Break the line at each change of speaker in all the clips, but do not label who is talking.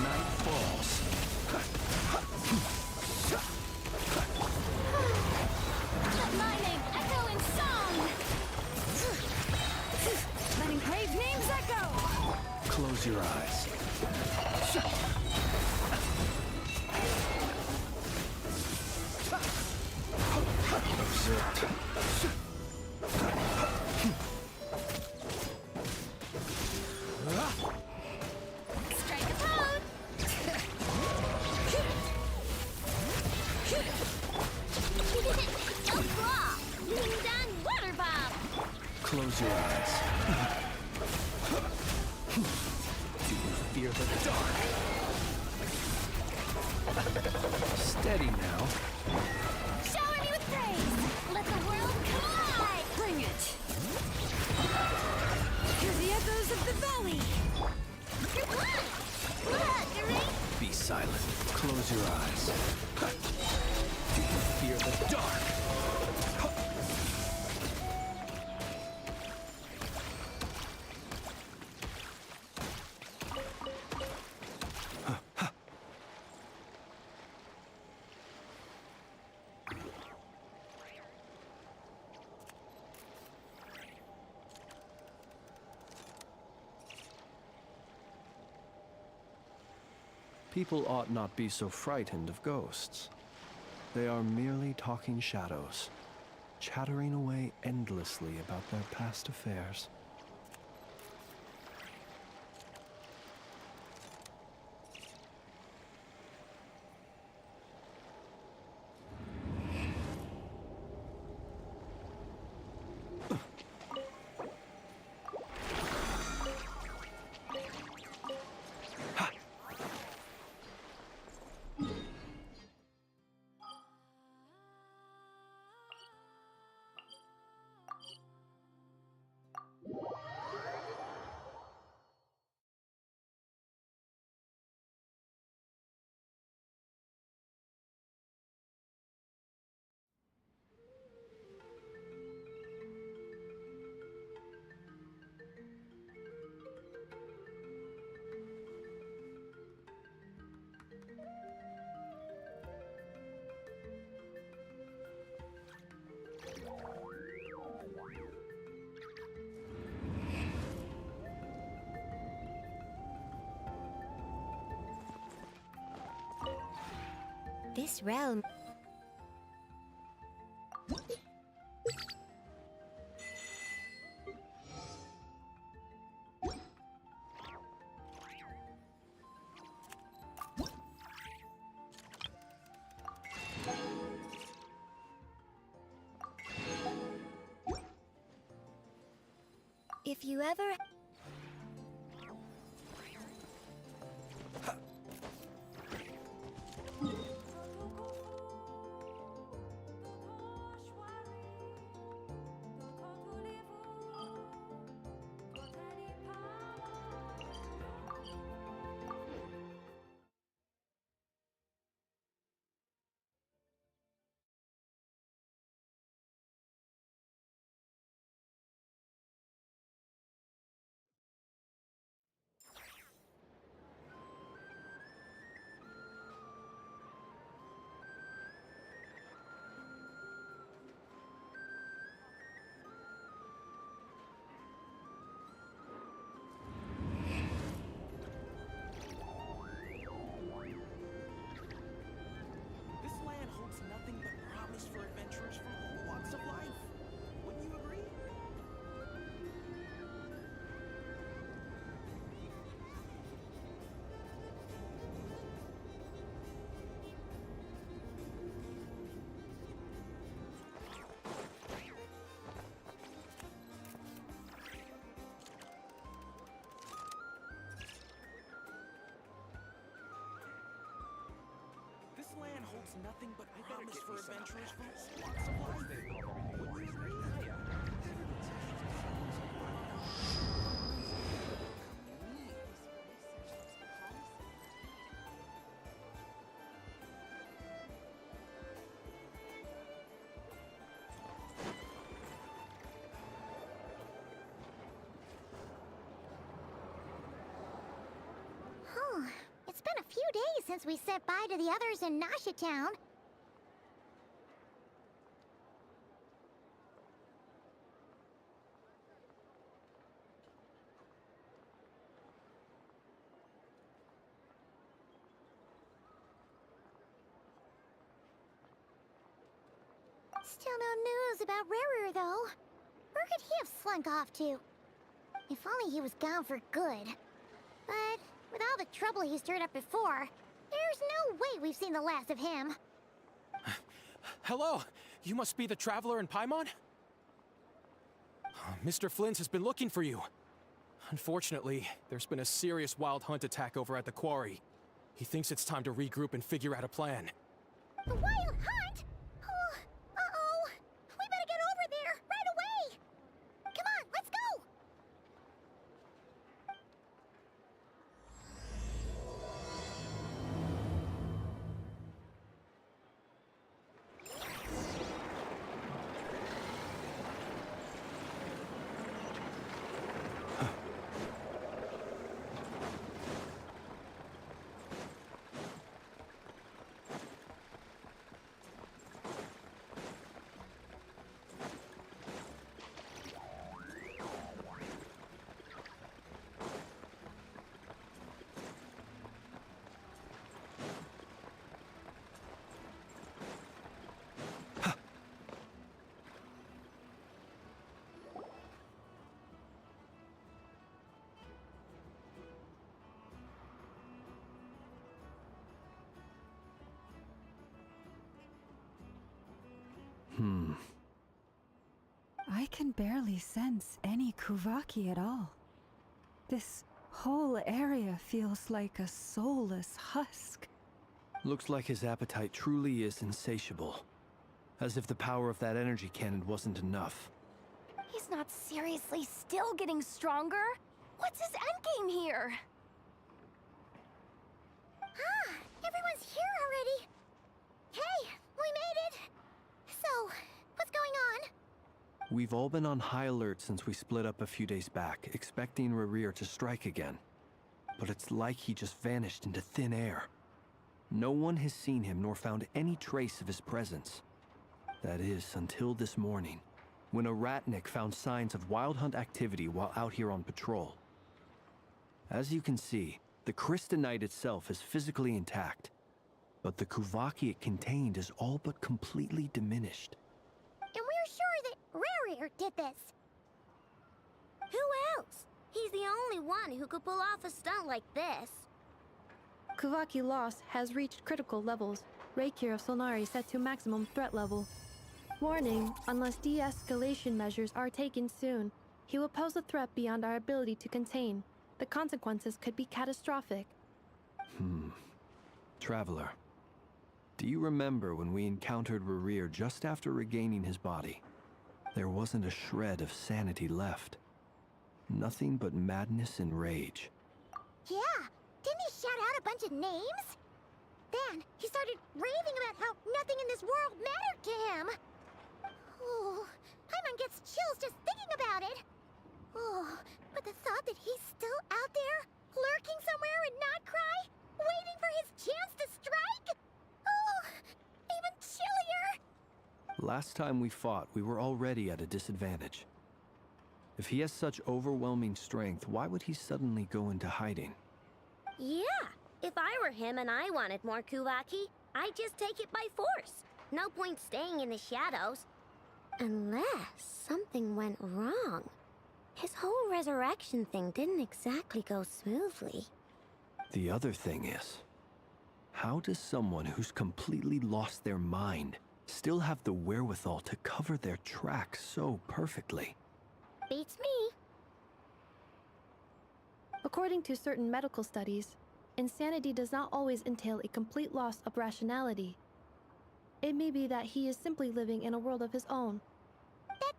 Night falls.
Let my name echo in song! Letting brave names echo!
Close your eyes. Observe.
Strike a pose! Oh, claw! Ding dong water bomb!
Close your eyes. Do you fear the dark? Steady now.
Shower me with praise! Let the world collide! Bring it! Hear the echoes of the valley!
Be silent. Close your eyes. Do you fear the dark? People ought not be so frightened of ghosts. They are merely talking shadows, chattering away endlessly about their past affairs.
This realm... If you ever...
This land holds nothing but promise for adventurers from all walks of life. Wouldn't you agree? This land holds nothing but promise for adventurers from all walks of life. Wouldn't you agree?
days since we said bye to the others in Nasha Town. Still no news about Rarer, though. Where could he have slunk off to? If only he was gone for good. But with all the trouble he stirred up before, there's no way we've seen the last of him.
Hello! You must be the traveler in Paimon? Mr. Flint has been looking for you. Unfortunately, there's been a serious wild hunt attack over at the quarry. He thinks it's time to regroup and figure out a plan.
The wild hunt? Oh, uh-oh. We better get over there, right away! Come on, let's go!
I can barely sense any Kuvaki at all. This whole area feels like a soulless husk.
Looks like his appetite truly is insatiable. As if the power of that energy cannon wasn't enough.
He's not seriously still getting stronger? What's his endgame here? Ah, everyone's here already. Hey, we made it! So, what's going on?
We've all been on high alert since we split up a few days back, expecting Rarir to strike again. But it's like he just vanished into thin air. No one has seen him nor found any trace of his presence. That is, until this morning, when a ratnik found signs of wild hunt activity while out here on patrol. As you can see, the crystalline itself is physically intact, but the Kuvaki it contained is all but completely diminished.
And we're sure that Rarir did this. Who else? He's the only one who could pull off a stunt like this.
Kuvaki loss has reached critical levels. Reikir of Solnari set to maximum threat level. Warning, unless de-escalation measures are taken soon, he will pose a threat beyond our ability to contain. The consequences could be catastrophic.
Traveler, do you remember when we encountered Rarir just after regaining his body? There wasn't a shred of sanity left. Nothing but madness and rage.
Yeah, didn't he shout out a bunch of names? Then he started raving about how nothing in this world mattered to him. Oh, Paimon gets chills just thinking about it. Oh, but the thought that he's still out there, lurking somewhere in Notcry, waiting for his chance to strike? Oh, even chillier.
Last time we fought, we were already at a disadvantage. If he has such overwhelming strength, why would he suddenly go into hiding?
Yeah, if I were him and I wanted more Kuvaki, I'd just take it by force. No point staying in the shadows. Unless something went wrong. His whole resurrection thing didn't exactly go smoothly.
The other thing is, how does someone who's completely lost their mind still have the wherewithal to cover their tracks so perfectly?
Beats me.
According to certain medical studies, insanity does not always entail a complete loss of rationality. It may be that he is simply living in a world of his own.
That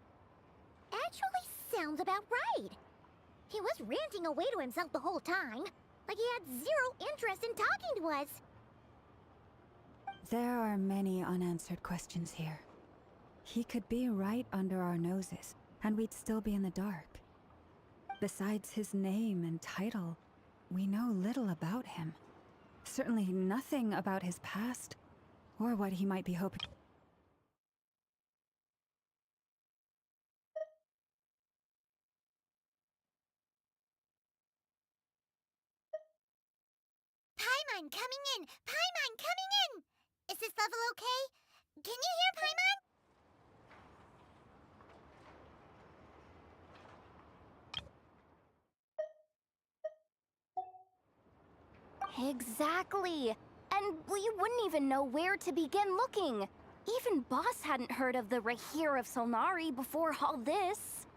actually sounds about right. He was ranting away to himself the whole time, like he had zero interest in talking to us.
There are many unanswered questions here. He could be right under our noses, and we'd still be in the dark. Besides his name and title, we know little about him. Certainly nothing about his past, or what he might be hoping.
Paimon coming in! Paimon coming in! Is this level okay? Can you hear Paimon?
Exactly. And we wouldn't even know where to begin looking. Even Boss hadn't heard of the Rahir of Solnari before all this.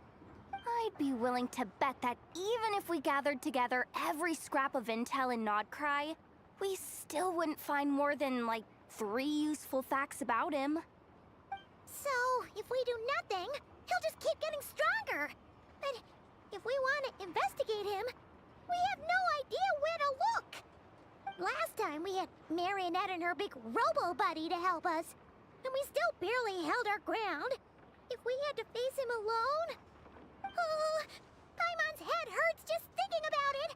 I'd be willing to bet that even if we gathered together every scrap of intel in Nodcry, we still wouldn't find more than, like, 3 useful facts about him.
So, if we do nothing, he'll just keep getting stronger. But if we want to investigate him, we have no idea where to look. Last time we had Marionette and her big robo-buddy to help us, and we still barely held our ground. If we had to face him alone... Oh, Paimon's head hurts just thinking about it.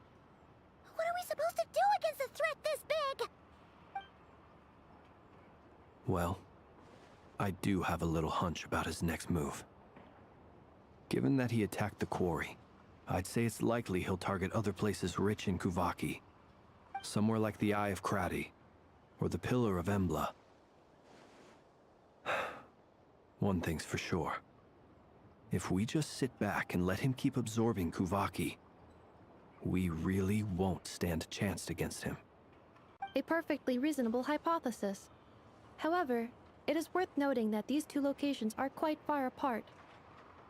What are we supposed to do against a threat this big?
Well, I do have a little hunch about his next move. Given that he attacked the quarry, I'd say it's likely he'll target other places rich in Kuvaki. Somewhere like the Eye of Krati, or the Pillar of Embla. One thing's for sure. If we just sit back and let him keep absorbing Kuvaki, we really won't stand a chance against him.
A perfectly reasonable hypothesis. However, it is worth noting that these two locations are quite far apart.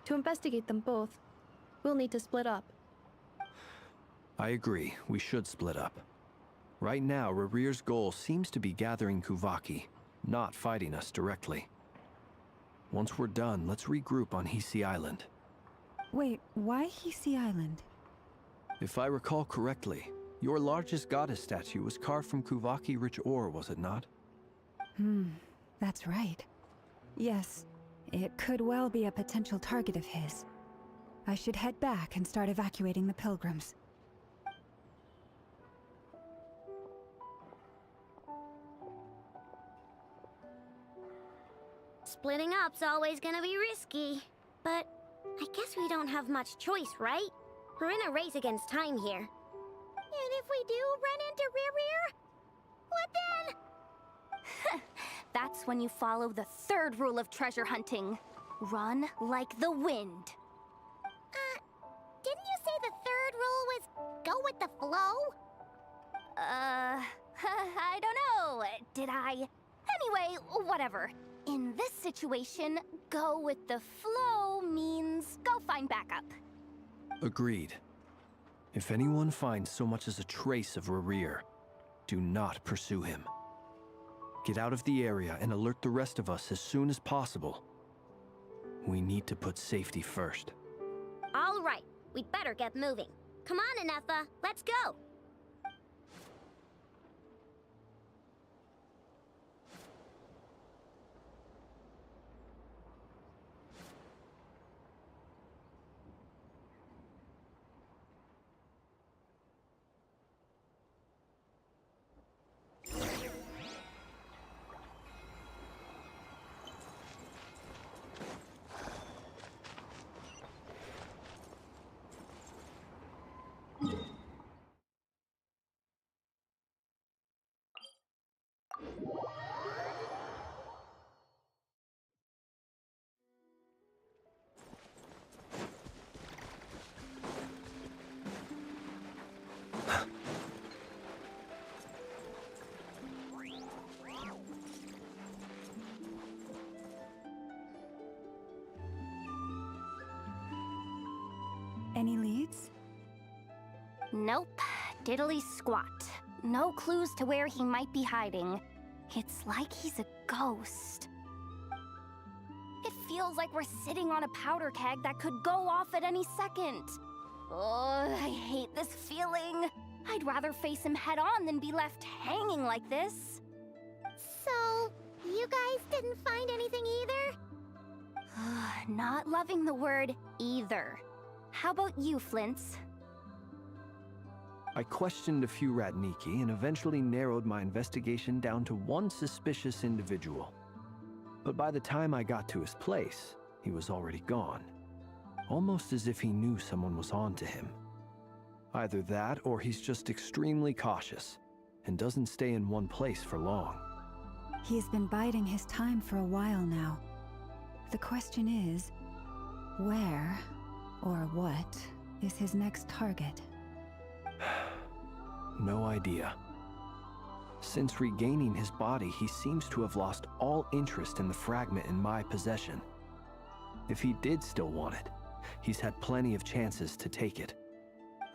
To investigate them both, we'll need to split up.
I agree, we should split up. Right now, Rarir's goal seems to be gathering Kuvaki, not fighting us directly. Once we're done, let's regroup on Hisi Island.
Wait, why Hisi Island?
If I recall correctly, your largest goddess statue was carved from Kuvaki-rich ore, was it not?
That's right. Yes, it could well be a potential target of his. I should head back and start evacuating the pilgrims.
Splitting up's always gonna be risky. But I guess we don't have much choice, right? We're in a race against time here.
And if we do run into Rarir, what then?
That's when you follow the 3rd rule of treasure hunting. Run like the wind.
Didn't you say the 3rd rule was go with the flow?
I don't know. Did I? Anyway, whatever. In this situation, go with the flow means go find backup.
Agreed. If anyone finds so much as a trace of Rarir, do not pursue him. Get out of the area and alert the rest of us as soon as possible. We need to put safety first.
All right, we'd better get moving. Come on, Ineffa, let's go.
Any leads?
Nope. Diddly squat. No clues to where he might be hiding. It's like he's a ghost. It feels like we're sitting on a powder keg that could go off at any second. Oh, I hate this feeling. I'd rather face him head on than be left hanging like this.
So, you guys didn't find anything either?
Not loving the word either. How about you, Flints?
I questioned a few Ratniki and eventually narrowed my investigation down to one suspicious individual. But by the time I got to his place, he was already gone. Almost as if he knew someone was on to him. Either that, or he's just extremely cautious and doesn't stay in one place for long.
He's been biding his time for a while now. The question is, where or what is his next target?
No idea. Since regaining his body, he seems to have lost all interest in the fragment in my possession. If he did still want it, he's had plenty of chances to take it.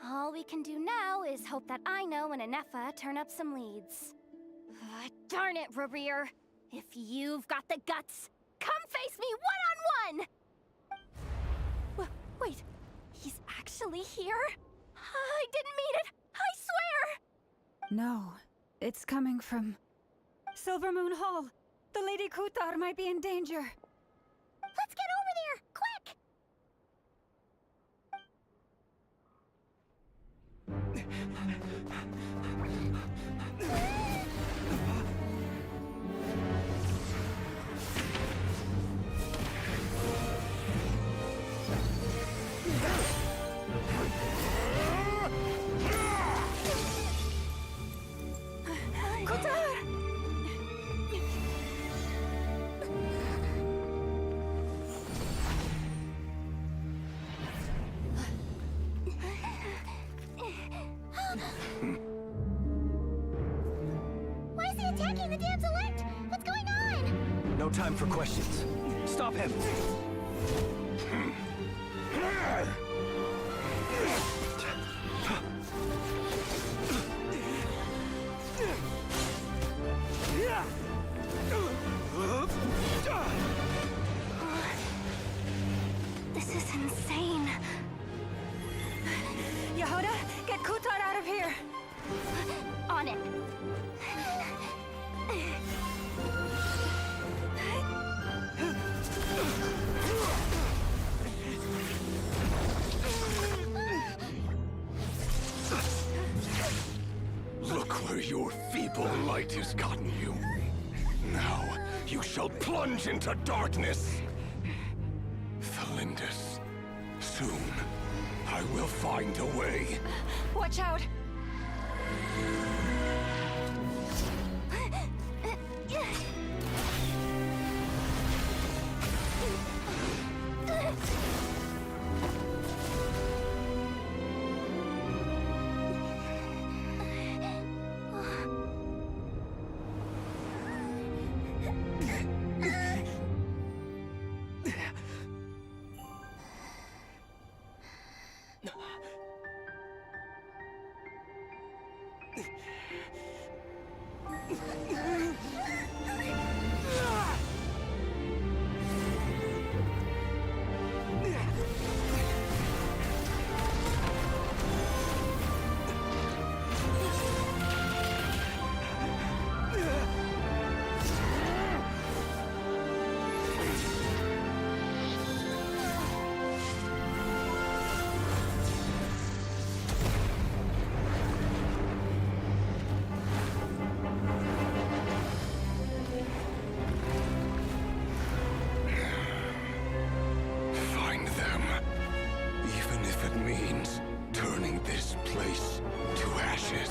All we can do now is hope that Ino and Anefa turn up some leads. Darn it, Rarir! If you've got the guts, come face me one-on-one! Wait, he's actually here? I didn't mean it! I swear!
No, it's coming from Silver Moon Hall. The Lady Kutar might be in danger.
Let's get over there, quick! Why is he attacking the damn select? What's going on?
No time for questions. Stop him!
This is insane.
Yehuda, get Kutar out of here!
On it.
Look where your feeble light has gotten you. Now, you shall plunge into darkness. Felindus, soon, I will find a way.
Watch out!
Find them. Even if it means turning this place to ashes.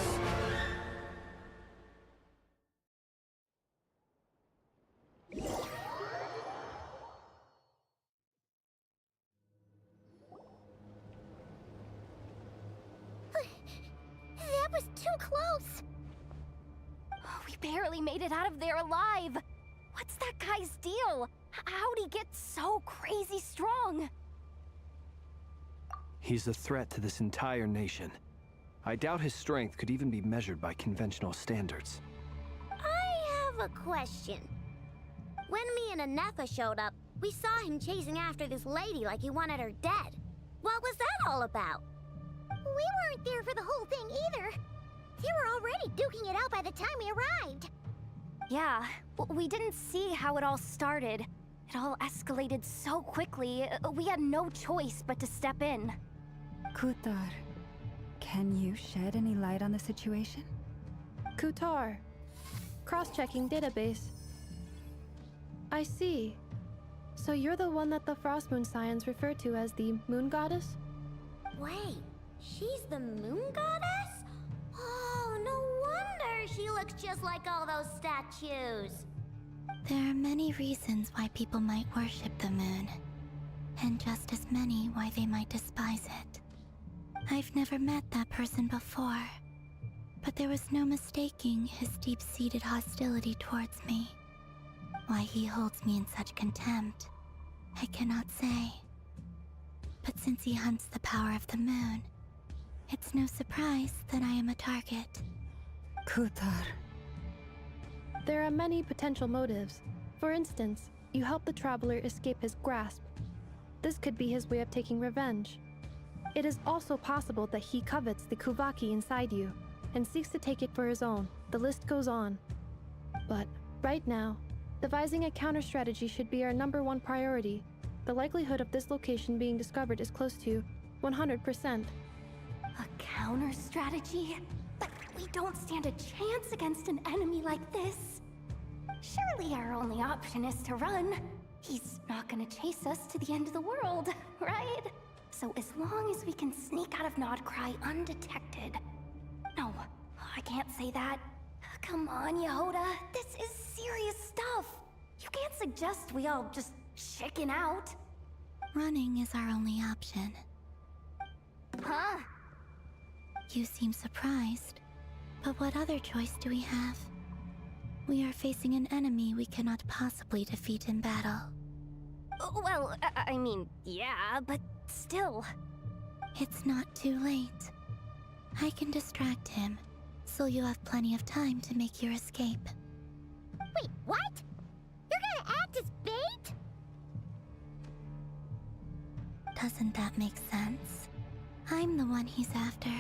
That was too close!
We barely made it out of there alive. What's that guy's deal? How'd he get so crazy strong?
He's a threat to this entire nation. I doubt his strength could even be measured by conventional standards.
I have a question. When me and Anefa showed up, we saw him chasing after this lady like he wanted her dead. What was that all about?
We weren't there for the whole thing either. They were already duking it out by the time we arrived.
Yeah, we didn't see how it all started. It all escalated so quickly, we had no choice but to step in.
Kutar, Can you shed any light on the situation?
Kutar. Cross-checking database. I see. So you're the one that the Frost Moon Scions refer to as the Moon Goddess?
Wait, she's the moon goddess? Oh, no wonder she looks just like all those statues.
There are many reasons why people might worship the moon, and just as many why they might despise it. I've never met that person before, but there was no mistaking his deep-seated hostility towards me. Why he holds me in such contempt, I cannot say. But since he hunts the power of the moon, it's no surprise that I am a target.
Kutar.
There are many potential motives. For instance, you help the traveler escape his grasp. This could be his way of taking revenge. It is also possible that he covets the Kuvaki inside you and seeks to take it for his own. The list goes on. But right now, devising a counter-strategy should be our #1 priority. The likelihood of this location being discovered is close to 100%.
A counter strategy? But we don't stand a chance against an enemy like this. Surely our only option is to run. He's not gonna chase us to the end of the world, right? So as long as we can sneak out of Nodcry undetected. No, I can't say that. Come on, Yehoda. This is serious stuff. You can't suggest we all just chicken out. Running is our only option. Huh? You seem surprised. But what other choice do we have? We are facing an enemy we cannot possibly defeat in battle. Well, I mean, yeah, but still. It's not too late. I can distract him, so you have plenty of time to make your escape.
Wait, what? You're gonna act as bait?
Doesn't that make sense? I'm the one he's after.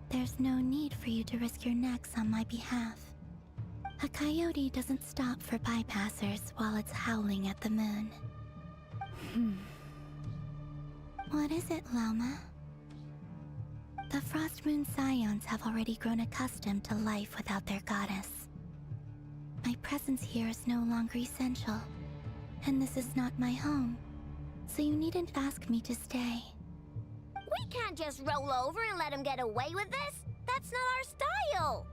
There's no need for you to risk your necks on my behalf. A coyote doesn't stop for bypassers while it's howling at the moon. What is it, Loma? The Frost Moon Scions have already grown accustomed to life without their goddess. My presence here is no longer essential, and this is not my home, so you needn't ask me to stay.
We can't just roll over and let him get away with this. That's not our style.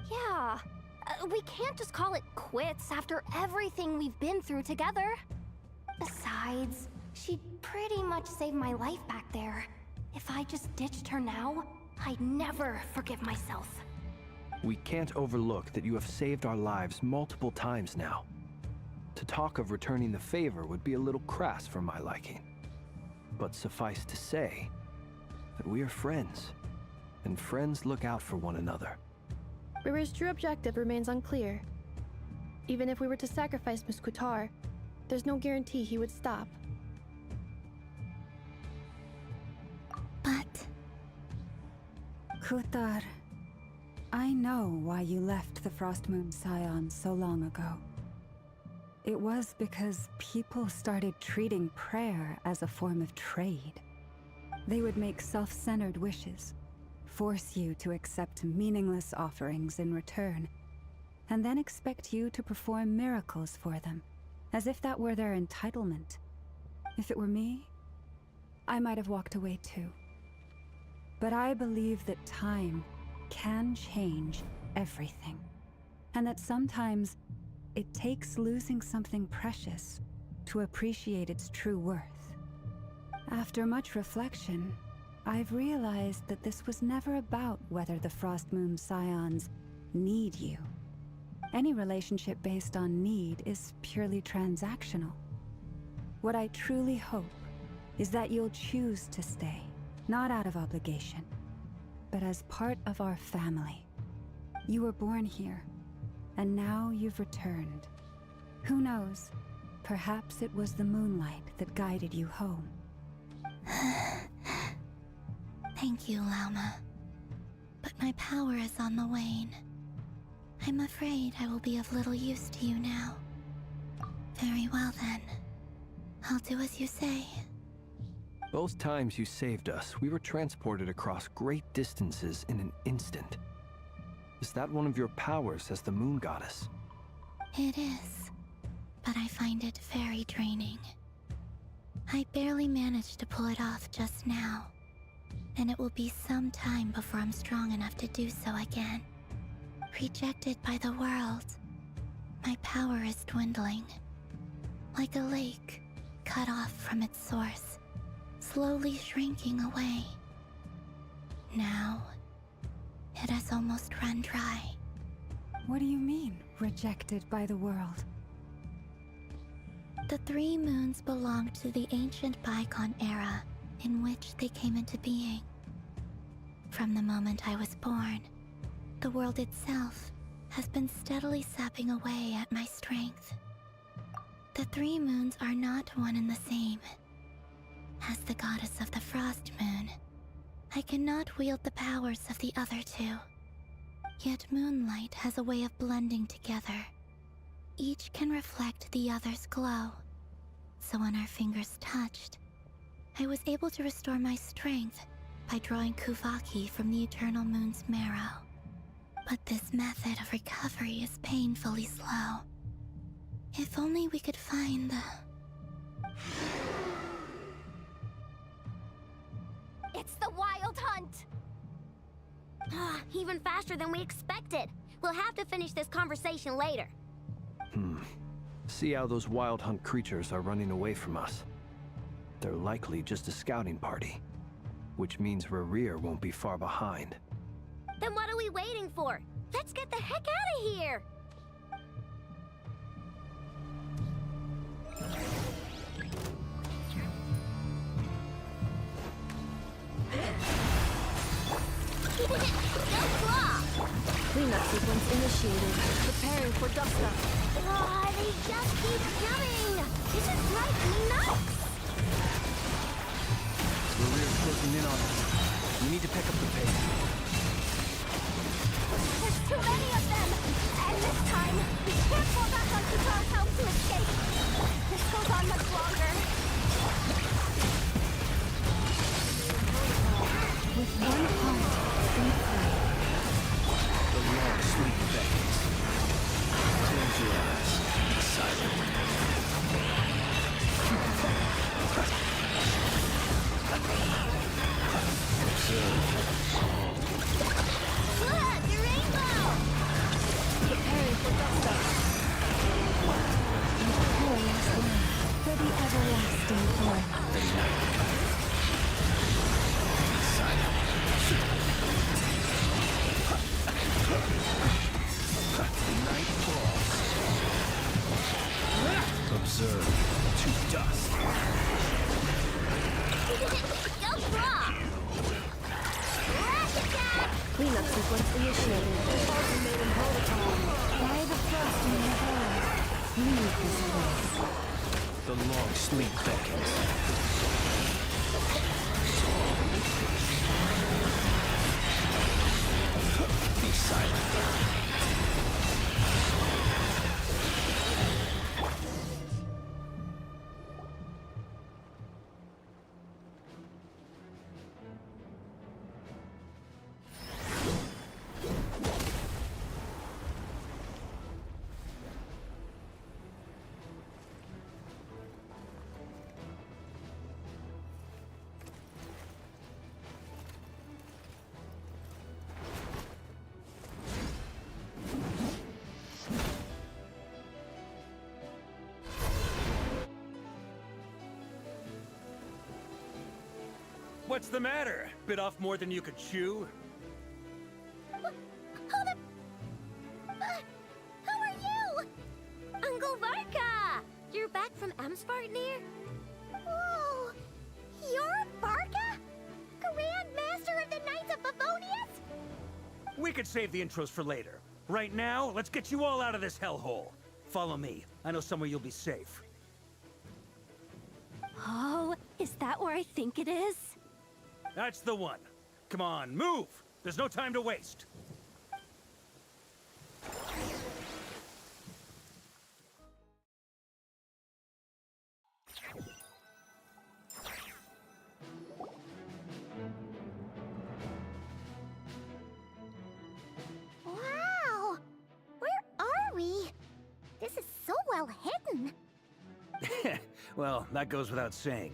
Yeah, we can't just call it quits after everything we've been through together. Besides, she'd pretty much saved my life back there. If I just ditched her now, I'd never forgive myself.
We can't overlook that you have saved our lives multiple times now. To talk of returning the favor would be a little crass for my liking. But suffice to say that we are friends, and friends look out for one another.
Riri's true objective remains unclear. Even if we were to sacrifice Miss Kutar, there's no guarantee he would stop.
But...
Kutar, I know why you left the Frost Moon Scions so long ago. It was because people started treating prayer as a form of trade. They would make self-centered wishes, force you to accept meaningless offerings in return, and then expect you to perform miracles for them, as if that were their entitlement. If it were me, I might have walked away too. But I believe that time can change everything, and that sometimes it takes losing something precious to appreciate its true worth. After much reflection, I've realized that this was never about whether the Frost Moon Scions need you. Any relationship based on need is purely transactional. What I truly hope is that you'll choose to stay, not out of obligation, but as part of our family. You were born here, and now you've returned. Who knows? Perhaps it was the moonlight that guided you home.
Thank you, Lauma. But my power is on the wane. I'm afraid I will be of little use to you now. Very well then. I'll do as you say.
Both times you saved us, we were transported across great distances in an instant. Is that one of your powers as the moon goddess?
It is, but I find it very draining. I barely managed to pull it off just now, and it will be some time before I'm strong enough to do so again. Rejected by the world, my power is dwindling. Like a lake cut off from its source, slowly shrinking away. Now, it has almost run dry.
What do you mean, rejected by the world?
The three moons belonged to the ancient bygone era in which they came into being. From the moment I was born, the world itself has been steadily sapping away at my strength. The three moons are not one and the same. As the goddess of the Frost Moon, I cannot wield the powers of the other two. Yet moonlight has a way of blending together. Each can reflect the other's glow. So when our fingers touched, I was able to restore my strength by drawing Kuvaki from the eternal moon's marrow. But this method of recovery is painfully slow. If only we could find the...
It's the Wild Hunt!
Even faster than we expected. We'll have to finish this conversation later.
See how those wild hunt creatures are running away from us. They're likely just a scouting party, which means Rerir won't be far behind.
Then what are we waiting for? Let's get the heck out of here!
Cleanup sequence initiated. Preparing for dust-up.
They just keep coming! This is driving me nuts!
Rerir's closing in on us. We need to pick up the pace.
There's too many of them! And this time, we can't fall back on Kutar's help to escape. This goes on much longer.
With one heart, we pray.
The long sleep beckons. Close your eyes. Be silent.
Look, your rainbow!
Preparing for dust-up.
For the everlasting flame.
The night comes. Be silent. The night falls. Observe to dust.
Go draw!
Cleanup sequence initiated. Ultimatum protocol.
By the frost in the world, leave this place.
The long sleep beckons. Be silent.
What's the matter? Bit off more than you could chew?
Who are you? Uncle Varka! You're back from Amspartnir?
Whoa! You're Barca? Grand Master of the Knights of Favonius?
We could save the intros for later. Right now, let's get you all out of this hellhole. Follow me. I know somewhere you'll be safe.
Oh, is that where I think it is?
That's the one. Come on, move! There's no time to waste. Well, that goes without saying.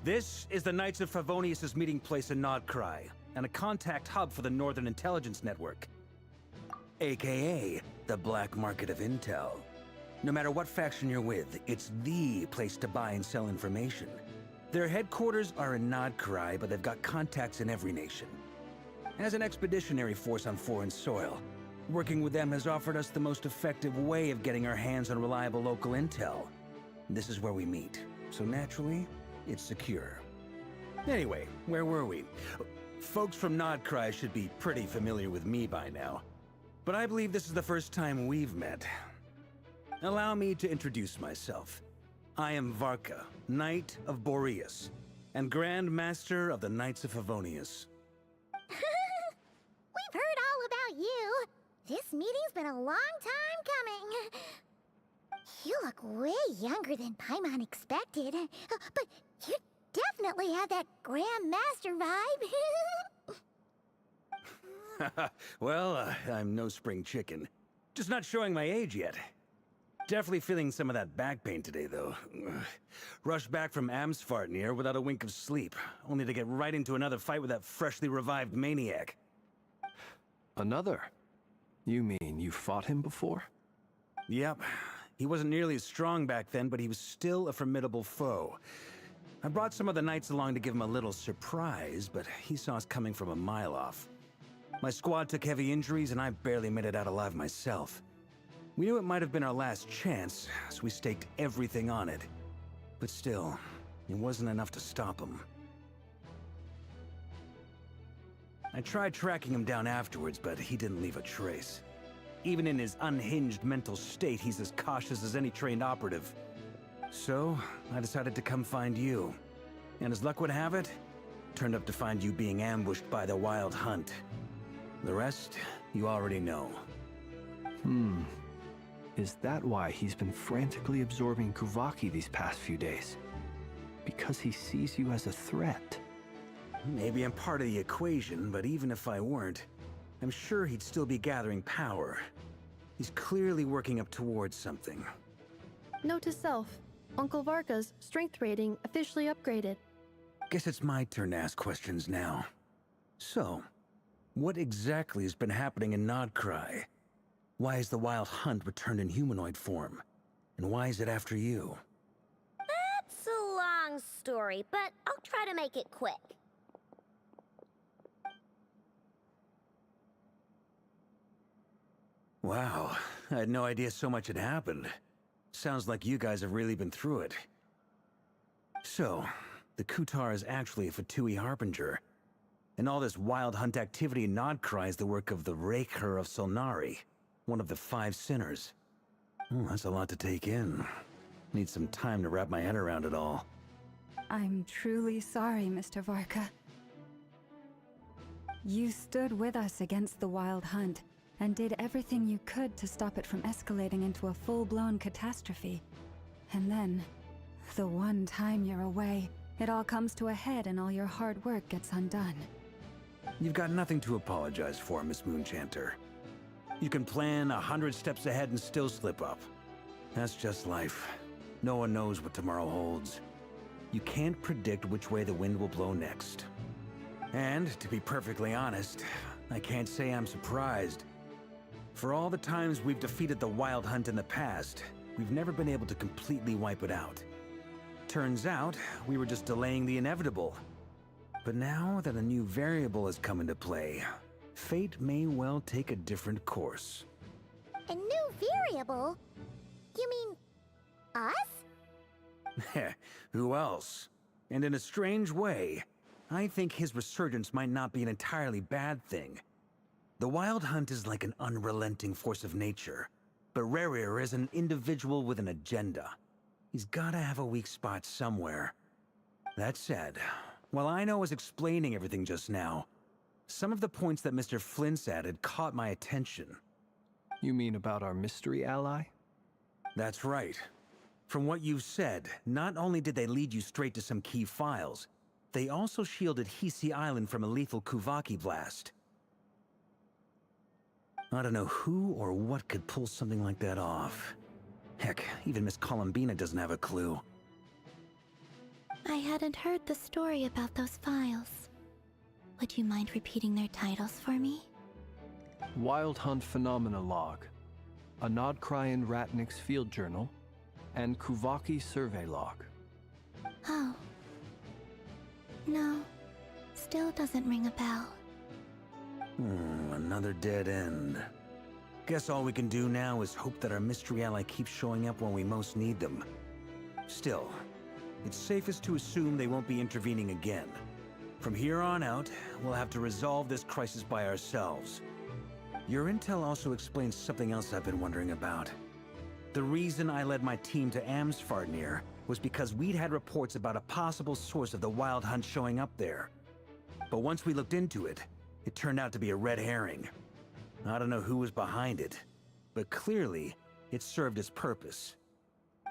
This is the Knights of Favonius' meeting place in Nodcry, and a contact hub for the Northern Intelligence Network. AKA, the black market of intel. No matter what faction you're with, it's the place to buy and sell information. Their headquarters are in Nodcry, but they've got contacts in every nation. As an expeditionary force on foreign soil, working with them has offered us the most effective way of getting our hands on reliable local intel. This is where we meet, so naturally, it's secure. Anyway, where were we? Folks from Nodcry should be pretty familiar with me by now. But I believe this is the first time we've met. Allow me to introduce myself. I am Varka, Knight of Boreas, and Grand Master of the Knights of Favonius.
We've heard all about you. This meeting's been a long time coming. You look way younger than Paimon expected. But you definitely have that Grand Master vibe.
Well, I'm no spring chicken. Just not showing my age yet. Definitely feeling some of that back pain today, though. Rushed back from Amsfartnir without a wink of sleep, only to get right into another fight with that freshly revived maniac.
Another? You mean you fought him before?
Yep. He wasn't nearly as strong back then, but he was still a formidable foe. I brought some of the knights along to give him a little surprise, but he saw us coming from a mile off. My squad took heavy injuries, and I barely made it out alive myself. We knew it might have been our last chance, so we staked everything on it. But still, it wasn't enough to stop him. I tried tracking him down afterwards, but he didn't leave a trace. Even in his unhinged mental state, he's as cautious as any trained operative. So, I decided to come find you. And as luck would have it, turned up to find you being ambushed by the Wild Hunt. The rest, you already know.
Is that why he's been frantically absorbing Kuvaki these past few days? Because he sees you as a threat?
Maybe I'm part of the equation, but even if I weren't, I'm sure he'd still be gathering power. He's clearly working up towards something.
Note to self, Uncle Varka's strength rating officially upgraded.
Guess it's my turn to ask questions now. So, what exactly has been happening in Nodcry? Why is the Wild Hunt returned in humanoid form? And why is it after you?
That's a long story, but I'll try to make it quick.
Wow, I had no idea so much had happened. Sounds like you guys have really been through it. So, the Kutar is actually a Fatui Harbinger. And all this Wild Hunt activity in Nodcry is the work of the Raker of Solnari, one of the 5 sinners. That's a lot to take in. Need some time to wrap my head around it all.
I'm truly sorry, Mr. Varka. You stood with us against the Wild Hunt, and did everything you could to stop it from escalating into a full-blown catastrophe. And then, the one time you're away, it all comes to a head and all your hard work gets undone.
You've got nothing to apologize for, Miss Moonchanter. You can plan 100 steps ahead and still slip up. That's just life. No one knows what tomorrow holds. You can't predict which way the wind will blow next. And, to be perfectly honest, I can't say I'm surprised. For all the times we've defeated the Wild Hunt in the past, we've never been able to completely wipe it out. Turns out, we were just delaying the inevitable. But now that a new variable has come into play, fate may well take a different course.
A new variable? You mean us?
Who else? And in a strange way, I think his resurgence might not be an entirely bad thing. The Wild Hunt is like an unrelenting force of nature, but Rerir is an individual with an agenda. He's gotta have a weak spot somewhere. That said, while I was explaining everything just now, some of the points that Mr. Flint's added caught my attention.
You mean about our mystery ally?
That's right. From what you've said, not only did they lead you straight to some key files, they also shielded Hisi Island from a lethal Kuvaki blast. I don't know who or what could pull something like that off. Heck, even Miss Columbina doesn't have a clue.
I hadn't heard the story about those files. Would you mind repeating their titles for me?
Wild Hunt Phenomena Log, a Nodcrian Ratnik's Field Journal, and Kuvaki Survey Log.
Oh. No. Still doesn't ring a bell.
Another dead end. Guess all we can do now is hope that our mystery ally keeps showing up when we most need them. Still, it's safest to assume they won't be intervening again. From here on out, we'll have to resolve this crisis by ourselves. Your intel also explains something else I've been wondering about. The reason I led my team to Amsfarnir was because we'd had reports about a possible source of the Wild Hunt showing up there. But once we looked into it, it turned out to be a red herring. I don't know who was behind it, but clearly, it served its purpose.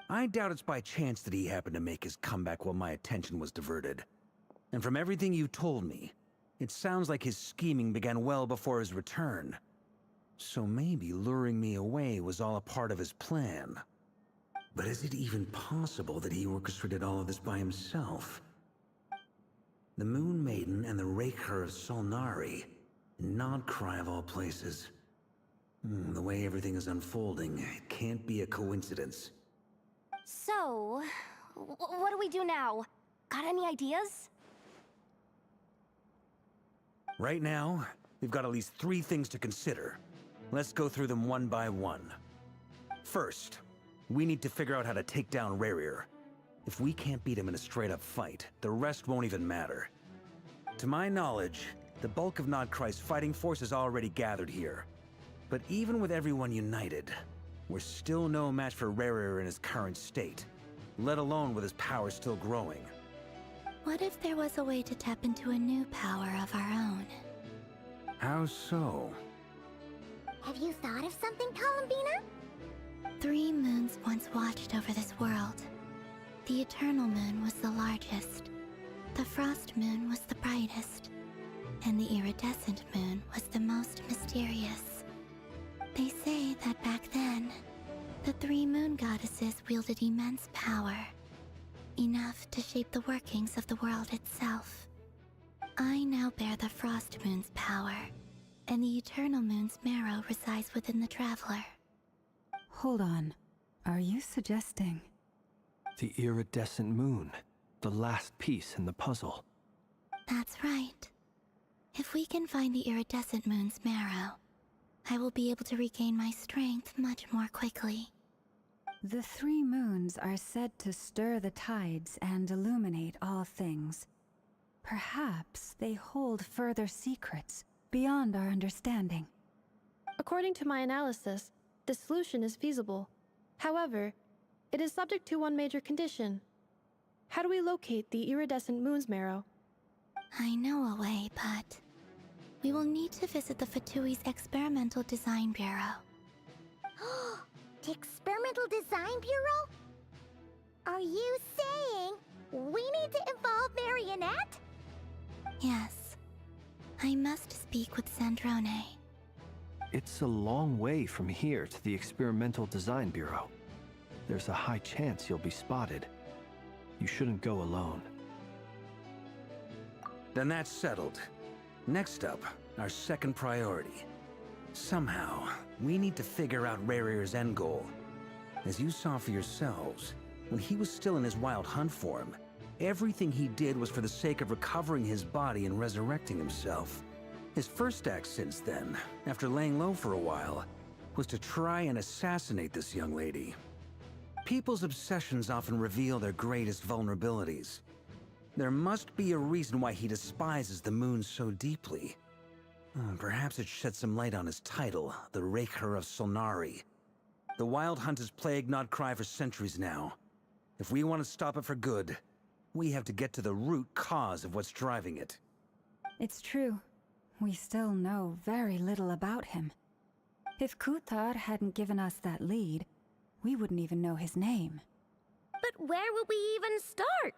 I doubt it's by chance that he happened to make his comeback while my attention was diverted. And from everything you told me, it sounds like his scheming began well before his return. So maybe luring me away was all a part of his plan. But is it even possible that he orchestrated all of this by himself? The Moon Maiden and the Raker of Solnari. Nodcry of all places. The way everything is unfolding, it can't be a coincidence.
So, what do we do now? Got any ideas?
Right now, we've got at least 3 things to consider. Let's go through them one by one. First, we need to figure out how to take down Rarir. If we can't beat him in a straight-up fight, the rest won't even matter. To my knowledge, the bulk of Nodcry's fighting force is already gathered here. But even with everyone united, we're still no match for Rarir in his current state, let alone with his power still growing.
What if there was a way to tap into a new power of our own?
How so?
Have you thought of something, Columbina? 3 moons once watched over this world. The Eternal Moon was the largest. The Frost Moon was the brightest. And the Iridescent Moon was the most mysterious. They say that back then, the 3 moon goddesses wielded immense power. Enough to shape the workings of the world itself. I now bear the Frost Moon's power, and the Eternal Moon's marrow resides within the Traveler.
Hold on. Are you suggesting...
The iridescent moon, the last piece in the puzzle.
That's right. If we can find the Iridescent Moon's marrow, I will be able to regain my strength much more quickly.
The 3 moons are said to stir the tides and illuminate all things. Perhaps they hold further secrets beyond our understanding.
According to my analysis, the solution is feasible. However, it is subject to one major condition. How do we locate the iridescent moon's marrow?
I know a way, but we will need to visit the Fatui's Experimental Design Bureau.
The Experimental Design Bureau? Are you saying we need to involve Marionette?
Yes. I must speak with Sandrone.
It's a long way from here to the Experimental Design Bureau. There's a high chance you'll be spotted. You shouldn't go alone.
Then that's settled. Next up, our second priority. Somehow, we need to figure out Rarir's end goal. As you saw for yourselves, when he was still in his Wild Hunt form, everything he did was for the sake of recovering his body and resurrecting himself. His first act since then, after laying low for a while, was to try and assassinate this young lady. People's obsessions often reveal their greatest vulnerabilities. There must be a reason why he despises the moon so deeply. Perhaps it sheds some light on his title, the Raker of Solnari. The Wild Hunt has plagued Nodcry for centuries now. If we want to stop it for good, we have to get to the root cause of what's driving it.
It's true. We still know very little about him. If Kuthar hadn't given us that lead, we wouldn't even know his name.
But where would we even start?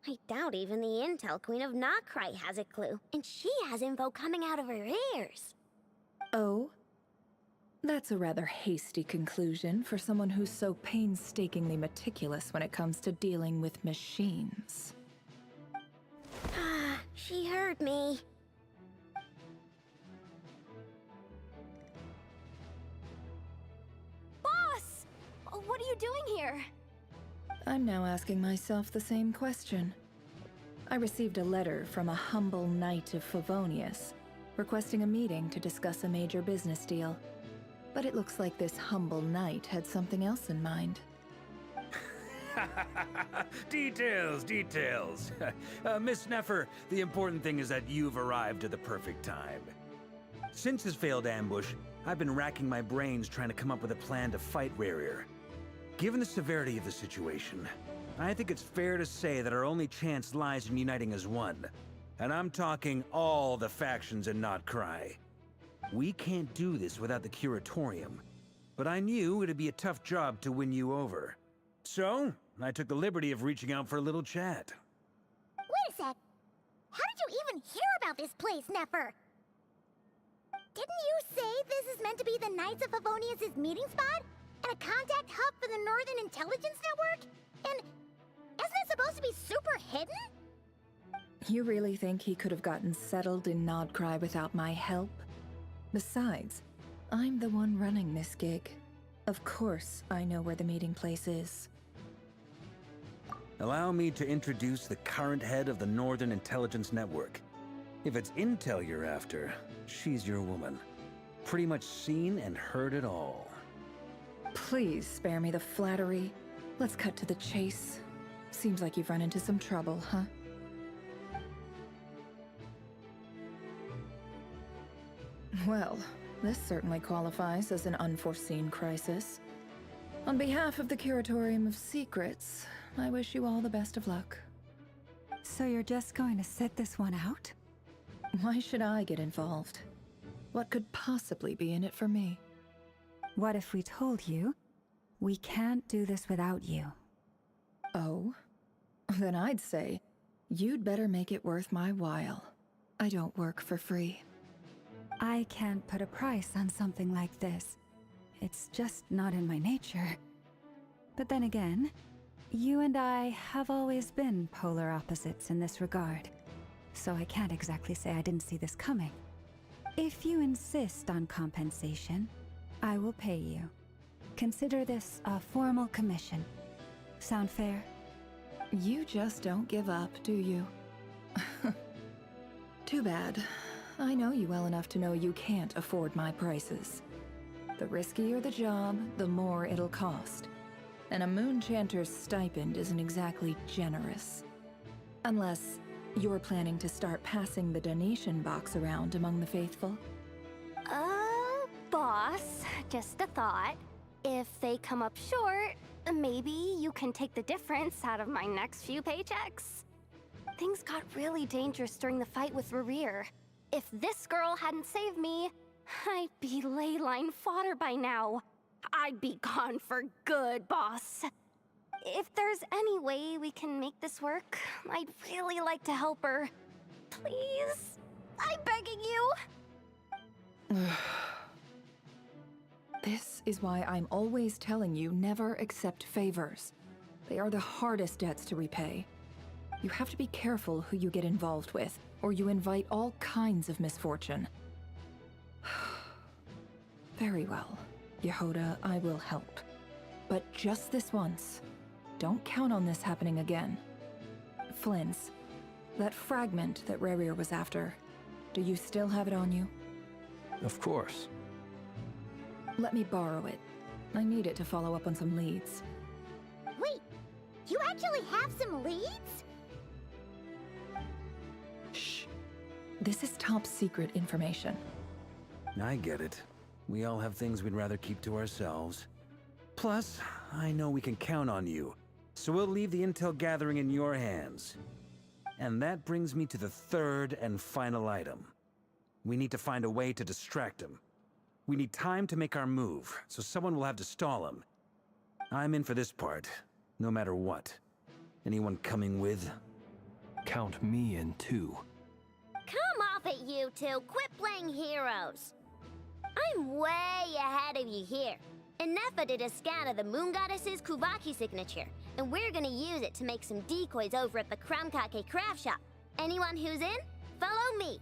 I doubt even the Intel Queen of Notcry has a clue, and she has info coming out of her ears.
Oh? That's a rather hasty conclusion for someone who's so painstakingly meticulous when it comes to dealing with machines.
She heard me.
Boss! What are you doing here?
I'm now asking myself the same question. I received a letter from a humble knight of Favonius, requesting a meeting to discuss a major business deal. But it looks like this humble knight had something else in mind.
Details, details. Miss Neffer, the important thing is that you've arrived at the perfect time. Since his failed ambush, I've been racking my brains trying to come up with a plan to fight Rarier. Given the severity of the situation, I think it's fair to say that our only chance lies in uniting as one. And I'm talking all the factions in Notcry. We can't do this without the Curatorium, but I knew it'd be a tough job to win you over. So, I took the liberty of reaching out for a little chat.
Wait a sec. How did you even hear about this place, Neffer? Didn't you say this is meant to be the Knights of Favonius' meeting spot? And a contact hub for the Northern Intelligence Network? And isn't it supposed to be super hidden?
You really think he could have gotten settled in Nodcry without my help? Besides, I'm the one running this gig. Of course I know where the meeting place is.
Allow me to introduce the current head of the Northern Intelligence Network. If it's intel you're after, she's your woman. Pretty much seen and heard it all.
Please spare me the flattery. Let's cut to the chase. Seems like you've run into some trouble, huh? Well, this certainly qualifies as an unforeseen crisis. On behalf of the Curatorium of Secrets, I wish you all the best of luck.
So you're just going to sit this one out?
Why should I get involved? What could possibly be in it for me?
What if we told you we can't do this without you?
Oh? Then I'd say, you'd better make it worth my while. I don't work for free.
I can't put a price on something like this. It's just not in my nature. But then again, you and I have always been polar opposites in this regard. So I can't exactly say I didn't see this coming. If you insist on compensation, I will pay you. Consider this a formal commission. Sound fair?
You just don't give up, do you? Too bad. I know you well enough to know you can't afford my prices. The riskier the job, the more it'll cost. And a Moonchanter's stipend isn't exactly generous. Unless you're planning to start passing the donation box around among the faithful.
Boss, just a thought. If they come up short, maybe you can take the difference out of my next few paychecks. Things got really dangerous during the fight with Rarier. If this girl hadn't saved me, I'd be ley line fodder by now. I'd be gone for good, boss. If there's any way we can make this work, I'd really like to help her. Please? I'm begging you.
This is why I'm always telling you never accept favors. They are the hardest debts to repay. You have to be careful who you get involved with, or you invite all kinds of misfortune. Very well, Yehoda, I will help. But just this once. Don't count on this happening again. Flynn's, that fragment that Rarier was after, do you still have it on you?
Of course.
Let me borrow it. I need it to follow up on some leads.
Wait, you actually have some leads?
Shh. This is top secret information.
I get it. We all have things we'd rather keep to ourselves. Plus, I know we can count on you, so we'll leave the intel gathering in your hands. And that brings me to the third and final item. We need to find a way to distract him. We need time to make our move, so someone will have to stall him. I'm in for this part, no matter what. Anyone coming with?
Count me in too.
Come off it, you two. Quit playing heroes. I'm way ahead of you here. Neffa did a scan of the Moon Goddess's Kuvaki signature, and we're gonna use it to make some decoys over at the Kramkake craft shop. Anyone who's in, Follow me.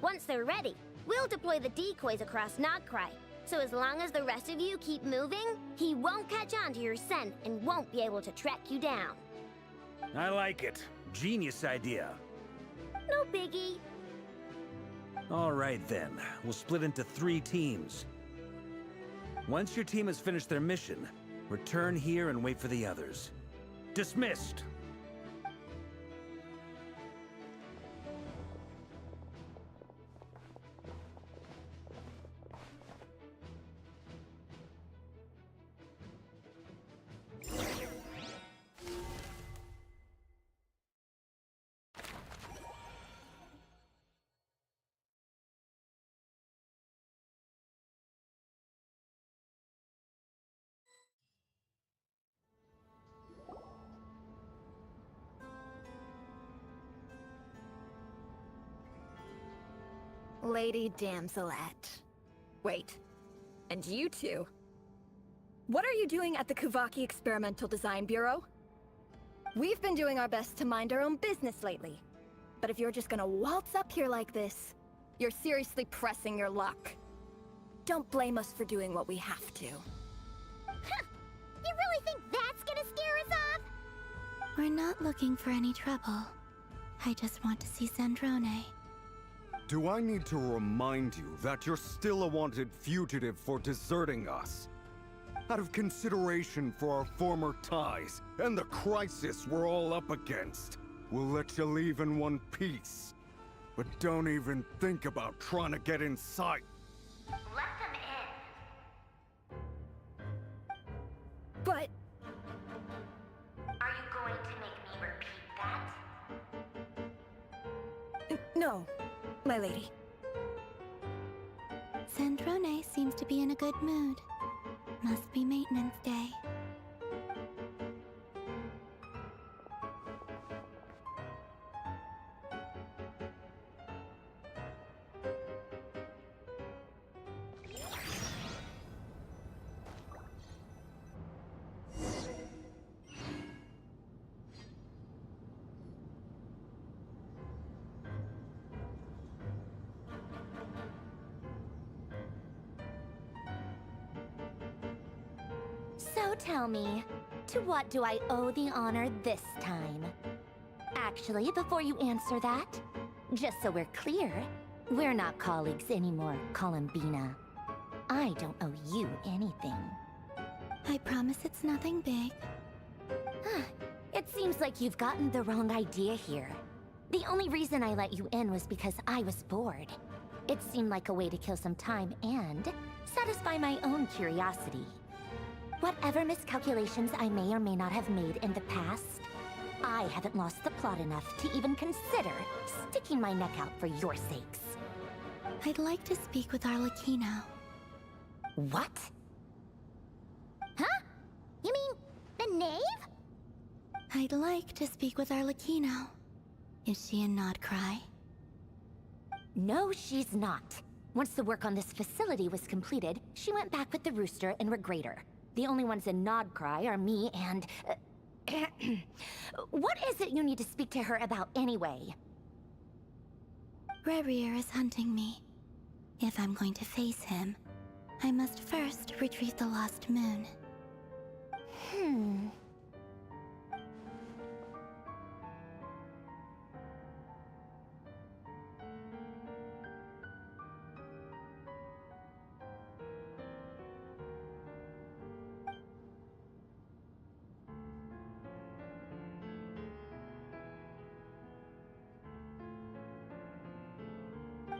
Once they're ready, we'll deploy the decoys across Notcry. So as long as the rest of you keep moving, he won't catch on to your scent and won't be able to track you down.
I like it. Genius idea.
No biggie.
All right then, we'll split into 3 teams. Once your team has finished their mission, return here and wait for the others. Dismissed!
Lady Damselette. Wait, and you two? What are you doing at the Kuvaki Experimental Design Bureau? We've been doing our best to mind our own business lately. But if you're just gonna waltz up here like this, you're seriously pressing your luck. Don't blame us for doing what we have to.
Huh! You really think that's gonna scare us off?
We're not looking for any trouble. I just want to see Sandrone.
Do I need to remind you that you're still a wanted fugitive for deserting us? Out of consideration for our former ties and the crisis we're all up against, we'll let you leave in one piece. But don't even think about trying to get inside.
Let them in.
But...
Are you going to make me repeat that?
No, my lady.
Sandrone seems to be in a good mood. Must be maintenance day.
So tell me, to what do I owe the honor this time? Actually, before you answer that, just so we're clear, we're not colleagues anymore, Columbina. I don't owe you anything.
I promise it's nothing big.
It seems like you've gotten the wrong idea here. The only reason I let you in was because I was bored. It seemed like a way to kill some time and satisfy my own curiosity. Whatever miscalculations I may or may not have made in the past, I haven't lost the plot enough to even consider sticking my neck out for your sakes.
I'd like to speak with Arlecchino.
What?
Huh? You mean the knave?
I'd like to speak with Arlecchino. Is she in Notcry?
No, she's not. Once the work on this facility was completed, she went back with the Rooster and Regrator. The only ones in Nodcry are me and... What is it you need to speak to her about anyway?
Rerir is hunting me. If I'm going to face him, I must first retrieve the lost moon.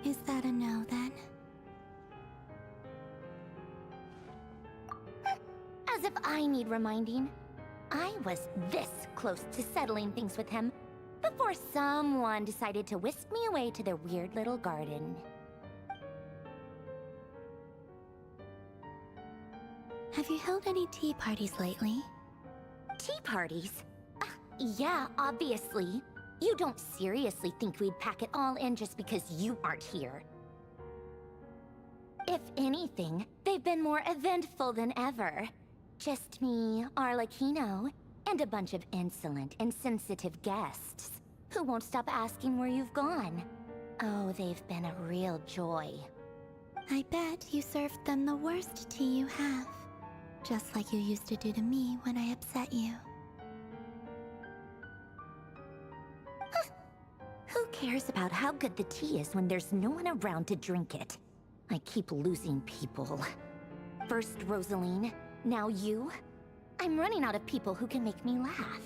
Is that a no, then?
As if I need reminding. I was this close to settling things with him before someone decided to whisk me away to their weird little garden.
Have you held any tea parties lately?
Tea parties? Yeah, obviously. You don't seriously think we'd pack it all in just because you aren't here. If anything, they've been more eventful than ever. Just me, Arlecchino, and a bunch of insolent and sensitive guests who won't stop asking where you've gone.
Oh, they've been a real joy. I bet you served them the worst tea you have. Just like you used to do to me when I upset you.
Who cares about how good the tea is when there's no one around to drink it? I keep losing people. First Rosaline, now you. I'm running out of people who can make me laugh.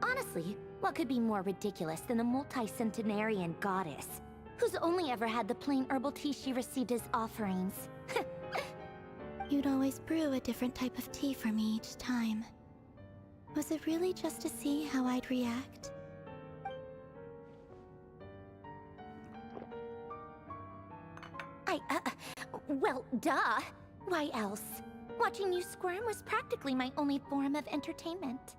Honestly, what could be more ridiculous than the multi-centenarian goddess, who's only ever had the plain herbal tea she received as offerings?
You'd always brew a different type of tea for me each time. Was it really just to see how I'd react?
Well, duh. Why else? Watching you squirm was practically my only form of entertainment.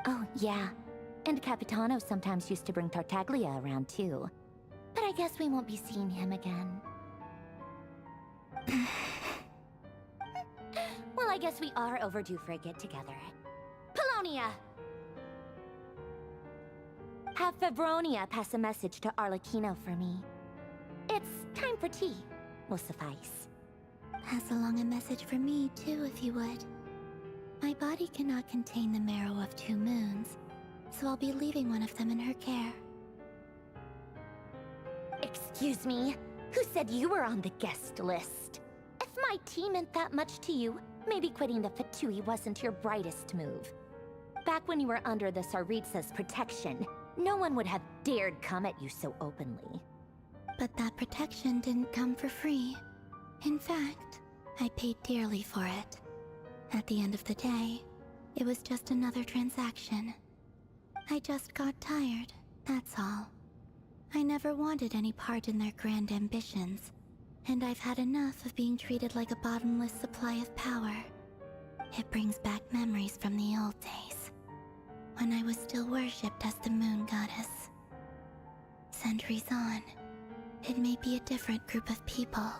Oh, yeah. And Capitano sometimes used to bring Tartaglia around, too. But I guess we won't be seeing him again. Well, I guess we are overdue for a get-together. Polonia! Have Fevronia pass a message to Arlecchino for me. It's time for tea. Will suffice.
Pass along a message for me, too, if you would. My body cannot contain the marrow of 2 moons, so I'll be leaving one of them in her care.
Excuse me? Who said you were on the guest list? If my tea meant that much to you, maybe quitting the Fatui wasn't your brightest move. Back when you were under the Tsaritsa's protection, no one would have dared come at you so openly.
But that protection didn't come for free. In fact, I paid dearly for it. At the end of the day, it was just another transaction. I just got tired, that's all. I never wanted any part in their grand ambitions, and I've had enough of being treated like a bottomless supply of power. It brings back memories from the old days, when I was still worshipped as the moon goddess. Centuries on, it may be a different group of people,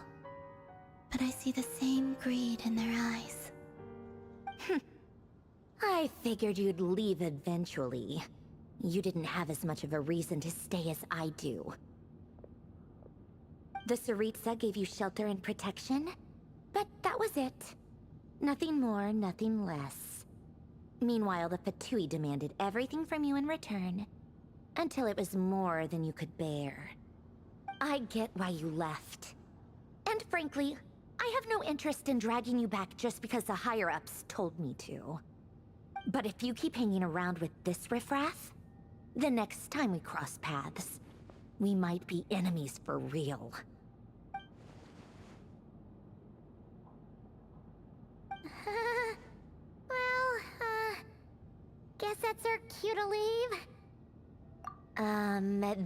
but I see the same greed in their eyes.
I figured you'd leave eventually. You didn't have as much of a reason to stay as I do. The Tsaritsa gave you shelter and protection, but that was it. Nothing more, nothing less. Meanwhile, the Fatui demanded everything from you in return, until it was more than you could bear. I get why you left. And frankly, I have no interest in dragging you back just because the higher-ups told me to. But if you keep hanging around with this riffraff, the next time we cross paths, we might be enemies for real.
Guess that's our cue to leave?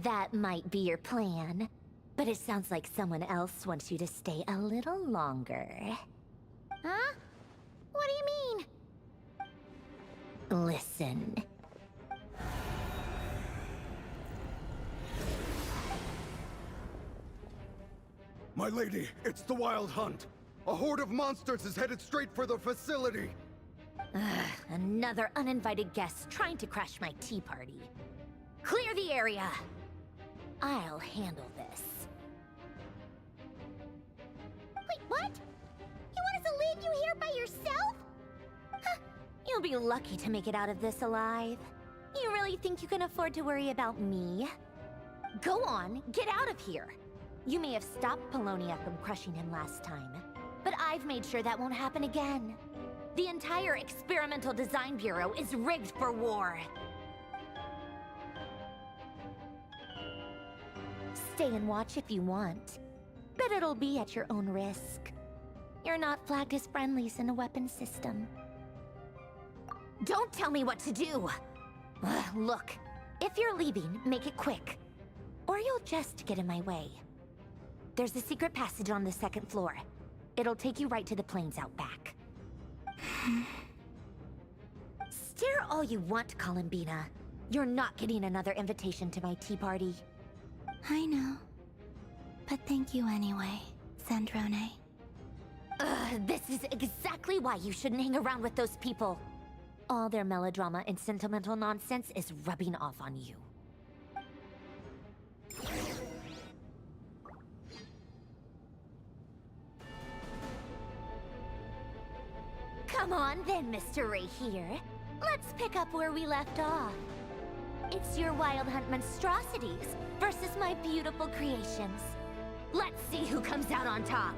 That might be your plan. But it sounds like someone else wants you to stay a little longer.
Huh? What do you mean?
Listen.
My lady, it's the Wild Hunt. A horde of monsters is headed straight for the facility.
Another uninvited guest trying to crash my tea party. Clear the area. I'll handle this.
Wait, what? You want us to leave you here by yourself?
You'll be lucky to make it out of this alive. You really think you can afford to worry about me? Go on, get out of here. You may have stopped Polonia from crushing him last time, but I've made sure that won't happen again. The entire Experimental Design Bureau is rigged for war. Stay and watch if you want, but it'll be at your own risk. You're not flagged as friendlies in the weapons system. Don't tell me what to do! Look, if you're leaving, make it quick. Or you'll just get in my way. There's a secret passage on the 2nd floor. It'll take you right to the plains out back. Stare all you want, Columbina. You're not getting another invitation to my tea party.
I know. But thank you anyway, Sandrone.
Ugh, this is exactly why you shouldn't hang around with those people. All their melodrama and sentimental nonsense is rubbing off on you. Come on then, Mr. Ray here. Let's pick up where we left off. It's your Wild Hunt monstrosities versus my beautiful creations. Let's see who comes out on top.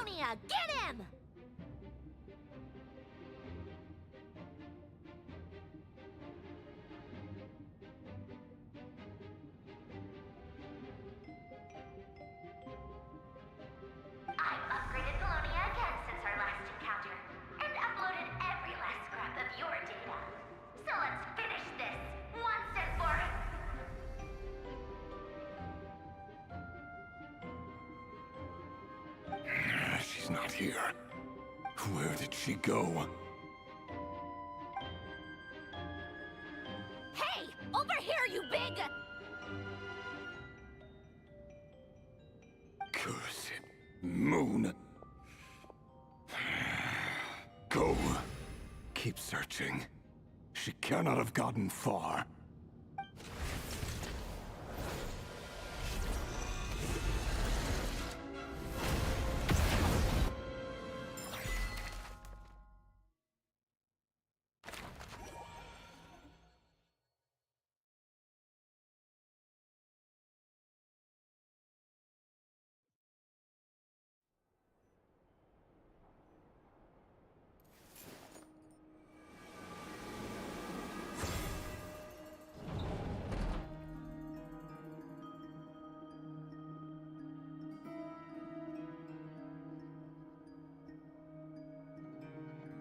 Livonia, get him!
I've upgraded Livonia again since our last encounter, and uploaded every last scrap of your data. So let's finish this once and for
She's not here. Where did she go?
Hey! Over here, you big...
Cursed moon. Go. Keep searching. She cannot have gotten far.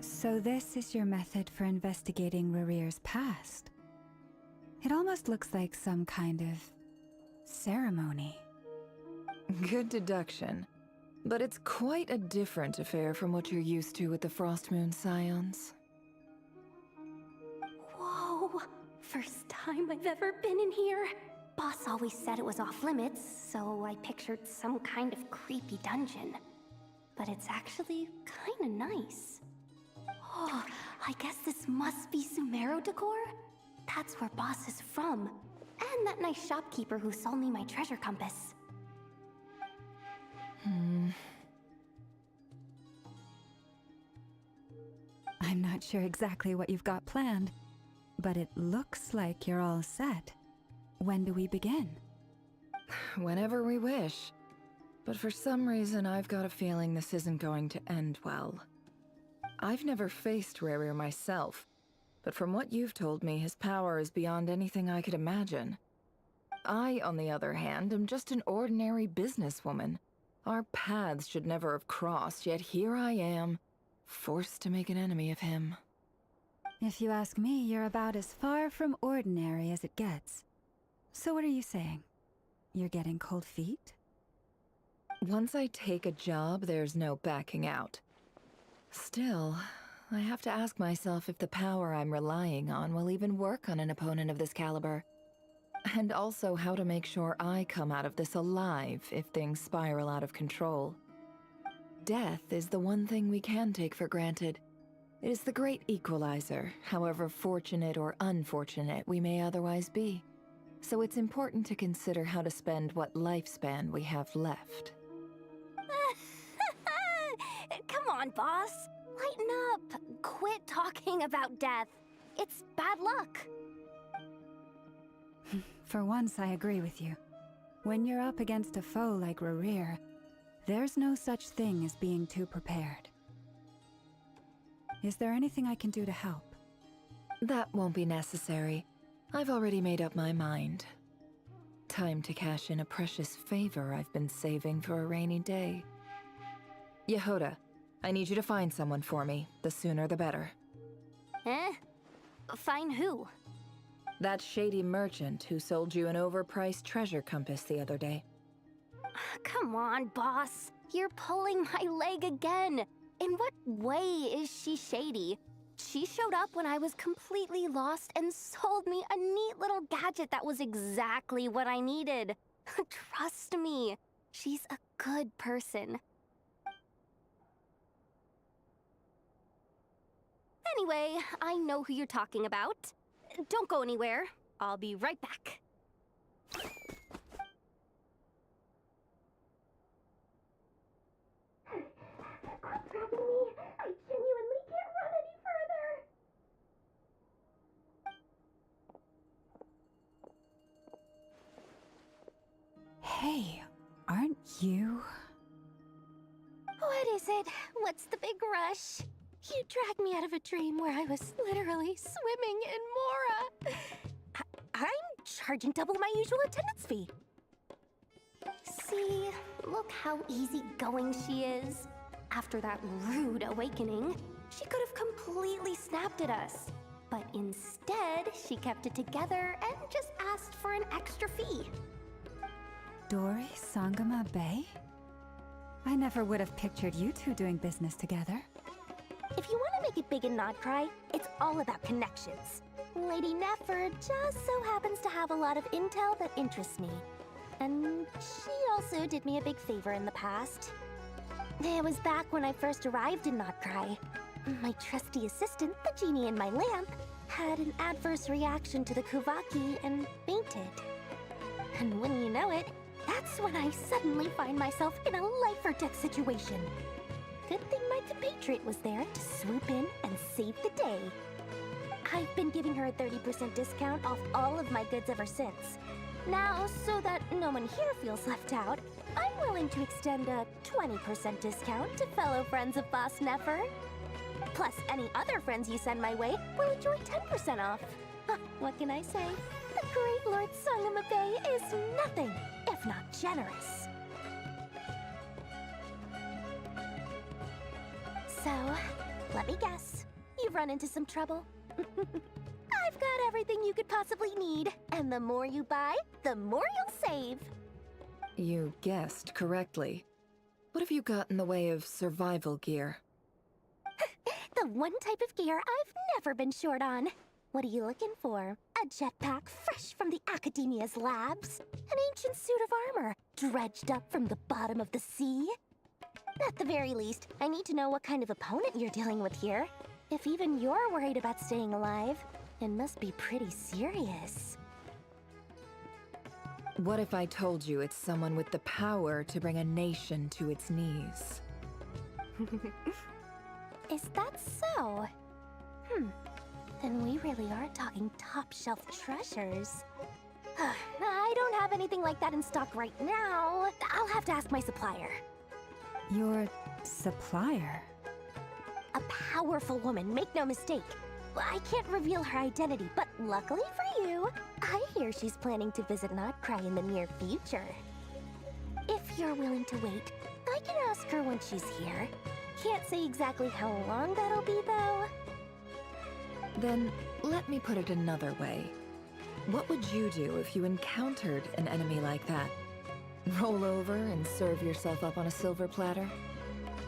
So this is your method for investigating Rarir's past. It almost looks like some kind of ceremony.
Good deduction. But it's quite a different affair from what you're used to with the Frost Moon Scions.
Whoa! First time I've ever been in here. Boss always said it was off limits, so I pictured some kind of creepy dungeon. But it's actually kinda nice. Oh, I guess this must be Sumero decor? That's where Boss is from. And that nice shopkeeper who sold me my treasure compass.
I'm not sure exactly what you've got planned, but it looks like you're all set. When do we begin?
Whenever we wish. But for some reason, I've got a feeling this isn't going to end well. I've never faced Rarir myself, but from what you've told me, his power is beyond anything I could imagine. I, on the other hand, am just an ordinary businesswoman. Our paths should never have crossed, yet here I am, forced to make an enemy of him.
If you ask me, you're about as far from ordinary as it gets. So what are you saying? You're getting cold feet?
Once I take a job, there's no backing out. Still, I have to ask myself if the power I'm relying on will even work on an opponent of this caliber. And also how to make sure I come out of this alive if things spiral out of control. Death is the one thing we can take for granted. It is the great equalizer, however fortunate or unfortunate we may otherwise be. So it's important to consider how to spend what lifespan we have left.
Come on, boss. Lighten up. Quit talking about death. It's bad luck.
For once, I agree with you. When you're up against a foe like Rarir, there's no such thing as being too prepared. Is there anything I can do to help?
That won't be necessary. I've already made up my mind. Time to cash in a precious favor I've been saving for a rainy day. Yehoda, I need you to find someone for me. The sooner the better.
Eh? Find who?
That shady merchant who sold you an overpriced treasure compass the other day.
Come on, boss. You're pulling my leg again. In what way is she shady? She showed up when I was completely lost and sold me a neat little gadget that was exactly what I needed. Trust me, she's a good person. Anyway, I know who you're talking about. Don't go anywhere. I'll be right back.
Quit grabbing me. I genuinely can't run any further.
Hey, aren't you...
What is it? What's the big rush? You dragged me out of a dream where I was literally swimming in Mora. I'm charging double my usual attendance fee. See, look how easygoing she is. After that rude awakening, she could have completely snapped at us. But instead, she kept it together and just asked for an extra fee.
Dori Sangama Bay? I never would have pictured you two doing business together.
If you want to make it big and not cry, it's all about connections. Lady Nefer just so happens to have a lot of intel that interests me. And she also did me a big favor in the past. It was back when I first arrived in Notcry. My trusty assistant, the genie in my lamp, had an adverse reaction to the Kuvaki and fainted. And when you know it, that's when I suddenly find myself in a life-or-death situation. Good thing my compatriot was there to swoop in and save the day. I've been giving her a 30% discount off all of my goods ever since. Now, so that no one here feels left out, I'm willing to extend a 20% discount to fellow friends of Boss Nefer. Plus, any other friends you send my way will enjoy 10% off. What can I say? The great Lord Sangama Bay is nothing if not generous. So, let me guess. You've run into some trouble? I've got everything you could possibly need, and the more you buy, the more you'll save.
You guessed correctly. What have you got in the way of survival gear?
The one type of gear I've never been short on. What are you looking for? A jetpack fresh from the Academia's labs? An ancient suit of armor dredged up from the bottom of the sea? At the very least, I need to know what kind of opponent you're dealing with here. If even you're worried about staying alive, it must be pretty serious.
What if I told you it's someone with the power to bring a nation to its knees?
Is that so? Then we really are talking top-shelf treasures. I don't have anything like that in stock right now. I'll have to ask my supplier.
Your supplier?
A powerful woman, make no mistake. I can't reveal her identity, but luckily for you, I hear she's planning to visit Notcry in the near future. If you're willing to wait, I can ask her when she's here. Can't say exactly how long that'll be, though.
Then, let me put it another way. What would you do if you encountered an enemy like that? Roll over and serve yourself up on a silver platter?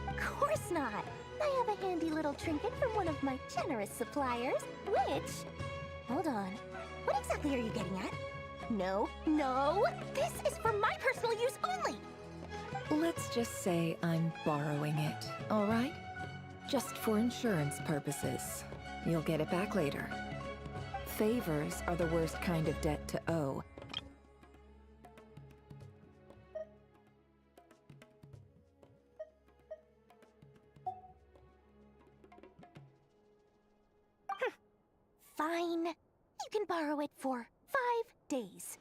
Of course not! I have a handy little trinket from one of my generous suppliers, which... Hold on. What exactly are you getting at? No, no! This is for my personal use only!
Let's just say I'm borrowing it, all right? Just for insurance purposes. You'll get it back later. Favors are the worst kind of debt to owe.
Fine. You can borrow it for 5 days.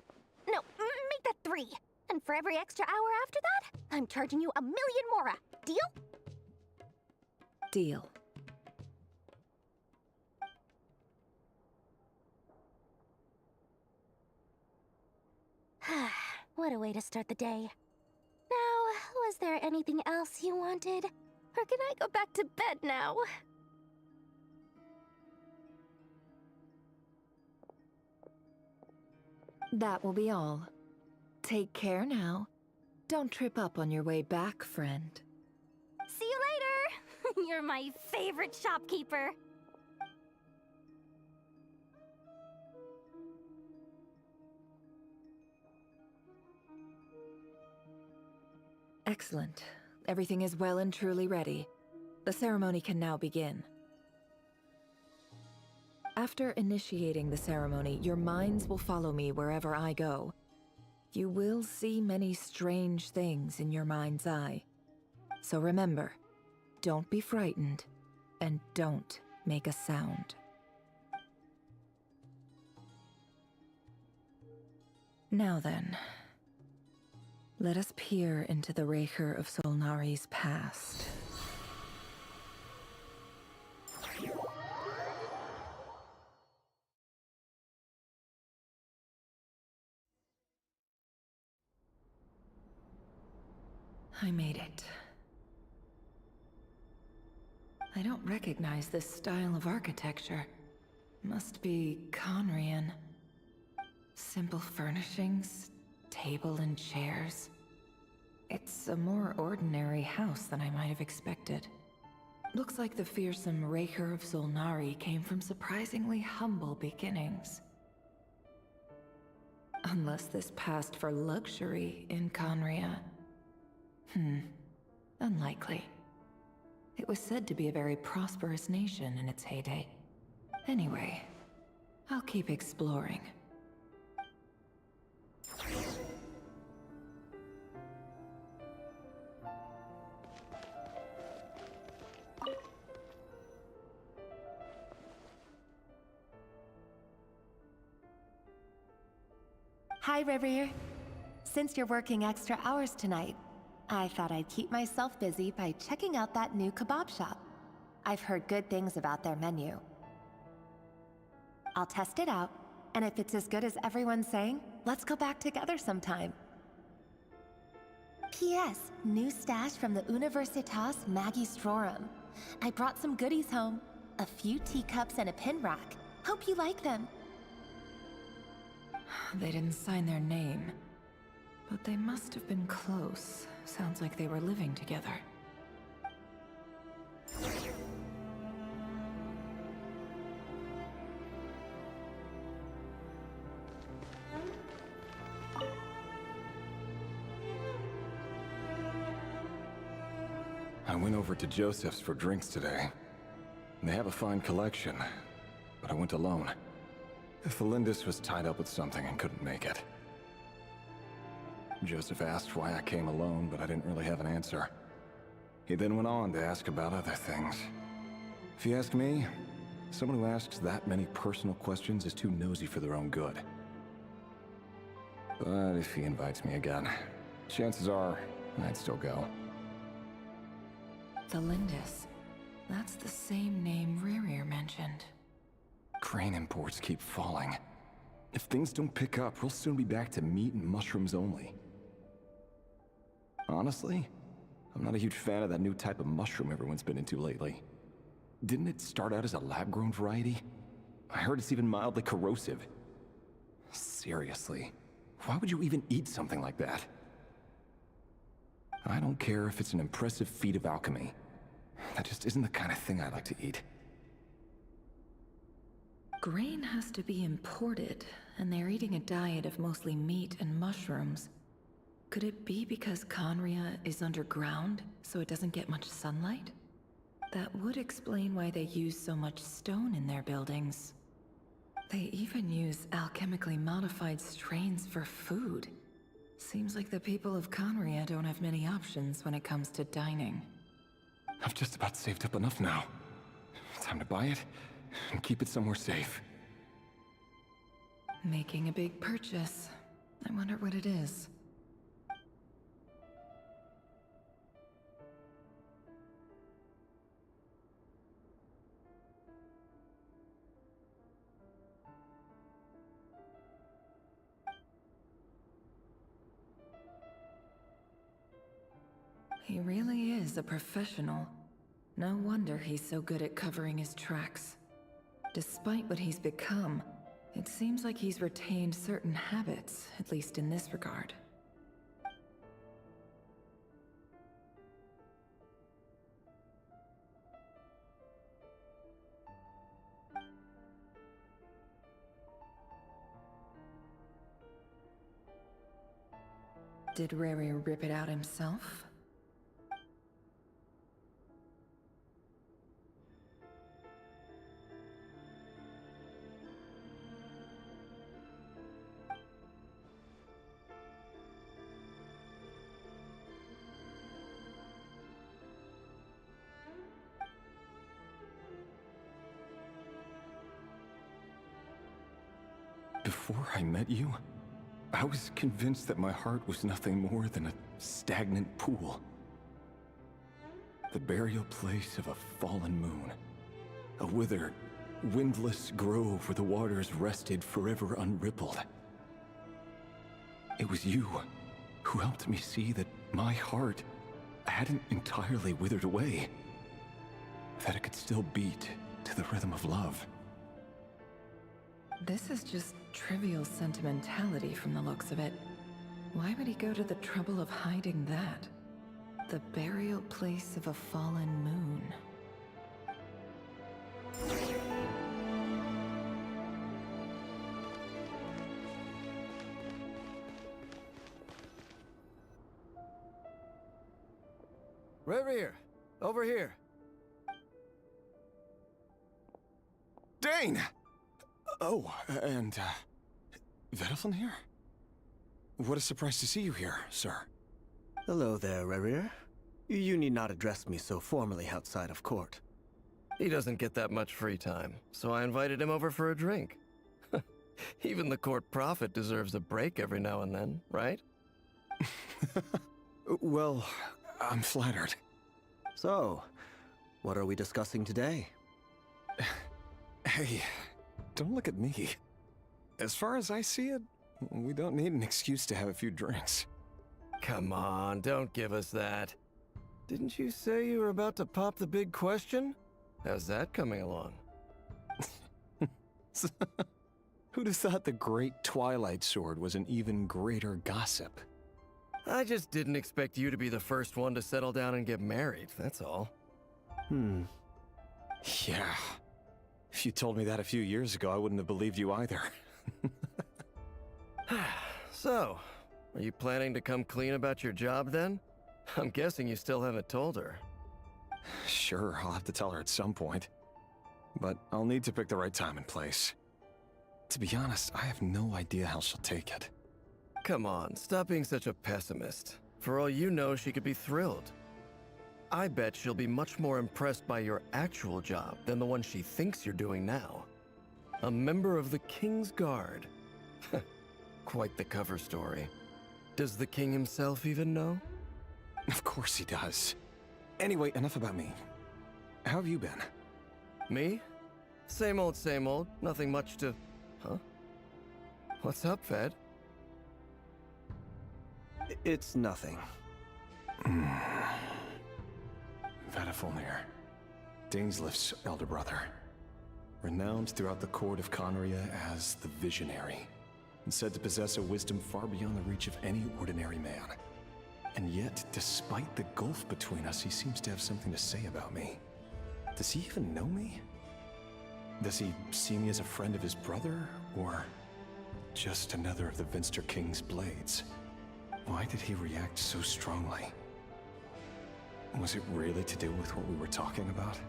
No, make that 3. And for every extra hour after that, I'm charging you 1,000,000 mora. Deal?
Deal.
What a way to start the day. Now, was there anything else you wanted? Or can I go back to bed now?
That will be all. Take care now. Don't trip up on your way back, friend.
See you later! You're my favorite shopkeeper.
Excellent. Everything is well and truly ready. The ceremony can now begin. After initiating the ceremony, your minds will follow me wherever I go. You will see many strange things in your mind's eye. So remember, don't be frightened, and don't make a sound. Now then, let us peer into the Raker of Solnari's past. I made it. I don't recognize this style of architecture. Must be Conrian. Simple furnishings, table and chairs. It's a more ordinary house than I might have expected. Looks like the fearsome Raker of Zulnari came from surprisingly humble beginnings. Unless this passed for luxury in Conria. Unlikely. It was said to be a very prosperous nation in its heyday. Anyway, I'll keep exploring.
Hi, Rivier. Since you're working extra hours tonight, I thought I'd keep myself busy by checking out that new kebab shop. I've heard good things about their menu. I'll test it out, and if it's as good as everyone's saying, let's go back together sometime. P.S. New stash from the Universitas Magistrorum. I brought some goodies home. A few teacups and a pin rack. Hope you like them.
They didn't sign their name, but they must have been close. Sounds like they were living together.
I went over to Joseph's for drinks today. They have a fine collection, but I went alone. Felindis was tied up with something and couldn't make it. Joseph asked why I came alone, but I didn't really have an answer. He then went on to ask about other things. If you ask me, someone who asks that many personal questions is too nosy for their own good. But if he invites me again, chances are I'd still go.
Felindis. That's the same name Rerir mentioned.
Crane imports keep falling. If things don't pick up, we'll soon be back to meat and mushrooms only. Honestly, I'm not a huge fan of that new type of mushroom everyone's been into lately. Didn't it start out as a lab-grown variety? I heard it's even mildly corrosive. Seriously, why would you even eat something like that? I don't care if it's an impressive feat of alchemy. That just isn't the kind of thing I like to eat.
Grain has to be imported, and they're eating a diet of mostly meat and mushrooms. Could it be because Conria is underground, so it doesn't get much sunlight? That would explain why they use so much stone in their buildings. They even use alchemically modified strains for food. Seems like the people of Conria don't have many options when it comes to dining.
I've just about saved up enough now. Time to buy it and keep it somewhere safe.
Making a big purchase. I wonder what it is. He really is a professional. No wonder he's so good at covering his tracks. Despite what he's become, it seems like he's retained certain habits, at least in this regard. Did Rary rip it out himself?
Before I met you, I was convinced that my heart was nothing more than a stagnant pool. The burial place of a fallen moon. A withered, windless grove where the waters rested forever unrippled. It was you who helped me see that my heart hadn't entirely withered away. That it could still beat to the rhythm of love.
This is just trivial sentimentality from the looks of it. Why would he go to the trouble of hiding that? The burial place of a fallen moon.
Reverie, over here.
Dane! Oh, and, Vediflin here? What a surprise to see you here, sir.
Hello there, Reverie. You need not address me so formally outside of court. He doesn't get that much free time, so I invited him over for a drink. Even the court prophet deserves a break every now and then, right?
Well, I'm flattered.
So, what are we discussing today?
Hey, don't look at me. As far as I see it, we don't need an excuse to have a few drinks.
Come on, don't give us that. Didn't you say you were about to pop the big question? How's that coming along?
Who'd have thought the great Twilight Sword was an even greater gossip?
I just didn't expect you to be the first one to settle down and get married, that's all.
Yeah. If you told me that a few years ago, I wouldn't have believed you either.
So, are you planning to come clean about your job then? I'm guessing you still haven't told her.
Sure, I'll have to tell her at some point. But I'll need to pick the right time and place. To be honest, I have no idea how she'll take it.
Come on, stop being such a pessimist. For all you know, she could be thrilled. I bet she'll be much more impressed by your actual job than the one she thinks you're doing now. A member of the King's Guard. Quite the cover story. Does the king himself even know?
Of course he does. Anyway, enough about me. How have you been?
Me? Same old, same old. Nothing much to... Huh? What's up, Ved?
It's nothing.
Vediflin, Daneslif's elder brother. Renowned throughout the court of Conria as the Visionary, and said to possess a wisdom far beyond the reach of any ordinary man. And yet, despite the gulf between us, he seems to have something to say about me. Does he even know me? Does he see me as a friend of his brother, or just another of the Vinster King's blades? Why did he react so strongly? Was it really to do with what we were talking about?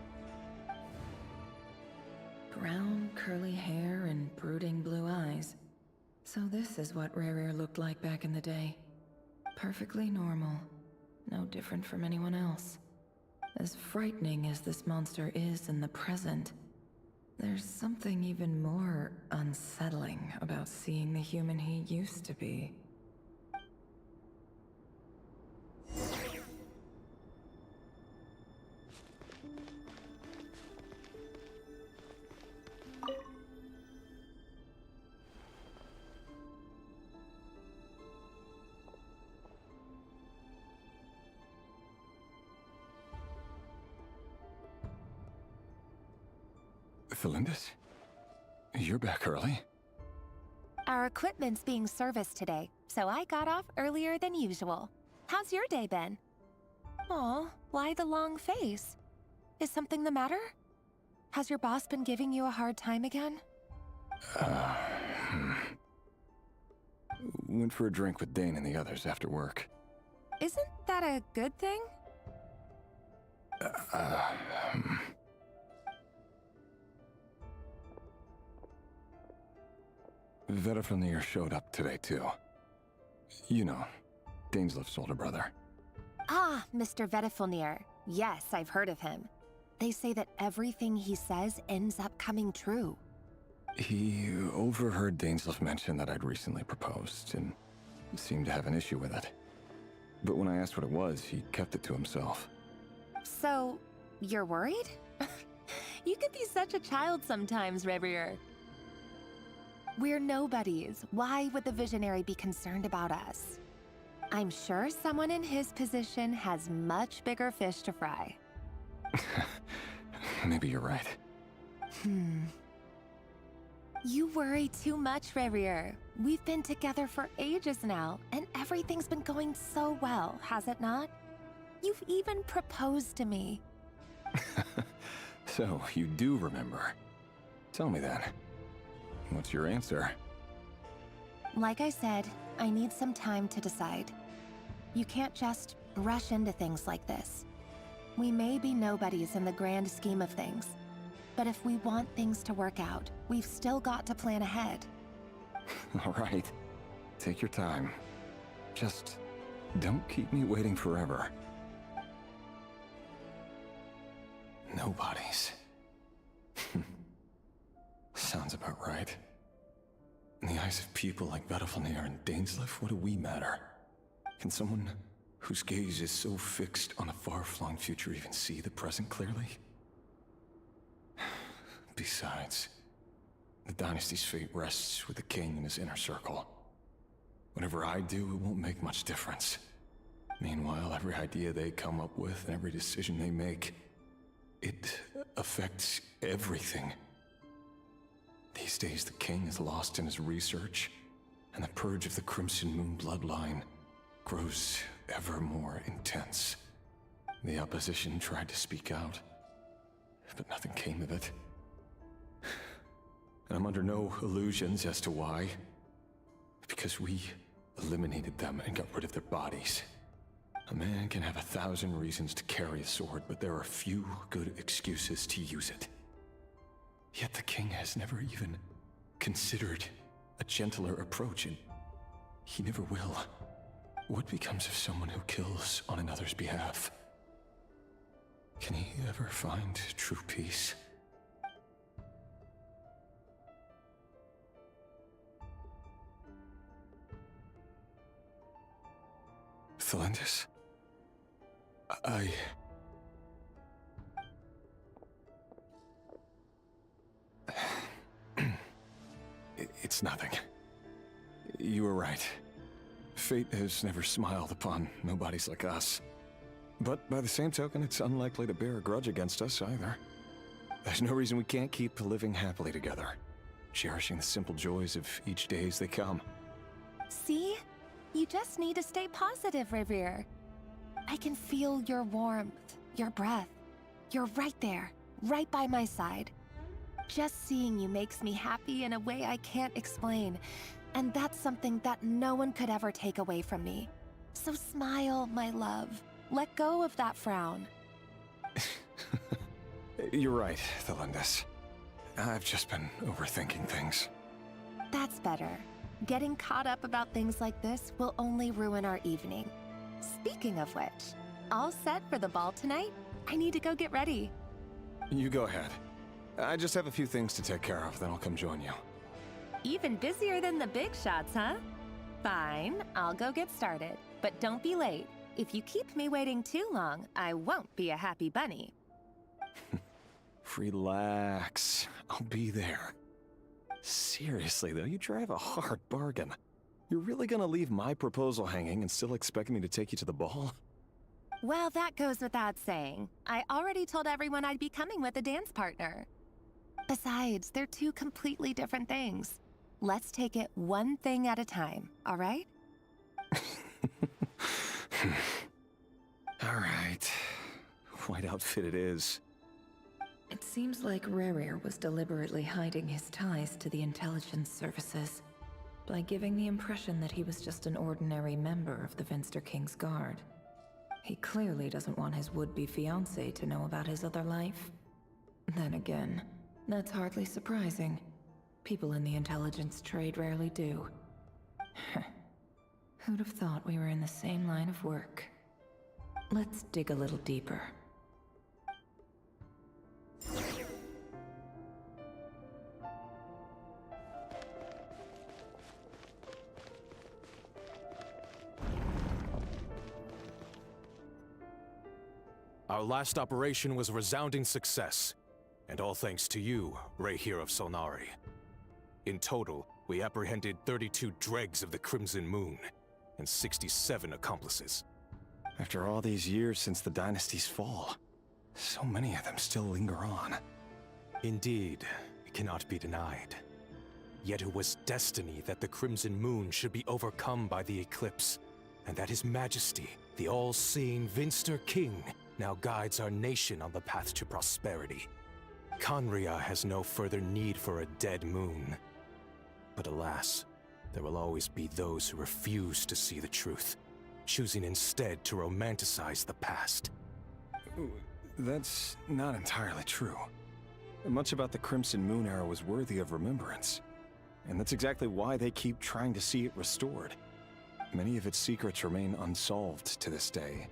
Brown, curly hair and brooding blue eyes. So this is what Rare looked like back in the day. Perfectly normal. No different from anyone else. As frightening as this monster is in the present, there's something even more unsettling about seeing the human he used to be.
Felindis? You're back early?
Our equipment's being serviced today, so I got off earlier than usual. How's your day been? Aw, why the long face? Is something the matter? Has your boss been giving you a hard time again?
Went for a drink with Dane and the others after work.
Isn't that a good thing?
Vediflin showed up today, too. You know, Daneslif's older brother.
Ah, Mr. Vediflin. Yes, I've heard of him. They say that everything he says ends up coming true.
He overheard Daneslif mention that I'd recently proposed, and seemed to have an issue with it. But when I asked what it was, he kept it to himself.
So, you're worried? You could be such a child sometimes, Reverie. We're nobodies. Why would the Visionary be concerned about us? I'm sure someone in his position has much bigger fish to fry.
Maybe you're right.
You worry too much, Rerir. We've been together for ages now, and everything's been going so well, has it not? You've even proposed to me.
So, you do remember. Tell me then. What's your answer?
Like I said, I need some time to decide. You can't just rush into things like this. We may be nobodies in the grand scheme of things, but if we want things to work out, we've still got to plan ahead.
All right. Take your time. Just don't keep me waiting forever. Nobodies. Sounds about right. In the eyes of people like Vedalfnir and Dainsleif, what do we matter? Can someone whose gaze is so fixed on a far-flung future even see the present clearly? Besides, the dynasty's fate rests with the king and his inner circle. Whatever I do, it won't make much difference. Meanwhile, every idea they come up with and every decision they make, it affects everything. These days, the king is lost in his research, and the purge of the Crimson Moon bloodline grows ever more intense. The opposition tried to speak out, but nothing came of it. And I'm under no illusions as to why. Because we eliminated them and got rid of their bodies. A man can have 1,000 reasons to carry a sword, but there are few good excuses to use it. Yet the king has never even considered a gentler approach, and he never will. What becomes of someone who kills on another's behalf? Can he ever find true peace? Thelendis? It's nothing. You were right. Fate has never smiled upon nobodies like us. But by the same token, it's unlikely to bear a grudge against us either. There's no reason we can't keep living happily together, cherishing the simple joys of each day as they come.
See? You just need to stay positive, Rerir. I can feel your warmth, your breath. You're right there, right by my side. Just seeing you makes me happy in a way I can't explain, and that's something that no one could ever take away from me. So smile, my love. Let go of that frown.
You're right, Thelendis. I've just been overthinking things.
That's better. Getting caught up about things like this will only ruin our evening. Speaking of which, all set for the ball tonight? I need to go get ready.
You go ahead. I just have a few things to take care of, then I'll come join you.
Even busier than the big shots, huh? Fine, I'll go get started. But don't be late. If you keep me waiting too long, I won't be a happy bunny.
Relax. I'll be there. Seriously, though, you drive a hard bargain. You're really gonna leave my proposal hanging and still expect me to take you to the ball?
Well, that goes without saying. I already told everyone I'd be coming with a dance partner. Besides, they're two completely different things. Let's take it one thing at a time, all right?
All right. White outfit it is.
It seems like Rerir was deliberately hiding his ties to the intelligence services by giving the impression that he was just an ordinary member of the Venster King's Guard. He clearly doesn't want his would-be fiancée to know about his other life. Then again, that's hardly surprising. People in the intelligence trade rarely do. Who'd have thought we were in the same line of work? Let's dig a little deeper.
Our last operation was a resounding success, and all thanks to you, Rerir of Solnari. In total, we apprehended 32 dregs of the Crimson Moon, and 67 accomplices.
After all these years since the dynasty's fall, so many of them still linger on.
Indeed, it cannot be denied. Yet it was destiny that the Crimson Moon should be overcome by the eclipse, and that His Majesty, the all-seeing Vinster King, now guides our nation on the path to prosperity. Conria has no further need for a dead moon. But alas, there will always be those who refuse to see the truth, choosing instead to romanticize the past.
That's not entirely true. Much about the Crimson Moon era was worthy of remembrance, and that's exactly why they keep trying to see it restored. Many of its secrets remain unsolved to this day.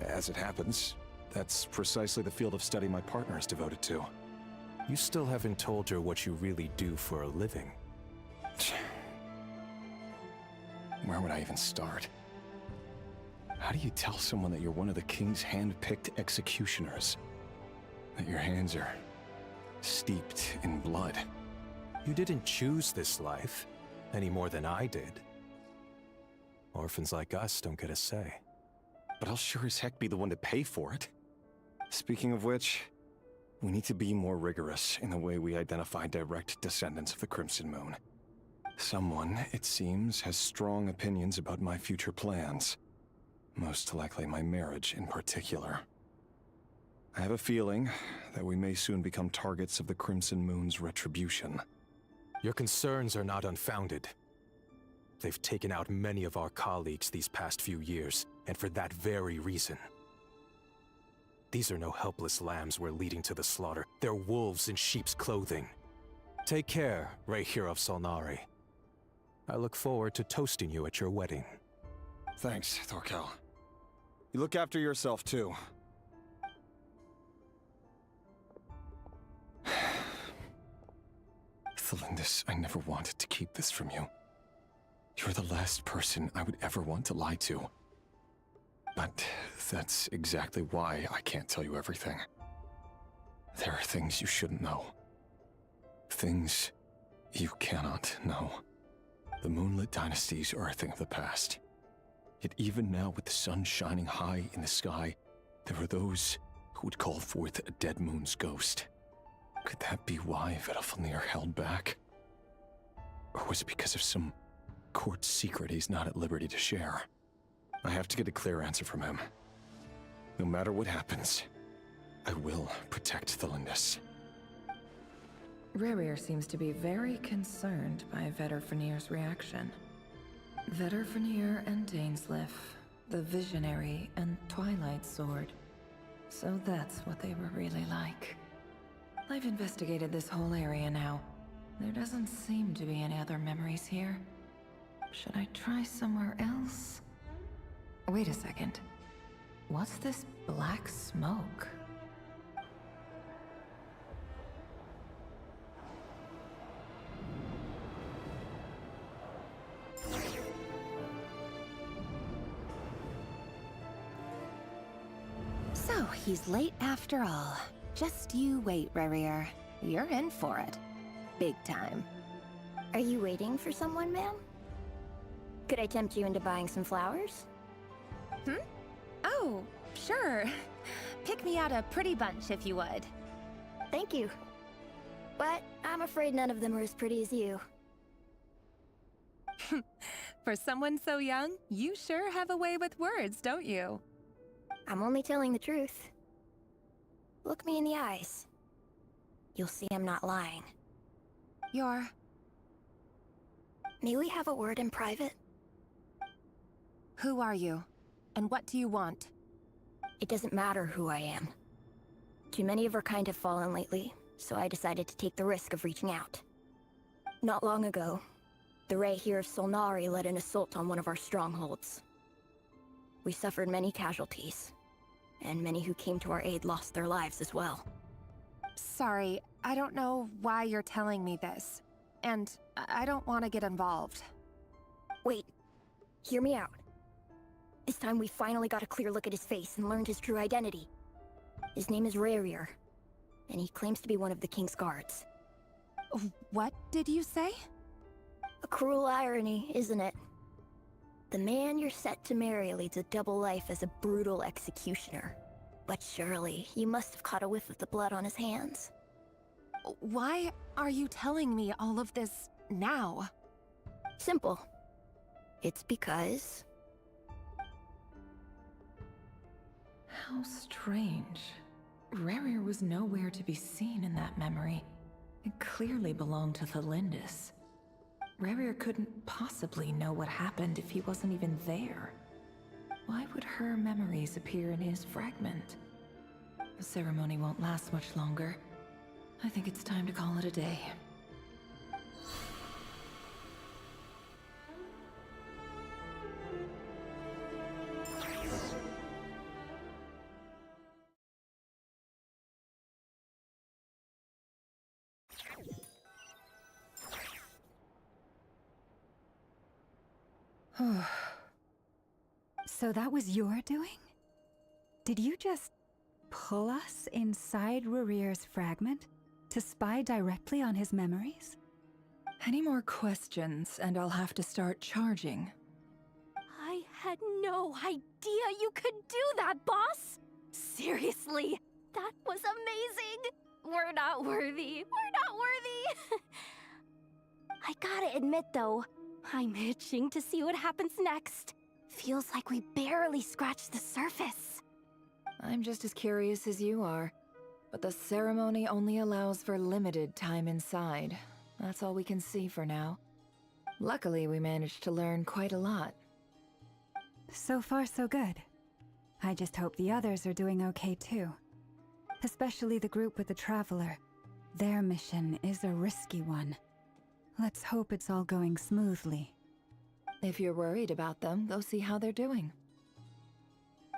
As it happens, that's precisely the field of study my partner is devoted to.
You still haven't told her what you really do for a living.
Where would I even start? How do you tell someone that you're one of the king's hand-picked executioners? That your hands are steeped in blood?
You didn't choose this life, any more than I did. Orphans like us don't get a say.
But I'll sure as heck be the one to pay for it. Speaking of which, we need to be more rigorous in the way we identify direct descendants of the Crimson Moon. Someone, it seems, has strong opinions about my future plans. Most likely my marriage in particular. I have a feeling that we may soon become targets of the Crimson Moon's retribution.
Your concerns are not unfounded. They've taken out many of our colleagues these past few years, and for that very reason. These are no helpless lambs we're leading to the slaughter. They're wolves in sheep's clothing. Take care, Rey Hero of Solnari. I look forward to toasting you at your wedding.
Thanks, Thorkel. You look after yourself, too. Thelindis, I never wanted to keep this from you. You're the last person I would ever want to lie to. But that's exactly why I can't tell you everything. There are things you shouldn't know. Things you cannot know. The Moonlit Dynasties are a thing of the past. Yet even now, with the sun shining high in the sky, there are those who would call forth a dead moon's ghost. Could that be why Vedalfnir held back? Or was it because of some court secret he's not at liberty to share? I have to get a clear answer from him. No matter what happens, I will protect Thelindis.
Rerir seems to be very concerned by Vedalfnir's reaction. Vedalfnir and Dainsleif, the Visionary and Twilight Sword. So that's what they were really like. I've investigated this whole area now. There doesn't seem to be any other memories here. Should I try somewhere else? Wait a second. What's this black smoke?
So, he's late after all. Just you wait, Rerir. You're in for it. Big time.
Are you waiting for someone, ma'am? Could I tempt you into buying some flowers?
Oh, sure. Pick me out a pretty bunch if you would.
Thank you. But I'm afraid none of them are as pretty as you.
For someone so young, you sure have a way with words, don't you?
I'm only telling the truth. Look me in the eyes. You'll see I'm not lying.
You're...
May we have a word in private?
Who are you? And what do you want?
It doesn't matter who I am. Too many of our kind have fallen lately, so I decided to take the risk of reaching out. Not long ago, the Rey here of Solnari led an assault on one of our strongholds. We suffered many casualties, and many who came to our aid lost their lives as well.
Sorry, I don't know why you're telling me this. And I don't want to get involved.
Wait, hear me out. This time we finally got a clear look at his face and learned his true identity. His name is Rerir, and he claims to be one of the King's guards.
What did you say?
A cruel irony, isn't it? The man you're set to marry leads a double life as a brutal executioner. But surely, you must have caught a whiff of the blood on his hands.
Why are you telling me all of this now?
Simple. It's because...
How strange. Rerir was nowhere to be seen in that memory. It clearly belonged to Thalindis. Rerir couldn't possibly know what happened if he wasn't even there. Why would her memories appear in his fragment? The ceremony won't last much longer. I think it's time to call it a day.
So that was your doing? Did you just pull us inside Rerir's fragment to spy directly on his memories?
Any more questions, and I'll have to start charging.
I had no idea you could do that, boss! Seriously, that was amazing! We're not worthy. We're not worthy! I gotta admit, though, I'm itching to see what happens next. Feels like we barely scratched the surface.
I'm just as curious as you are. But the ceremony only allows for limited time inside. That's all we can see for now. Luckily, we managed to learn quite a lot.
So far, so good. I just hope the others are doing okay too. Especially the group with the Traveler. Their mission is a risky one. Let's hope it's all going smoothly.
If you're worried about them, go see how they're doing.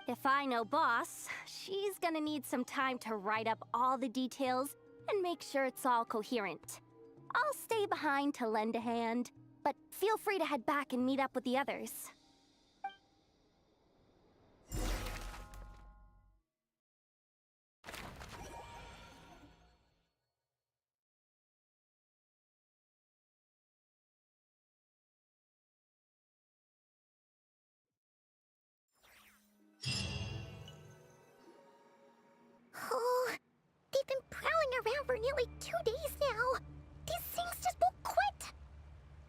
If I know boss, she's gonna need some time to write up all the details and make sure it's all coherent. I'll stay behind to lend a hand, but feel free to head back and meet up with the others.
Oh, they've been prowling around for nearly 2 days now. These things just won't quit.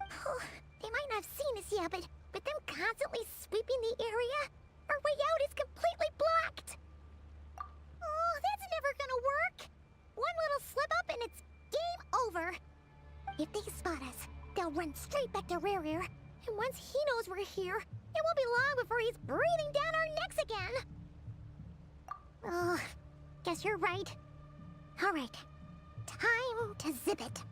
Oh, they might not have seen us yet, but them constantly sweeping the area, our way out is completely blocked. Oh, that's never gonna work. One little slip up and it's game over. If they spot us, they'll run straight back to Rerir. And once he knows we're here, it won't be long before he's breathing down our necks again. Oh, guess you're right. All right, time to zip it.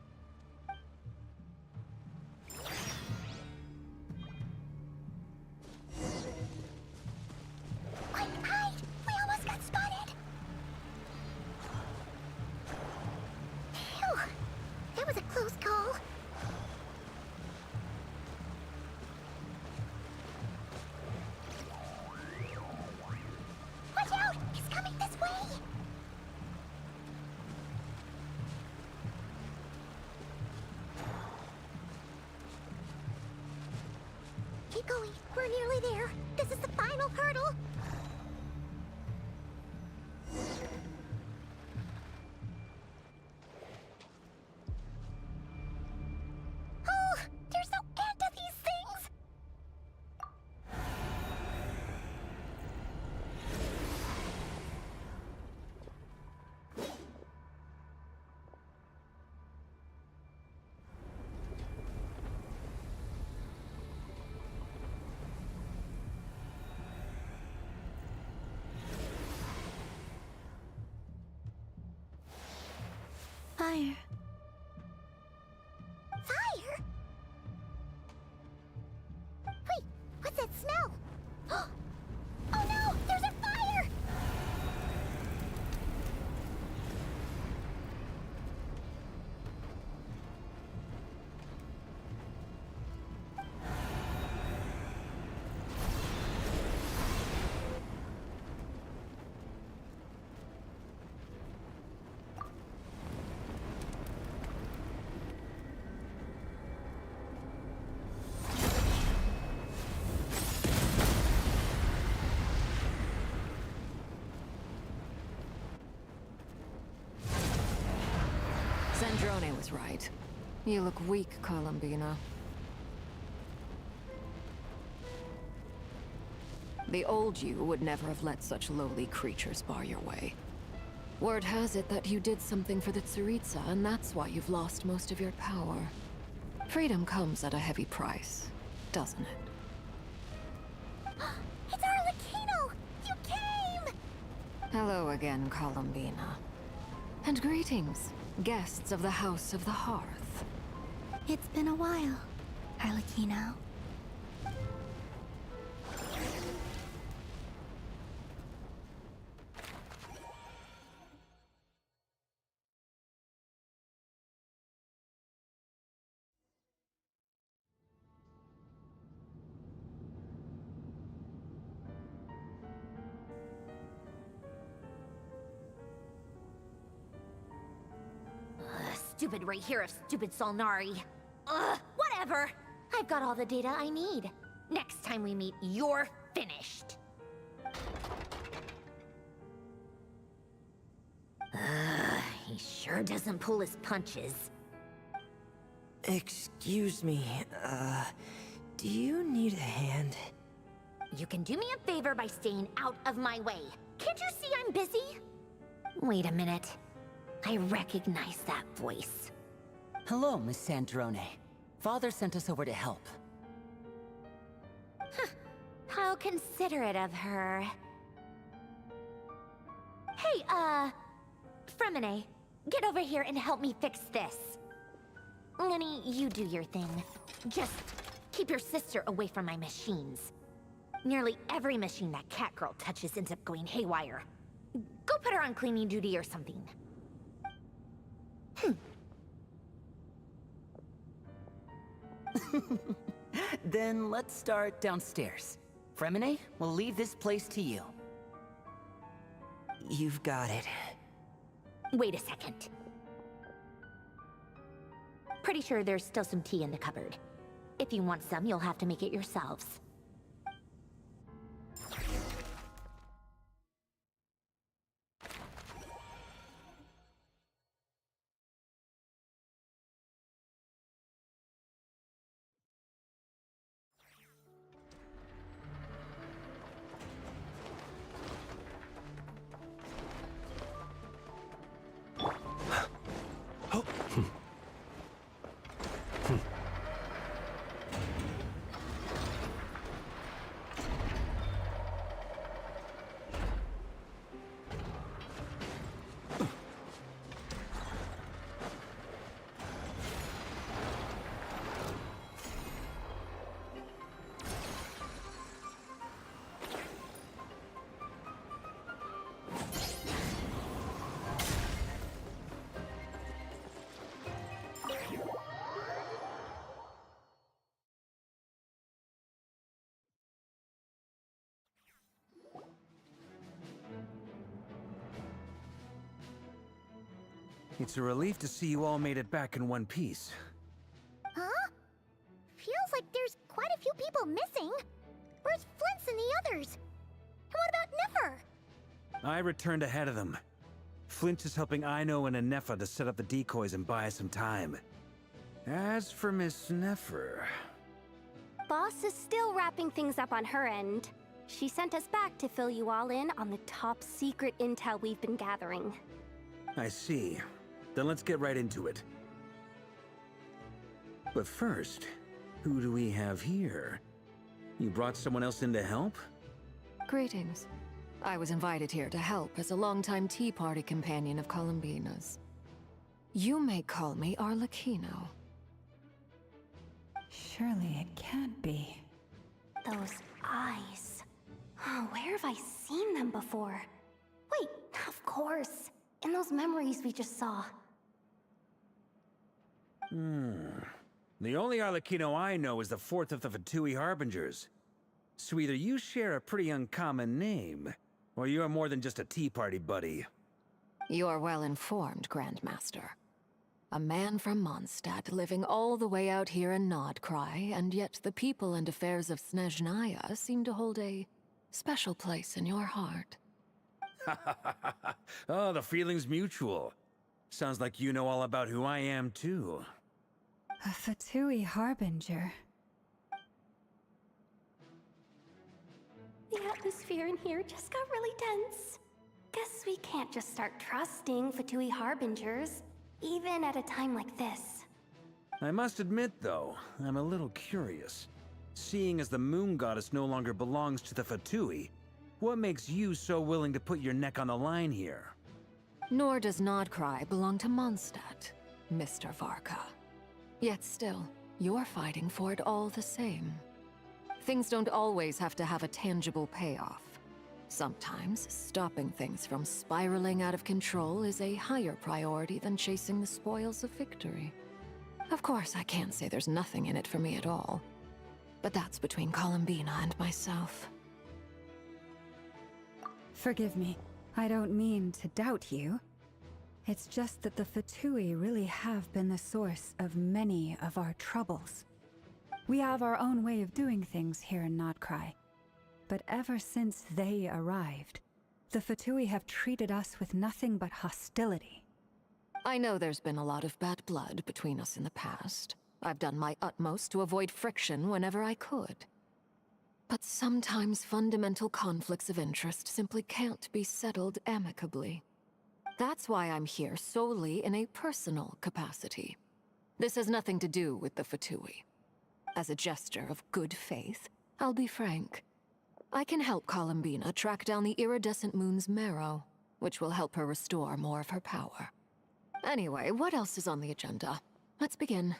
Quick, hide! We almost got spotted! Phew, that was a close call. Watch out! He's coming this way! Keep going. We're nearly there. This is the final hurdle. Oh, there's no end to these things.
Fire.
Fire? Wait, what's that smell? Oh no, there's a fire!
Sandrone was right. You look weak, Columbina. The old you would never have let such lowly creatures bar your way. Word has it that you did something for the Tsaritsa, and that's why you've lost most of your power. Freedom comes at a heavy price, doesn't it?
It's Arlecchino! You came!
Hello again, Columbina. And greetings, guests of the House of the Hearth.
It's been a while, Arlecchino.
Stupid right here of stupid Solnari. Ugh, whatever. I've got all the data I need. Next time we meet, you're finished. He sure doesn't pull his punches.
Excuse me, do you need a hand?
You can do me a favor by staying out of my way. Can't you see I'm busy? Wait a minute. I recognize that voice.
Hello, Miss Sandrone. Father sent us over to help.
How considerate of her. Hey, Fremine, get over here and help me fix this. Lenny, you do your thing. Just keep your sister away from my machines. Nearly every machine that Catgirl touches ends up going haywire. Go put her on cleaning duty or something.
Then let's start downstairs. Fremine, we'll leave this place to you. You've got it.
Wait a second. Pretty sure there's still some tea in the cupboard. If you want some, you'll have to make it yourselves.
It's a relief to see you all made it back in one piece.
Huh? Feels like there's quite a few people missing. Where's Flint's and the others? And what about Nefer?
I returned ahead of them. Flint is helping Aino and Anefa to set up the decoys and buy us some time. As for Miss Nefer...
Boss is still wrapping things up on her end. She sent us back to fill you all in on the top secret intel we've been gathering.
I see. Then let's get right into it. But first, who do we have here? You brought someone else in to help?
Greetings. I was invited here to help as a longtime Tea Party companion of Columbina's. You may call me Arlecchino.
Surely it can't be.
Those eyes. Oh, where have I seen them before? Wait, of course. In those memories we just saw.
The only Arlecchino I know is the fourth of the Fatui Harbingers. So either you share a pretty uncommon name, or you're more than just a Tea Party buddy.
You're well informed, Grandmaster. A man from Mondstadt living all the way out here in Nodcry, and yet the people and affairs of Snezhnaya seem to hold a special place in your heart.
Oh, the feeling's mutual. Sounds like you know all about who I am, too.
A Fatui Harbinger.
The atmosphere in here just got really tense. Guess we can't just start trusting Fatui Harbingers, even at a time like this.
I must admit, though, I'm a little curious. Seeing as the Moon Goddess no longer belongs to the Fatui, what makes you so willing to put your neck on the line here?
Nor does Nodcry belong to Mondstadt, Mr. Varka. Yet still, you're fighting for it all the same. Things don't always have to have a tangible payoff. Sometimes, stopping things from spiraling out of control is a higher priority than chasing the spoils of victory. Of course, I can't say there's nothing in it for me at all. But that's between Columbina and myself.
Forgive me. I don't mean to doubt you. It's just that the Fatui really have been the source of many of our troubles. We have our own way of doing things here in Notcry. But ever since they arrived, the Fatui have treated us with nothing but hostility.
I know there's been a lot of bad blood between us in the past. I've done my utmost to avoid friction whenever I could. But sometimes fundamental conflicts of interest simply can't be settled amicably. That's why I'm here solely in a personal capacity. This has nothing to do with the Fatui. As a gesture of good faith, I'll be frank. I can help Columbina track down the iridescent moon's marrow, which will help her restore more of her power. Anyway, what else is on the agenda? Let's begin.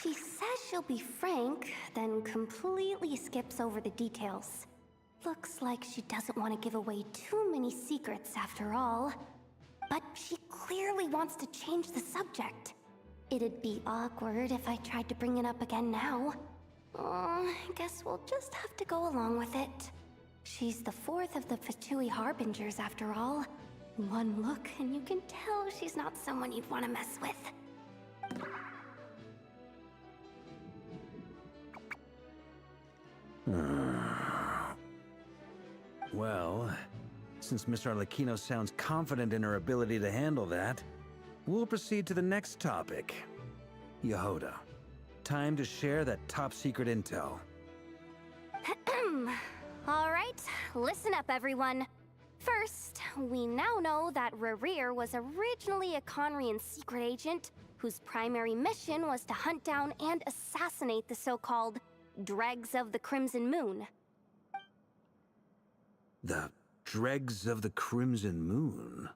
She says she'll be frank, then completely skips over the details. Looks like she doesn't want to give away too many secrets after all. But she clearly wants to change the subject. It'd be awkward if I tried to bring it up again now. I guess we'll just have to go along with it. She's the fourth of the Fatui Harbingers after all. One look and you can tell she's not someone you'd want to mess with.
Well, since Miss Arlecchino sounds confident in her ability to handle that, we'll proceed to the next topic. Yehoda, time to share that top-secret intel.
Alright, listen up everyone. First, we now know that Rerir was originally a Conrian secret agent whose primary mission was to hunt down and assassinate the so-called Dregs of the Crimson Moon.
The Dregs of the Crimson Moon?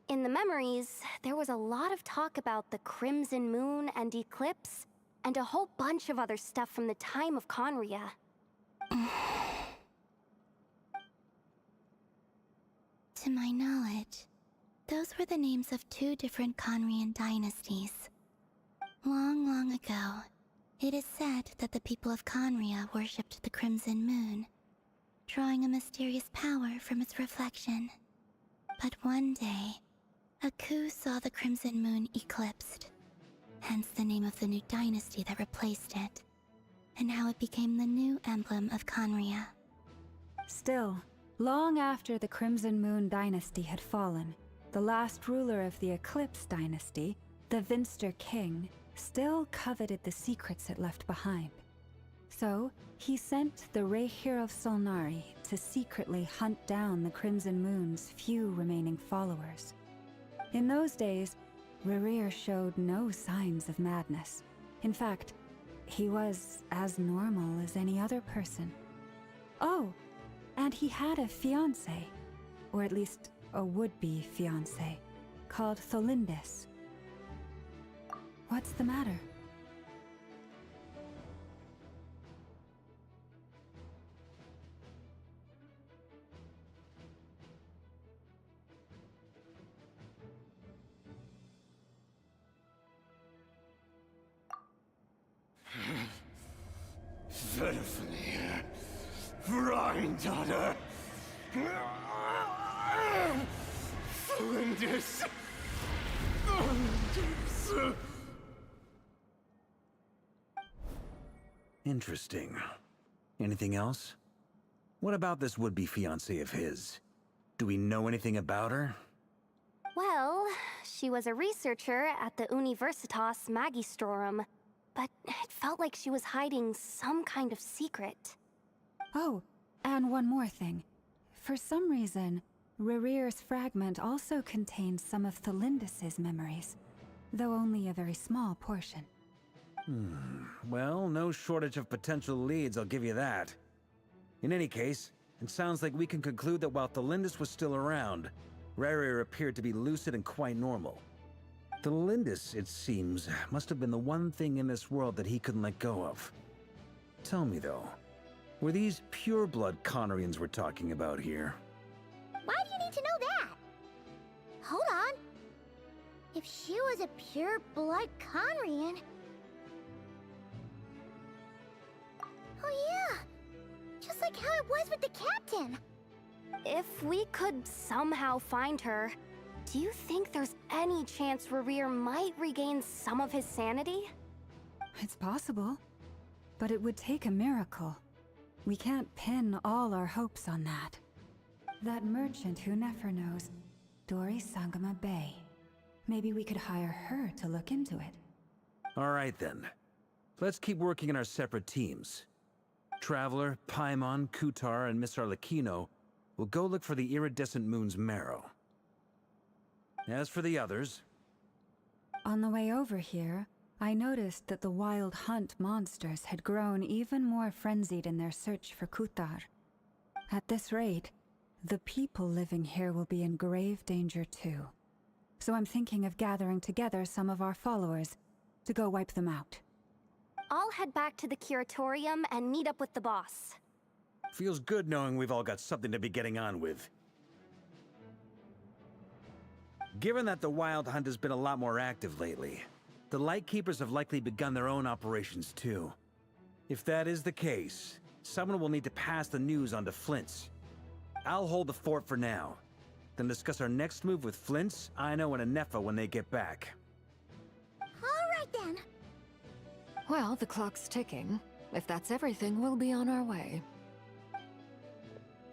In the memories, there was a lot of talk about the Crimson Moon and Eclipse, and a whole bunch of other stuff from the time of Conria.
To my knowledge, those were the names of two different Conrian dynasties. Long, long ago, it is said that the people of Conria worshipped the Crimson Moon, drawing a mysterious power from its reflection. But one day, a coup saw the Crimson Moon eclipsed, hence the name of the new dynasty that replaced it, and how it became the new emblem of Conria.
Still, long after the Crimson Moon dynasty had fallen, the last ruler of the Eclipse dynasty, the Vinster King, still coveted the secrets it left behind. So, he sent the Rehir of Solnari to secretly hunt down the Crimson Moon's few remaining followers. In those days, Rerir showed no signs of madness. In fact, he was as normal as any other person. Oh, and he had a fiancé, or at least a would-be fiancé, called Tholindis. What's the matter?
Verfnir, Freindaughter, Flinders.
Interesting. Anything else? What about this would-be fiancé of his? Do we know anything about her?
Well, she was a researcher at the Universitas Magistrorum, but it felt like she was hiding some kind of secret.
Oh, and one more thing. For some reason, Rerear's fragment also contains some of Thelindis' memories, though only a very small portion.
Well, no shortage of potential leads, I'll give you that. In any case, it sounds like we can conclude that while Thelindis was still around, Rerear appeared to be lucid and quite normal. Thelindis, it seems, must have been the one thing in this world that he couldn't let go of. Tell me though, were these pure-blood Conorians we're talking about here?
Why do you need to know that? Hold on. If she was a pure-blood Conrian... Oh yeah! Just like how it was with the captain!
If we could somehow find her, do you think there's any chance Rerear might regain some of his sanity?
It's possible, but it would take a miracle. We can't pin all our hopes on that. That merchant who Nefer knows, Dori Sangama Bay. Maybe we could hire her to look into it.
Alright then. Let's keep working in our separate teams. Traveler, Paimon, Kutar, and Miss Arlecchino will go look for the iridescent moon's marrow. As for the others...
On the way over here, I noticed that the Wild Hunt monsters had grown even more frenzied in their search for Kutar. At this rate, the people living here will be in grave danger too. So I'm thinking of gathering together some of our followers to go wipe them out.
I'll head back to the curatorium and meet up with the boss.
Feels good knowing we've all got something to be getting on with. Given that the Wild Hunt has been a lot more active lately, the Lightkeepers have likely begun their own operations too. If that is the case, someone will need to pass the news on to Flint's. I'll hold the fort for now, then discuss our next move with Flint's, Aino, and Anefa when they get back.
Alright then.
Well, the clock's ticking. If that's everything, we'll be on our way.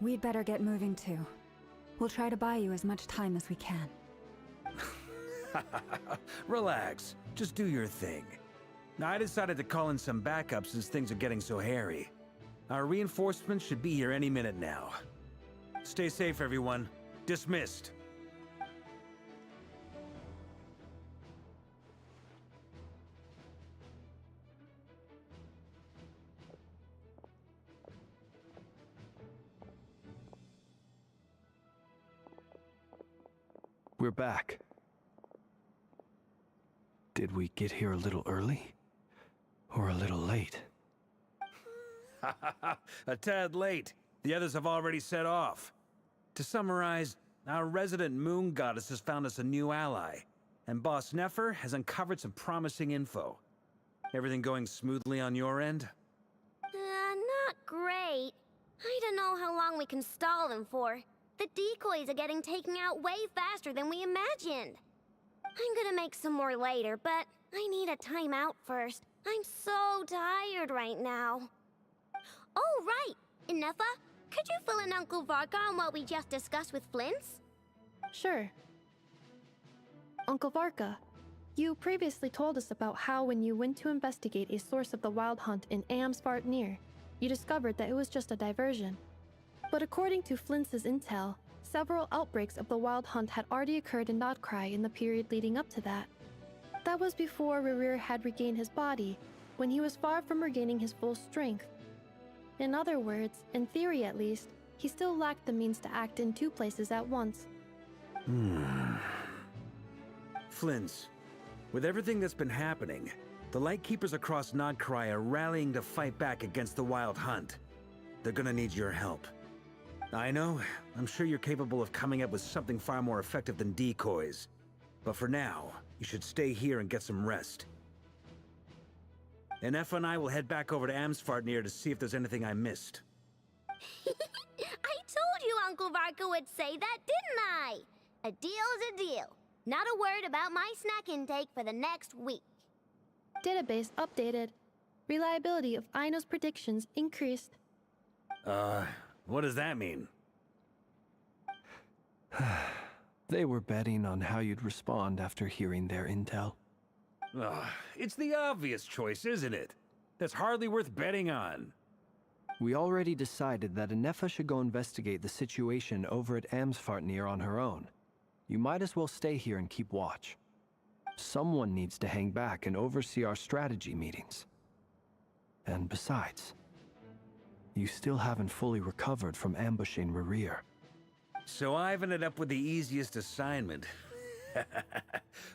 We'd better get moving too. We'll try to buy you as much time as we can.
Relax. Just do your thing. Now, I decided to call in some backup since things are getting so hairy. Our reinforcements should be here any minute now. Stay safe, everyone. Dismissed.
We're back. Did we get here a little early? Or a little late?
A tad late. The others have already set off. To summarize, our resident moon goddess has found us a new ally, and Boss Nefer has uncovered some promising info. Everything going smoothly on your end?
Not great. I don't know how long we can stall them for. The decoys are getting taken out way faster than we imagined. I'm gonna make some more later, but I need a timeout first. I'm so tired right now. Oh, right! Inefa, could you fill in Uncle Varka on what we just discussed with Flint's?
Sure. Uncle Varka, you previously told us about how when you went to investigate a source of the Wild Hunt in Amsvartnir, you discovered that it was just a diversion. But according to Flint's intel, several outbreaks of the Wild Hunt had already occurred in Notcry in the period leading up to that. That was before Rerear had regained his body, when he was far from regaining his full strength. In other words, in theory at least, he still lacked the means to act in two places at once.
Flint's, with everything that's been happening, the Lightkeepers across Notcry are rallying to fight back against the Wild Hunt. They're gonna need your help. I know, I'm sure you're capable of coming up with something far more effective than decoys. But for now, you should stay here and get some rest. Anefa and I will head back over to Amsvartnir to see if there's anything I missed.
I told you Uncle Varka would say that, didn't I? A deal is a deal. Not a word about my snack intake for the next week.
Database updated. Reliability of Aino's predictions increased.
What does that mean?
They were betting on how you'd respond after hearing their intel.
Ugh, it's the obvious choice, isn't it? That's hardly worth betting on.
We already decided that Anefa should go investigate the situation over at Amsfartnir on her own. You might as well stay here and keep watch. Someone needs to hang back and oversee our strategy meetings. And besides, you still haven't fully recovered from ambushing Rerir.
So I've ended up with the easiest assignment.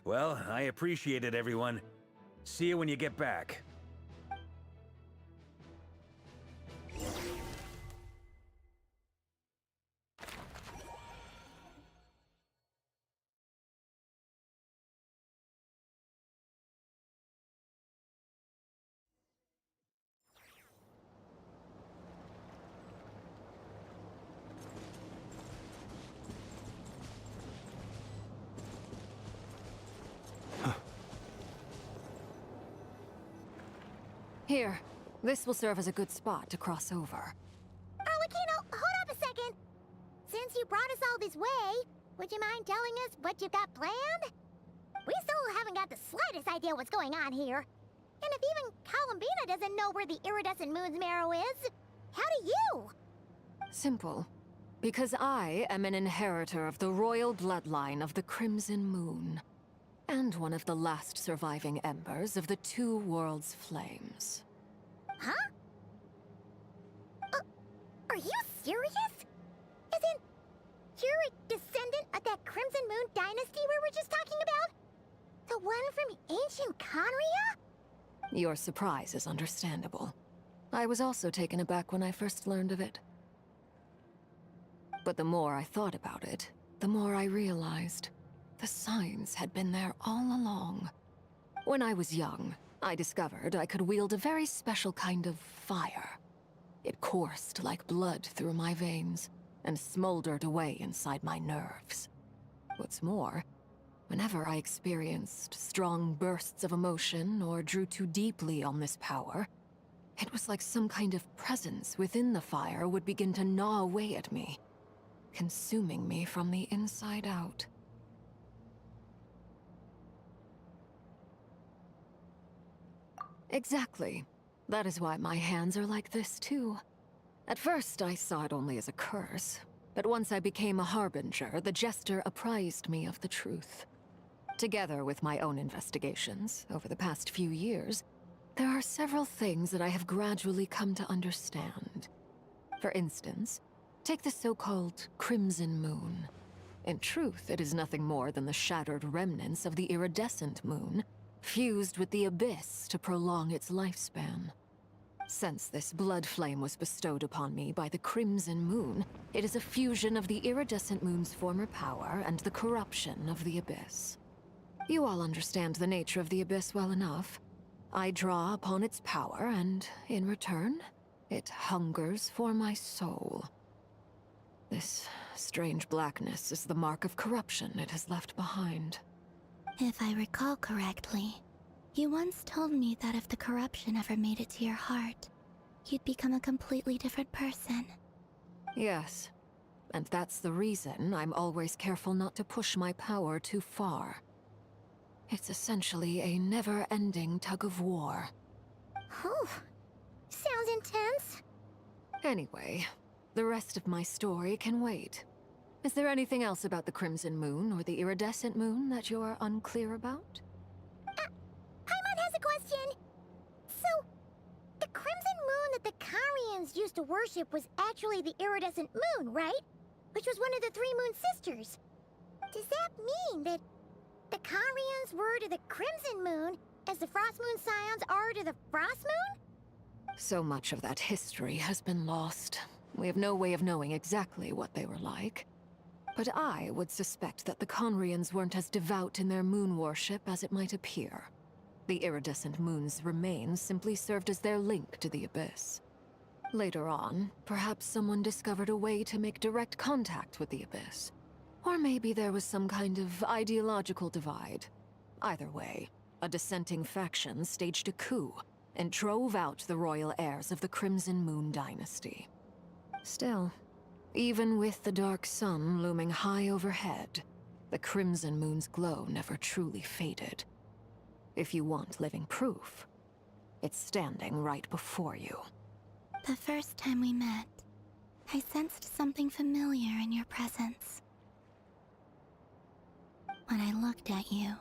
Well, I appreciate it, everyone. See you when you get back.
Here, this will serve as a good spot to cross over.
Arlecchino, hold up a second! Since you brought us all this way, would you mind telling us what you've got planned? We still haven't got the slightest idea what's going on here. And if even Columbina doesn't know where the iridescent moon's marrow is, how do you?
Simple. Because I am an inheritor of the royal bloodline of the Crimson Moon. And one of the last surviving embers of the Two Worlds' flames.
Huh? Are you serious? Isn't you're a descendant of that Crimson Moon dynasty we were just talking about? The one from ancient Conria?
Your surprise is understandable. I was also taken aback when I first learned of it. But the more I thought about it, the more I realized the signs had been there all along. When I was young, I discovered I could wield a very special kind of fire. It coursed like blood through my veins and smoldered away inside my nerves. What's more, whenever I experienced strong bursts of emotion or drew too deeply on this power, it was like some kind of presence within the fire would begin to gnaw away at me, consuming me from the inside out. Exactly. That is why my hands are like this, too. At first, I saw it only as a curse, but once I became a harbinger, the Jester apprised me of the truth. Together with my own investigations, over the past few years, there are several things that I have gradually come to understand. For instance, take the so-called Crimson Moon. In truth, it is nothing more than the shattered remnants of the iridescent moon, fused with the abyss to prolong its lifespan. Since this blood flame was bestowed upon me by the Crimson Moon, it is a fusion of the iridescent moon's former power and the corruption of the abyss. You all understand the nature of the abyss well enough. I draw upon its power, and in return, it hungers for my soul. This strange blackness is the mark of corruption it has left behind.
If I recall correctly, you once told me that if the corruption ever made it to your heart, you'd become a completely different person.
Yes, and that's the reason I'm always careful not to push my power too far. It's essentially a never-ending tug-of-war.
Oh, sounds intense.
Anyway, the rest of my story can wait. Is there anything else about the Crimson Moon or the Iridescent Moon that you're unclear about?
Paimon has a question. So, the Crimson Moon that the Carians used to worship was actually the Iridescent Moon, right? Which was one of the three Moon Sisters. Does that mean that the Carians were to the Crimson Moon as the Frost Moon Scions are to the Frost Moon?
So much of that history has been lost. We have no way of knowing exactly what they were like. But I would suspect that the Conrians weren't as devout in their moon worship as it might appear. The iridescent moon's remains simply served as their link to the abyss. Later on, perhaps someone discovered a way to make direct contact with the abyss. Or maybe there was some kind of ideological divide. Either way, a dissenting faction staged a coup and drove out the royal heirs of the Crimson Moon dynasty. Still, even with the dark sun looming high overhead, The Crimson Moon's glow never truly faded. If you want living proof, it's standing right before you.
The first time we met, I sensed something familiar in your presence. When I looked at you,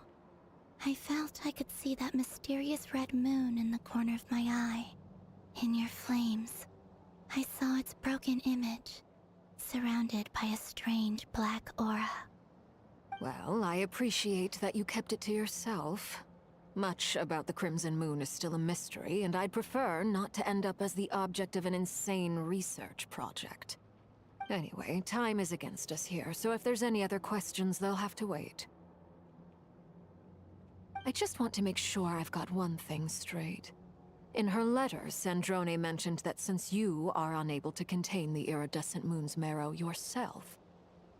I felt I could see that mysterious red moon in the corner of my eye. In your flames, I saw its broken image, surrounded by a strange black aura.
Well, I appreciate that you kept it to yourself. Much about the Crimson Moon is still a mystery, and I'd prefer not to end up as the object of an insane research project. Anyway, time is against us here, so if there's any other questions, they'll have to wait. I just want to make sure I've got one thing straight. In her letter, Sandrone mentioned that since you are unable to contain the iridescent moon's marrow yourself,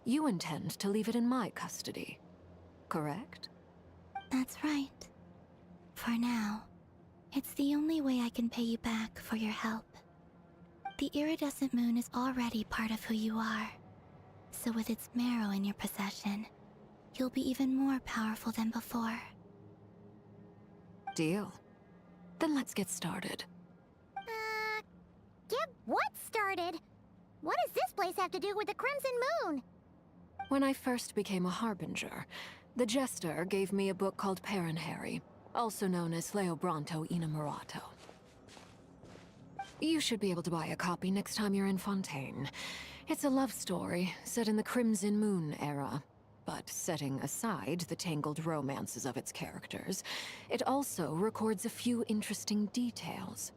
you intend to leave it in my custody, correct?
That's right. For now, it's the only way I can pay you back for your help. The iridescent moon is already part of who you are, so with its marrow in your possession, you'll be even more powerful than before.
Deal. Then let's get started.
Get what started? What does this place have to do with the Crimson Moon?
When I first became a Harbinger, the Jester gave me a book called Harry, also known as Leobranto Inamorato. You should be able to buy a copy next time you're in Fontaine. It's a love story set in the Crimson Moon era, but setting aside the tangled romances of its characters, it also records a few interesting details.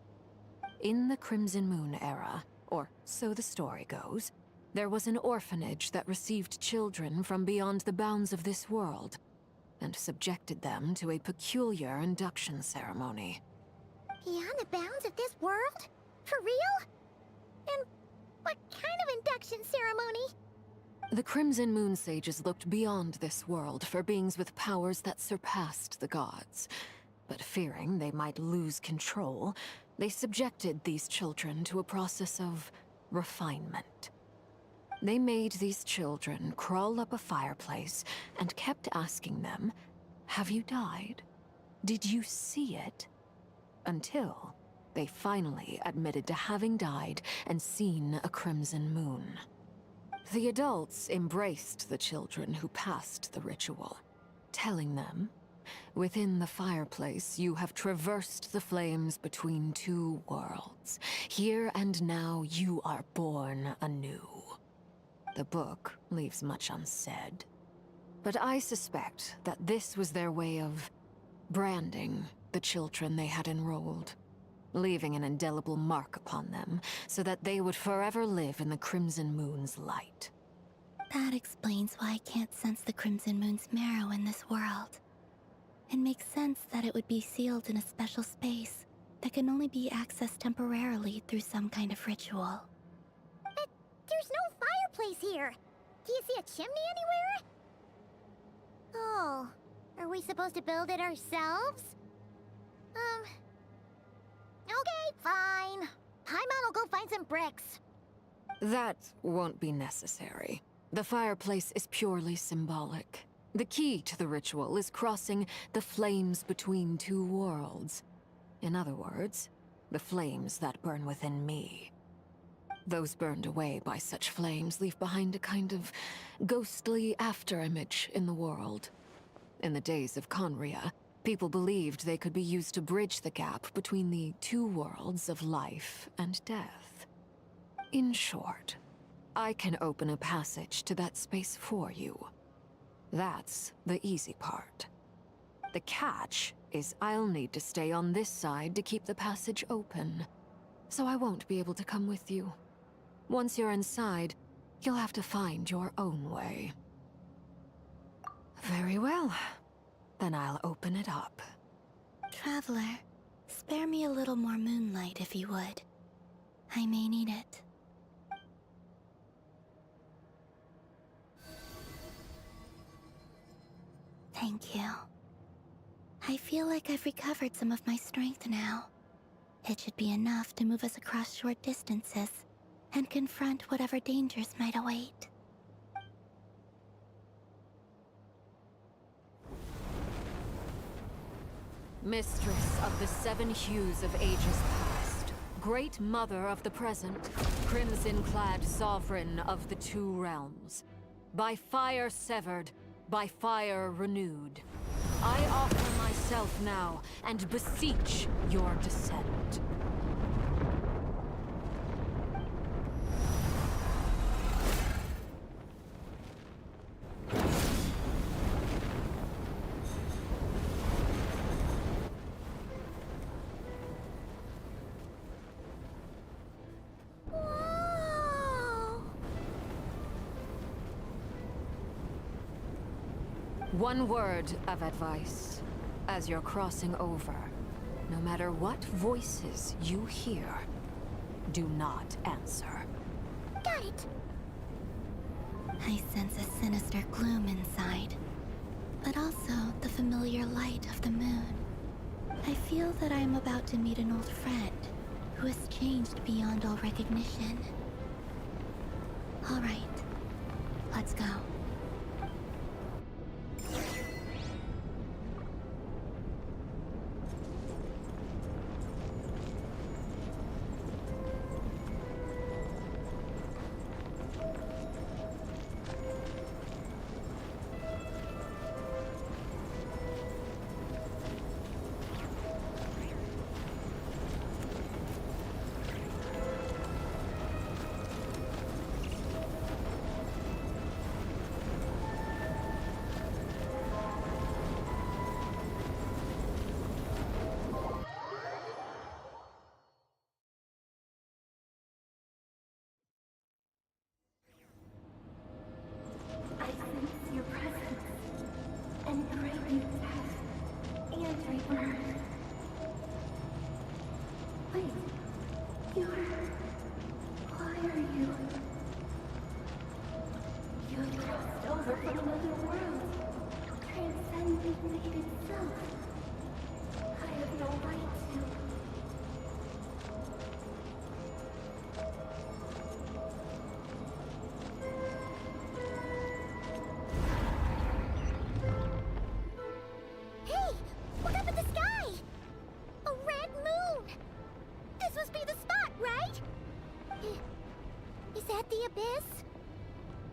In the Crimson Moon era, or so the story goes, there was an orphanage that received children from beyond the bounds of this world, and subjected them to a peculiar induction ceremony.
Beyond the bounds of this world? For real? And what kind of induction ceremony?
The Crimson Moon sages looked beyond this world for beings with powers that surpassed the gods. But fearing they might lose control, they subjected these children to a process of refinement. They made these children crawl up a fireplace and kept asking them, "Have you died? Did you see it?" Until they finally admitted to having died and seen a crimson moon. The adults embraced the children who passed the ritual, telling them, "Within the fireplace, you have traversed the flames between two worlds. Here and now, you are born anew." The book leaves much unsaid, but I suspect that this was their way of branding the children they had enrolled, leaving an indelible mark upon them so that they would forever live in the Crimson Moon's light.
That explains why I can't sense the Crimson Moon's marrow in this world. It makes sense that it would be sealed in a special space that can only be accessed temporarily through some kind of ritual.
But there's no fireplace here. Do you see a chimney anywhere? Oh, are we supposed to build it ourselves? Okay, fine. Paimon will go find some bricks.
That won't be necessary. The fireplace is purely symbolic. The key to the ritual is crossing the flames between two worlds. In other words, the flames that burn within me. Those burned away by such flames leave behind a kind of ghostly afterimage in the world. In the days of Conria, people believed they could be used to bridge the gap between the two worlds of life and death. In short, I can open a passage to that space for you. That's the easy part. The catch is I'll need to stay on this side to keep the passage open, so I won't be able to come with you. Once you're inside, you'll have to find your own way. Very well. Then I'll open it up.
Traveler, spare me a little more moonlight if you would. I may need it. Thank you. I feel like I've recovered some of my strength now. It should be enough to move us across short distances and confront whatever dangers might await.
Mistress of the 7 hues of ages past, Great Mother of the present, Crimson-clad Sovereign of the 2 realms. By fire severed, by fire renewed. I offer myself now, and beseech your descent. One word of advice. As you're crossing over, no matter what voices you hear, do not answer.
Got it.
I sense a sinister gloom inside, but also the familiar light of the moon. I feel that I am about to meet an old friend who has changed beyond all recognition. All right, let's go.
I sense your presence, and pray you death and rebirth. Wait, why are you? You have crossed over from another world, transcending fate itself. I have no right to.
Hey! Look up at the sky! A red moon! This must be the spot, right? Is that the abyss?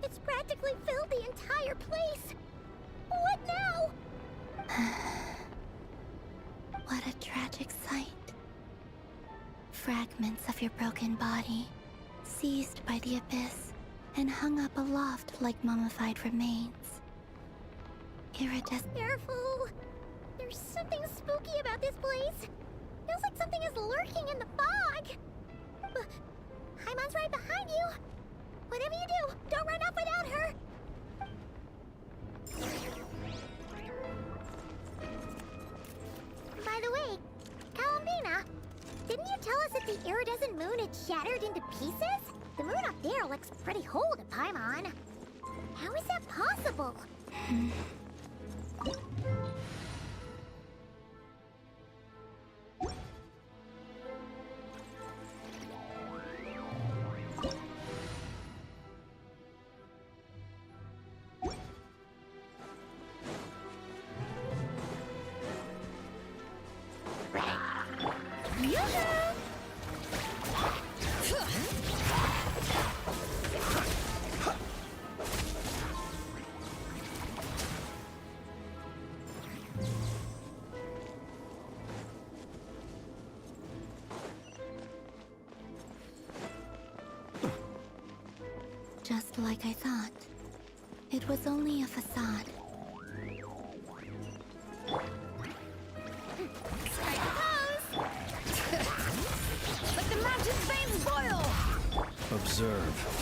It's practically filled the entire place! What now?
What a tragic sight. Fragments of your broken body, seized by the abyss, and hung up aloft like mummified remains.
Careful! There's something spooky about this place. Feels like something is lurking in the fog. Haimon's right behind you. Whatever you do, don't run off without her. By the way, Columbina, didn't you tell us that the iridescent moon had shattered into pieces? The moon up there looks pretty whole to Paimon. How is that possible?
Just like I thought. It was only a facade.
Let the mountain veins boil!
Observe.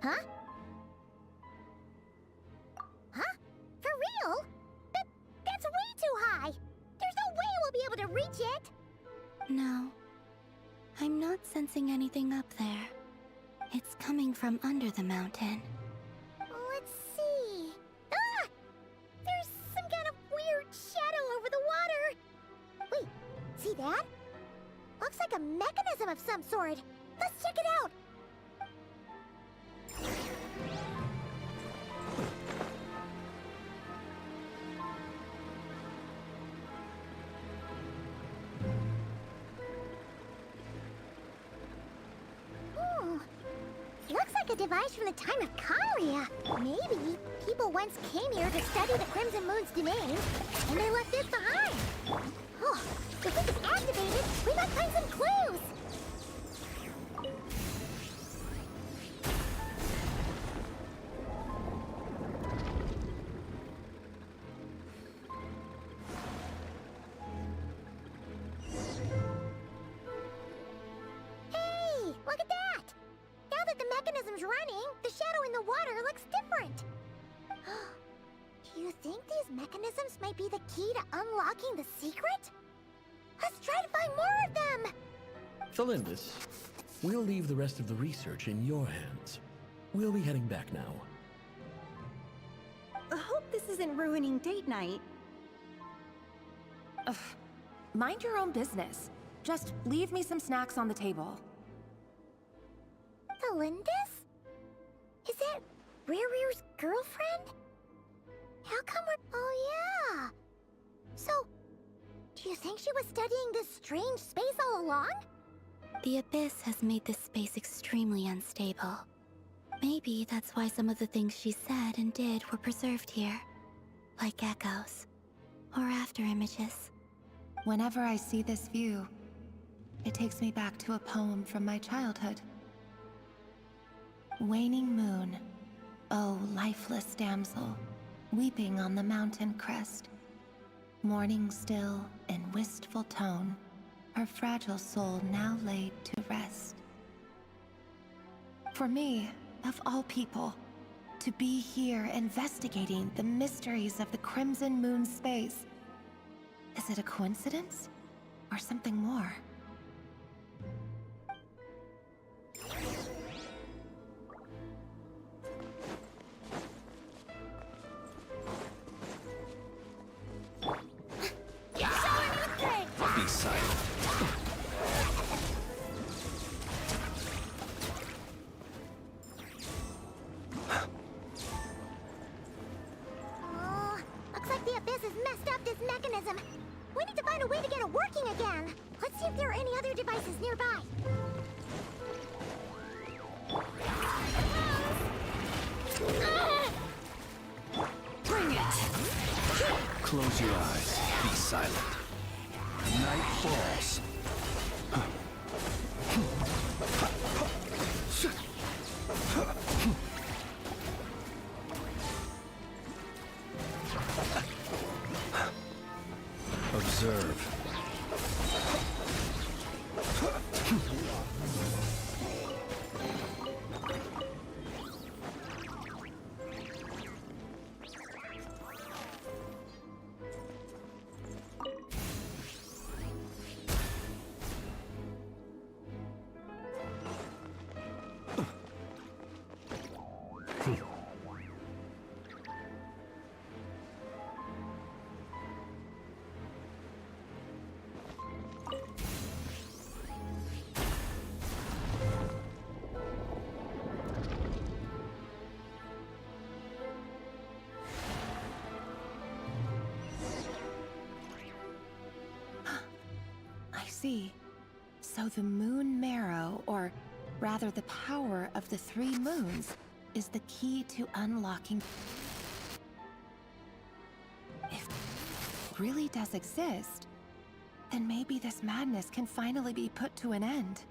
Huh? Huh? For real? That's way too high! There's no way we'll be able to reach it!
No. I'm not sensing anything up there. It's coming from under the mountain.
Let's see... Ah! There's some kind of weird shadow over the water! Wait, see that? Looks like a mechanism of some sort. Let's check it out! Looks like a device from the time of Kalia. Maybe people once came here to study the Crimson Moon's domain, and they left this behind. Oh, if we can activate it, we might find some clues. Hey, look at that! Now that the mechanism's running, the shadow in the water looks different. Do you think these mechanisms might be the key to unlocking the secret? Let's try to find more of them!
Thalindis, we'll leave the rest of the research in your hands. We'll be heading back now.
I hope this isn't ruining date night.
Ugh. Mind your own business. Just leave me some snacks on the table.
Thalindis? Is that Rear's girlfriend? How come we're... Oh, yeah! So, do you think she was studying this strange space all along?
The Abyss has made this space extremely unstable. Maybe that's why some of the things she said and did were preserved here. Like echoes. Or after images.
Whenever I see this view, it takes me back to a poem from my childhood. Waning moon, oh lifeless damsel, weeping on the mountain crest. Mourning still in wistful tone, her fragile soul now laid to rest. For me, of all people, to be here investigating the mysteries of the Crimson Moon space, is it a coincidence or something more?
Be silent.
Oh, looks like the Abyss has messed up this mechanism. We need to find a way to get it working again. Let's see if there are any other devices nearby.
Bring it! Close your eyes. Be silent. Night falls. Observe.
See. So the moon marrow, or rather the power of the 3 moons, is the key to unlocking... If it really does exist, then maybe this madness can finally be put to an end.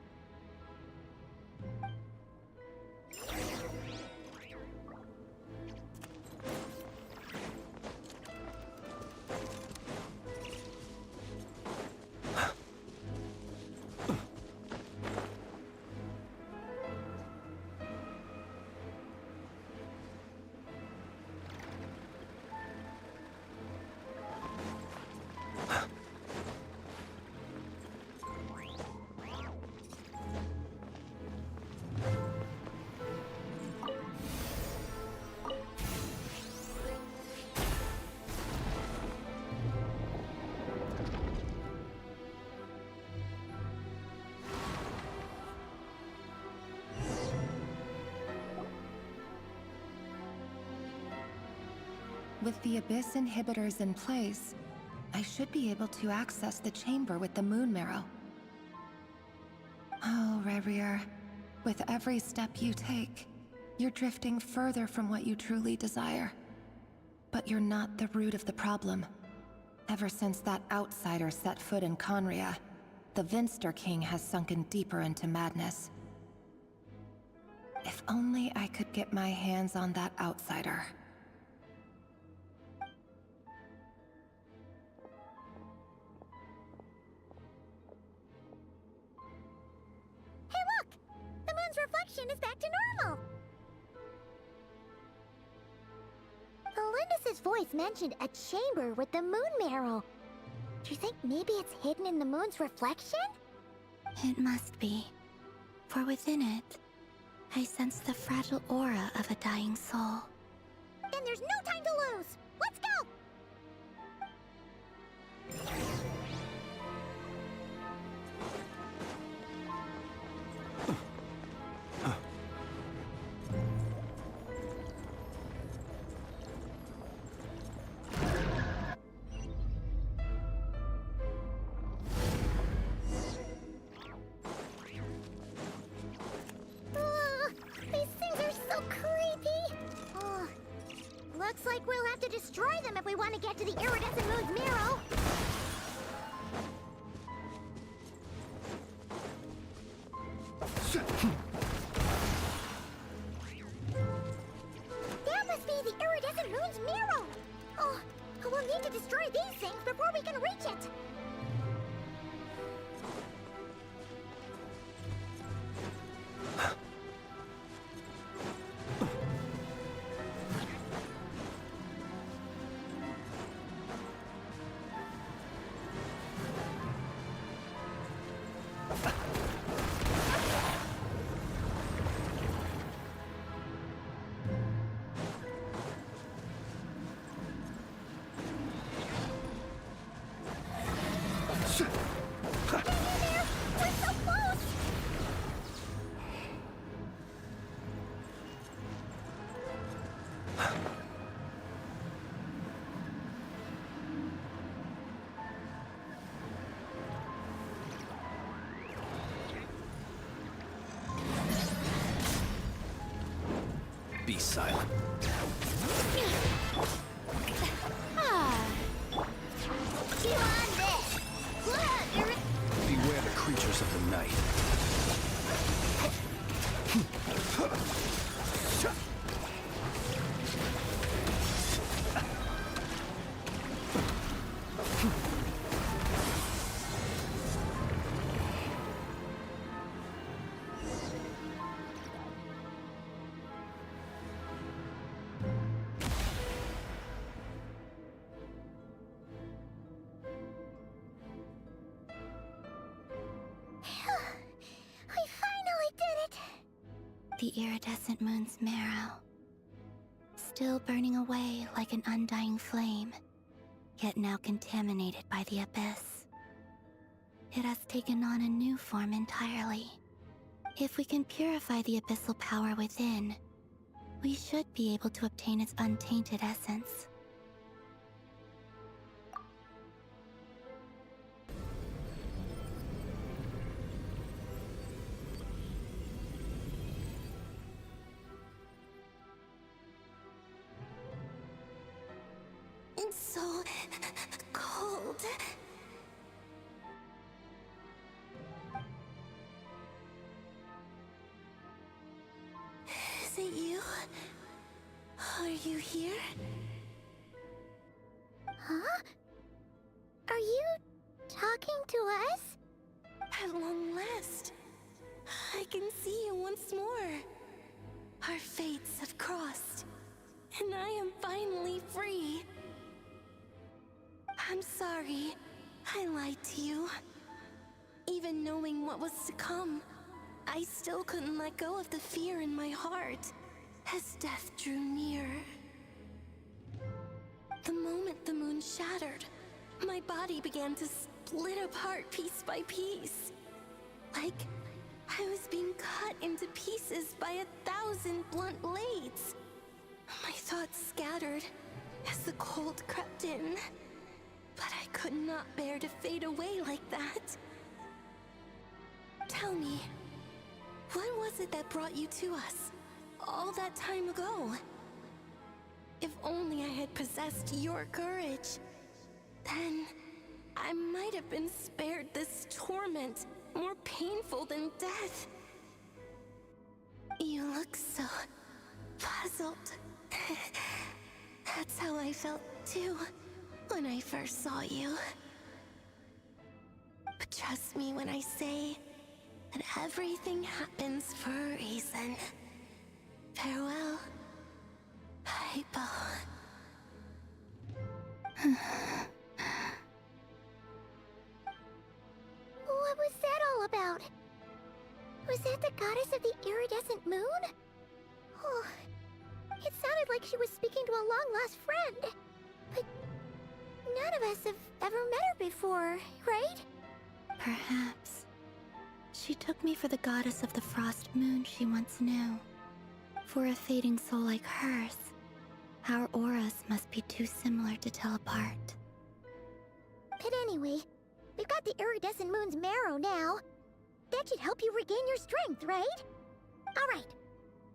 With the Abyss inhibitors in place, I should be able to access the chamber with the moon marrow. Oh, Rerir, with every step you take, you're drifting further from what you truly desire. But you're not the root of the problem. Ever since that outsider set foot in Conria, the Vinster King has sunken deeper into madness. If only I could get my hands on that outsider.
Hey look! The moon's reflection is back to normal! Elendis' voice mentioned a chamber with the moon marrow. Do you think maybe it's hidden in the moon's reflection?
It must be. For within it, I sense the fragile aura of a dying soul.
Then there's no time to lose! Let's go! These things are so creepy! Oh, looks like we'll have to destroy them if we want to get to the iridescent moon's marrow. That must be the iridescent moon's marrow! Oh, we'll need to destroy these things before we can reach it!
Be silent. Beware the creatures of the night.
We finally did it!
The iridescent moon's marrow. Still burning away like an undying flame, yet now contaminated by the Abyss. It has taken on a new form entirely. If we can purify the abyssal power within, we should be able to obtain its untainted essence.
It's so cold. Is it you? Are you here?
Huh? Are you talking to us?
At long last, I can see you once more. Our fates have crossed, and I am finally free. I'm sorry, I lied to you. Even knowing what was to come, I still couldn't let go of the fear in my heart as death drew near. The moment the moon shattered, my body began to split apart piece by piece. Like I was being cut into pieces by 1,000 blunt blades. My thoughts scattered as
The cold crept in, but I could not bear to fade away like that. Tell me, what was it that brought you to us all that time ago? If only I had possessed your courage, then I might have been spared this torment more painful than death. You look so puzzled. That's how I felt too when I first saw you. But trust me when I say that everything happens for a reason. Farewell, Hypo.
What was that all about? Was that the goddess of the iridescent moon? Oh, it sounded like she was speaking to a long-lost friend. But none of us have ever met her before, right?
Perhaps. She took me for the goddess of the frost moon she once knew. For a fading soul like hers, our auras must be too similar to tell apart.
But anyway, we've got the iridescent moon's marrow now. That should help you regain your strength, right? Alright,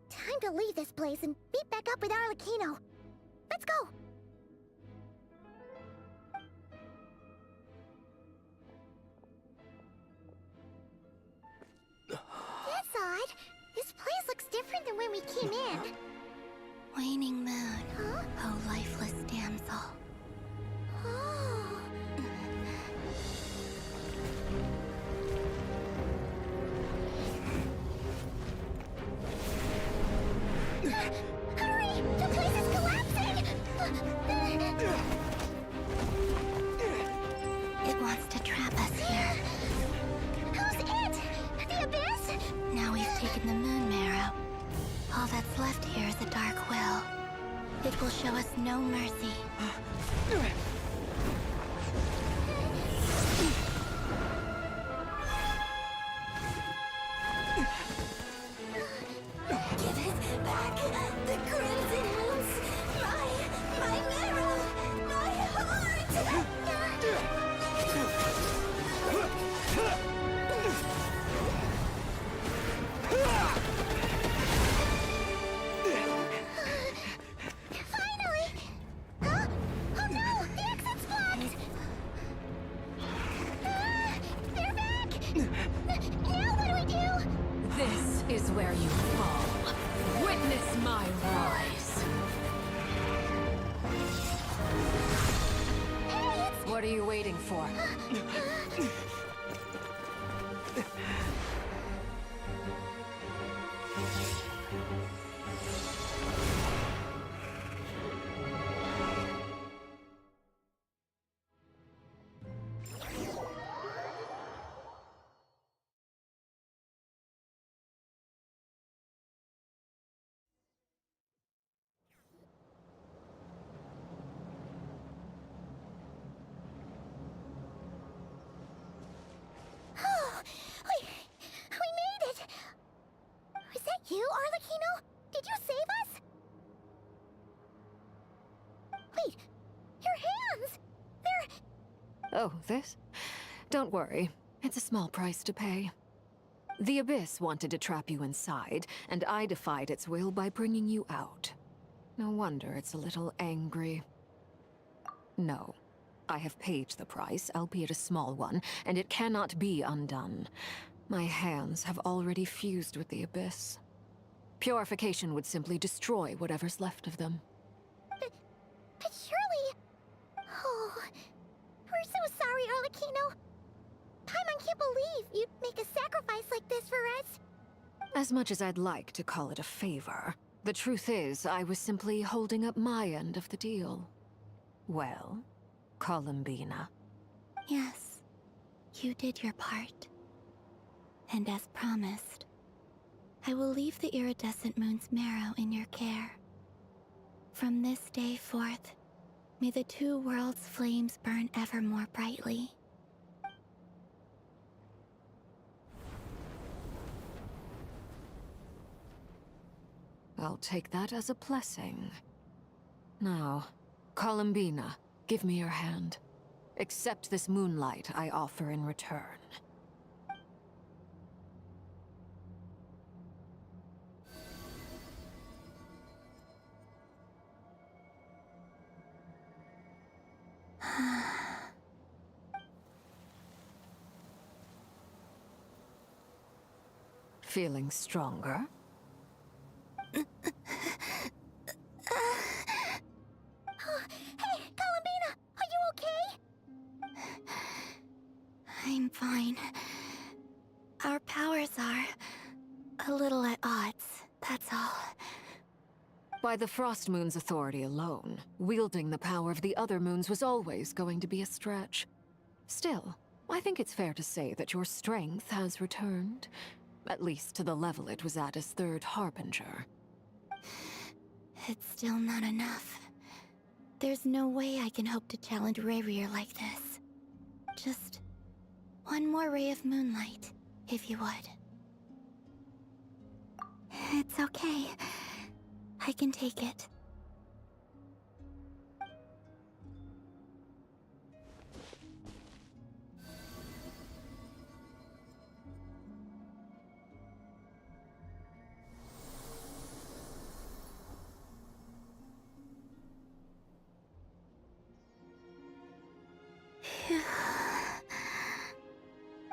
time to leave this place and meet back up with Arlecchino. Let's go! That's odd. This place looks different than when we came in.
Waning moon,
Huh?
oh lifeless damsel.
Oh. Hurry! The place is collapsing!
It wants to trap us here.
Who's it? The Abyss?
Now we've taken the moon marrow. All that's left here is a dark will. It will show us no mercy.
Give it back! The crimson moons! My marrow! My heart!
Finally! Huh? Oh no! The exit's blocked! They're back! Now what do we do?
This is where you fall. Witness my rise.
Hey, it's...
What are you waiting for?
Oh, we made it! Was that you, Arlecchino? Did you save us? Wait, your hands! They're...
Oh, this? Don't worry. It's a small price to pay. The Abyss wanted to trap you inside, and I defied its will by bringing you out. No wonder it's a little angry. No. I have paid the price, albeit a small one, and it cannot be undone. My hands have already fused with the Abyss. Purification would simply destroy whatever's left of them.
But surely... Oh, we're so sorry, Arlecchino. Paimon can't believe you'd make a sacrifice like this for us.
As much as I'd like to call it a favor, the truth is I was simply holding up my end of the deal. Well, Columbina.
Yes, you did your part. And as promised, I will leave the iridescent moon's marrow in your care. From this day forth, may the two worlds' flames burn ever more brightly.
I'll take that as a blessing. Now, Columbina, give me your hand. Accept this moonlight I offer in return. Feeling stronger?
Hey, Columbina! Are you okay?
I'm fine. Our powers are a little at odds, that's all.
By the Frost Moon's authority alone, wielding the power of the other moons was always going to be a stretch. Still, I think it's fair to say that your strength has returned. At least to the level it was at as Third Harbinger.
It's still not enough. There's no way I can hope to challenge Rayrear like this. Just one more ray of moonlight, if you would. It's okay. I can take it.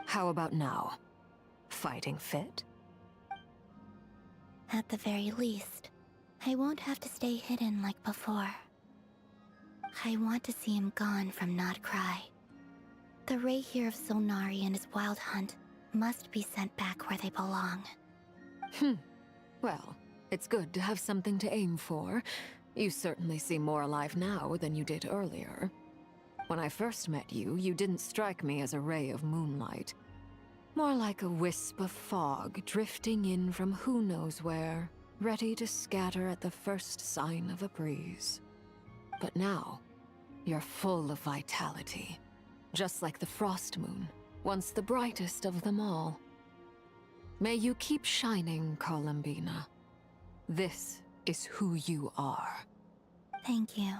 How about now? Fighting fit?
At the very least, I won't have to stay hidden like before. I want to see him gone from Notcry. The Ray here of Solnari and his wild hunt must be sent back where they belong.
Well, it's good to have something to aim for. You certainly seem more alive now than you did earlier. When I first met you, you didn't strike me as a ray of moonlight. More like a wisp of fog drifting in from who knows where, ready to scatter at the first sign of a breeze. But now, you're full of vitality. Just like the Frost Moon, once the brightest of them all. May you keep shining, Columbina. This is who you are.
Thank you.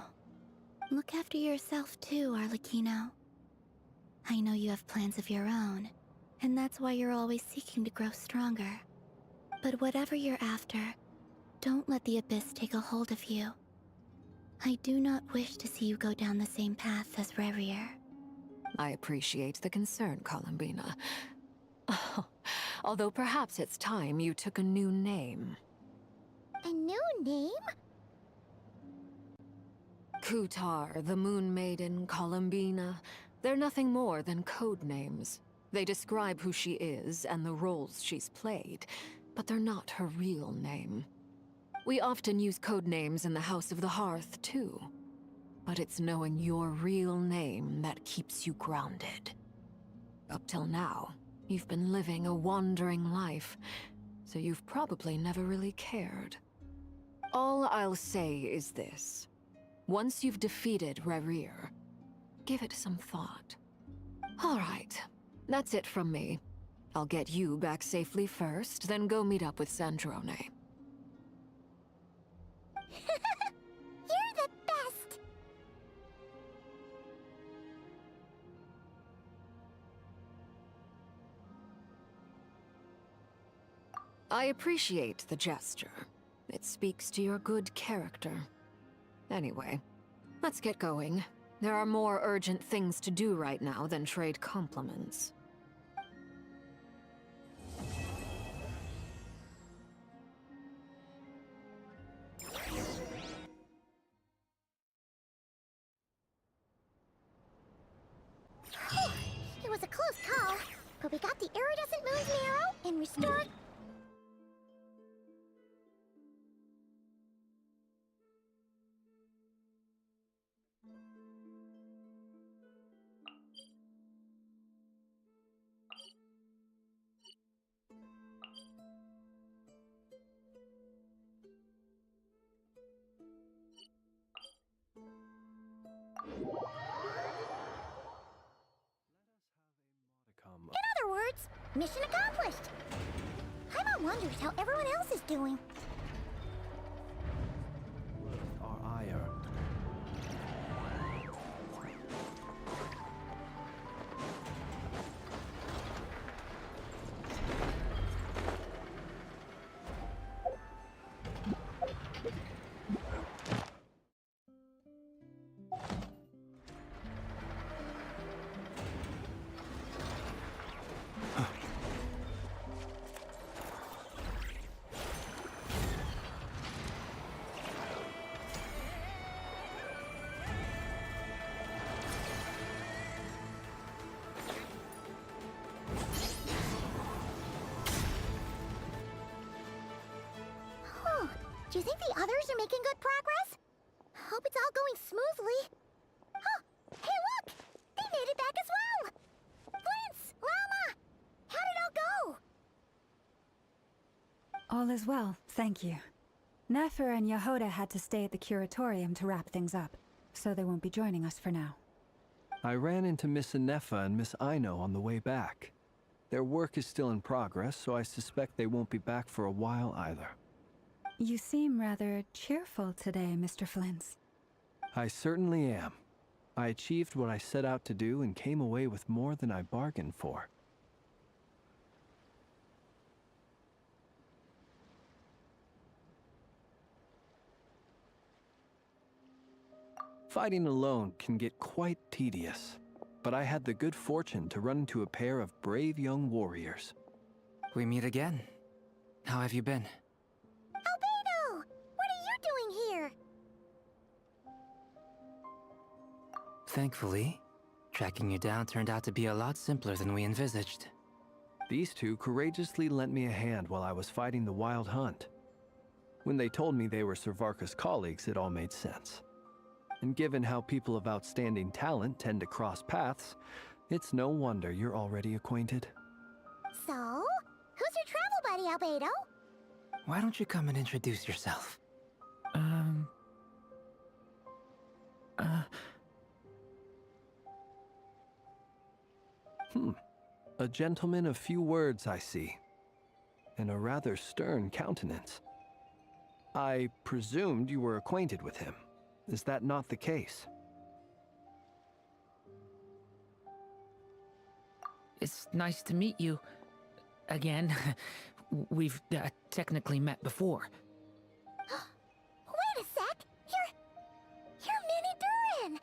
Look after yourself too, Arlecchino. I know you have plans of your own, and that's why you're always seeking to grow stronger. But whatever you're after, don't let the Abyss take a hold of you. I do not wish to see you go down the same path as Rayrear.
I appreciate the concern, Columbina. Although perhaps it's time you took a new name.
A new name?
Kutar, the Moon Maiden, Columbina. They're nothing more than code names. They describe who she is and the roles she's played, but they're not her real name. We often use code names in the House of the Hearth, too. But it's knowing your real name that keeps you grounded. Up till now, you've been living a wandering life, so you've probably never really cared. All I'll say is this. Once you've defeated Rayrear, give it some thought. All right, that's it from me. I'll get you back safely first, then go meet up with Sandrone.
You're the best!
I appreciate the gesture. It speaks to your good character. Anyway, let's get going. There are more urgent things to do right now than trade compliments.
It was a close call, but we got the iridescent moon's arrow and restored. In other words, mission accomplished. Paimon wonders how everyone else is doing.
Our ire.
Do you think the others are making good progress? Hope it's all going smoothly. Oh, hey look! They made it back as well! Flint's! Llama! How did it all go?
All is well, thank you. Nefer and Yehoda had to stay at the curatorium to wrap things up, so they won't be joining us for now.
I ran into Miss Anefa and Miss Aino on the way back. Their work is still in progress, so I suspect they won't be back for a while either.
You seem rather cheerful today, Mr. Flint's.
I certainly am. I achieved what I set out to do and came away with more than I bargained for. Fighting alone can get quite tedious, but I had the good fortune to run into a pair of brave young warriors.
We meet again. How have you been?
Albedo! What are you doing here?
Thankfully, tracking you down turned out to be a lot simpler than we envisaged.
These two courageously lent me a hand while I was fighting the Wild Hunt. When they told me they were Servarka's colleagues, it all made sense. And given how people of outstanding talent tend to cross paths, it's no wonder you're already acquainted.
So, who's your travel buddy, Albedo?
Why don't you come and introduce yourself?
A gentleman of few words, I see. And a rather stern countenance. I presumed you were acquainted with him. Is that not the case?
It's nice to meet you. Again. We've technically met before.
Wait a sec! You're Minnie Durin!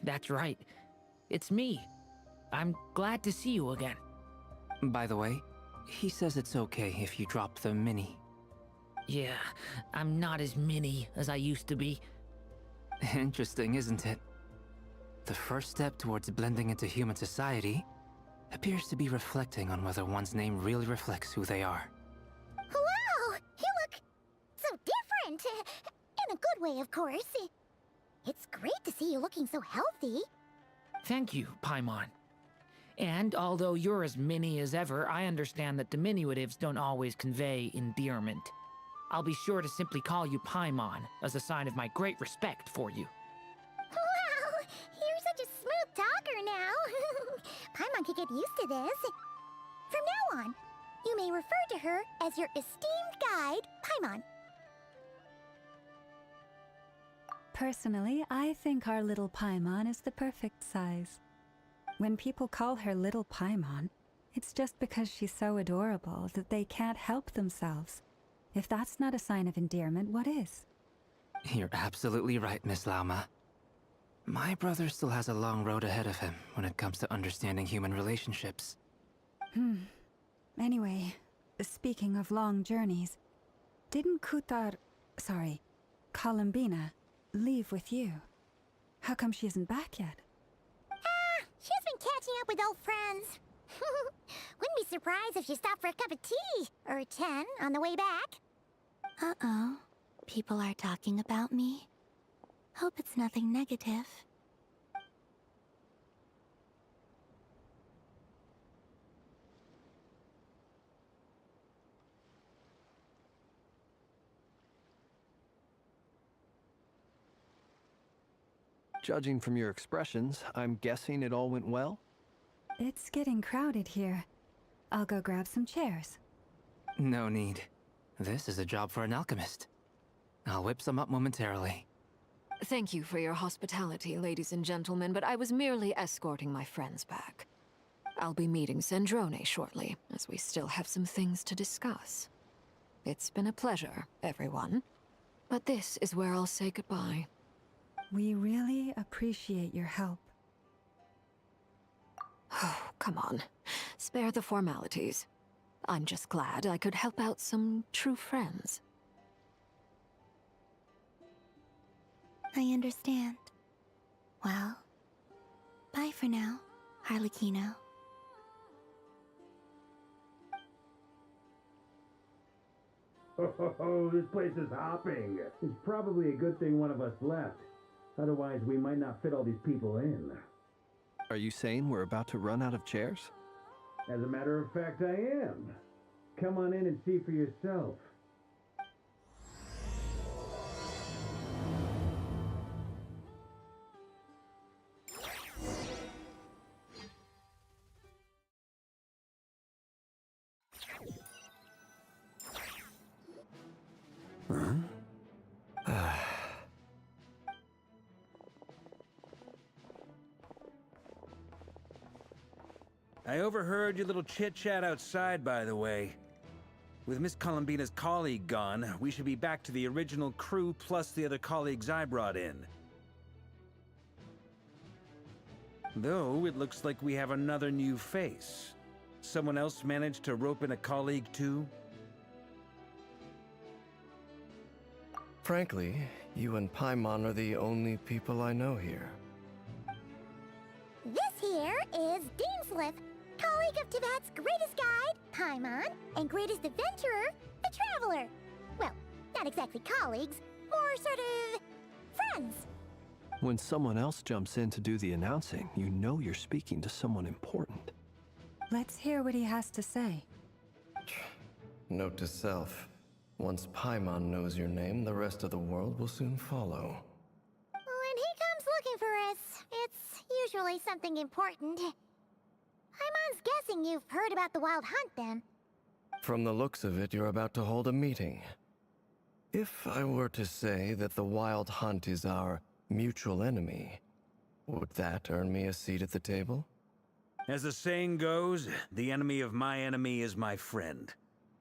That's right. It's me. I'm glad to see you again.
By the way, he says it's okay if you drop the mini.
Yeah, I'm not as mini as I used to be.
Interesting, isn't it? The first step towards blending into human society appears to be reflecting on whether one's name really reflects who they are.
Wow! You look so different! In a good way, of course. It's great to see you looking so healthy.
Thank you, Paimon. And although you're as mini as ever, I understand that diminutives don't always convey endearment. I'll be sure to simply call you Paimon as a sign of my great respect for you.
Wow! You're such a smooth talker now. Paimon could get used to this. From now on, you may refer to her as your esteemed guide, Paimon.
Personally, I think our little Paimon is the perfect size. When people call her Little Paimon, it's just because she's so adorable that they can't help themselves. If that's not a sign of endearment, what is?
You're absolutely right, Miss Lauma. My brother still has a long road ahead of him when it comes to understanding human relationships.
Anyway, speaking of long journeys, didn't Columbina, leave with you? How come she isn't back yet?
She's been catching up with old friends. Wouldn't be surprised if she stopped for a cup of tea or 10 on the way back.
Uh-oh. People are talking about me. Hope it's nothing negative.
Judging from your expressions, I'm guessing it all went well?
It's getting crowded here. I'll go grab some chairs.
No need. This is a job for an alchemist. I'll whip some up momentarily.
Thank you for your hospitality, ladies and gentlemen, but I was merely escorting my friends back. I'll be meeting Zendrone shortly, as we still have some things to discuss. It's been a pleasure, everyone. But this is where I'll say goodbye.
We really appreciate your help.
Oh, come on. Spare the formalities. I'm just glad I could help out some true friends.
I understand. Well, bye for now, Harlequino.
Oh, this place is hopping. It's probably a good thing one of us left. Otherwise, we might not fit all these people in.
Are you saying we're about to run out of chairs?
As a matter of fact, I am. Come on in and see for yourself. I overheard your little chit-chat outside, by the way. With Miss Columbina's colleague gone, we should be back to the original crew plus the other colleagues I brought in. Though, it looks like we have another new face. Someone else managed to rope in a colleague too?
Frankly, you and Paimon are the only people I know here.
This here is Deansliff, colleague of Tibet's greatest guide, Paimon, and greatest adventurer, the Traveler. Well, not exactly colleagues, more sort of friends.
When someone else jumps in to do the announcing, you know you're speaking to someone important.
Let's hear what he has to say.
Note to self. Once Paimon knows your name, the rest of the world will soon follow.
When he comes looking for us, it's usually something important. Paimon's guessing you've heard about the Wild Hunt, then.
From the looks of it, you're about to hold a meeting. If I were to say that the Wild Hunt is our mutual enemy, would that earn me a seat at the table?
As the saying goes, the enemy of my enemy is my friend.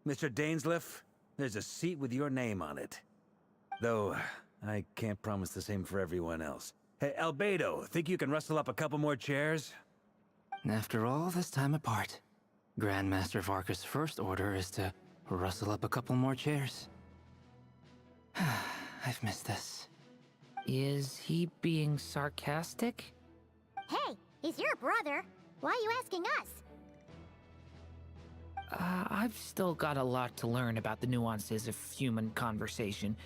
Mr. Dainsliff, there's a seat with your name on it. Though, I can't promise the same for everyone else. Hey, Albedo, think you can rustle up a couple more chairs?
After all this time apart, Grandmaster Varka's first order is to rustle up a couple more chairs. I've missed this.
Is he being sarcastic?
Hey, he's your brother. Why are you asking us?
I've still got a lot to learn about the nuances of human conversation.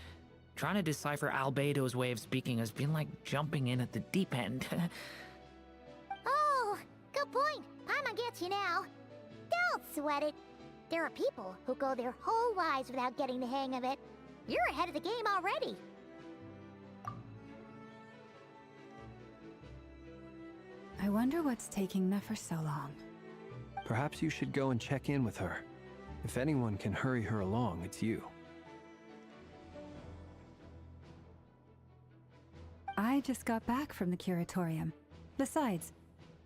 Trying to decipher Albedo's way of speaking has been like jumping in at the deep end.
Oh, good point. Paimon gets you now. Don't sweat it. There are people who go their whole lives without getting the hang of it. You're ahead of the game already.
I wonder what's taking Nefer so long.
Perhaps you should go and check in with her. If anyone can hurry her along, it's you.
I just got back from the curatorium. Besides,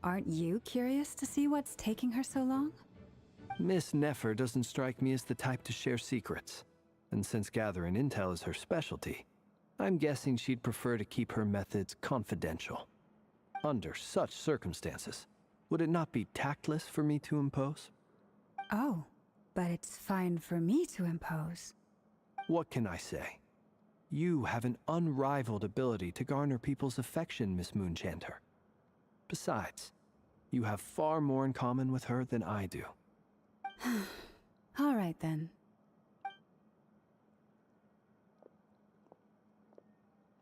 aren't you curious to see what's taking her so long?
Miss Nefer doesn't strike me as the type to share secrets. And since gathering intel is her specialty, I'm guessing she'd prefer to keep her methods confidential. Under such circumstances, would it not be tactless for me to impose?
Oh, but it's fine for me to impose.
What can I say? You have an unrivaled ability to garner people's affection, Miss Moonchanter. Besides, you have far more in common with her than I do.
All right, then.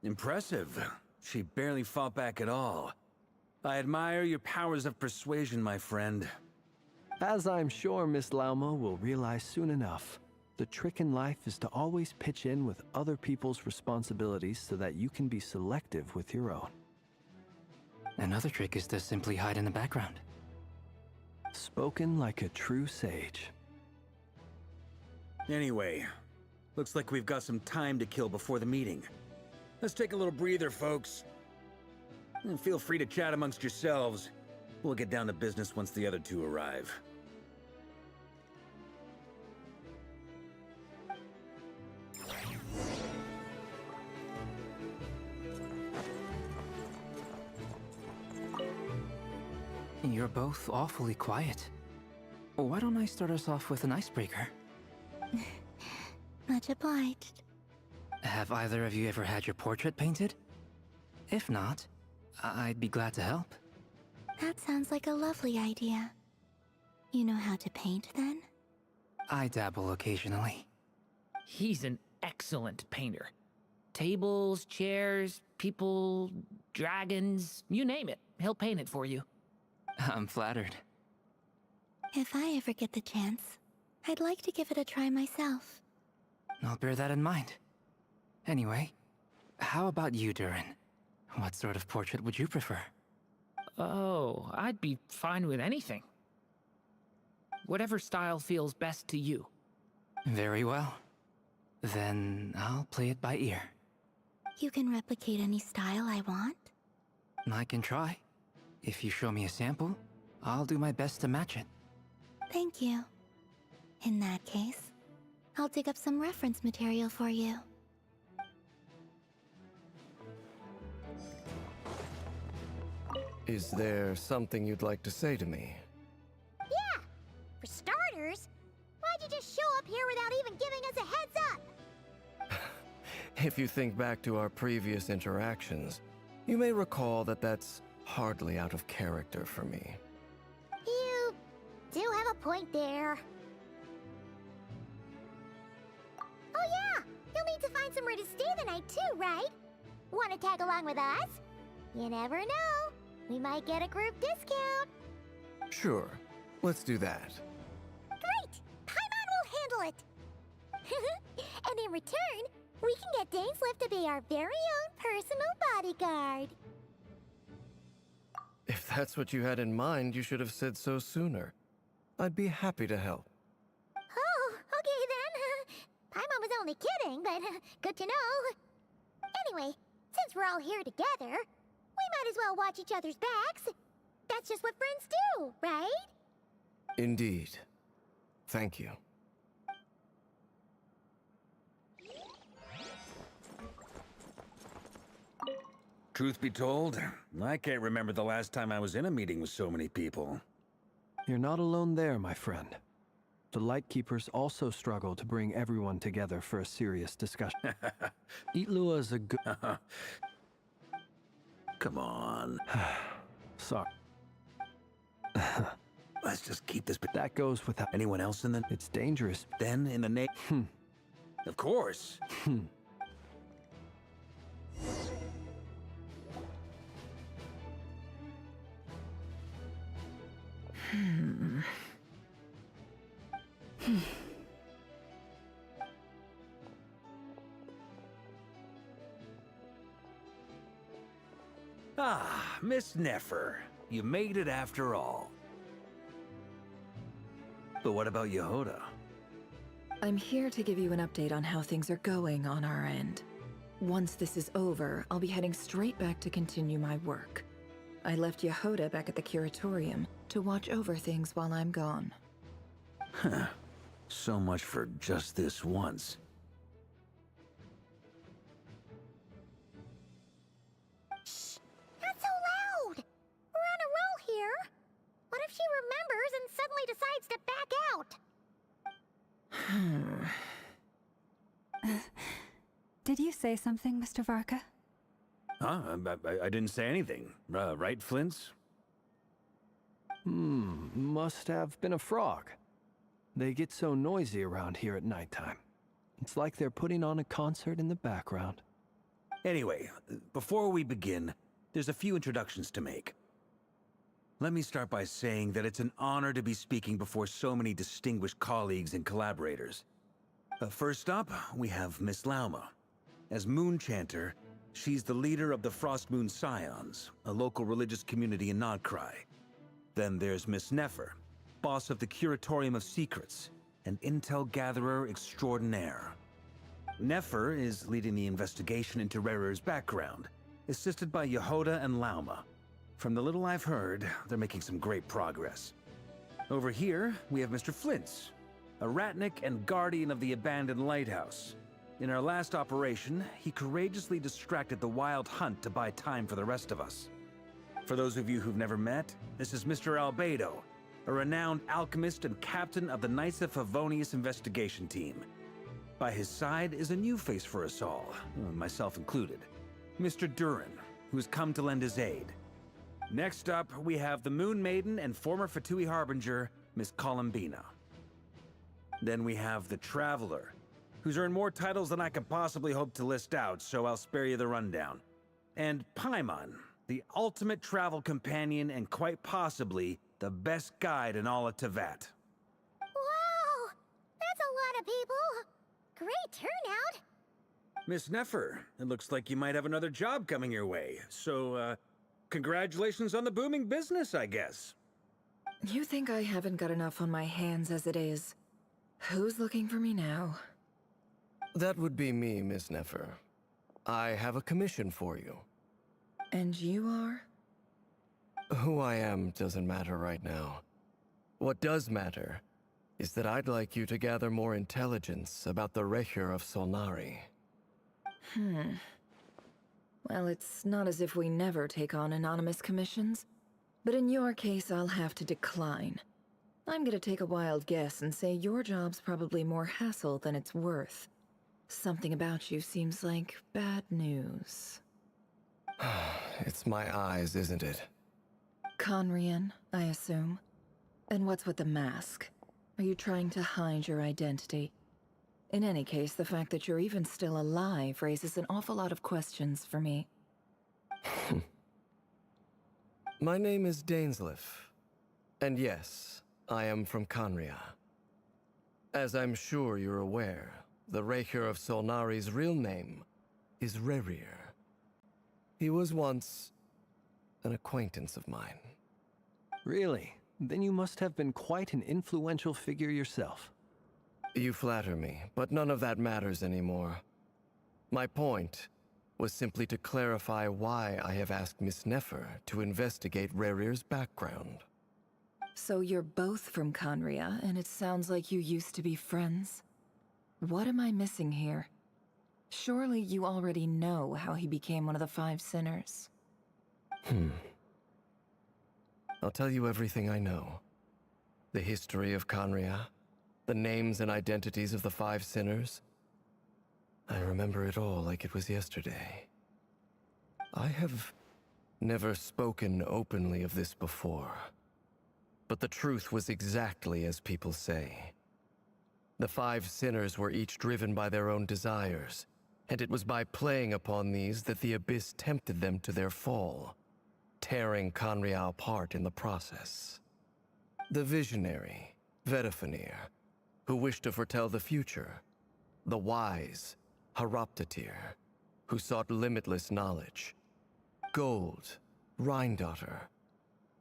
Impressive. She barely fought back at all. I admire your powers of persuasion, my friend.
As I'm sure Miss Lauma will realize soon enough, the trick in life is to always pitch in with other people's responsibilities so that you can be selective with your own.
Another trick is to simply hide in the background.
Spoken like a true sage.
Anyway, looks like we've got some time to kill before the meeting. Let's take a little breather, folks. And feel free to chat amongst yourselves. We'll get down to business once the other two arrive.
You're both awfully quiet. Why don't I start us off with an icebreaker?
Much obliged.
Have either of you ever had your portrait painted? If not, I'd be glad to help.
That sounds like a lovely idea. You know how to paint, then?
I dabble occasionally.
He's an excellent painter. Tables, chairs, people, dragons, you name it. He'll paint it for you.
I'm flattered.
If I ever get the chance, I'd like to give it a try myself.
I'll bear that in mind. Anyway, how about you, Durin? What sort of portrait would you prefer?
Oh, I'd be fine with anything. Whatever style feels best to you.
Very well. Then I'll play it by ear.
You can replicate any style I want?
I can try. If you show me a sample, I'll do my best to match it.
Thank you. In that case, I'll dig up some reference material for you.
Is there something you'd like to say to me?
Yeah! For starters, why'd you just show up here without even giving us a heads up?
If you think back to our previous interactions, you may recall that that's hardly out of character for me.
You do have a point there. Oh yeah! You'll need to find somewhere to stay the night too, right? Wanna tag along with us? You never know. We might get a group discount.
Sure, let's do that.
Great! Paimon will handle it! And in return, we can get Dainslift to be our very own personal bodyguard.
If that's what you had in mind, you should have said so sooner. I'd be happy to help.
Oh, okay then. Paimon was only kidding, but good to know. Anyway, since we're all here together, we might as well watch each other's backs. That's just what friends do, right?
Indeed. Thank you.
Truth be told, I can't remember the last time I was in a meeting with so many people.
You're not alone there, my friend. The Lightkeepers also struggle to bring everyone together for a serious discussion. Itlua is a good...
Come on.
Sorry.
Let's just keep this...
That goes without...
Anyone else in the...
It's dangerous.
Then in the name... Of course. Ah, Miss Nefer. You made it after all. But what about Yehoda?
I'm here to give you an update on how things are going on our end. Once this is over, I'll be heading straight back to continue my work. I left Yehoda back at the Curatorium to watch over things while I'm gone.
Huh. So much for just this once.
Shh! Not so loud! We're on a roll here. What if she remembers and suddenly decides to back out?
Did you say something, Mr. Varka?
Huh? I didn't say anything. Right, Flints?
Must have been a frog. They get so noisy around here at nighttime. It's like they're putting on a concert in the background.
Anyway, before we begin, there's a few introductions to make. Let me start by saying that it's an honor to be speaking before so many distinguished colleagues and collaborators. First up, we have Miss Lauma. As Moon Chanter, she's the leader of the Frost Moon Scions, a local religious community in Nodcry. Then there's Miss Nefer, boss of the Curatorium of Secrets, an intel gatherer extraordinaire. Nefer is leading the investigation into Rerer's background, assisted by Yehoda and Lauma. From the little I've heard, they're making some great progress. Over here, we have Mr. Flintz, a Ratnik and guardian of the abandoned lighthouse. In our last operation, he courageously distracted the Wild Hunt to buy time for the rest of us. For those of you who've never met, this is Mr. Albedo, a renowned alchemist and captain of the Knights of Favonius investigation team. By his side is a new face for us all, myself included, Mr. Durin, who's come to lend his aid. Next up, we have the Moon Maiden and former Fatui Harbinger, Miss Columbina. Then we have the Traveler, who's earned more titles than I could possibly hope to list out, so I'll spare you the rundown. And Paimon, the ultimate travel companion and quite possibly the best guide in all of Tevat.
Wow! That's a lot of people! Great turnout!
Miss Nefer, it looks like you might have another job coming your way, so, congratulations on the booming business, I guess.
You think I haven't got enough on my hands as it is? Who's looking for me now?
That would be me, Miss Nefer. I have a commission for you.
And you are?
Who I am doesn't matter right now. What does matter is that I'd like you to gather more intelligence about the Recher of Solnari.
Well, it's not as if we never take on anonymous commissions. But in your case, I'll have to decline. I'm gonna take a wild guess and say your job's probably more hassle than it's worth. Something about you seems like bad news.
It's my eyes, isn't it?
Conrian, I assume. And what's with the mask? Are you trying to hide your identity? In any case, the fact that you're even still alive raises an awful lot of questions for me.
My name is Dainsleif. And yes, I am from Conria. As I'm sure you're aware, the Recher of Solnari's real name is Rerir. He was once an acquaintance of mine.
Really? Then you must have been quite an influential figure yourself.
You flatter me, but none of that matters anymore. My point was simply to clarify why I have asked Miss Nefer to investigate Rerir's background.
So you're both from Conria, and it sounds like you used to be friends? What am I missing here? Surely you already know how he became one of the Five Sinners.
I'll tell you everything I know. The history of Conria, the names and identities of the Five Sinners. I remember it all like it was yesterday. I have never spoken openly of this before. But the truth was exactly as people say. The Five Sinners were each driven by their own desires, and it was by playing upon these that the Abyss tempted them to their fall, tearing Conria apart in the process. The visionary, Vedifenir, who wished to foretell the future. The wise, Haroptatir, who sought limitless knowledge. Gold, Rhindaughter,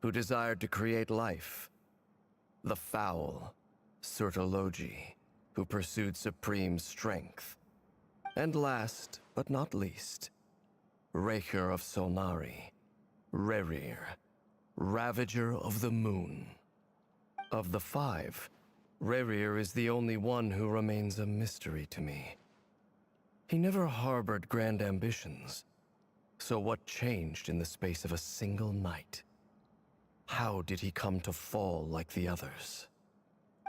who desired to create life. The foul, Surtologi, who pursued supreme strength. And last, but not least, Recher of Solnari, Rerir, Ravager of the Moon. Of the five, Rerir is the only one who remains a mystery to me. He never harbored grand ambitions. So what changed in the space of a single night? How did he come to fall like the others?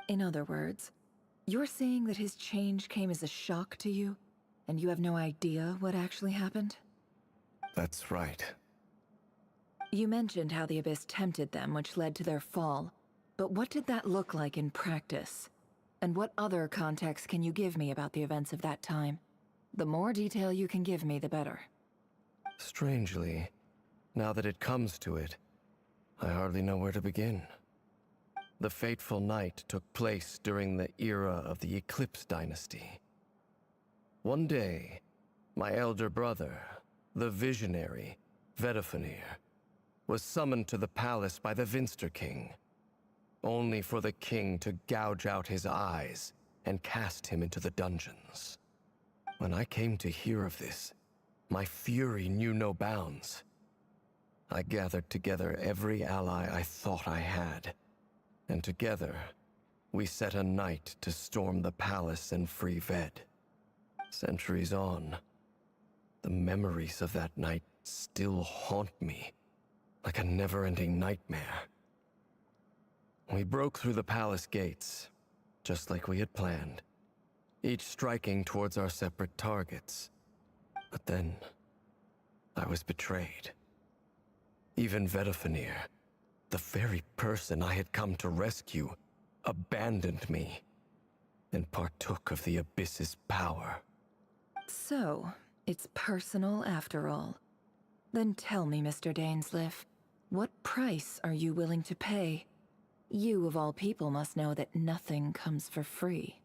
In other words, you're saying that his change came as a shock to you, and you have no idea what actually happened?
That's right.
You mentioned how the Abyss tempted them, which led to their fall. But what did that look like in practice? And what other context can you give me about the events of that time? The more detail you can give me, the better.
Strangely, now that it comes to it, I hardly know where to begin. The fateful night took place during the era of the Eclipse Dynasty. One day, my elder brother, the visionary, Vedifenir, was summoned to the palace by the Vinster King, only for the king to gouge out his eyes and cast him into the dungeons. When I came to hear of this, my fury knew no bounds. I gathered together every ally I thought I had, and together, we set a night to storm the palace and free Ved. Centuries on, the memories of that night still haunt me, like a never-ending nightmare. We broke through the palace gates, just like we had planned, each striking towards our separate targets. But then, I was betrayed. Even Vedifenir, the very person I had come to rescue, abandoned me. and partook of the Abyss's power.
So, it's personal after all. Then tell me, Mr. Dainsleif, what price are you willing to pay? You, of all people, must know that nothing comes for free.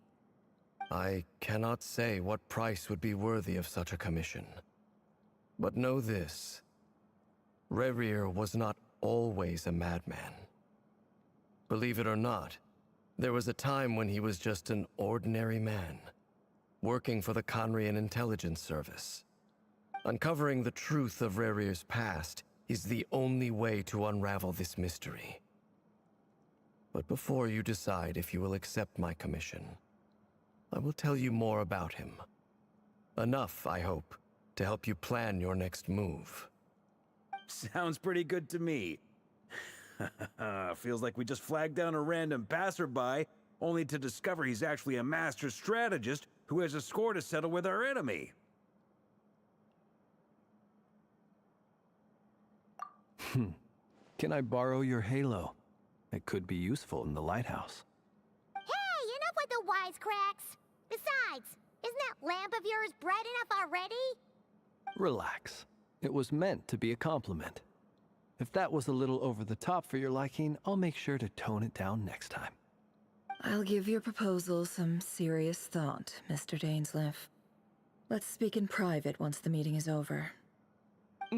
I cannot say what price would be worthy of such a commission. But know this. Rerir was not always a madman. Believe it or not, there was a time when he was just an ordinary man, working for the Conrian Intelligence Service. Uncovering the truth of Rerir's past is the only way to unravel this mystery. But before you decide if you will accept my commission, I will tell you more about him. Enough, I hope, to help you plan your next move.
Sounds pretty good to me. Feels like we just flagged down a random passerby, only to discover he's actually a master strategist who has a score to settle with our enemy.
Can I borrow your halo? It could be useful in the lighthouse.
Hey, enough with the wisecracks! Besides, isn't that lamp of yours bright enough already?
Relax. It was meant to be a compliment. If that was a little over the top for your liking, I'll make sure to tone it down next time.
I'll give your proposal some serious thought, Mr. Dainsleif. Let's speak in private once the meeting is over.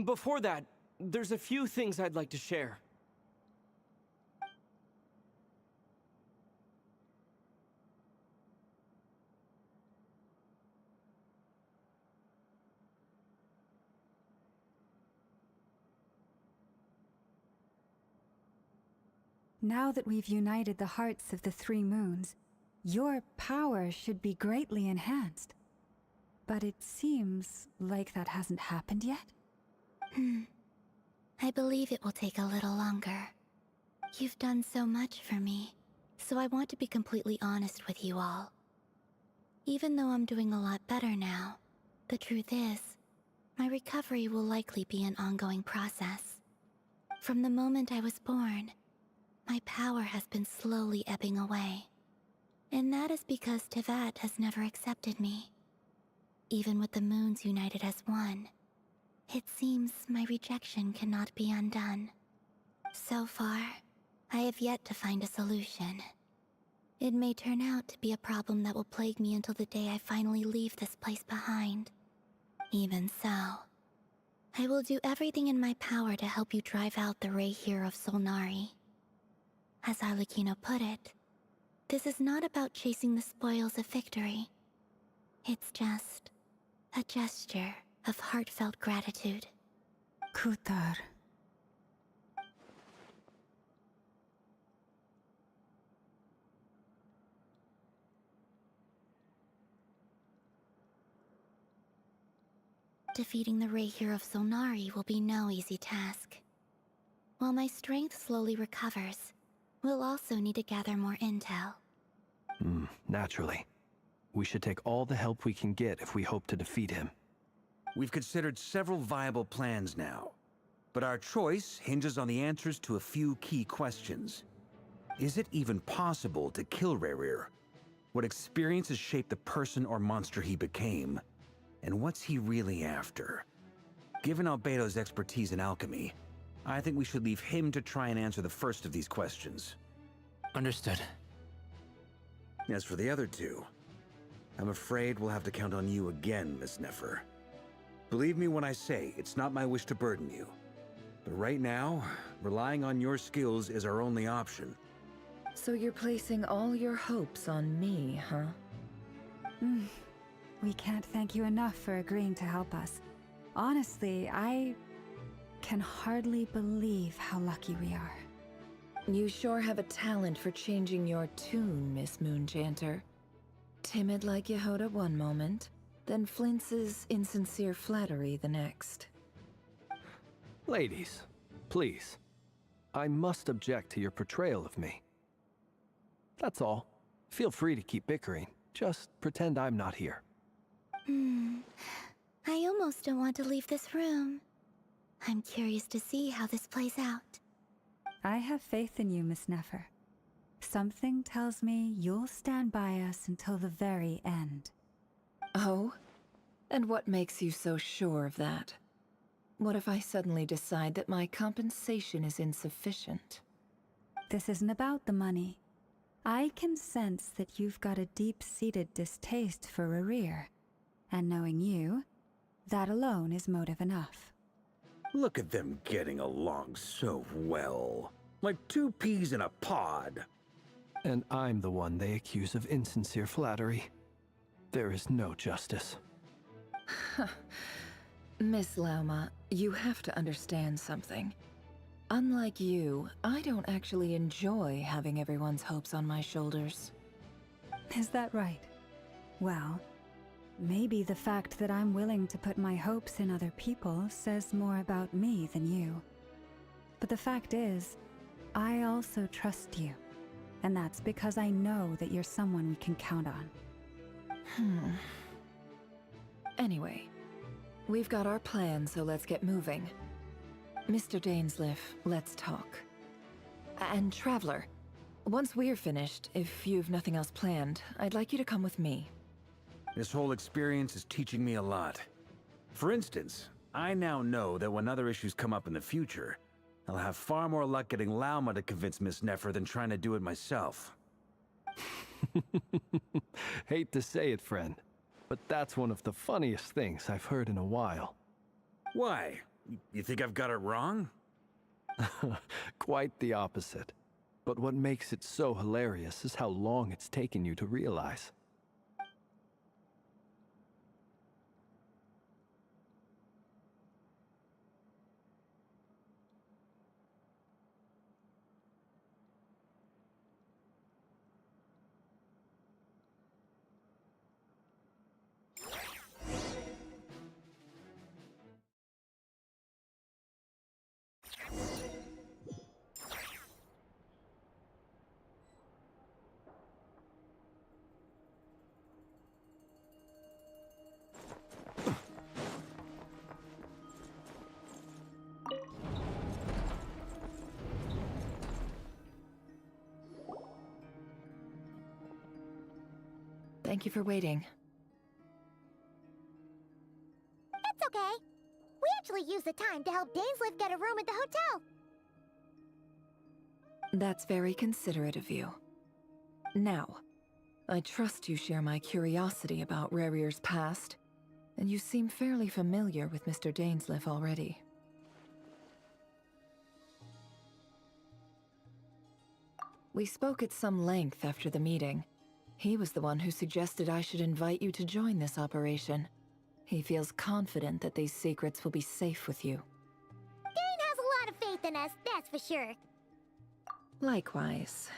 Before that, there's a few things I'd like to share.
Now that we've united the hearts of the three moons, your power should be greatly enhanced. But it seems like that hasn't happened yet?
I believe it will take a little longer. You've done so much for me, so I want to be completely honest with you all. Even though I'm doing a lot better now, the truth is, my recovery will likely be an ongoing process. From the moment I was born, my power has been slowly ebbing away. And that is because Tevat has never accepted me. Even with the moons united as one, it seems my rejection cannot be undone. So far, I have yet to find a solution. It may turn out to be a problem that will plague me until the day I finally leave this place behind. Even so, I will do everything in my power to help you drive out the Rayhir of Solnari. As Arlecchino put it, this is not about chasing the spoils of victory. It's just a gesture of heartfelt gratitude.
Kutar.
Defeating the Rayhir of Solnari will be no easy task. While my strength slowly recovers, we'll also need to gather more intel.
Naturally. We should take all the help we can get if we hope to defeat him.
We've considered several viable plans now, but our choice hinges on the answers to a few key questions. Is it even possible to kill Rerir? What experiences shaped the person or monster he became? And what's he really after? Given Albedo's expertise in alchemy, I think we should leave him to try and answer the first of these questions.
Understood.
As for the other two, I'm afraid we'll have to count on you again, Miss Nefer. Believe me when I say it's not my wish to burden you. But right now, relying on your skills is our only option.
So you're placing all your hopes on me, huh?
We can't thank you enough for agreeing to help us. Honestly, I can hardly believe how lucky we are.
You sure have a talent for changing your tune, Miss Moonchanter. Timid like Yehoda one moment, then flinches insincere flattery the next.
Ladies, please. I must object to your portrayal of me. That's all. Feel free to keep bickering. Just pretend I'm not here.
I almost don't want to leave this room. I'm curious to see how this plays out.
I have faith in you, Miss Nefer. Something tells me you'll stand by us until the very end.
Oh? And what makes you so sure of that? What if I suddenly decide that my compensation is insufficient?
This isn't about the money. I can sense that you've got a deep-seated distaste for Rerir. And knowing you, that alone is motive enough.
Look at them getting along so well. Like two peas in a pod.
And I'm the one they accuse of insincere flattery. There is no justice.
Miss Lauma, you have to understand something. Unlike you, I don't actually enjoy having everyone's hopes on my shoulders.
Is that right? Well, maybe the fact that I'm willing to put my hopes in other people says more about me than you. But the fact is, I also trust you. And that's because I know that you're someone we can count on.
Anyway, we've got our plan, so let's get moving. Mr. Dainsleif, let's talk. And Traveler, once we're finished, if you've nothing else planned, I'd like you to come with me.
This whole experience is teaching me a lot. For instance, I now know that when other issues come up in the future, I'll have far more luck getting Lauma to convince Miss Nefer than trying to do it myself.
Hate to say it, friend, but that's one of the funniest things I've heard in a while.
Why? You think I've got it wrong?
Quite the opposite. But what makes it so hilarious is how long it's taken you to realize.
Thank you for waiting.
It's okay. We actually used the time to help Dainsleif get a room at the hotel.
That's very considerate of you. Now, I trust you share my curiosity about Rerir's past, and you seem fairly familiar with Mr. Dainsleif already. We spoke at some length after the meeting. He was the one who suggested I should invite you to join this operation. He feels confident that these secrets will be safe with you.
Dane has a lot of faith in us, that's for sure.
Likewise.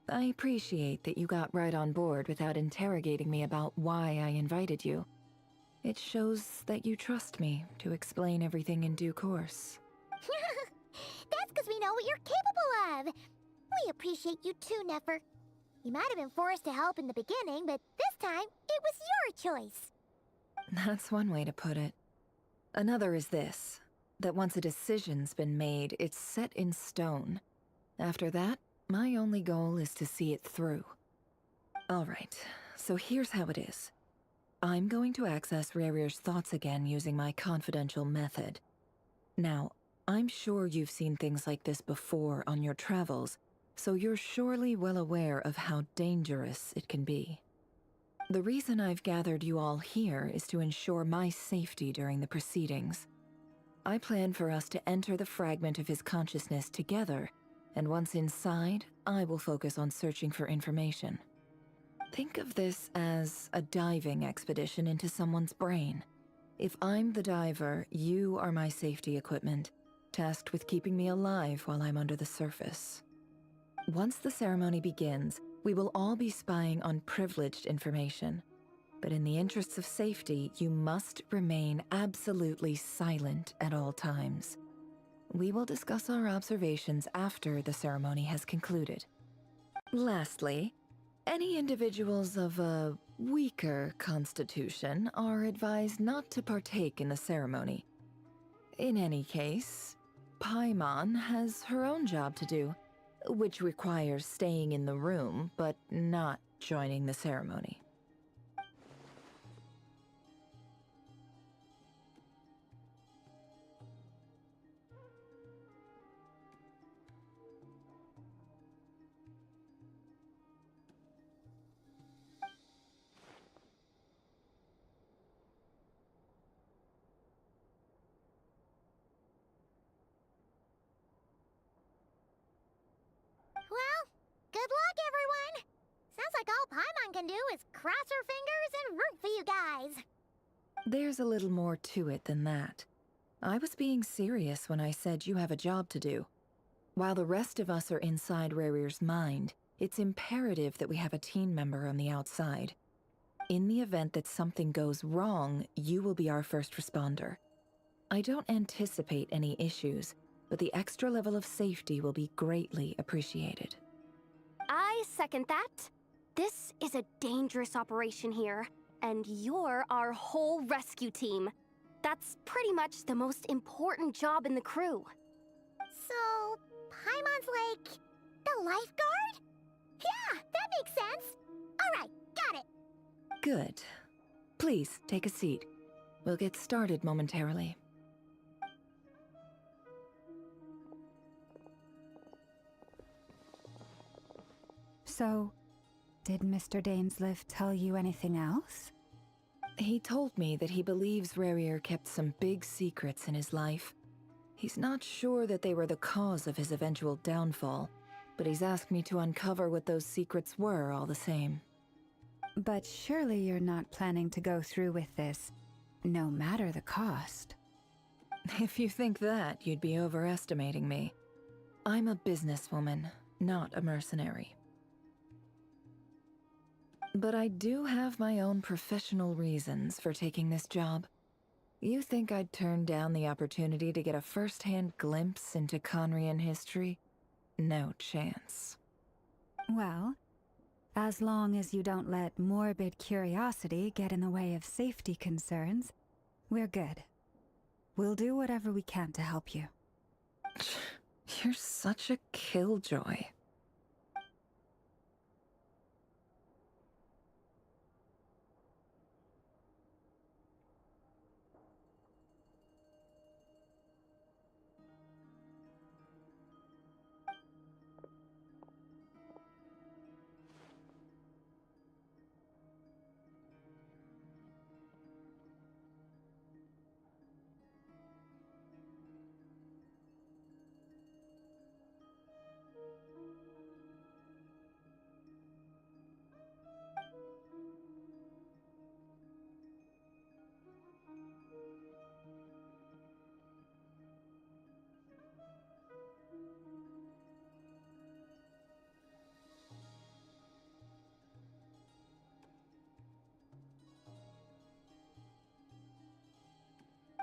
I appreciate that you got right on board without interrogating me about why I invited you. It shows that you trust me to explain everything in due course.
That's because we know what you're capable of. We appreciate you too, Nefer. You might have been forced to help in the beginning, but this time, it was your choice.
That's one way to put it. Another is this, that once a decision's been made, it's set in stone. After that, my only goal is to see it through. Alright, so here's how it is. I'm going to access Rerir's thoughts again using my confidential method. Now, I'm sure you've seen things like this before on your travels, so you're surely well aware of how dangerous it can be. The reason I've gathered you all here is to ensure my safety during the proceedings. I plan for us to enter the fragment of his consciousness together, and once inside, I will focus on searching for information. Think of this as a diving expedition into someone's brain. If I'm the diver, you are my safety equipment, tasked with keeping me alive while I'm under the surface. Once the ceremony begins, we will all be spying on privileged information. But in the interests of safety, you must remain absolutely silent at all times. We will discuss our observations after the ceremony has concluded. Lastly, any individuals of a weaker constitution are advised not to partake in the ceremony. In any case, Paimon has her own job to do, which requires staying in the room, but not joining the ceremony.
Well, good luck, everyone! Sounds like all Paimon can do is cross her fingers and root for you guys.
There's a little more to it than that. I was being serious when I said you have a job to do. While the rest of us are inside Rarir's mind, it's imperative that we have a team member on the outside. In the event that something goes wrong, you will be our first responder. I don't anticipate any issues, but the extra level of safety will be greatly appreciated.
I second that. This is a dangerous operation here, and you're our whole rescue team. That's pretty much the most important job in the crew.
So, Paimon's like the lifeguard? Yeah, that makes sense. All right, got it.
Good. Please, take a seat. We'll get started momentarily.
So, did Mr. Dainsliff tell you anything else?
He told me that he believes Rarir kept some big secrets in his life. He's not sure that they were the cause of his eventual downfall, but he's asked me to uncover what those secrets were all the same.
But surely you're not planning to go through with this, no matter the cost.
If you think that, you'd be overestimating me. I'm a businesswoman, not a mercenary. But I do have my own professional reasons for taking this job. You think I'd turn down the opportunity to get a first-hand glimpse into Conrian history? No chance.
Well, as long as you don't let morbid curiosity get in the way of safety concerns, we're good. We'll do whatever we can to help you.
You're such a killjoy.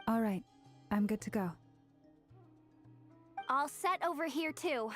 All right, I'm good to go.
All set over here, too.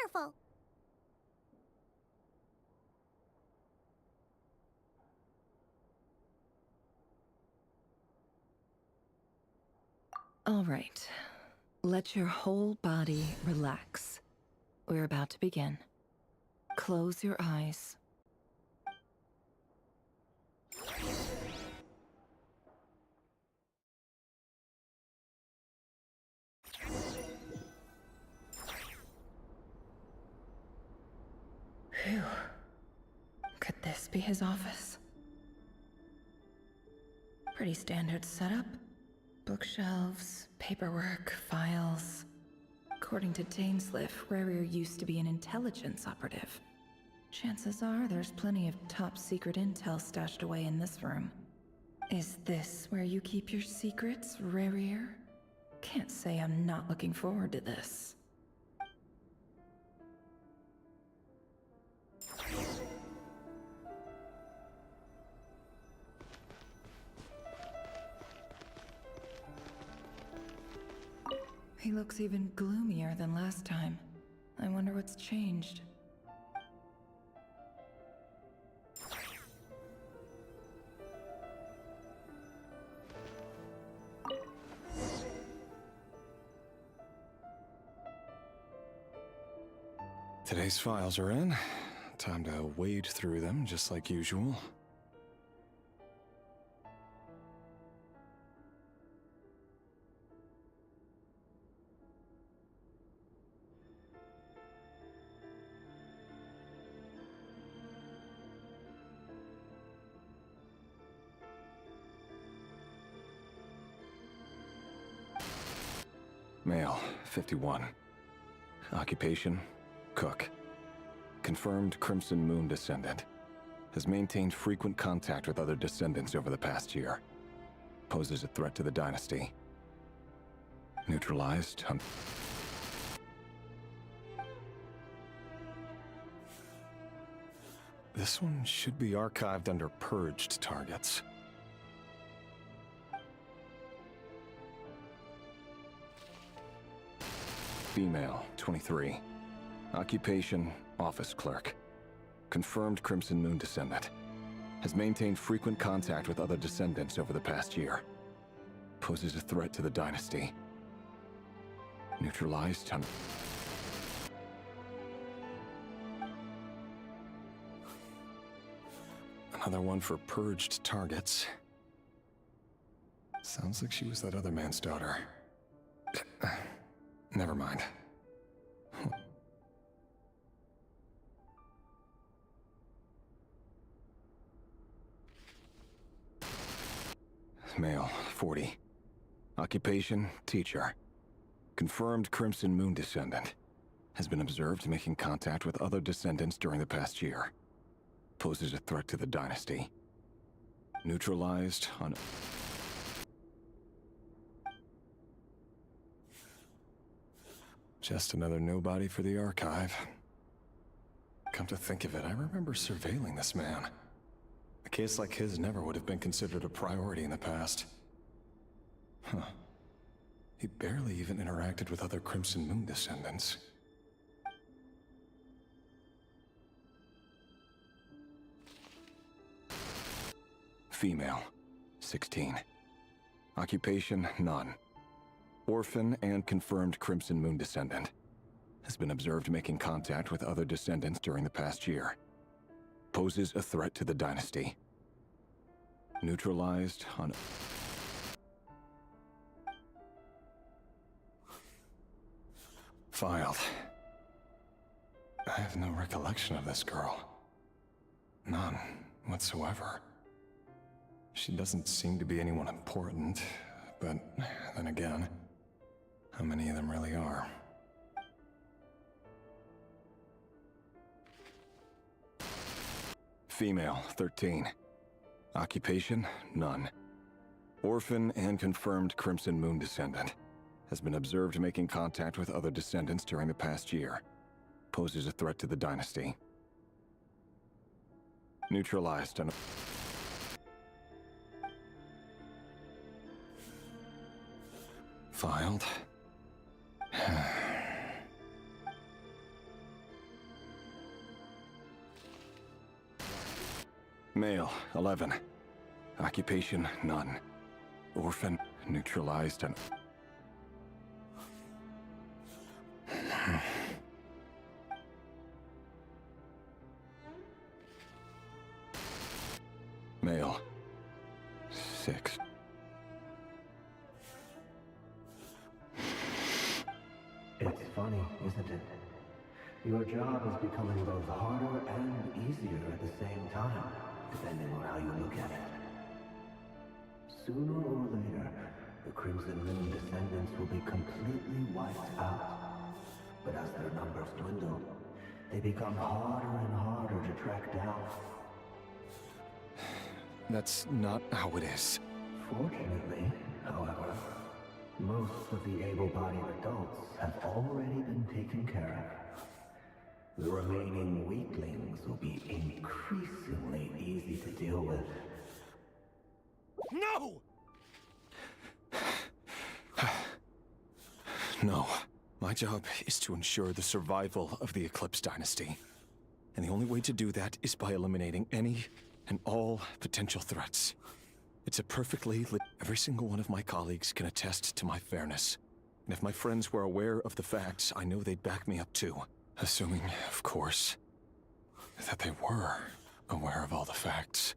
careful.
All right. Let your whole body relax. We're about to begin. Close your eyes. Phew. Could this be his office? Pretty standard setup. Bookshelves, paperwork, files. According to Dainsliff, Rarier used to be an intelligence operative. Chances are there's plenty of top secret intel stashed away in this room. Is this where you keep your secrets, Rarier? Can't say I'm not looking forward to this. He looks even gloomier than last time. I wonder what's changed.
Today's files are in. Time to wade through them just like usual. Male, 51. Occupation, cook. Confirmed Crimson Moon descendant. Has maintained frequent contact with other descendants over the past year. Poses a threat to the dynasty. Neutralized. This one should be archived under purged targets. Female, 23. Occupation, office clerk. Confirmed Crimson Moon descendant. Has maintained frequent contact with other descendants over the past year. Poses a threat to the dynasty. Neutralized. Another one for purged targets. Sounds like she was that other man's daughter. Never mind. Male, 40. Occupation, teacher. Confirmed Crimson Moon descendant. Has been observed making contact with other descendants during the past year. Poses a threat to the dynasty. Neutralized on... Just another nobody for the archive. Come to think of it, I remember surveilling this man. A case like his never would have been considered a priority in the past. Huh. He barely even interacted with other Crimson Moon descendants. Female, 16. Occupation, none. Orphan and confirmed Crimson Moon descendant. Has been observed making contact with other descendants during the past year. Poses a threat to the dynasty. Neutralized on... Filed. I have no recollection of this girl. None whatsoever. She doesn't seem to be anyone important, but then again, how many of them really are? Female, 13. Occupation, none. Orphan and confirmed Crimson Moon descendant. Has been observed making contact with other descendants during the past year. Poses a threat to the dynasty. Neutralized on... Filed. Male, 11. Occupation, none. Orphan, neutralized, and... Male, 6.
It's funny, isn't it? Your job is becoming both harder and easier at the same time, depending on how you look at it. Sooner or later, the Crimson Moon descendants will be completely wiped out. But as their numbers dwindle, they become harder and harder to track down.
That's not how it is.
Fortunately, however, most of the able-bodied adults have already been taken care of. The remaining weaklings will be increasingly easy to deal with.
No! No. My job is to ensure the survival of the Eclipse Dynasty. And the only way to do that is by eliminating any and all potential threats. It's a perfectly every single one of my colleagues can attest to my fairness. And if my friends were aware of the facts, I know they'd back me up too. Assuming, of course, that they were aware of all the facts.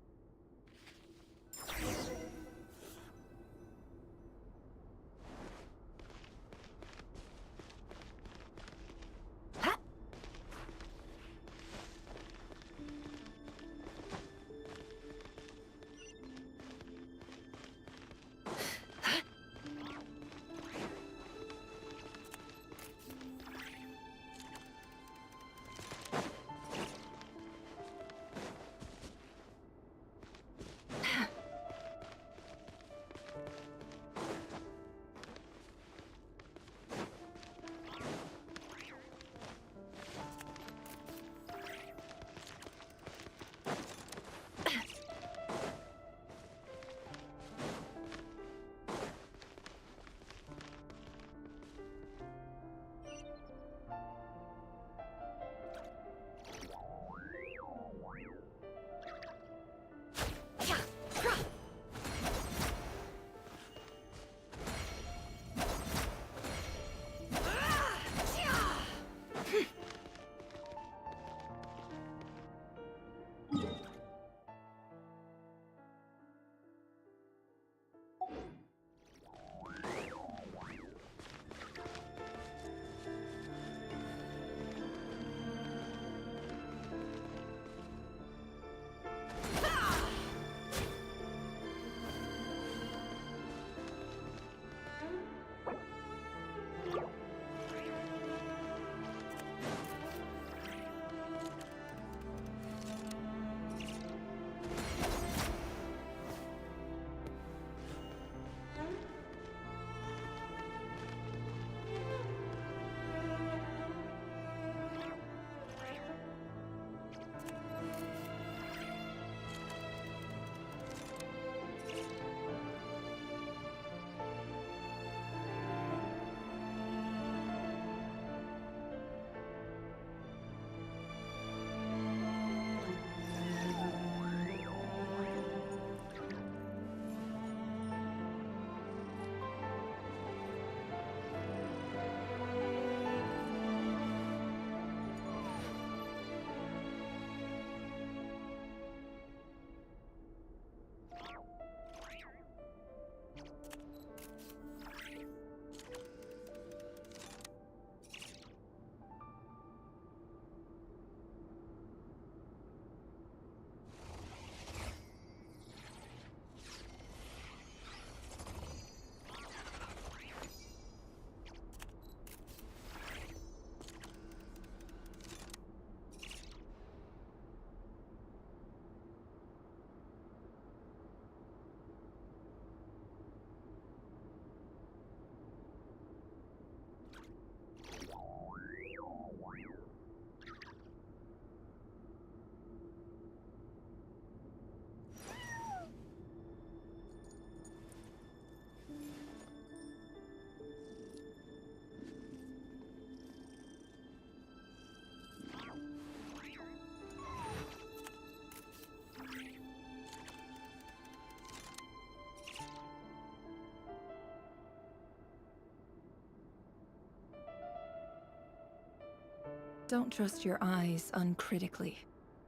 Don't trust your eyes uncritically.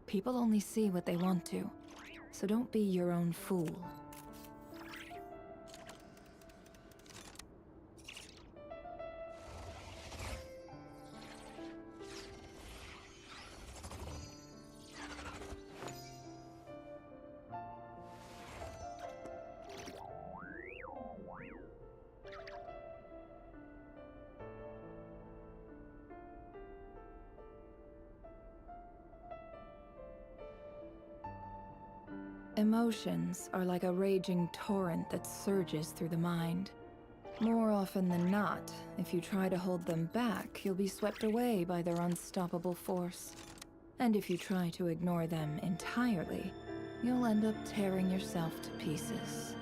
People only see what they want to, so don't be your own fool. Emotions are like a raging torrent that surges through the mind. More often than not, if you try to hold them back, you'll be swept away by their unstoppable force. And if you try to ignore them entirely, you'll end up tearing yourself to pieces.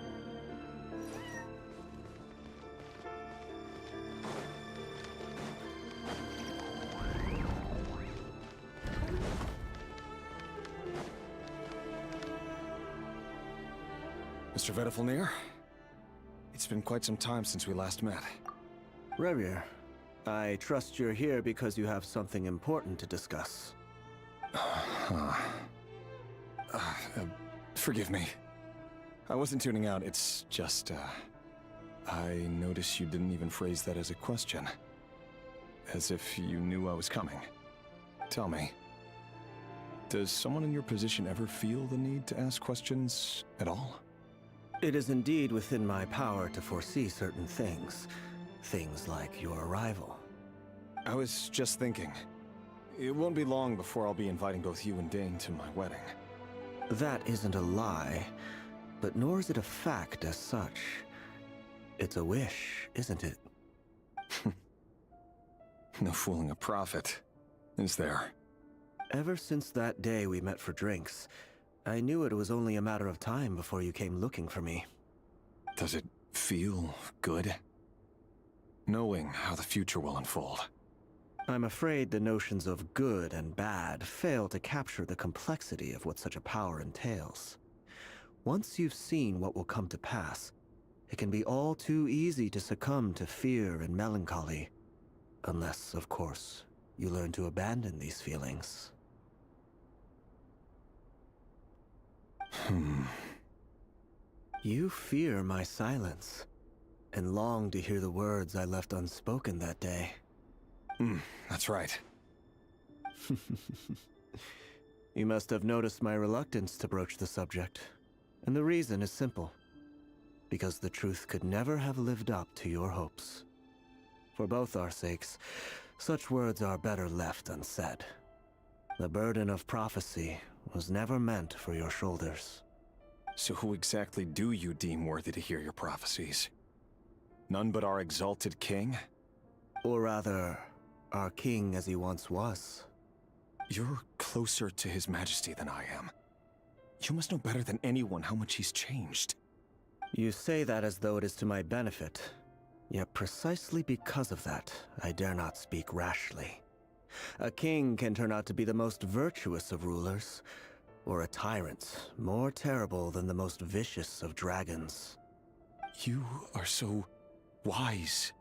Mr. Vedifalnir? It's been quite some time since we last met.
Rerir, I trust you're here because you have something important to discuss.
Forgive me. I wasn't tuning out, it's just, I noticed you didn't even phrase that as a question. As if you knew I was coming. Tell me, does someone in your position ever feel the need to ask questions at all?
It is indeed within my power to foresee certain things. Things like your arrival.
I was just thinking. It won't be long before I'll be inviting both you and Dane to my wedding.
That isn't a lie, but nor is it a fact as such. It's a wish, isn't it?
No fooling a prophet, is there?
Ever since that day we met for drinks, I knew it was only a matter of time before you came looking for me.
Does it feel good? Knowing how the future will unfold.
I'm afraid the notions of good and bad fail to capture the complexity of what such a power entails. Once you've seen what will come to pass, it can be all too easy to succumb to fear and melancholy. Unless, of course, you learn to abandon these feelings. You fear my silence, and long to hear the words I left unspoken that day.
That's right.
You must have noticed my reluctance to broach the subject, and the reason is simple. Because the truth could never have lived up to your hopes. For both our sakes, such words are better left unsaid. The burden of prophecy was never meant for your shoulders.
So who exactly do you deem worthy to hear your prophecies? None but our exalted king?
Or rather, our king as he once was.
You're closer to his majesty than I am. You must know better than anyone how much he's changed.
You say that as though it is to my benefit. Yet precisely because of that, I dare not speak rashly. A king can turn out to be the most virtuous of rulers, or a tyrant more terrible than the most vicious of dragons.
You are so wise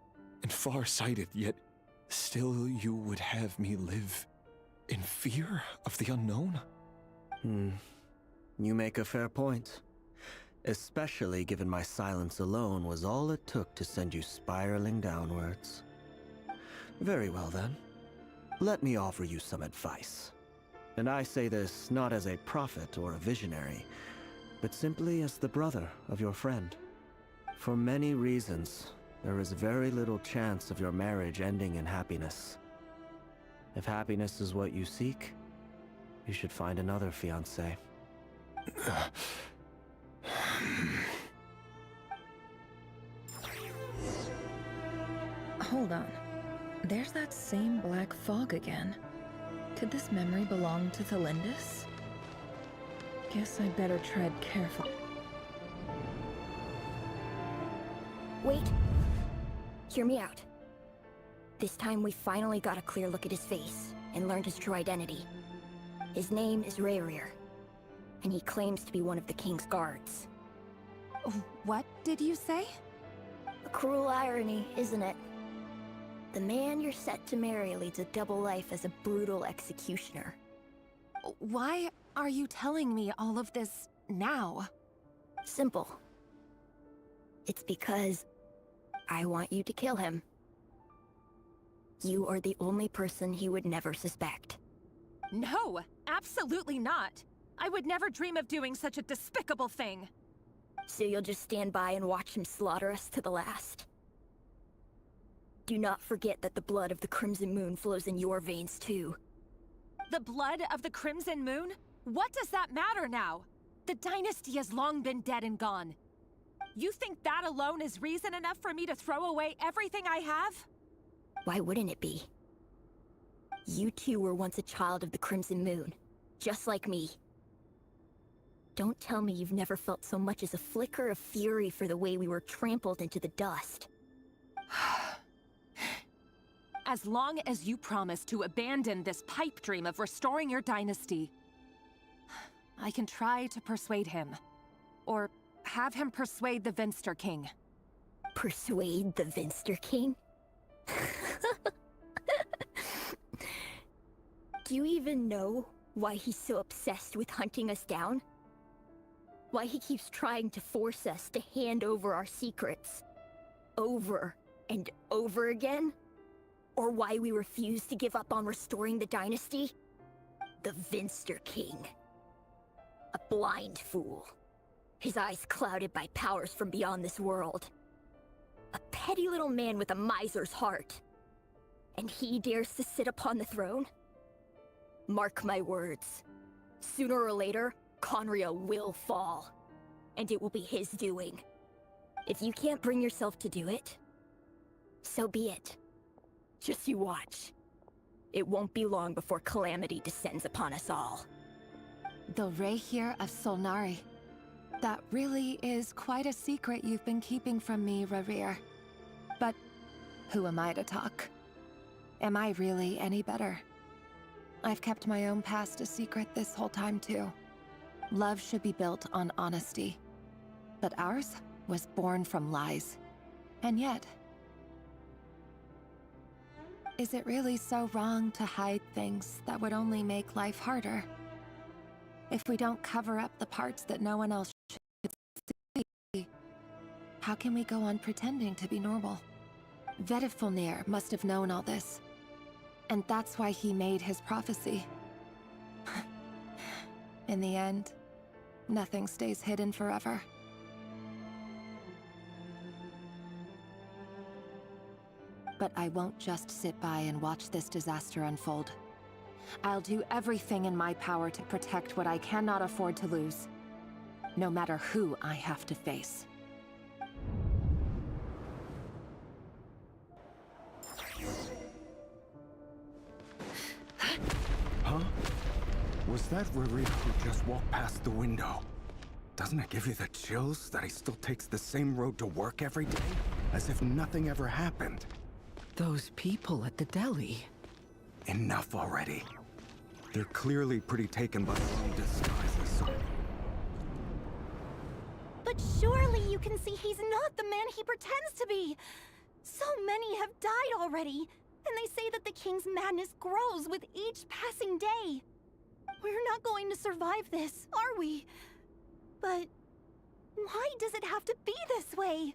and far-sighted, yet still you would have me live in fear of the unknown?
You make a fair point. Especially given my silence alone was all it took to send you spiraling downwards. Very well then. Let me offer you some advice. And I say this not as a prophet or a visionary, but simply as the brother of your friend. For many reasons, there is very little chance of your marriage ending in happiness. If happiness is what you seek, you should find another fiancé.
Hold on. There's that same black fog again. Could this memory belong to Thelindis? Guess I'd better tread carefully.
Wait. Hear me out. This time we finally got a clear look at his face and learned his true identity. His name is Rerir, and he claims to be one of the king's guards.
What did you say?
A cruel irony, isn't it? The man you're set to marry leads a double life as a brutal executioner.
Why are you telling me all of this now?
Simple. It's because I want you to kill him. You are the only person he would never suspect.
No, absolutely not. I would never dream of doing such a despicable thing.
So you'll just stand by and watch him slaughter us to the last? Do not forget that the blood of the Crimson Moon flows in your veins too.
The blood of the Crimson Moon? What does that matter now? The dynasty has long been dead and gone. You think that alone is reason enough for me to throw away everything I have?
Why wouldn't it be? You two were once a child of the Crimson Moon, just like me. Don't tell me you've never felt so much as a flicker of fury for the way we were trampled into the dust.
As long as you promise to abandon this pipe dream of restoring your dynasty, I can try to persuade him. Or have him persuade the Vinster King.
Persuade the Vinster King? Do you even know why he's so obsessed with hunting us down? Why he keeps trying to force us to hand over our secrets? Over and over again? Or why we refuse to give up on restoring the dynasty? The Vinster King. A blind fool. His eyes clouded by powers from beyond this world. A petty little man with a miser's heart. And he dares to sit upon the throne? Mark my words. Sooner or later, Conria will fall. And it will be his doing. If you can't bring yourself to do it, so be it. Just you watch. It won't be long before calamity descends upon us all.
The Rehir of Solnari. That really is quite a secret you've been keeping from me, Rarir. But who am I to talk? Am I really any better? I've kept my own past a secret this whole time too. Love should be built on honesty. But ours was born from lies. And yet, is it really so wrong to hide things that would only make life harder? If we don't cover up the parts that no one else should see, how can we go on pretending to be normal? Vedifulnir must have known all this. And that's why he made his prophecy. In the end, nothing stays hidden forever. But I won't just sit by and watch this disaster unfold. I'll do everything in my power to protect what I cannot afford to lose, no matter who I have to face.
Huh? Was that Rarir who just walked past the window? Doesn't it give you the chills that he still takes the same road to work every day? As if nothing ever happened.
Those people at the deli.
Enough already. They're clearly pretty taken by their own disguises.
But surely you can see he's not the man he pretends to be. So many have died already, and they say that the king's madness grows with each passing day. We're not going to survive this, are we? But why does it have to be this way?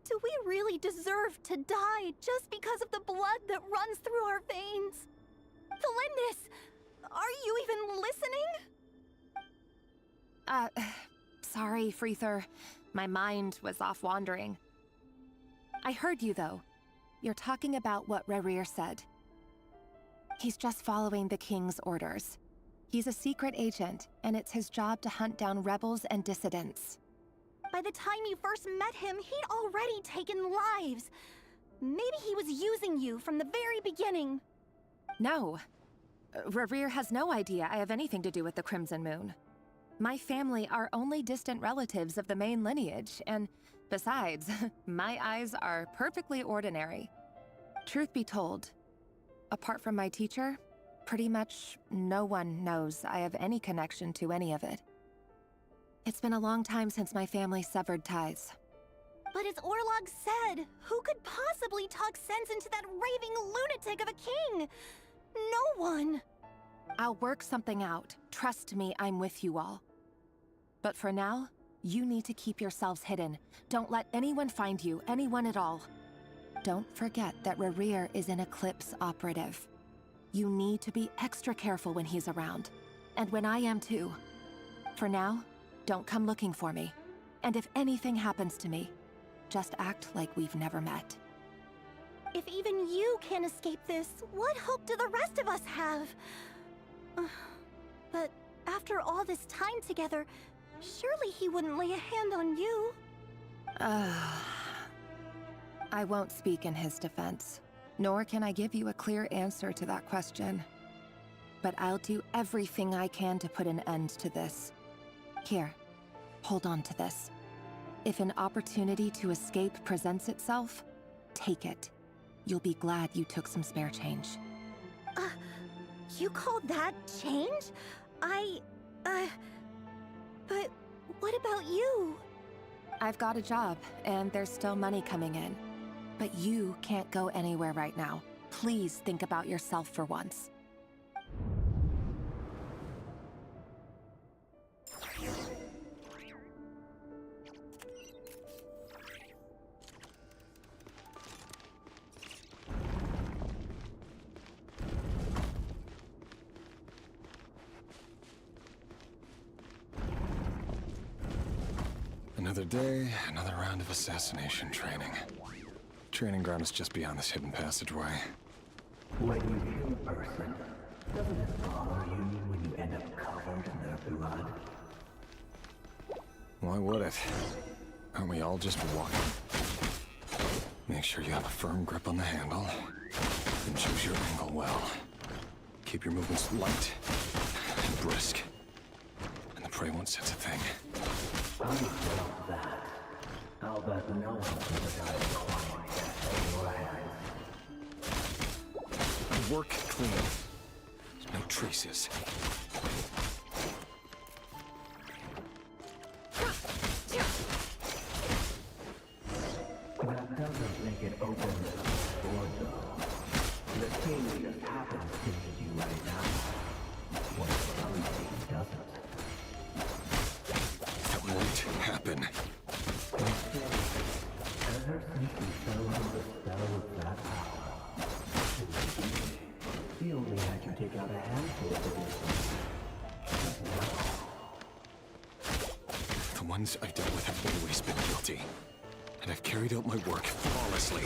Do we really deserve to die just because of the blood that runs through our veins? Felindis, are you even listening?
Sorry, Freether. My mind was off wandering. I heard you, though. You're talking about what Rarir said. He's just following the king's orders. He's a secret agent, and it's his job to hunt down rebels and dissidents.
By the time you first met him, he'd already taken lives. Maybe he was using you from the very beginning.
No. Rarir has no idea I have anything to do with the Crimson Moon. My family are only distant relatives of the main lineage, and besides, my eyes are perfectly ordinary. Truth be told, apart from my teacher, pretty much no one knows I have any connection to any of it. It's been a long time since my family severed ties.
But as Orlog said, who could possibly talk sense into that raving lunatic of a king? No one.
I'll work something out. Trust me, I'm with you all. But for now, you need to keep yourselves hidden. Don't let anyone find you, anyone at all. Don't forget that Rerir is an Eclipse operative. You need to be extra careful when he's around. And when I am too. For now, don't come looking for me. And if anything happens to me, just act like we've never met.
If even you can't escape this, what hope do the rest of us have? But after all this time together, surely he wouldn't lay a hand on you.
I won't speak in his defense, nor can I give you a clear answer to that question. But I'll do everything I can to put an end to this. Here, hold on to this. If an opportunity to escape presents itself, take it. You'll be glad you took some spare change.
You call that change? But what about you?
I've got a job, and there's still money coming in. But you can't go anywhere right now. Please think about yourself for once.
Another day, another round of assassination training. Training ground is just beyond this hidden passageway.
When you kill a person, doesn't it bother you when you end up covered in their blood?
Why would it? Aren't we all just walking? Make sure you have a firm grip on the handle, and choose your angle well. Keep your movements light and brisk, and the prey won't sense a thing.
I felt that. I'll bet no one ever got a quiet death in your hands.
The work clean. No traces.
That doesn't make it open to the door, though. The thing just happens to need you right now. What something doesn't.
That won't happen.
Ever since you fell under the spell of that power, he only had you take out a handful of it.
The ones I dealt with have always been guilty, and I've carried out my work flawlessly.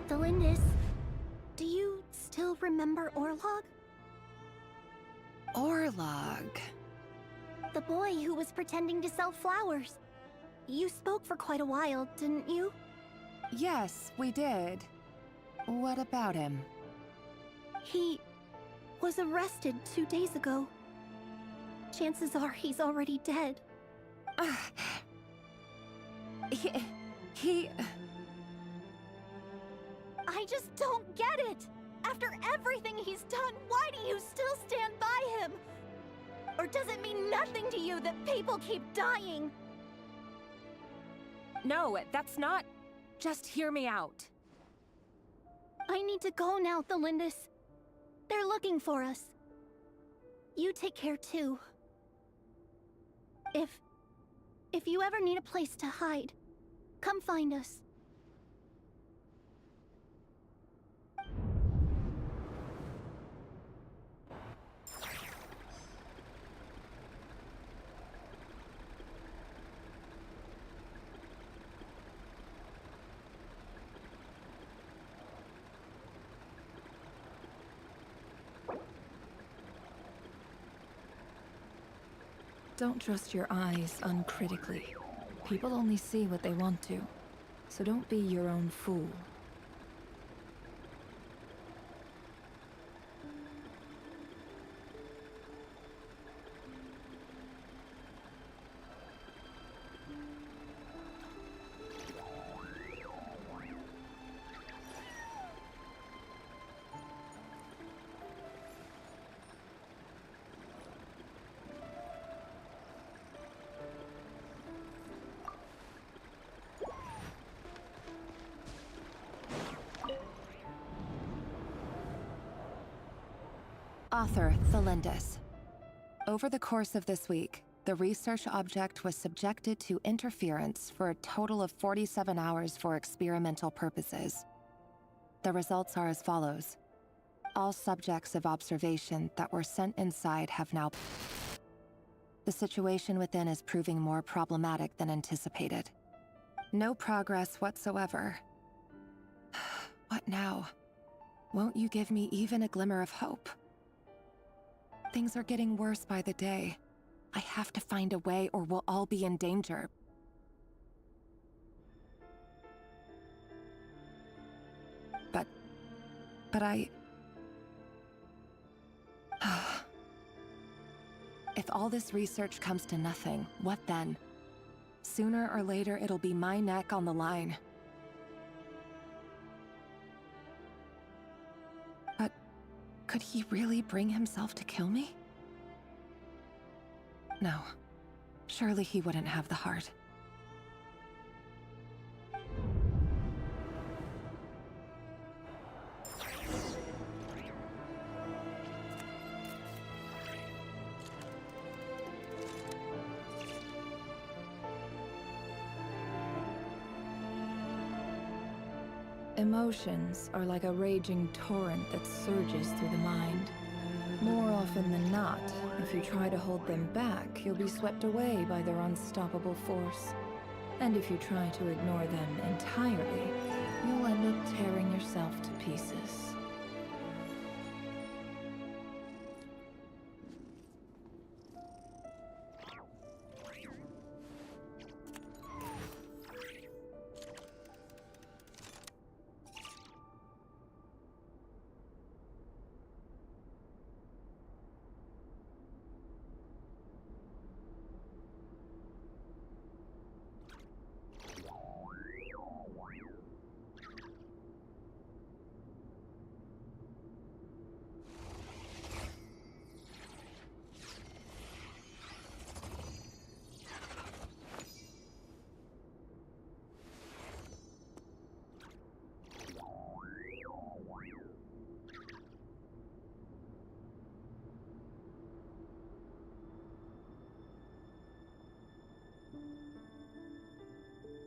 Delindis, do you still remember Orlog?
Orlog.
The boy who was pretending to sell flowers. You spoke for quite a while, didn't you?
Yes, we did. What about him?
He was arrested 2 days ago. Chances are he's already dead.
He...
I just don't get it! After everything he's done, why do you still stand by him? Or does it mean nothing to you that people keep dying?
No, that's not... Just hear me out.
I need to go now, Thelindis. They're looking for us. You take care too. If you ever need a place to hide, come find us.
Don't trust your eyes uncritically. People only see what they want to, so don't be your own fool.
Author Thelindis. Over the course of this week, the research object was subjected to interference for a total of 47 hours for experimental purposes. The results are as follows. All subjects of observation that were sent inside have now... The situation within is proving more problematic than anticipated. No progress whatsoever. What now? Won't you give me even a glimmer of hope? Things are getting worse by the day. I have to find a way or we'll all be in danger. But I... If all this research comes to nothing, what then? Sooner or later, it'll be my neck on the line. But could he really bring himself to kill me? No. Surely he wouldn't have the heart. Emotions are like a raging torrent that surges through the mind. More often than not, if you try to hold them back, you'll be swept away by their unstoppable force. And if you try to ignore them entirely, you'll end up tearing yourself to pieces.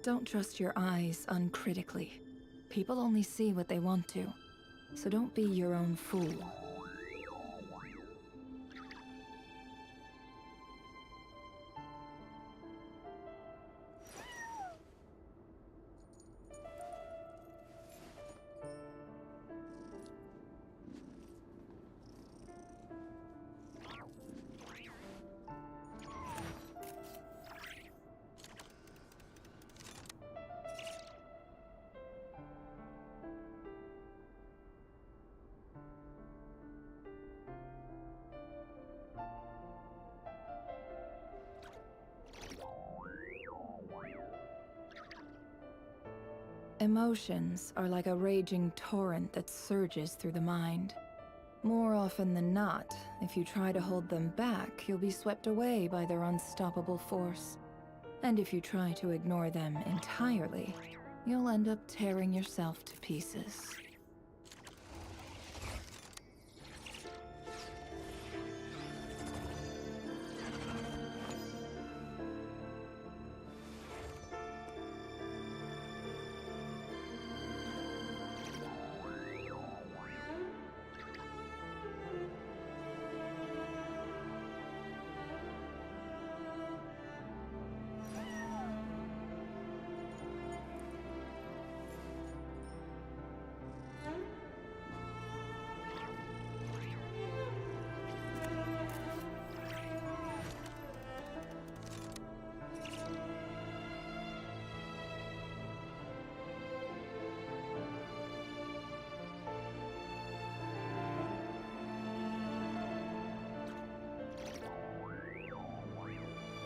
Don't trust your eyes uncritically. People only see what they want to, so don't be your own fool. Emotions are like a raging torrent that surges through the mind. More often than not, if you try to hold them back, you'll be swept away by their unstoppable force. And if you try to ignore them entirely, you'll end up tearing yourself to pieces.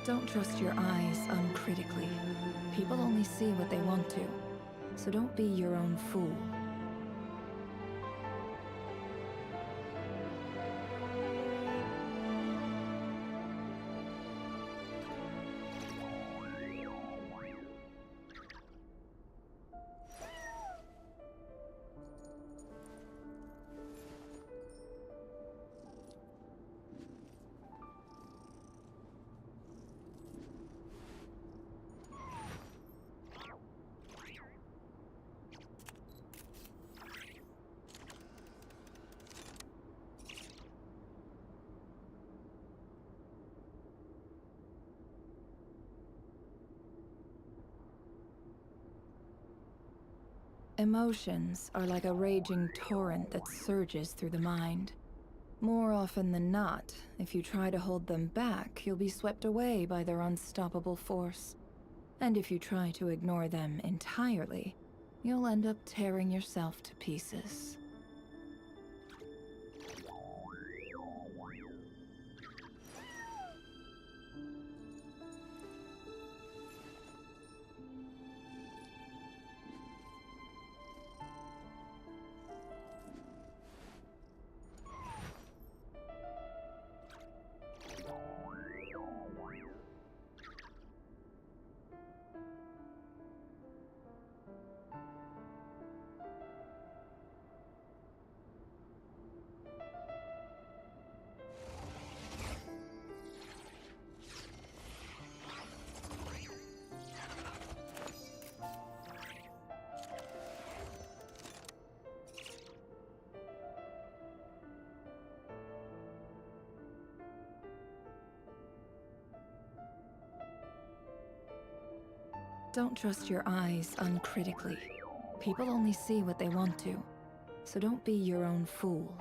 Don't trust your eyes uncritically. People only see what they want to, so don't be your own fool. Emotions are like a raging torrent that surges through the mind. More often than not, if you try to hold them back, you'll be swept away by their unstoppable force. And if you try to ignore them entirely, you'll end up tearing yourself to pieces. Don't trust your eyes uncritically. People only see what they want to, so don't be your own fool.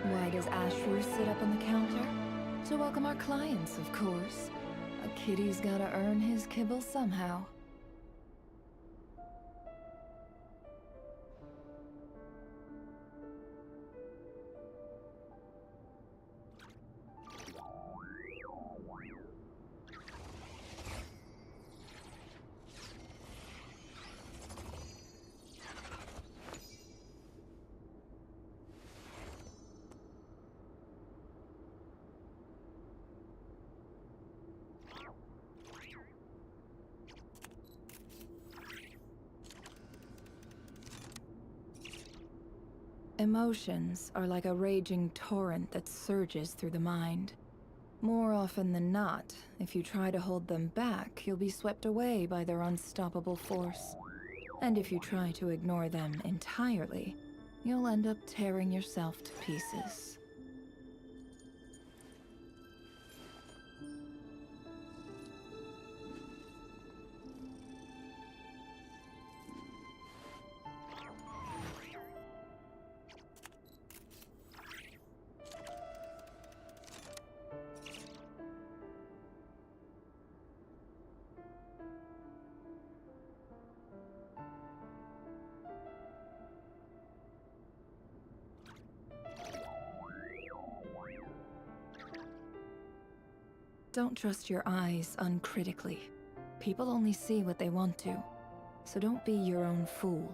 Why does Ashru sit up on the counter? To welcome our clients, of course. A kitty's gotta earn his kibble somehow. Emotions are like a raging torrent that surges through the mind. More often than not, if you try to hold them back, you'll be swept away by their unstoppable force. And if you try to ignore them entirely, you'll end up tearing yourself to pieces. Don't trust your eyes uncritically. People only see what they want to, so don't be your own fool.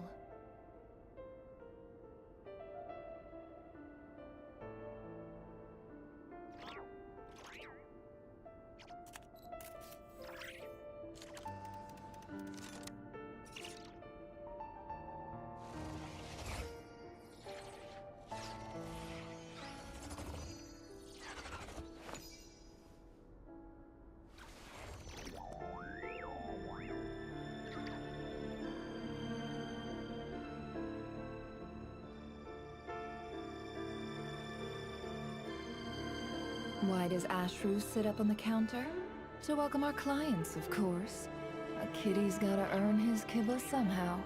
Why does Ashru sit up on the counter? To welcome our clients, of course. A kitty's gotta earn his kibble somehow.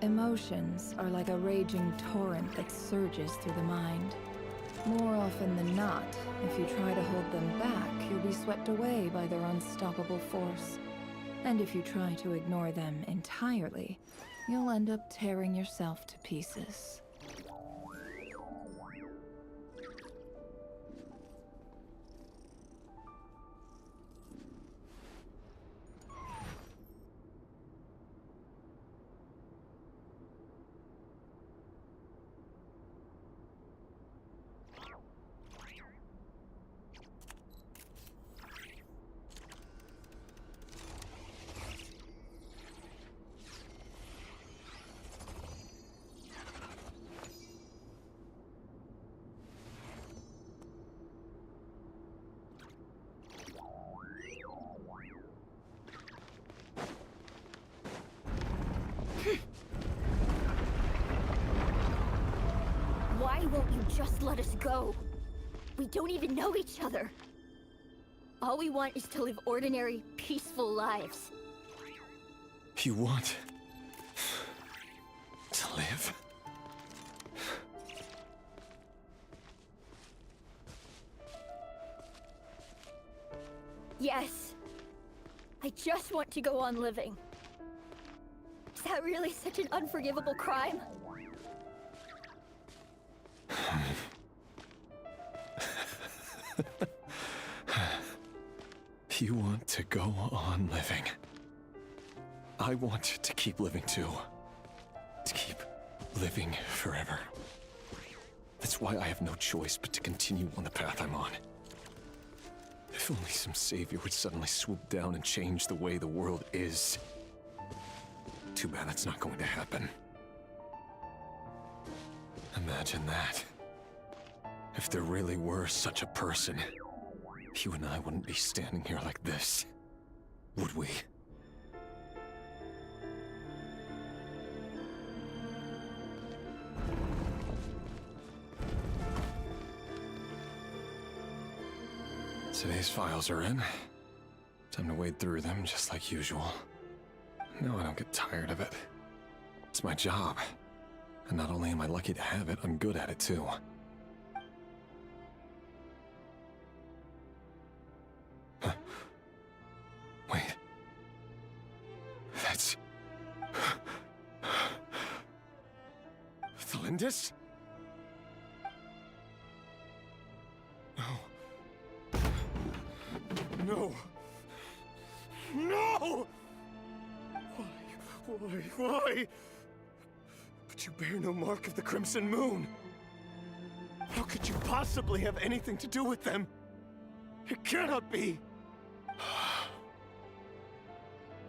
Emotions are like a raging torrent that surges through the mind. More often than not, if you try to hold them back, you'll be swept away by their unstoppable force. And if you try to ignore them entirely, you'll end up tearing yourself to pieces.
Why won't you just let us go? We don't even know each other. All we want is to live ordinary, peaceful lives.
You want to live?
Yes. I just want to go on living. Is that really such an unforgivable crime?
You want to go on living. I want to keep living too. To keep living forever. That's why I have no choice but to continue on the path I'm on. If only some savior would suddenly swoop down and change the way the world is. Too bad that's not going to happen. Imagine that. If there really were such a person, you and I wouldn't be standing here like this, would we? Today's files are in. Time to wade through them just like usual. No, I don't get tired of it. It's my job. And not only am I lucky to have it, I'm good at it too. Wait. That's... Thalindis? No. No! Why? But you bear no mark of the Crimson Moon. How could you possibly have anything to do with them? It cannot be!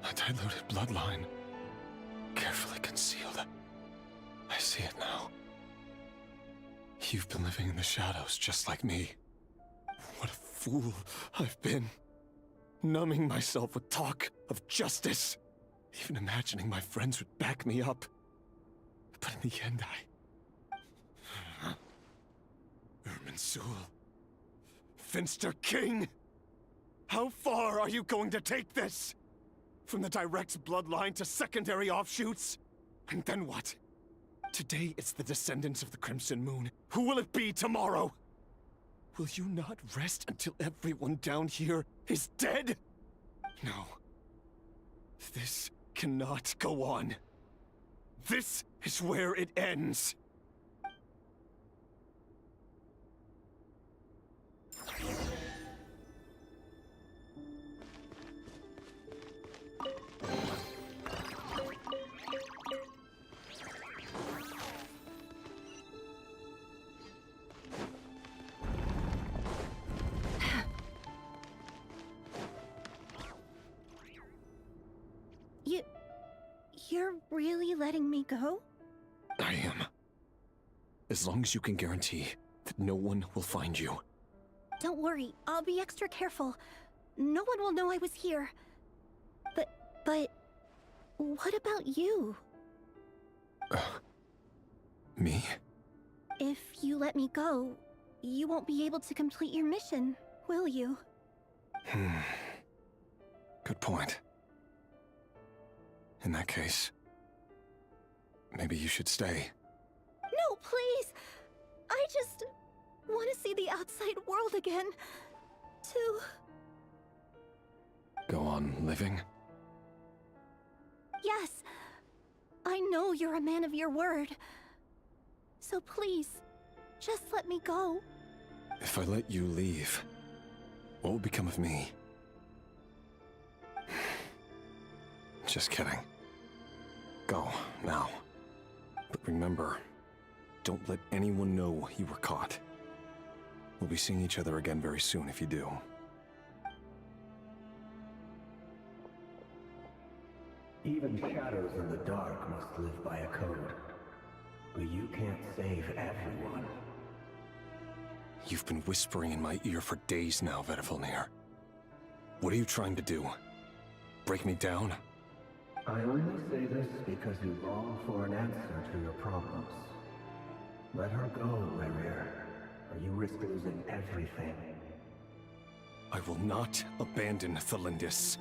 A diluted bloodline. Carefully concealed. I see it now. You've been living in the shadows just like me. What a fool I've been. Numbing myself with talk of justice. Even imagining my friends would back me up. But in the end, Irminsul. Finster King! How far are you going to take this? From the direct bloodline to secondary offshoots? And then what? Today it's the descendants of the Crimson Moon. Who will it be tomorrow? Will you not rest until everyone down here is dead? No. This cannot go on. This is where it ends.
You're really letting me go?
I am. As long as you can guarantee that no one will find you.
Don't worry, I'll be extra careful. No one will know I was here. But... what about you?
Me?
If you let me go, you won't be able to complete your mission, will you?
Good point. In that case, maybe you should stay.
No, please! I just want to see the outside world again. To...
Go on living?
Yes. I know you're a man of your word. So please, just let me go.
If I let you leave, what will become of me? Just kidding. Go, now. But remember, don't let anyone know you were caught. We'll be seeing each other again very soon if you do.
Even shadows in the dark must live by a code. But you can't save everyone.
You've been whispering in my ear for days now, Vedifalnir. What are you trying to do? Break me down?
I only say this because you long for an answer to your problems. Let her go, Rerir, or you risk losing everything.
I will not abandon Thelindis.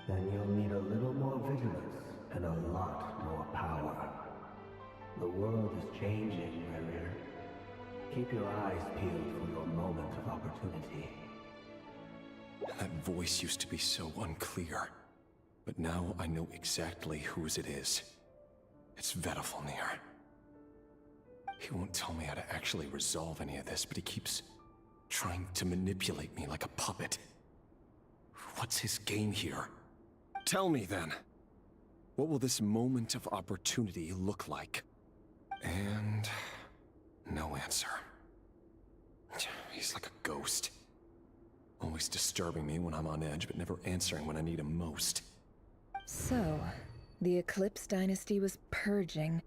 Then you'll need a little more vigilance and a lot more power. The world is changing, Rerir. Keep your eyes peeled for your moment of opportunity.
That voice used to be so unclear. But now I know exactly whose it is. It's Vedifalnir. He won't tell me how to actually resolve any of this, but he keeps trying to manipulate me like a puppet. What's his game here? Tell me then. What will this moment of opportunity look like? And... no answer. He's like a ghost. Always disturbing me when I'm on edge, but never answering when I need him most.
So, the Eclipse Dynasty was purging,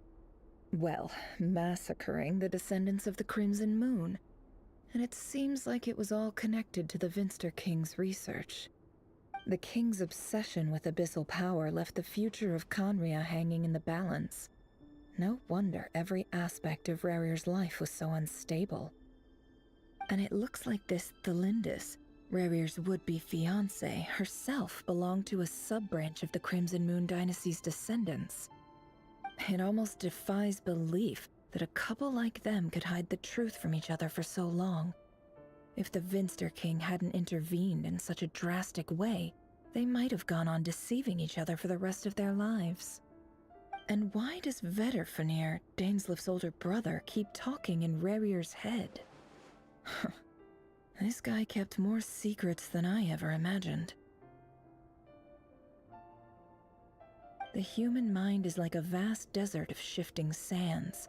well, massacring the descendants of the Crimson Moon. And it seems like it was all connected to the Vinster King's research. The King's obsession with abyssal power left the future of Conria hanging in the balance. No wonder every aspect of Rerir's life was so unstable. And it looks like this Thelindis, Rerir's would-be fiancée, herself belonged to a sub-branch of the Crimson Moon Dynasty's descendants. It almost defies belief that a couple like them could hide the truth from each other for so long. If the Vinster King hadn't intervened in such a drastic way, they might have gone on deceiving each other for the rest of their lives. And why does Vedifalnir, Dainslif's older brother, keep talking in Rerir's head? This guy kept more secrets than I ever imagined. The human mind is like a vast desert of shifting sands.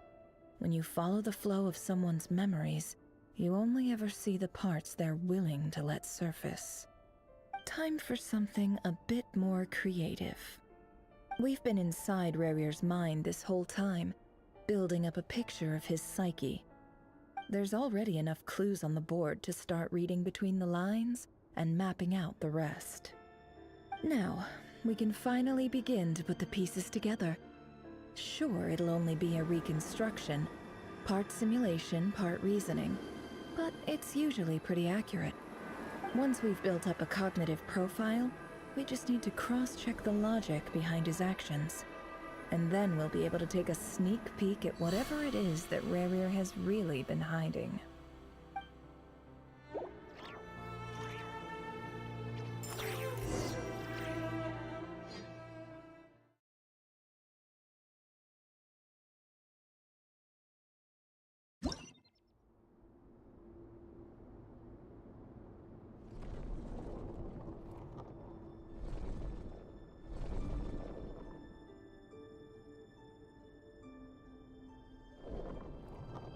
When you follow the flow of someone's memories, you only ever see the parts they're willing to let surface. Time for something a bit more creative. We've been inside Rerir's mind this whole time, building up a picture of his psyche. There's already enough clues on the board to start reading between the lines and mapping out the rest. Now, we can finally begin to put the pieces together. Sure, it'll only be a reconstruction, part simulation, part reasoning, but it's usually pretty accurate. Once we've built up a cognitive profile, we just need to cross-check the logic behind his actions. And then we'll be able to take a sneak peek at whatever it is that Rerir has really been hiding.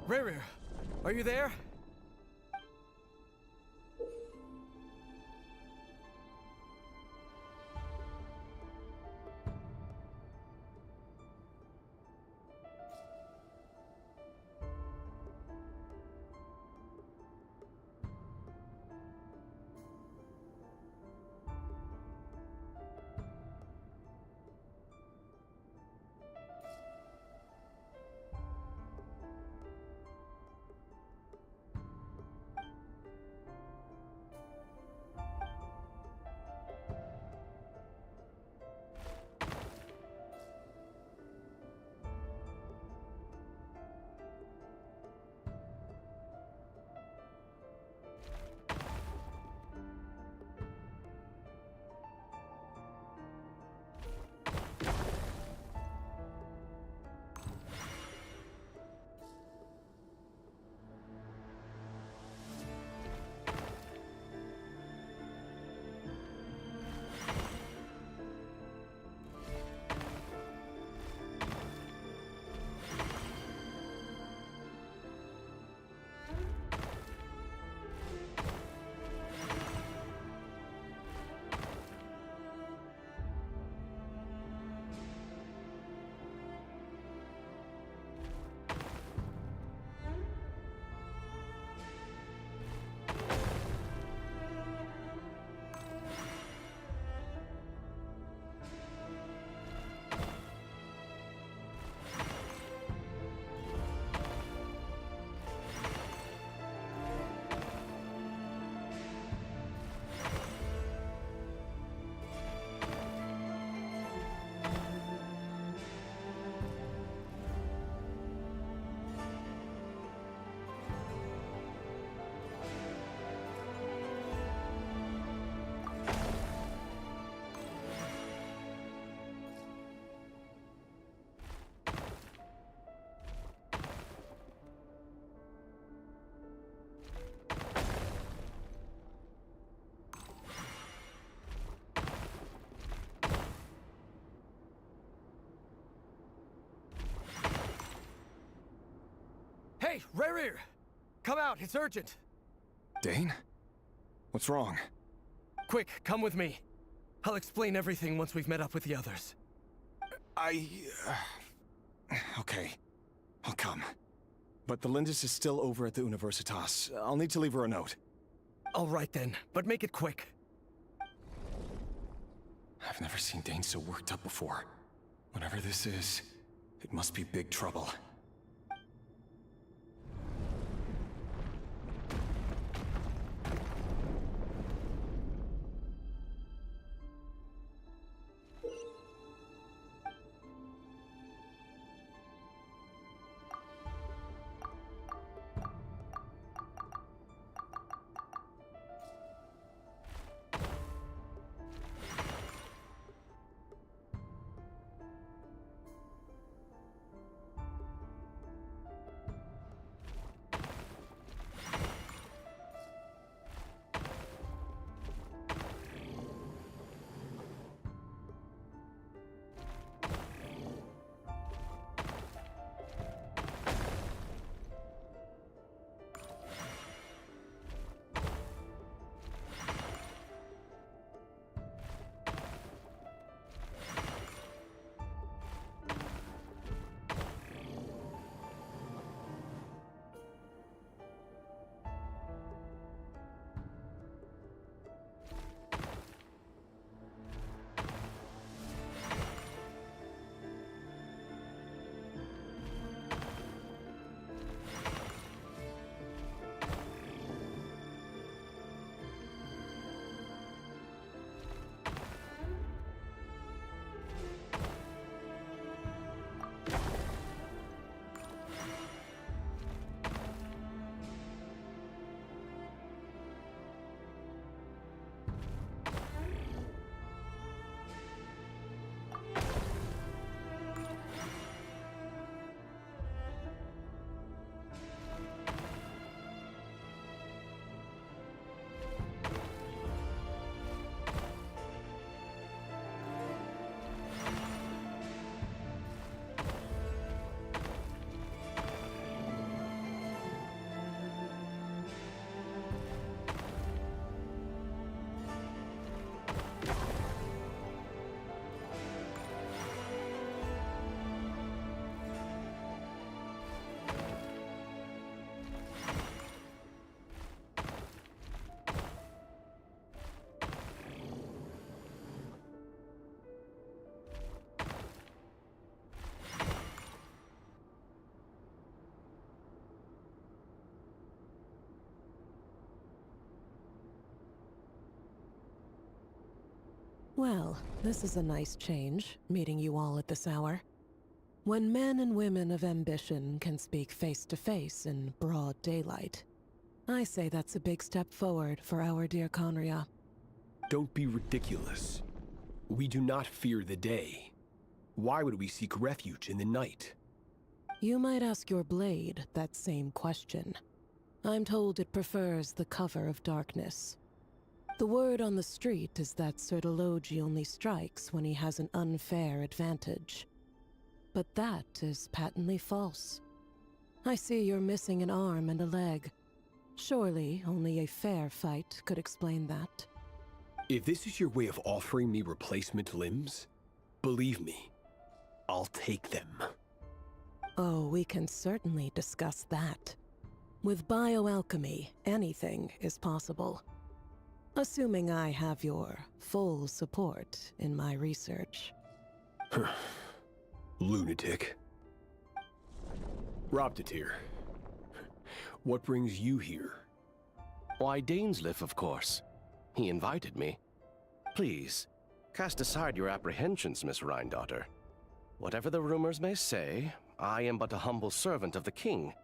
Rerir, are you there? Hey, Rerir! Come out, it's urgent!
Dane? What's wrong?
Quick, come with me. I'll explain everything once we've met up with the others.
Okay. I'll come. But the Lindis is still over at the Universitas. I'll need to leave her a note.
All right then, but make it quick.
I've never seen Dane so worked up before. Whatever this is, it must be big trouble.
Well, this is a nice change, meeting you all at this hour. When men and women of ambition can speak face to face in broad daylight, I say that's a big step forward for our dear Conria.
Don't be ridiculous. We do not fear the day. Why would we seek refuge in the night?
You might ask your blade that same question. I'm told it prefers the cover of darkness. The word on the street is that Sertologi only strikes when he has an unfair advantage. But that is patently false. I see you're missing an arm and a leg. Surely only a fair fight could explain that.
If this is your way of offering me replacement limbs, believe me, I'll take them.
Oh, we can certainly discuss that. With bioalchemy, anything is possible. Assuming I have your full support in my research.
Lunatic. Robtatir, what brings you here?
Why, Dainsliff, of course. He invited me. Please, cast aside your apprehensions, Miss Rhindaughter. Whatever the rumors may say, I am but a humble servant of the king,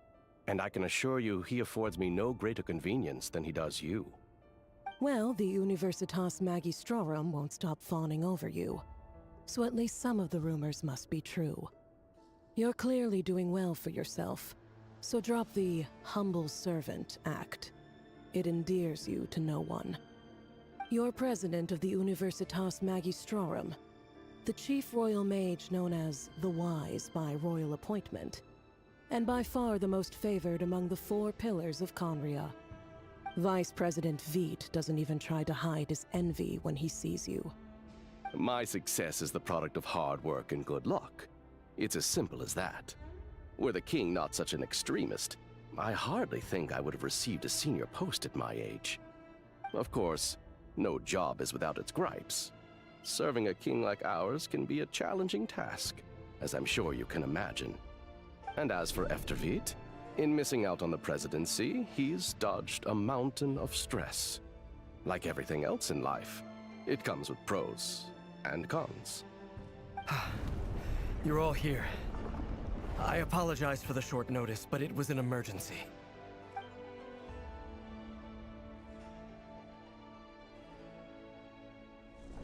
and I can assure you he affords me no greater convenience than he does you.
Well, the Universitas Magistrorum won't stop fawning over you. So at least some of the rumors must be true. You're clearly doing well for yourself, so drop the humble servant act. It endears you to no one. You're president of the Universitas Magistrorum, the chief royal mage known as the Wise by royal appointment. and by far the most favored among the 4 pillars of Conria. Vice President Veit doesn't even try to hide his envy when he sees you.
My success is the product of hard work and good luck. It's as simple as that. Were the king not such an extremist, I hardly think I would have received a senior post at my age. Of course, no job is without its gripes. Serving a king like ours can be a challenging task, as I'm sure you can imagine. And as for Efterveit, in missing out on the presidency, he's dodged a mountain of stress. Like everything else in life, it comes with pros and cons.
You're all here. I apologize for the short notice, but it was an emergency.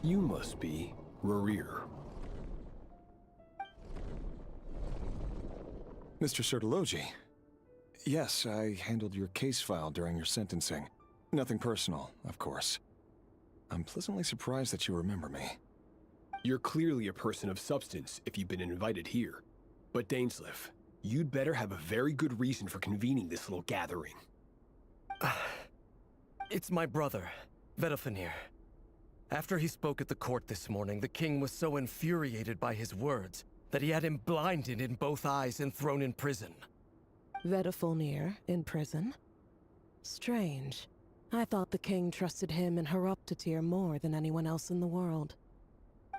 You must be Rerir.
Mr. Sertologi. Yes, I handled your case file during your sentencing. Nothing personal, of course. I'm pleasantly surprised that you remember me.
You're clearly a person of substance if you've been invited here. But Dainsleif, you'd better have a very good reason for convening this little gathering.
It's my brother, Vedalfenir. After he spoke at the court this morning, the king was so infuriated by his words that he had him blinded in both eyes and thrown in prison.
Vedalfenir in prison? Strange. I thought the king trusted him and Horoptatyr more than anyone else in the world.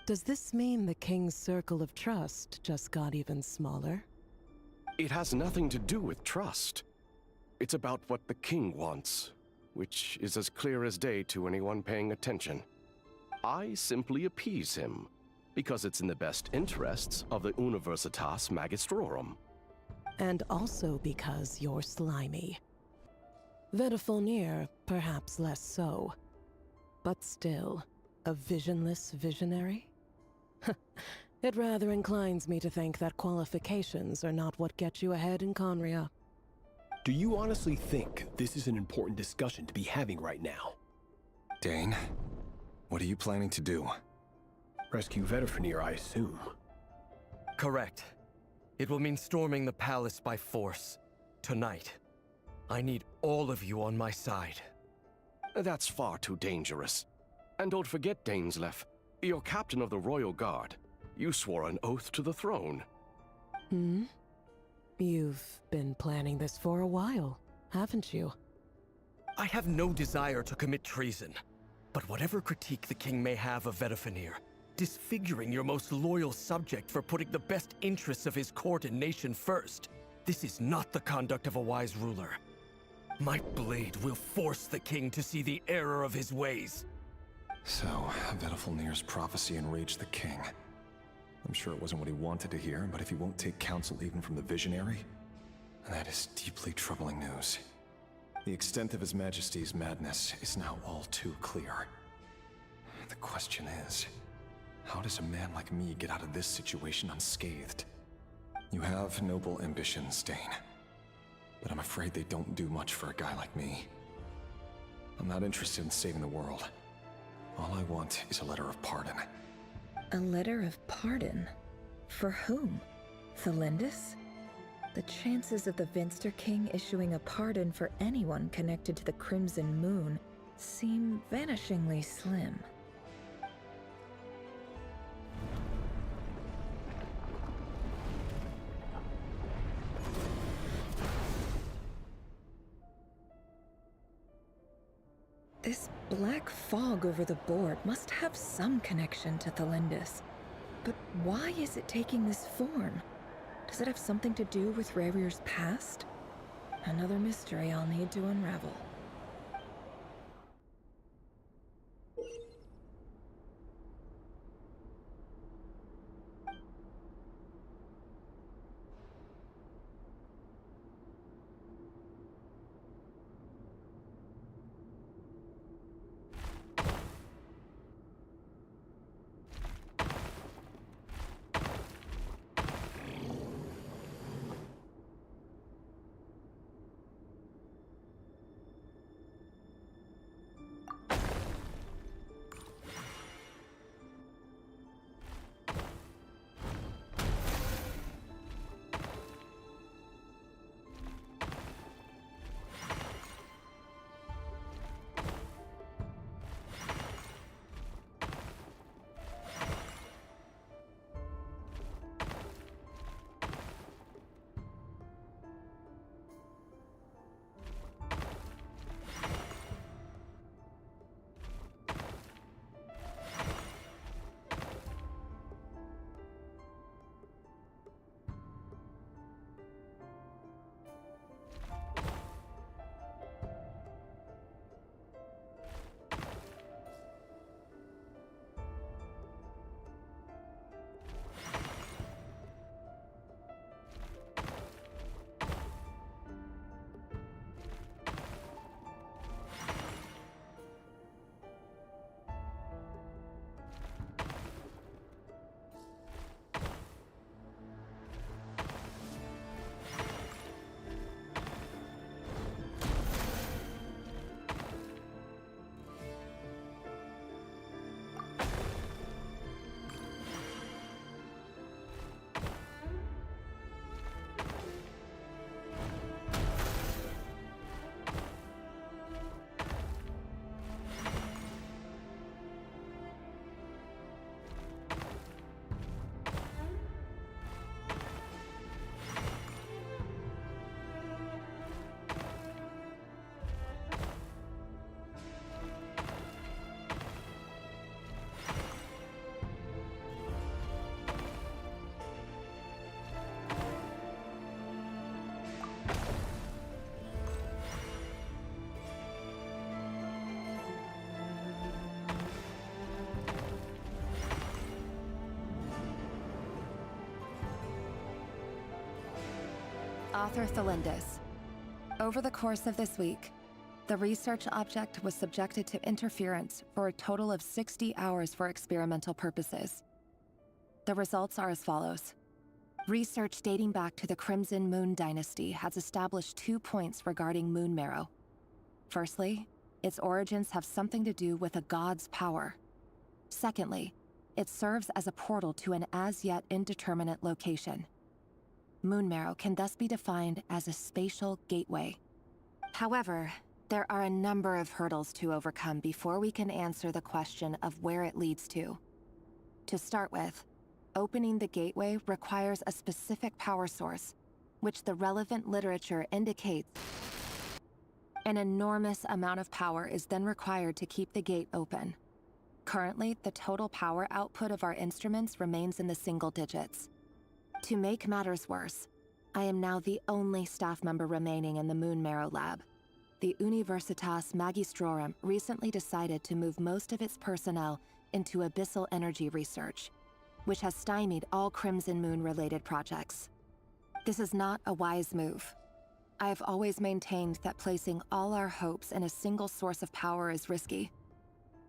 Does this mean the king's circle of trust just got even smaller?
It has nothing to do with trust. It's about what the king wants, which is as clear as day to anyone paying attention. I simply appease him, because it's in the best interests of the Universitas Magistrorum.
And also because you're slimy. Vedalfenir, perhaps less so. But still, a visionless visionary? It rather inclines me to think that qualifications are not what get you ahead in Conria.
Do you honestly think this is an important discussion to be having right now?
Dane, what are you planning to do?
Rescue Vedalfenir, I assume.
Correct. It will mean storming the palace by force. Tonight. I need all of you on my side.
That's far too dangerous. And don't forget, Dainsleif, you're captain of the Royal Guard. You swore an oath to the throne.
Hmm? You've been planning this for a while, haven't you?
I have no desire to commit treason. But whatever critique the king may have of Vedalfenir, disfiguring your most loyal subject for putting the best interests of his court and nation first, this is not the conduct of a wise ruler. My blade will force the king to see the error of his ways.
So, Vedalfenir's prophecy enraged the king. I'm sure it wasn't what he wanted to hear, but if he won't take counsel even from the visionary, that is deeply troubling news. The extent of His Majesty's madness is now all too clear. The question is, how does a man like me get out of this situation unscathed? You have noble ambitions, Dane, but I'm afraid they don't do much for a guy like me. I'm not interested in saving the world. All I want is a letter of pardon.
A letter of pardon? For whom? Thelindis? The chances of the Vinster King issuing a pardon for anyone connected to the Crimson Moon seem vanishingly slim. This black fog over the board must have some connection to Thelindis. But why is it taking this form? Does it have something to do with Rerir's past? Another mystery I'll need to unravel.
Author Thelindis. Over the course of this week, the research object was subjected to interference for a total of 60 hours for experimental purposes. The results are as follows. Research dating back to the Crimson Moon Dynasty has established 2 points regarding moon marrow. Firstly, its origins have something to do with a god's power. Secondly, it serves as a portal to an as-yet indeterminate location. Moon marrow can thus be defined as a spatial gateway. However, there are a number of hurdles to overcome before we can answer the question of where it leads to. To start with, opening the gateway requires a specific power source, which the relevant literature indicates. An enormous amount of power is then required to keep the gate open. Currently, the total power output of our instruments remains in the single digits. To make matters worse, I am now the only staff member remaining in the Moon Marrow lab. The Universitas Magistrorum recently decided to move most of its personnel into abyssal energy research, which has stymied all Crimson Moon-related projects. This is not a wise move. I have always maintained that placing all our hopes in a single source of power is risky,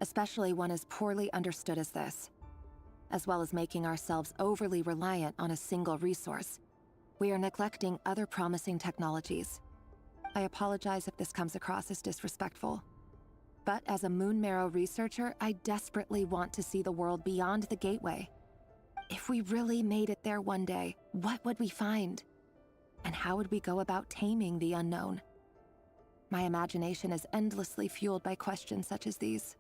especially one as poorly understood as this. As well as making ourselves overly reliant on a single resource, we are neglecting other promising technologies. I apologize if this comes across as disrespectful. But as a Moon Marrow researcher, I desperately want to see the world beyond the gateway. If we really made it there one day, what would we find? And how would we go about taming the unknown? My imagination is endlessly fueled by questions such as these.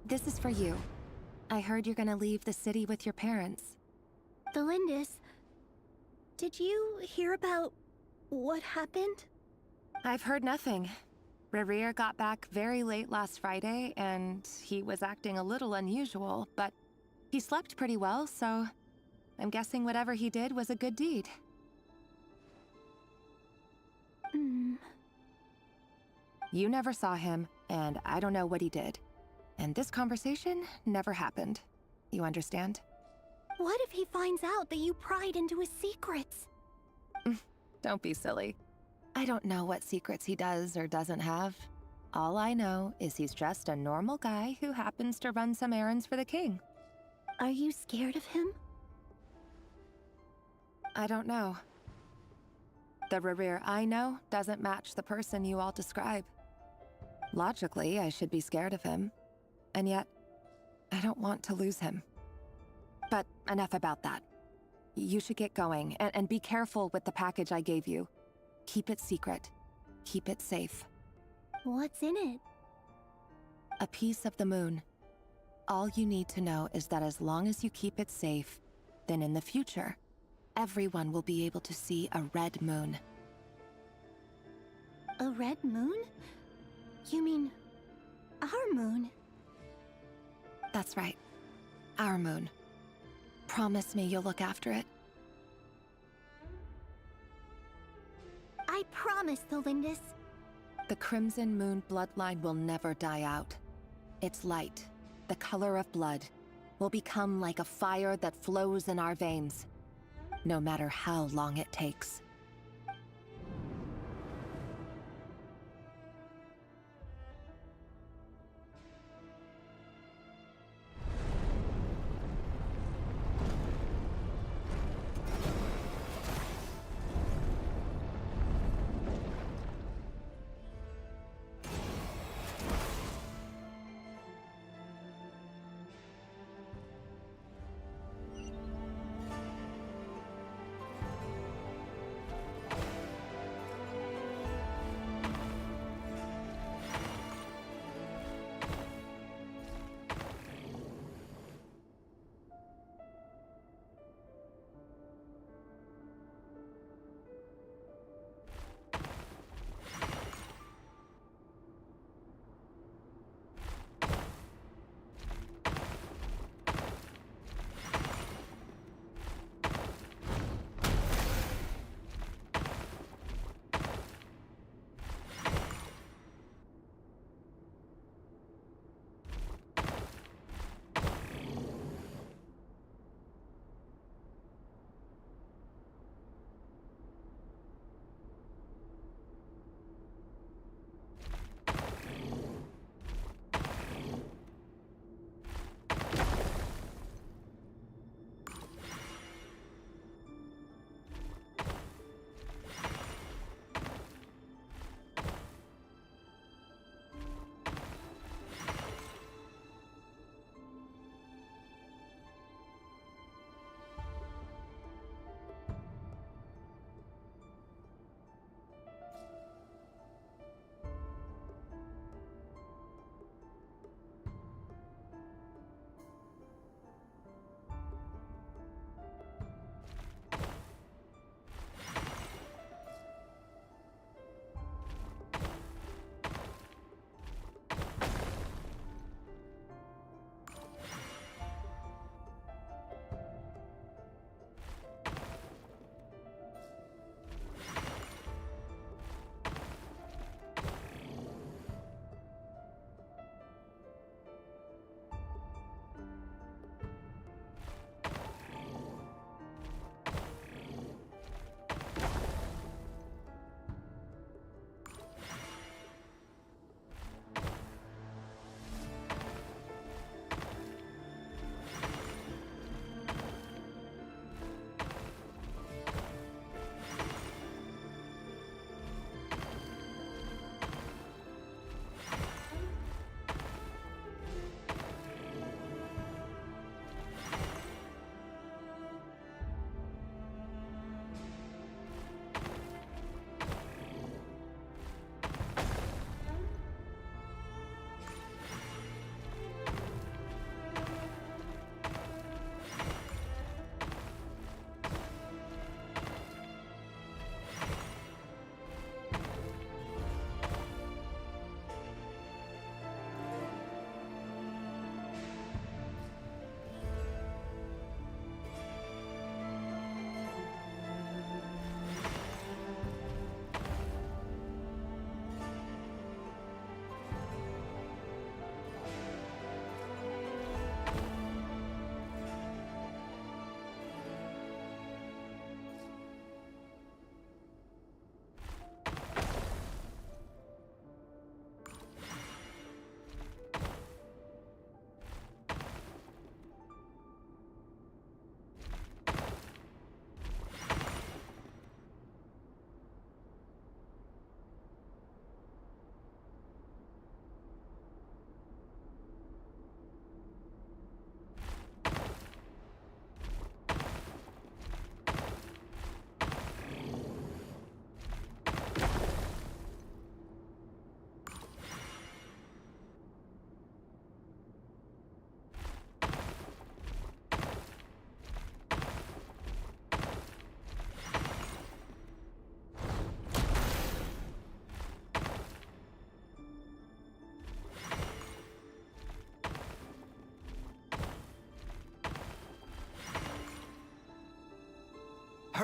This is for you. I heard you're gonna leave the city with your parents.
Thelindis, did you hear about what happened?
I've heard nothing. Rerir got back very late last Friday, and he was acting a little unusual, but he slept pretty well, so I'm guessing whatever he did was a good deed. You never saw him, and I don't know what he did. And this conversation never happened. You understand?
What if he finds out that you pried into his secrets?
Don't be silly. I don't know what secrets he does or doesn't have. All I know is he's just a normal guy who happens to run some errands for the king.
Are you scared of him?
I don't know. The Rerir I know doesn't match the person you all describe. Logically, I should be scared of him. And yet, I don't want to lose him. But enough about that. You should get going, and be careful with the package I gave you. Keep it secret. Keep it safe.
What's in it?
A piece of the moon. All you need to know is that as long as you keep it safe, then in the future, everyone will be able to see a red moon.
A red moon? You mean our moon?
That's right. Our moon. Promise me you'll look after it.
I promise, Tholindis.
The Crimson Moon bloodline will never die out. Its light, the color of blood, will become like a fire that flows in our veins, no matter how long it takes.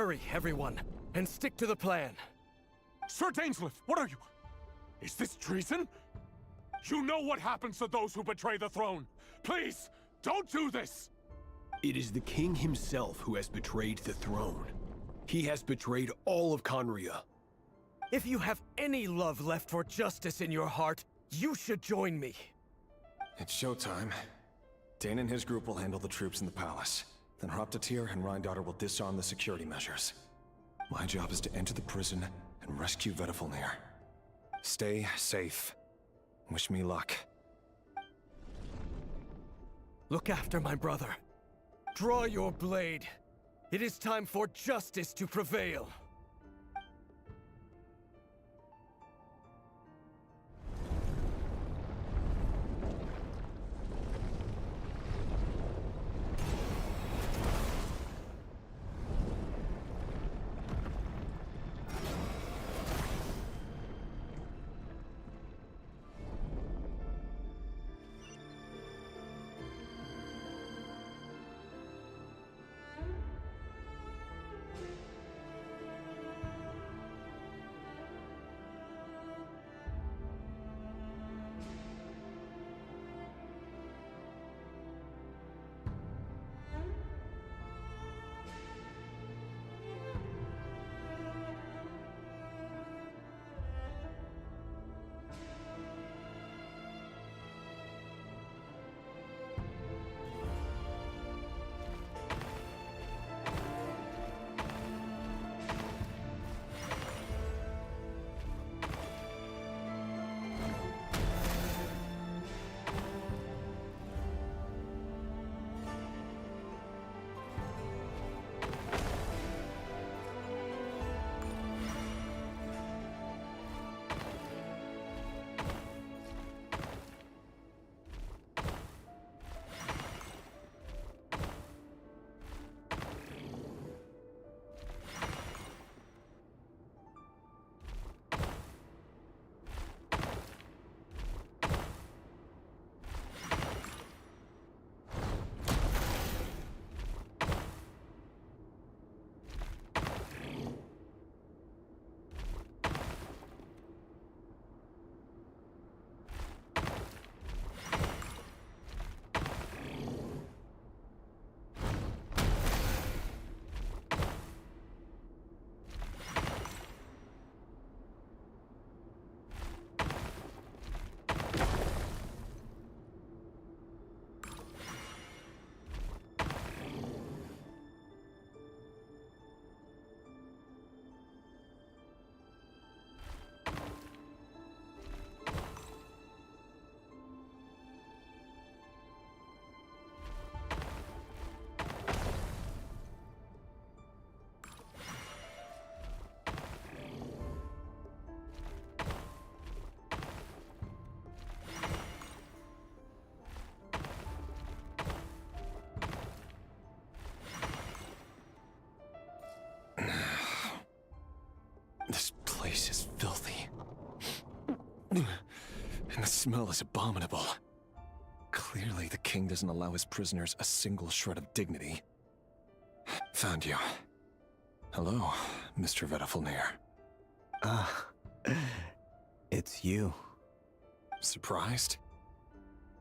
Hurry, everyone, and stick to the plan.
Sir Dainsleif, what are you? Is this treason? You know what happens to those who betray the throne. Please, don't do this!
It is the king himself who has betrayed the throne. He has betrayed all of Conria.
If you have any love left for justice in your heart, you should join me.
It's showtime. Dane and his group will handle the troops in the palace. Then Hraptatir and Rhindaughter will disarm the security measures. My job is to enter the prison and rescue Vedifalnir. Stay safe. Wish me luck.
Look after my brother. Draw your blade. It is time for justice to prevail.
This place is filthy. And the smell is abominable. Clearly, the king doesn't allow his prisoners a single shred of dignity. Found you. Hello, Mr. Vedifalnir.
Ah, it's you.
Surprised?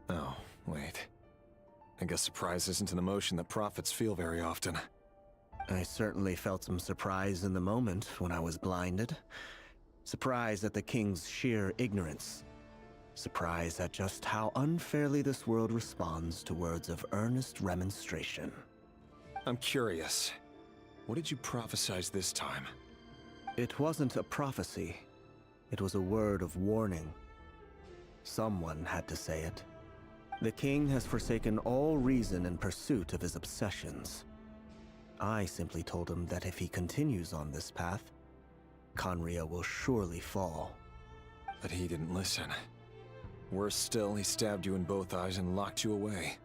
Oh, wait. I guess surprise isn't an emotion that prophets feel very often.
I certainly felt some surprise in the moment when I was blinded. Surprise at the king's sheer ignorance. Surprise at just how unfairly this world responds to words of earnest remonstration.
I'm curious. What did you prophesize this time?
It wasn't a prophecy. It was a word of warning. Someone had to say it. The king has forsaken all reason in pursuit of his obsessions. I simply told him that if he continues on this path, Conria will surely fall.
But he didn't listen. Worse still, he stabbed you in both eyes and locked you away.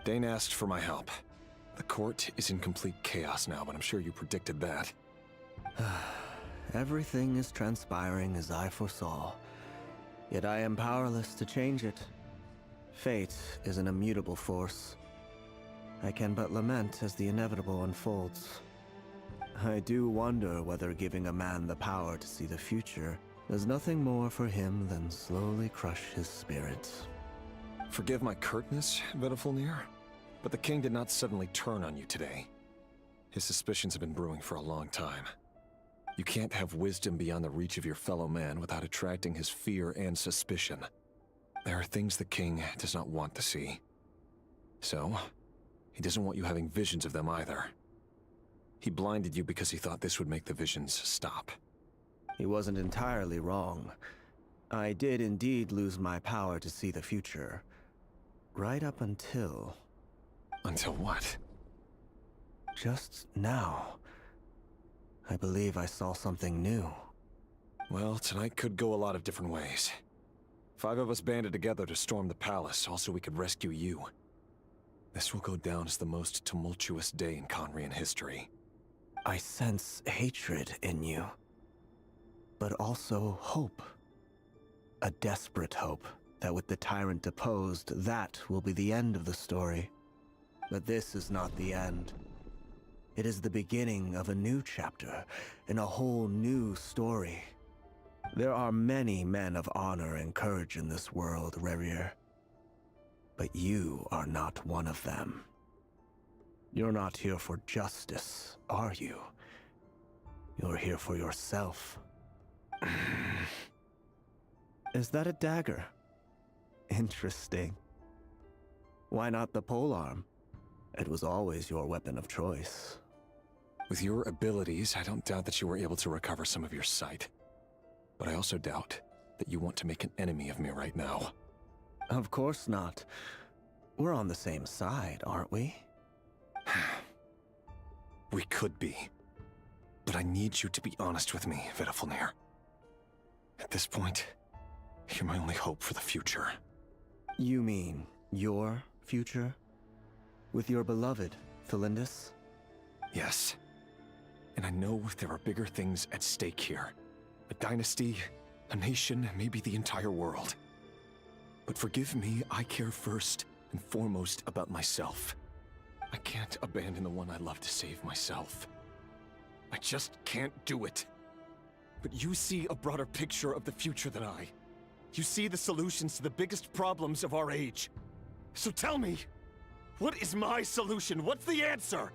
Dane asked for my help. The court is in complete chaos now, but I'm sure you predicted that.
Everything is transpiring as I foresaw, yet I am powerless to change it. Fate is an immutable force. I can but lament as the inevitable unfolds. I do wonder whether giving a man the power to see the future does nothing more for him than slowly crush his spirits.
Forgive my curtness, Vedifulnir, but the king did not suddenly turn on you today. His suspicions have been brewing for a long time. You can't have wisdom beyond the reach of your fellow man without attracting his fear and suspicion. There are things the king does not want to see. So, he doesn't want you having visions of them either. He blinded you because he thought this would make the visions stop.
He wasn't entirely wrong. I did indeed lose my power to see the future. Right up until...
Until what?
Just now. I believe I saw something new.
Well, tonight could go a lot of different ways. 5 of us banded together to storm the palace, also we could rescue you. This will go down as the most tumultuous day in Conrian history.
I sense hatred in you. But also hope. A desperate hope that with the tyrant deposed, that will be the end of the story. But this is not the end. It is the beginning of a new chapter, in a whole new story. There are many men of honor and courage in this world, Rerir. But you are not one of them. You're not here for justice, are you? You're here for yourself. Is that a dagger? Interesting. Why not the polearm? It was always your weapon of choice.
With your abilities, I don't doubt that you were able to recover some of your sight. But I also doubt that you want to make an enemy of me right now.
Of course not. We're on the same side, aren't we?
We could be. But I need you to be honest with me, Vedifulnir. At this point, you're my only hope for the future.
You mean your future? With your beloved, Thalindis?
Yes. And I know there are bigger things at stake here. A dynasty, a nation, maybe the entire world. But forgive me, I care first and foremost about myself. I can't abandon the one I love to save myself. I just can't do it. But you see a broader picture of the future than I. You see the solutions to the biggest problems of our age. So tell me, what is my solution? What's the answer?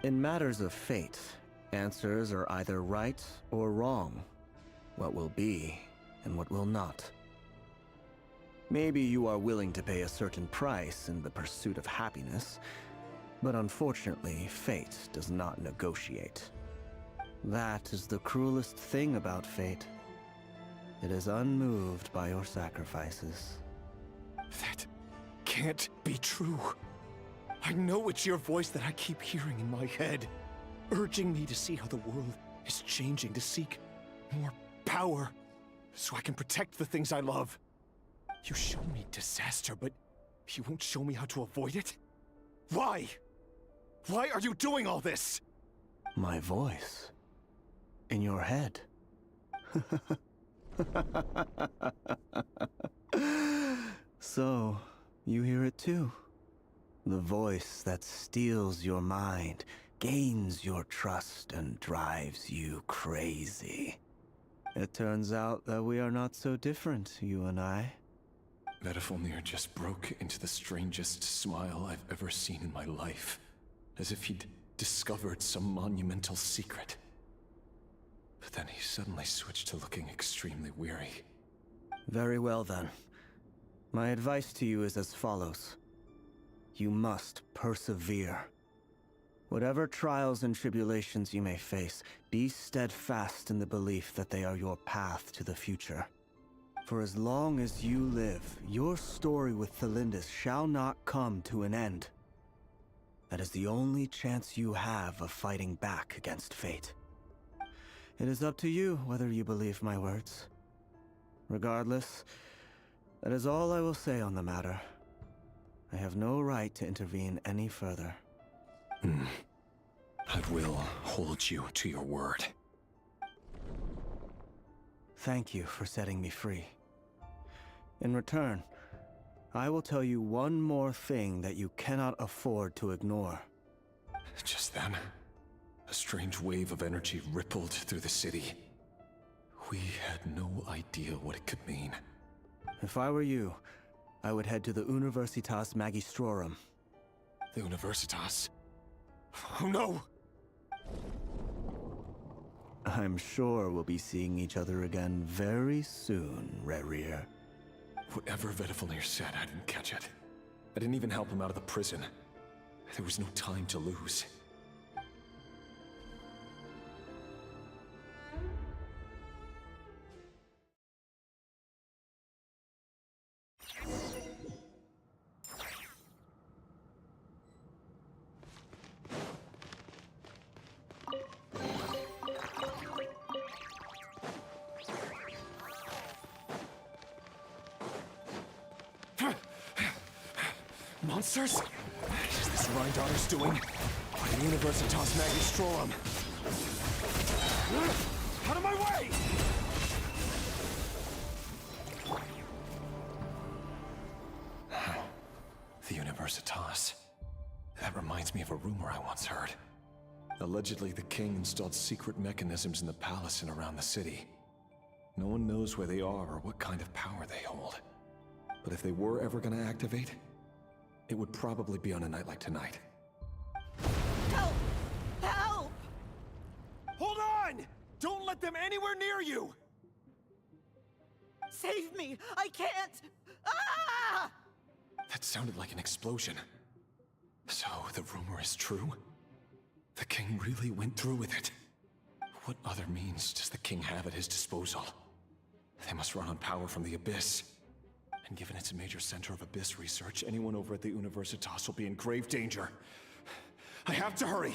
In matters of fate, answers are either right or wrong. What will be, and what will not. Maybe you are willing to pay a certain price in the pursuit of happiness, but unfortunately, fate does not negotiate. That is the cruelest thing about fate. It is unmoved by your sacrifices.
That can't be true. I know it's your voice that I keep hearing in my head, urging me to see how the world is changing, to seek more power, so I can protect the things I love. You show me disaster, but you won't show me how to avoid it? Why? Why are you doing all this?
My voice. In your head. So, you hear it too? The voice that steals your mind, gains your trust, and drives you crazy. It turns out that we are not so different, you and I.
Vedifulnir just broke into the strangest smile I've ever seen in my life, as if he'd discovered some monumental secret. But then he suddenly switched to looking extremely weary.
Very well then. My advice to you is as follows. You must persevere. Whatever trials and tribulations you may face, be steadfast in the belief that they are your path to the future. For as long as you live, your story with Thalindis shall not come to an end. That is the only chance you have of fighting back against fate. It is up to you whether you believe my words. Regardless, that is all I will say on the matter. I have no right to intervene any further.
I will hold you to your word.
Thank you for setting me free. In return, I will tell you one more thing that you cannot afford to ignore.
Just then? A strange wave of energy rippled through the city. We had no idea what it could mean.
If I were you, I would head to the Universitas Magistrorum.
The Universitas? Oh no!
I'm sure we'll be seeing each other again very soon, Rerir.
Whatever Vedifalnir said, I didn't catch it. I didn't even help him out of the prison. There was no time to lose. Monsters? Is this Rhine-Daughter's doing? By the Universitas Magistrorum. Out of my way! The Universitas. That reminds me of a rumor I once heard. Allegedly, the king installed secret mechanisms in the palace and around the city. No one knows where they are or what kind of power they hold. But if they were ever gonna activate, it would probably be on a night like tonight.
Help! Help!
Hold on! Don't let them anywhere near you!
Save me! I can't! Ah!
That sounded like an explosion. So, the rumor is true? The king really went through with it? What other means does the king have at his disposal? They must run on power from the Abyss. And given it's a major center of Abyss research, anyone over at the Universitas will be in grave danger. I have to hurry!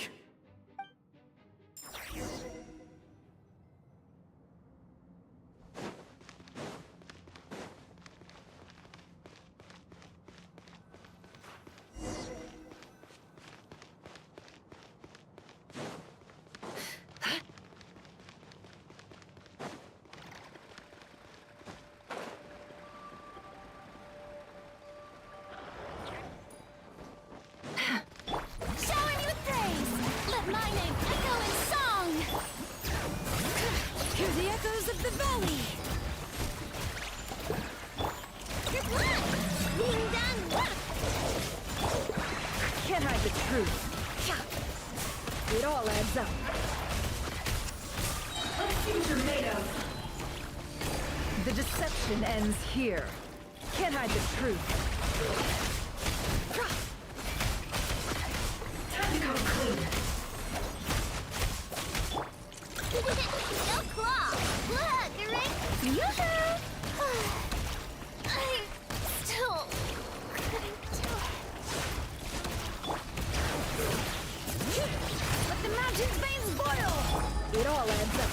It all adds up. What things are made of? The deception ends here. Can't hide the truth. Time to come clean.
No claw! Look, right? Yoo-hoo! I still couldn't do it. Let the mountain's veins boil!
It all adds up.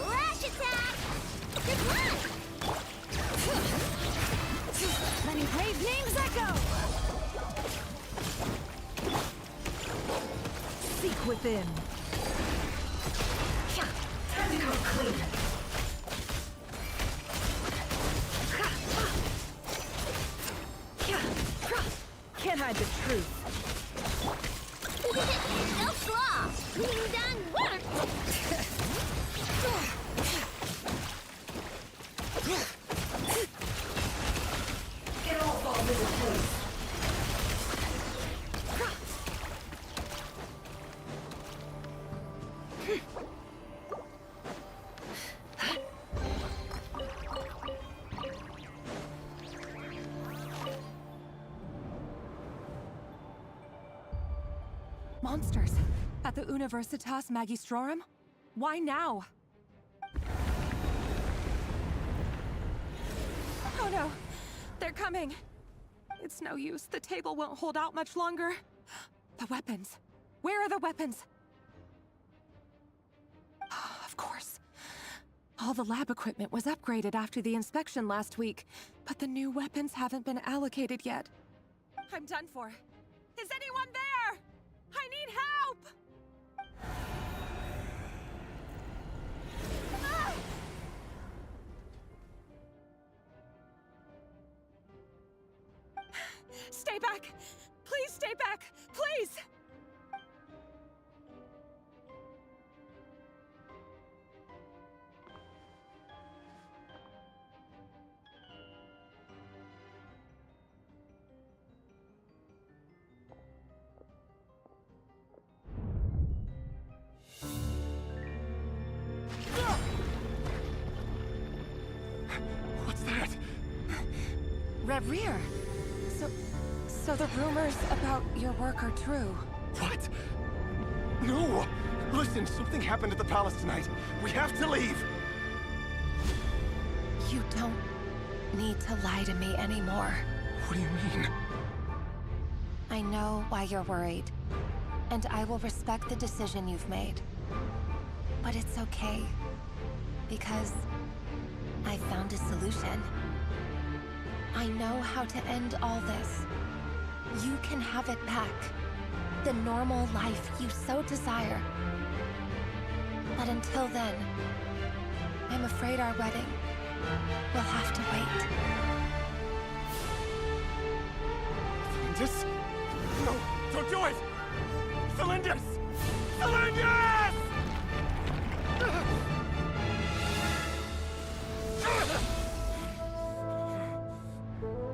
Lash attack! Good luck! Letting brave names echo!
Seek within. Time to come clean. Can't hide the truth.
No flaw! Being done work!
It all falls into place.
Monsters! At the Universitas Magistrorum? Why now? Oh no! They're coming! It's no use. The table won't hold out much longer. The weapons. Where are the weapons? Of course. All the lab equipment was upgraded after the inspection last week, but the new weapons haven't been allocated yet. I'm done for. Is anyone there? I need help!
Stay back! Please stay back! Please!
What's that?
Rear. So the rumors about your work are true.
What? No! Listen, something happened at the palace tonight. We have to leave!
You don't need to lie to me anymore.
What do you mean?
I know why you're worried, and I will respect the decision you've made. But it's okay, because I found a solution. I know how to end all this. You can have it back. The normal life you so desire. But until then, I'm afraid our wedding will have to wait.
Celindus? No, don't do it! Celindus! Celindus!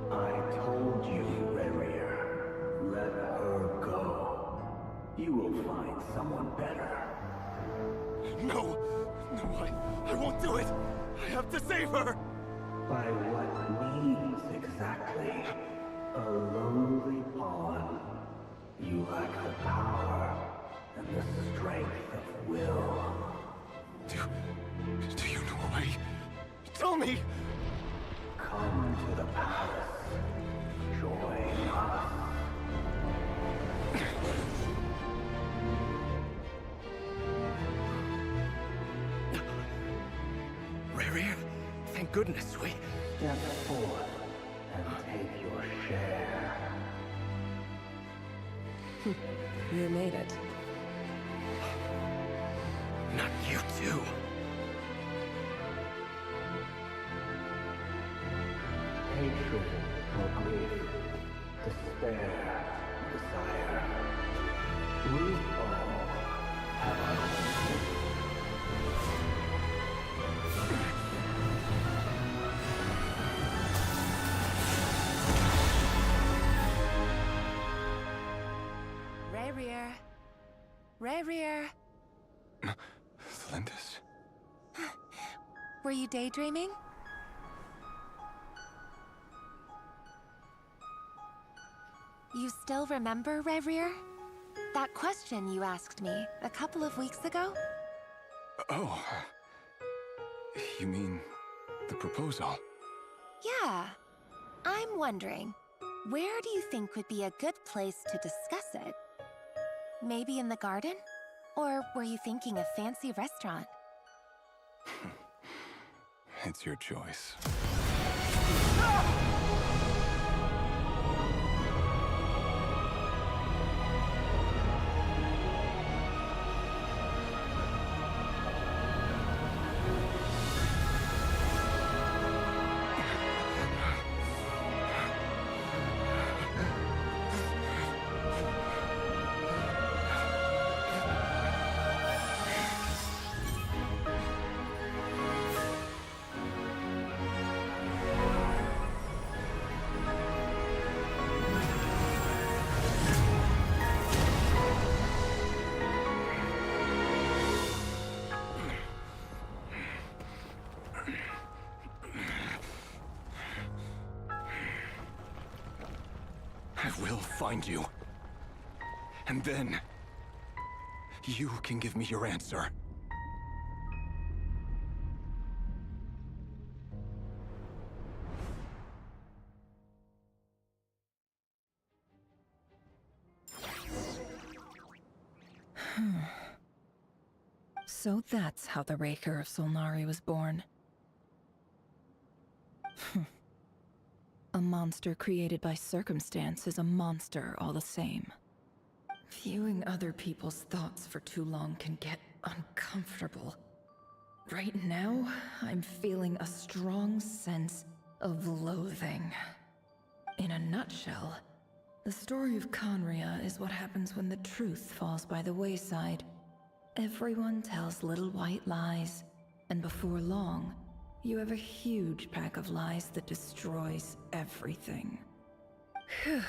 I told you, Rerir. Let her go. You will find someone better.
No! No, I won't do it! I have to save her!
By what means exactly? A lowly pawn. You lack the power and the strength of will.
Do you know a way? Tell me!
Come to the palace. Join us.
Rerir, thank goodness we...
Step forth and take your share.
You made it.
Not you too.
Hatred or grief, despair, desire. We all have our own.
Rerir. Rerir.
Celindus?
Were you daydreaming? You still remember, Rerir? That question you asked me a couple of weeks ago?
Oh. You mean the proposal?
Yeah. I'm wondering, where do you think would be a good place to discuss it? Maybe in the garden? Or were you thinking a fancy restaurant?
It's your choice. I will find you. And then... you can give me your answer.
So that's how the Raker of Solnari was born. A monster created by circumstance is a monster all the same. Viewing other people's thoughts for too long can get uncomfortable. Right now, I'm feeling a strong sense of loathing. In a nutshell, The story of Conria is what happens when the truth falls by the wayside. Everyone tells little white lies, and before long, you have a huge pack of lies that destroys everything. Phew.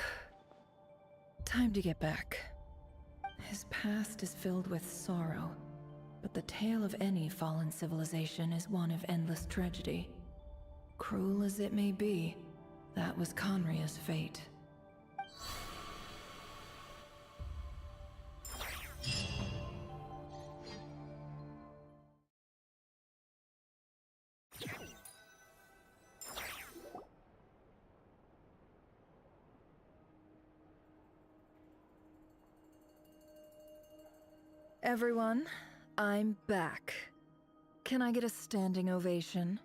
Time to get back. His past is filled with sorrow, but the tale of any fallen civilization is one of endless tragedy. Cruel as it may be, that was Conria's fate. Everyone, I'm back. Can I get a standing ovation?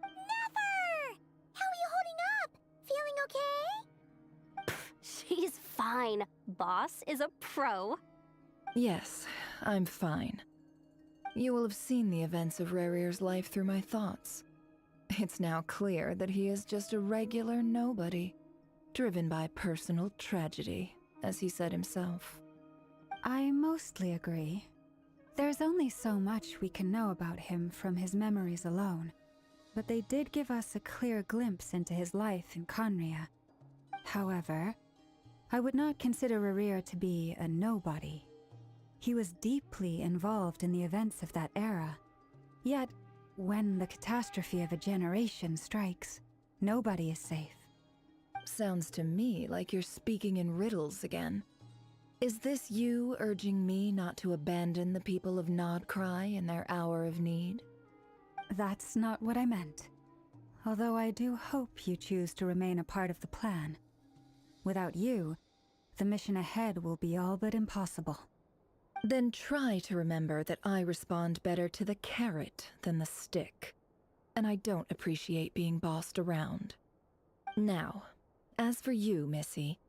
Never! How are you holding up? Feeling okay?
She's fine. Boss is a pro.
Yes, I'm fine. You will have seen the events of Rarir's life through my thoughts. It's now clear that he is just a regular nobody, driven by personal tragedy, as he said himself.
I mostly agree. There's only so much we can know about him from his memories alone, but they did give us a clear glimpse into his life in Conria. However, I would not consider Rarir to be a nobody. He was deeply involved in the events of that era. Yet, when the catastrophe of a generation strikes, nobody is safe.
Sounds to me like you're speaking in riddles again. Is this you urging me not to abandon the people of Nodcry in their hour of need?
That's not what I meant. Although I do hope you choose to remain a part of the plan. Without you, the mission ahead will be all but impossible.
Then try to remember that I respond better to the carrot than the stick. And I don't appreciate being bossed around. Now, as for you, Missy,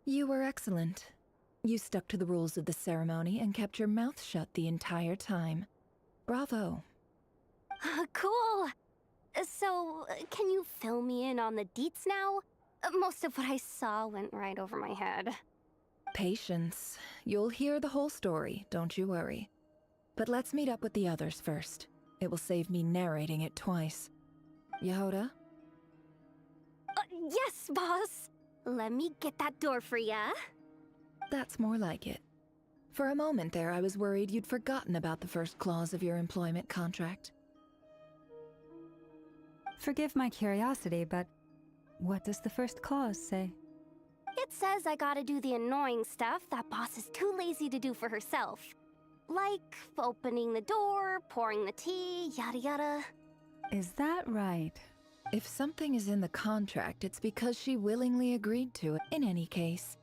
you were excellent. You stuck to the rules of the ceremony and kept your mouth shut the entire time. Bravo.
Cool. So, can you fill me in on the deets now? Most of what I saw went right over my head.
Patience. You'll hear the whole story, don't you worry. But let's meet up with the others first. It will save me narrating it twice. Yehoda?
Yes, boss. Let me get that door for ya.
That's more like it. For a moment there, I was worried you'd forgotten about the first clause of your employment contract.
Forgive my curiosity, but what does the first clause say?
It says I gotta do the annoying stuff that boss is too lazy to do for herself. Like opening the door, pouring the tea, yada yada.
Is that right?
If something is in the contract, it's because she willingly agreed to it. In any case,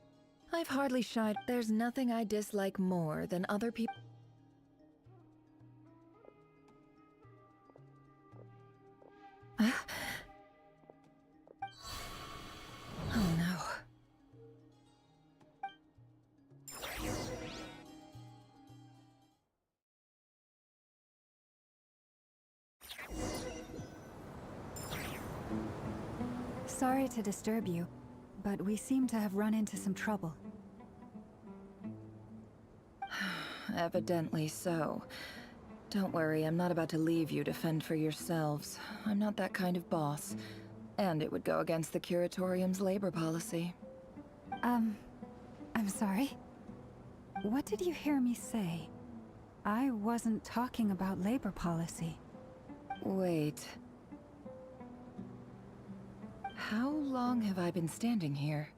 I've hardly shied. There's nothing I dislike more than other people. Oh no.
Sorry to disturb you, but we seem to have run into some trouble.
Evidently so. Don't worry, I'm not about to leave you to fend for yourselves. I'm not that kind of boss. And it would go against the Curatorium's labor policy.
I'm sorry? What did you hear me say? I wasn't talking about labor policy.
Wait. How long have I been standing here?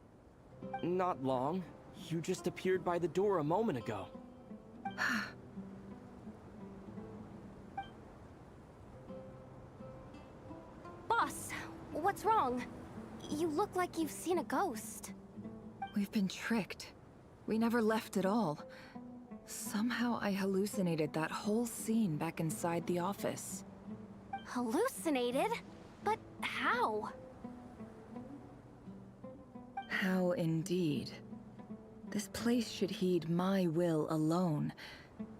Not long. You just appeared by the door a moment ago.
Boss, what's wrong? You look like you've seen a ghost.
We've been tricked. We never left at all. Somehow I hallucinated that whole scene back inside the office.
Hallucinated? But how?
How indeed. This place should heed my will alone.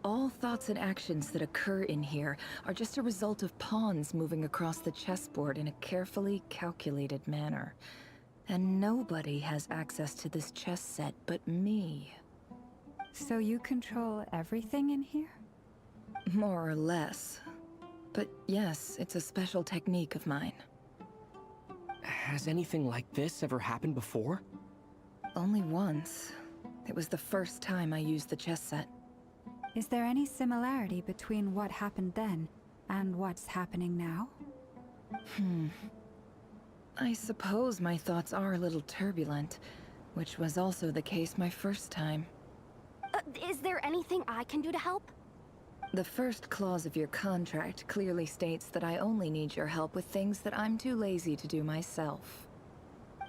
All thoughts and actions that occur in here are just a result of pawns moving across the chessboard in a carefully calculated manner. And nobody has access to this chess set but me.
So you control everything in here?
More or less. But yes, it's a special technique of mine.
Has anything like this ever happened before?
Only once. It was the first time I used the chess set.
Is there any similarity between what happened then and what's happening now?
I suppose my thoughts are a little turbulent, which was also the case my first time.
Is there anything I can do to help?
The first clause of your contract clearly states that I only need your help with things that I'm too lazy to do myself.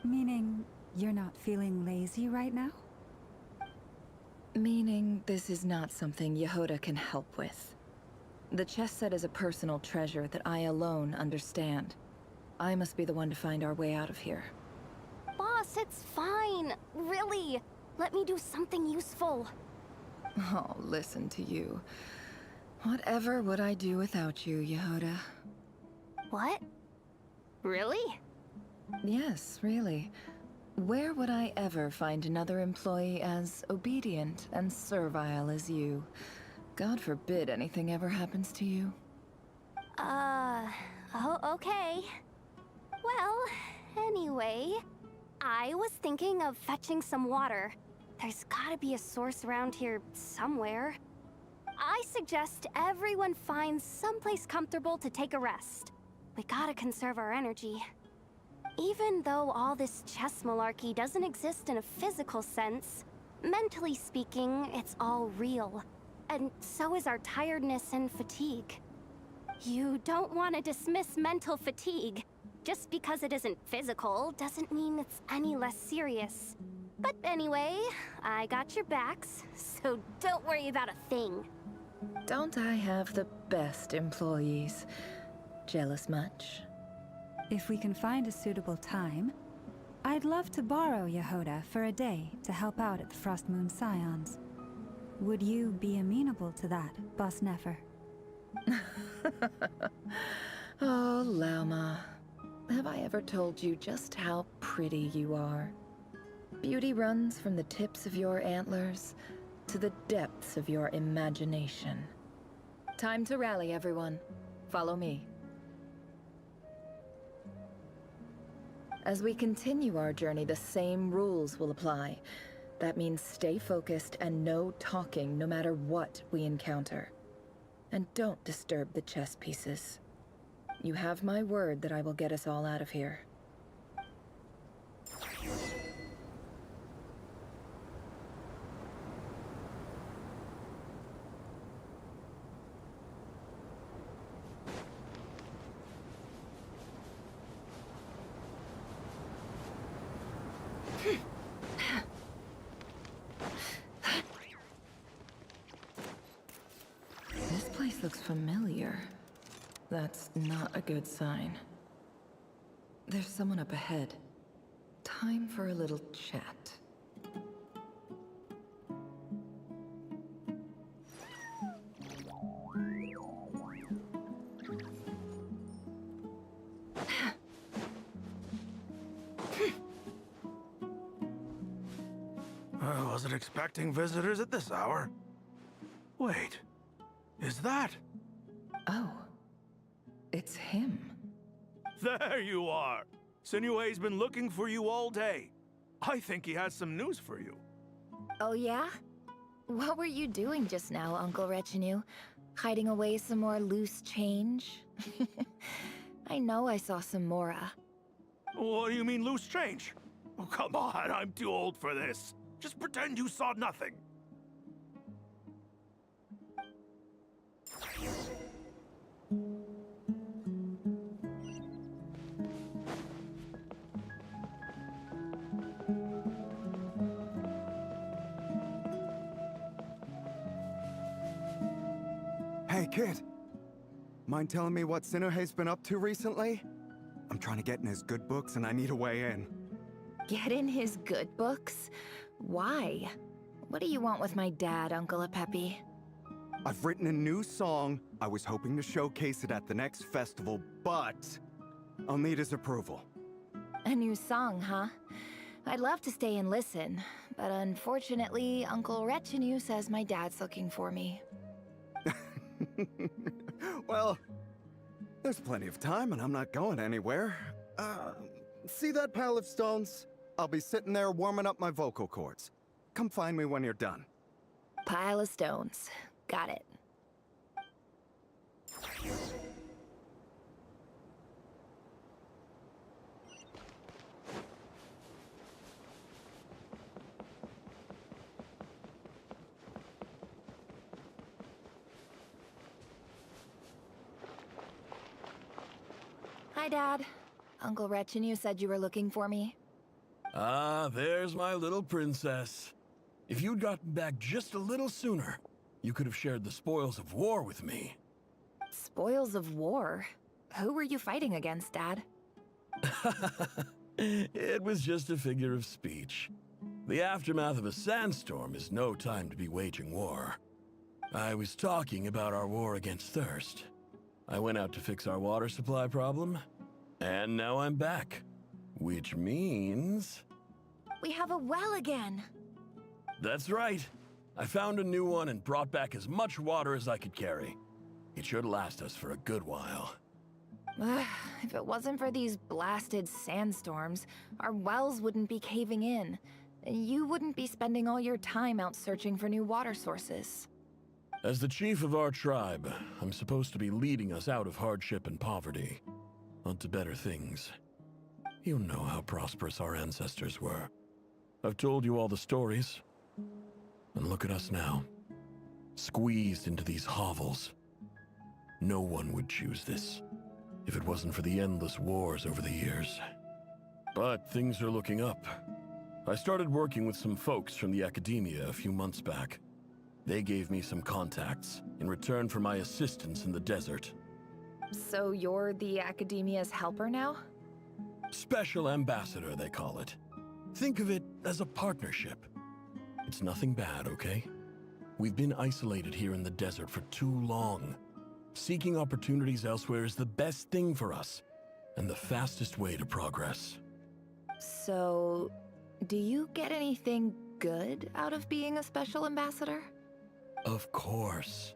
Meaning, you're not feeling lazy right now?
Meaning, this is not something Yehoda can help with. The chess set is a personal treasure that I alone understand. I must be the one to find our way out of here.
Boss, it's fine. Really. Let me do something useful.
Oh, listen to you. Whatever would I do without you, Yehoda?
What? Really?
Yes, really. Where would I ever find another employee as obedient and servile as you? God forbid anything ever happens to you.
Oh, okay. Well, anyway, I was thinking of fetching some water. There's gotta be a source around here somewhere. I suggest everyone finds someplace comfortable to take a rest. We gotta conserve our energy. Even though all this chess malarkey doesn't exist in a physical sense, mentally speaking, it's all real. And so is our tiredness and fatigue. You don't want to dismiss mental fatigue. Just because it isn't physical doesn't mean it's any less serious. But anyway, I got your backs, so don't worry about a thing.
Don't I have the best employees? Jealous much?
If we can find a suitable time, I'd love to borrow Yehoda for a day to help out at the Frost Moon Scions. Would you be amenable to that, Boss Nefer?
Oh, Lauma. Have I ever told you just how pretty you are? Beauty runs from the tips of your antlers to the depths of your imagination. Time to rally, everyone. Follow me. As we continue our journey, the same rules will apply. That means stay focused and no talking no matter what we encounter. And don't disturb the chess pieces. You have my word that I will get us all out of here. This place looks familiar. That's not a good sign. There's someone up ahead. Time for a little chat.
I wasn't expecting visitors at this hour. Wait, is that?
Oh, it's him.
There you are! Sinue's been looking for you all day. I think he has some news for you.
Oh yeah? What were you doing just now, Uncle Retinue? Hiding away some more loose change? I know I saw some Mora.
What do you mean loose change? Oh, come on, I'm too old for this. Just pretend you saw nothing.
Hey, kid. Mind telling me what Sinuhe's been up to recently? I'm trying to get in his good books and I need a way in.
Get in his good books? Why? What do you want with my dad, Uncle Apepi?
I've written a new song. I was hoping to showcase it at the next festival, but I'll need his approval.
A new song, huh? I'd love to stay and listen, but unfortunately, Uncle Retinue says my dad's looking for me.
Well, there's plenty of time and I'm not going anywhere. See that pile of stones? I'll be sitting there warming up my vocal cords. Come find me when you're done.
Pile of stones. Got it. Hi, Dad. Uncle Retinue said you were looking for me.
Ah, there's my little princess. If you'd gotten back just a little sooner, you could have shared the spoils of war with me.
Spoils of war? Who were you fighting against, Dad?
It was just a figure of speech. The aftermath of a sandstorm is no time to be waging war. I was talking about our war against thirst. I went out to fix our water supply problem, and now I'm back. Which means...
We have a well again!
That's right. I found a new one and brought back as much water as I could carry. It should last us for a good while.
If it wasn't for these blasted sandstorms, our wells wouldn't be caving in. You wouldn't be spending all your time out searching for new water sources.
As the chief of our tribe, I'm supposed to be leading us out of hardship and poverty, onto better things. You know how prosperous our ancestors were. I've told you all the stories. And look at us now, squeezed into these hovels. No one would choose this, if it wasn't for the endless wars over the years. But things are looking up. I started working with some folks from the academia a few months back. They gave me some contacts in return for my assistance in the desert.
So you're the academia's helper now?
Special ambassador, they call it. Think of it as a partnership. It's nothing bad, okay? We've been isolated here in the desert for too long. Seeking opportunities elsewhere is the best thing for us, and the fastest way to progress.
So, do you get anything good out of being a special ambassador?
Of course.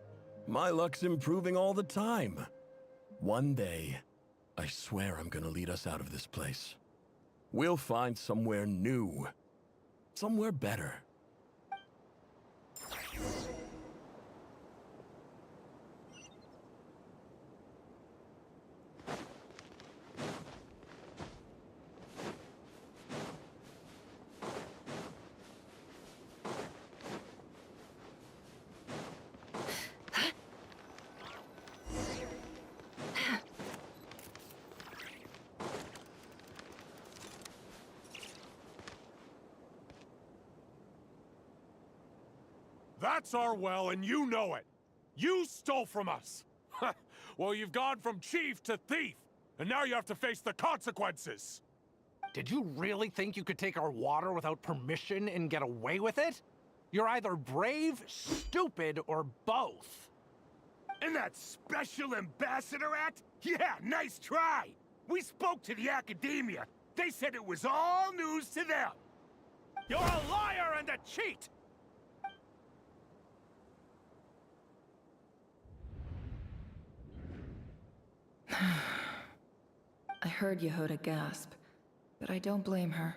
My luck's improving all the time. One day, I swear I'm gonna lead us out of this place. We'll find somewhere new. Somewhere better.
That's our well, and you know it. You stole from us. Well, you've gone from chief to thief, and now you have to face the consequences.
Did you really think you could take our water without permission and get away with it? You're either brave, stupid, or both.
And that special ambassador act? Yeah, nice try. We spoke to the academia. They said it was all news to them. You're a liar and a cheat!
I heard Yehuda gasp, but I don't blame her.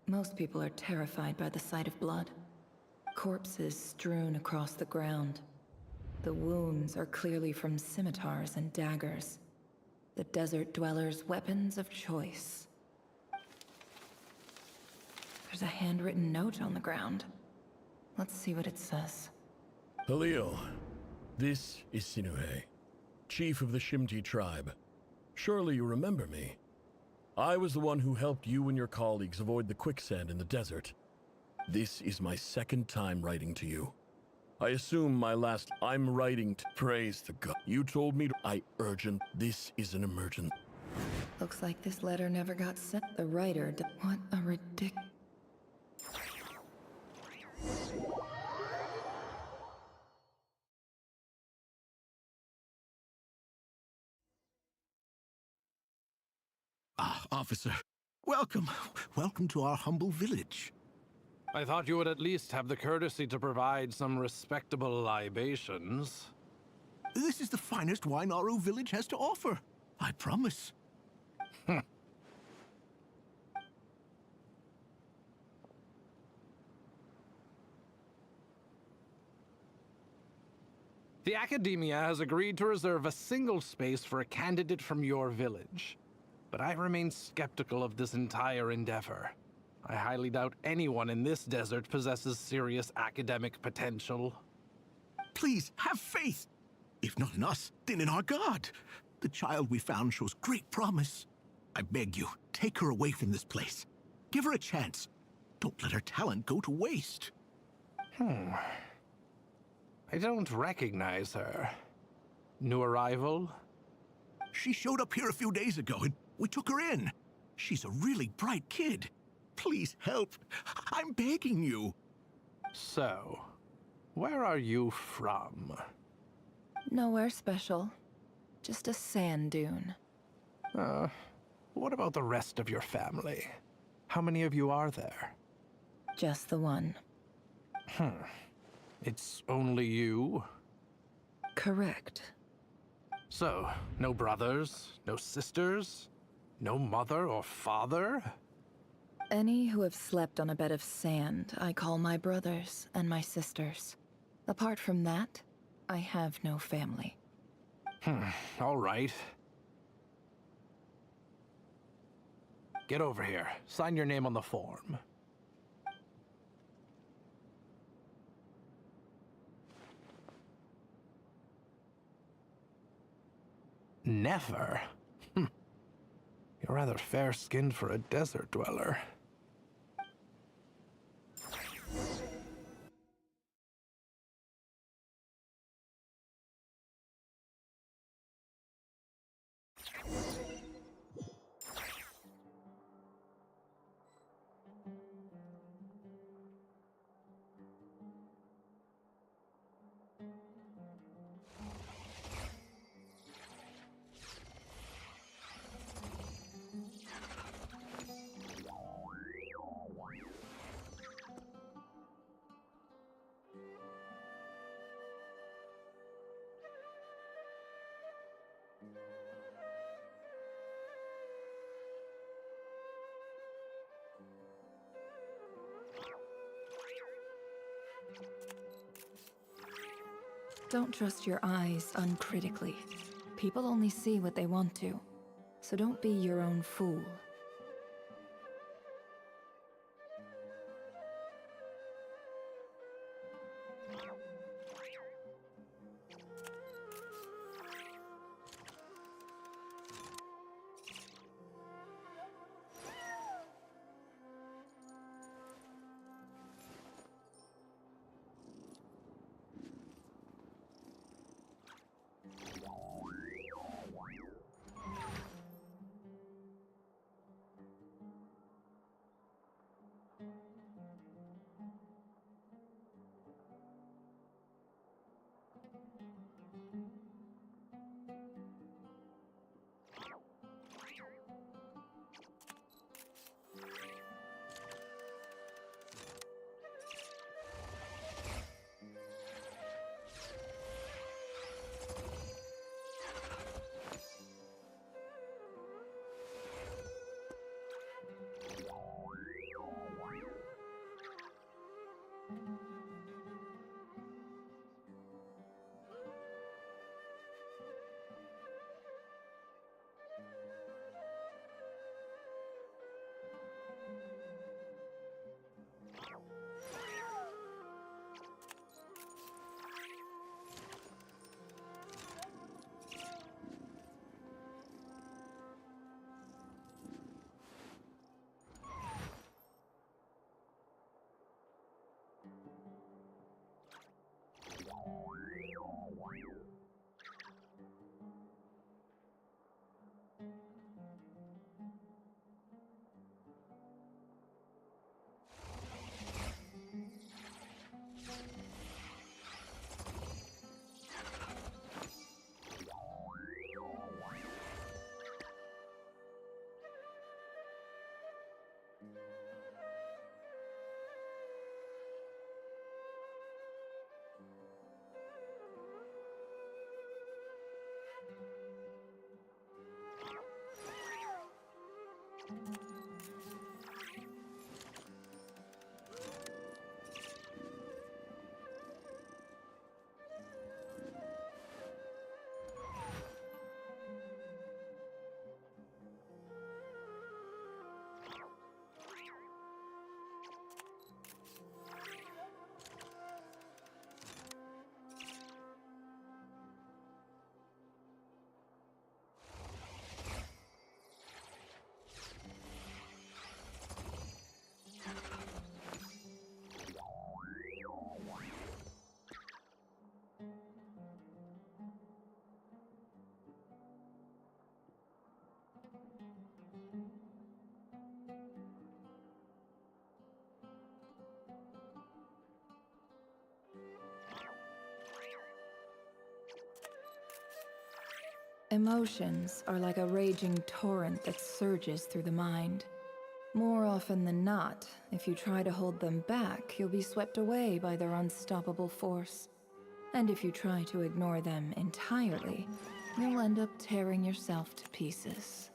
Most people are terrified by the sight of blood. Corpses strewn across the ground. The wounds are clearly from scimitars and daggers. The desert dwellers' weapons of choice. There's a handwritten note on the ground. Let's see what it says.
Halil, this is Sinuhe, chief of the Shimti tribe. Surely you remember me. I was the one who helped you and your colleagues avoid the quicksand in the desert. This is my second time writing to you. I assume my last I'm writing to praise the god. You told me to urgent. This is an emergent.
Looks like this letter never got sent. The writer what a ridiculous...
Officer,
Welcome. Welcome to our humble village.
I thought you would at least have the courtesy to provide some respectable libations.
This is the finest wine Aru village has to offer. I promise.
The Academia has agreed to reserve a single space for a candidate from your village. But I remain skeptical of this entire endeavor. I highly doubt anyone in this desert possesses serious academic potential.
Please, have faith. If not in us, then in our god. The child we found shows great promise. I beg you, take her away from this place. Give her a chance. Don't let her talent go to waste.
I don't recognize her. New arrival?
She showed up here a few days ago and we took her in. She's a really bright kid. Please help. I'm begging you.
So, where are you from?
Nowhere special. Just a sand dune.
What about the rest of your family? How many of you are there?
Just the one.
It's only you?
Correct.
So, no brothers, no sisters, no mother or father?
Any who have slept on a bed of sand, I call my brothers and my sisters. Apart from that, I have no family.
All right. Get over here. Sign your name on the form. Never? You're rather fair-skinned for a desert dweller.
Don't trust your eyes uncritically. People only see what they want to, so don't be your own fool. Emotions are like a raging torrent that surges through the mind. More often than not, if you try to hold them back, you'll be swept away by their unstoppable force. And if you try to ignore them entirely, you'll end up tearing yourself to pieces.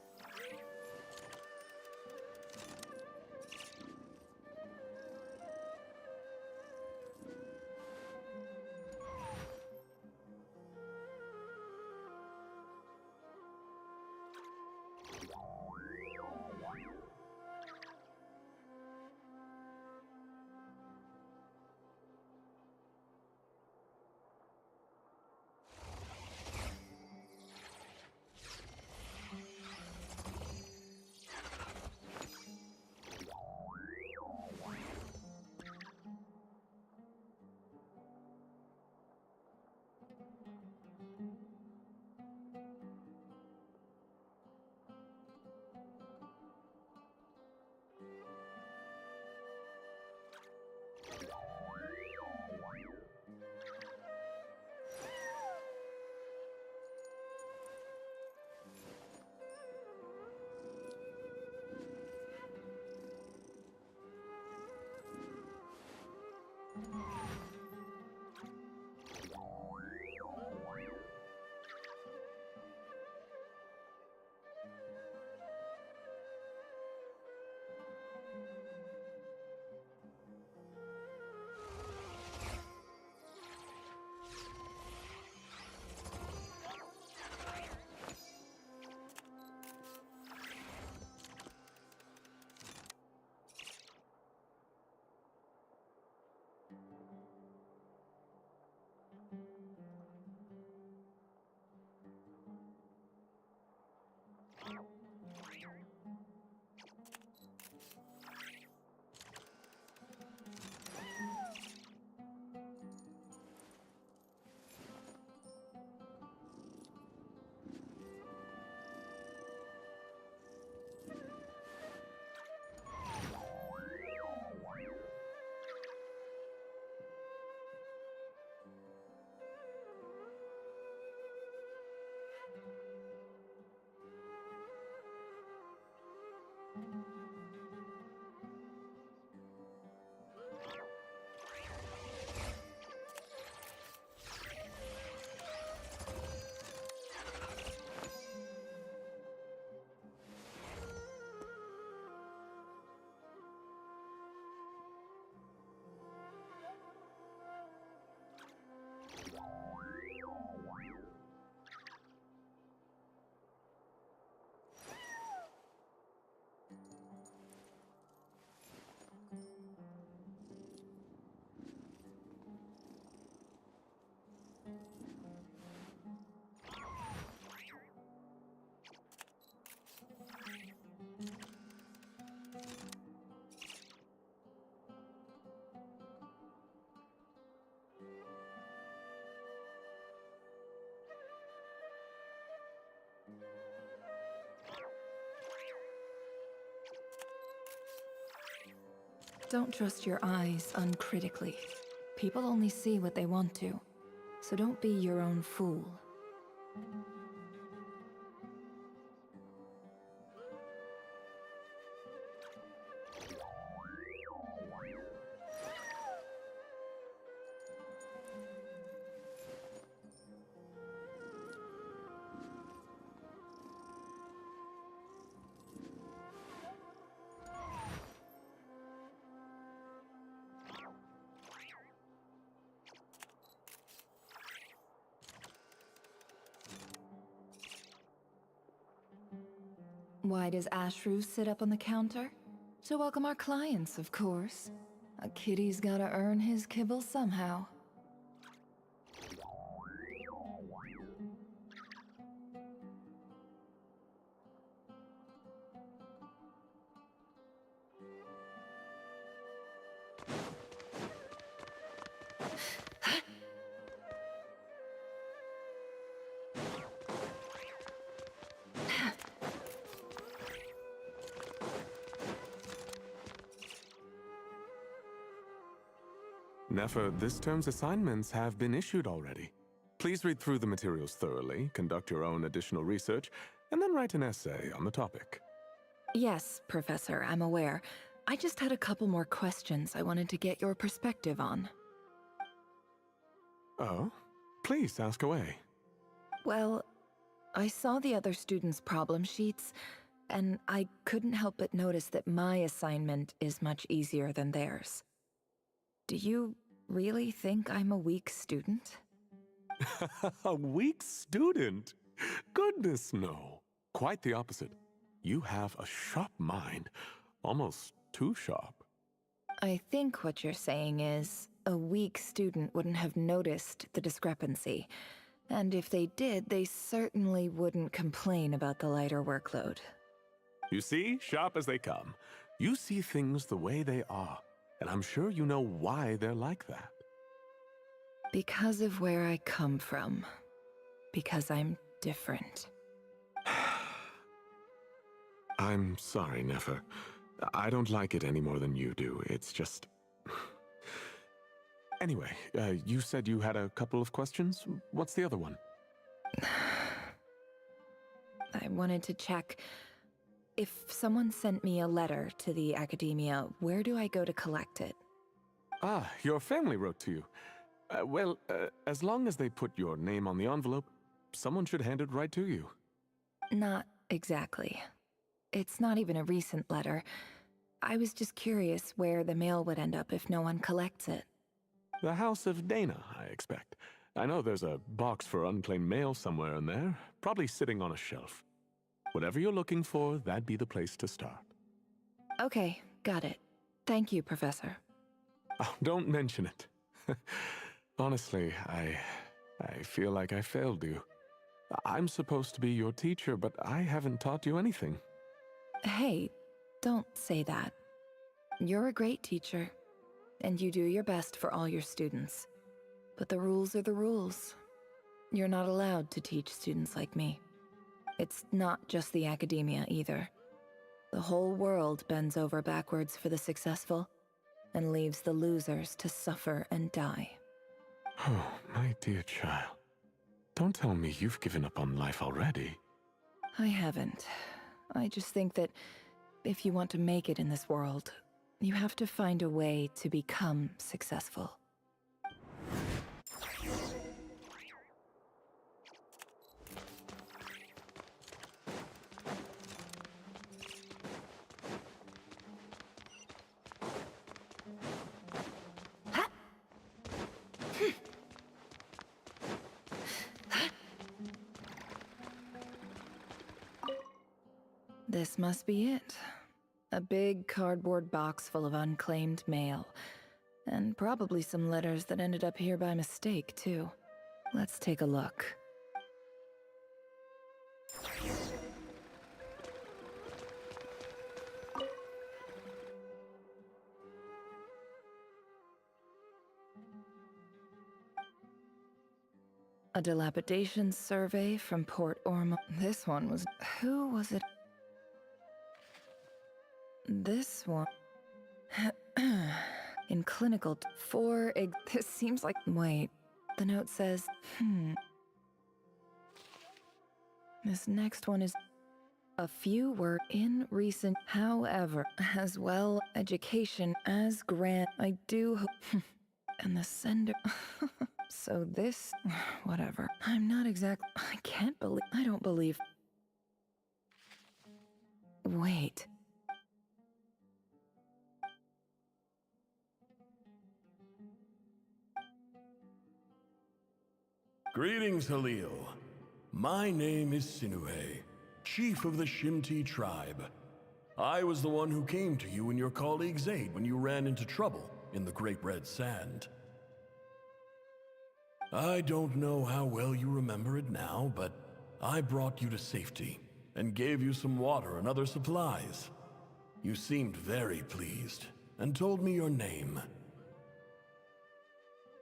Don't trust your eyes uncritically. People only see what they want to, so don't be your own fool. Why does Ashru sit up on the counter? To welcome our clients, of course. A kitty's gotta earn his kibble somehow.
Nefer, this term's assignments have been issued already. Please read through the materials thoroughly, conduct your own additional research, and then write an essay on the topic.
Yes, Professor, I'm aware. I just had a couple more questions I wanted to get your perspective on.
Oh? Please ask away.
Well, I saw the other students' problem sheets, and I couldn't help but notice that my assignment is much easier than theirs. Do you really think I'm a weak student?
A weak student? Goodness, no. Quite the opposite. You have a sharp mind. Almost too sharp.
I think what you're saying is, a weak student wouldn't have noticed the discrepancy. And if they did, they certainly wouldn't complain about the lighter workload.
You see, sharp as they come. You see things the way they are, and I'm sure you know why they're like that.
Because of where I come from. Because I'm different.
I'm sorry, Nefer. I don't like it any more than you do. It's just... Anyway, you said you had a couple of questions. What's the other one?
I wanted to check. If someone sent me a letter to the academia, where do I go to collect it?
Ah, your family wrote to you. Well, as long as they put your name on the envelope, someone should hand it right to you.
Not exactly. It's not even a recent letter. I was just curious where the mail would end up if no one collects it.
The House of Dana, I expect. I know there's a box for unclaimed mail somewhere in there, probably sitting on a shelf. Whatever you're looking for, that'd be the place to start.
Okay, got it. Thank you, Professor.
Oh, don't mention it. Honestly, I feel like I failed you. I'm supposed to be your teacher, but I haven't taught you anything.
Hey, don't say that. You're a great teacher, and you do your best for all your students. But the rules are the rules. You're not allowed to teach students like me. It's not just the academia either. The whole world bends over backwards for the successful, and leaves the losers to suffer and die.
Oh, my dear child. Don't tell me you've given up on life already.
I haven't. I just think that if you want to make it in this world, you have to find a way to become successful. This must be it. A big cardboard box full of unclaimed mail. And probably some letters that ended up here by mistake, too. Let's take a look. A dilapidation survey from Port Ormond. This one was... Who was it? This one... In clinical... This seems like... Wait. The note says... This next one is... A few were in recent... However, as well education as grant... I do hope... And the sender... So this... Whatever. I'm not exactly... I can't believe... I don't believe... Wait...
Greetings, Halil. My name is Sinuhe, chief of the Shimti tribe. I was the one who came to you and your colleague Zaid when you ran into trouble in the Great Red Sand. I don't know how well you remember it now, but I brought you to safety and gave you some water and other supplies. You seemed very pleased and told me your name.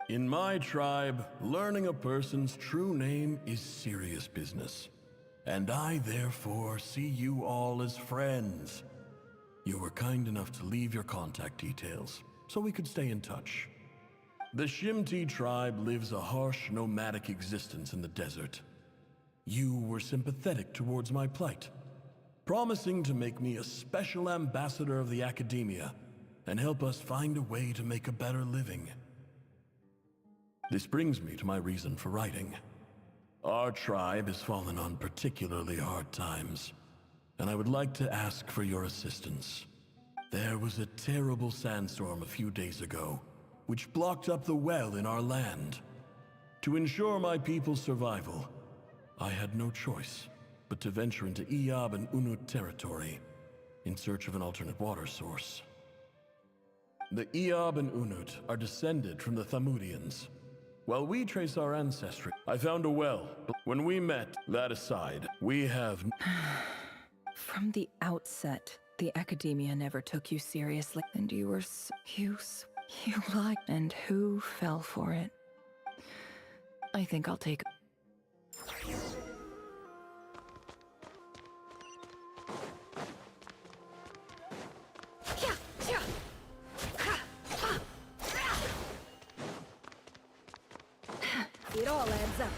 In my tribe, learning a person's true name is serious business, and I therefore see you all as friends. You were kind enough to leave your contact details, so we could stay in touch. The Shimti tribe lives a harsh, nomadic existence in the desert. You were sympathetic towards my plight, promising to make me a special ambassador of the academia and help us find a way to make a better living. This brings me to my reason for writing. Our tribe has fallen on particularly hard times, and I would like to ask for your assistance. There was a terrible sandstorm a few days ago, which blocked up the well in our land. To ensure my people's survival, I had no choice but to venture into Iyab and Unut territory in search of an alternate water source. The Iyab and Unut are descended from the Thamudians. While we trace our ancestry, I found a well. When we met, that aside, we have...
From the outset, the academia never took you seriously, and you were you lied. And who fell for it? I think I'll take...
It all adds up.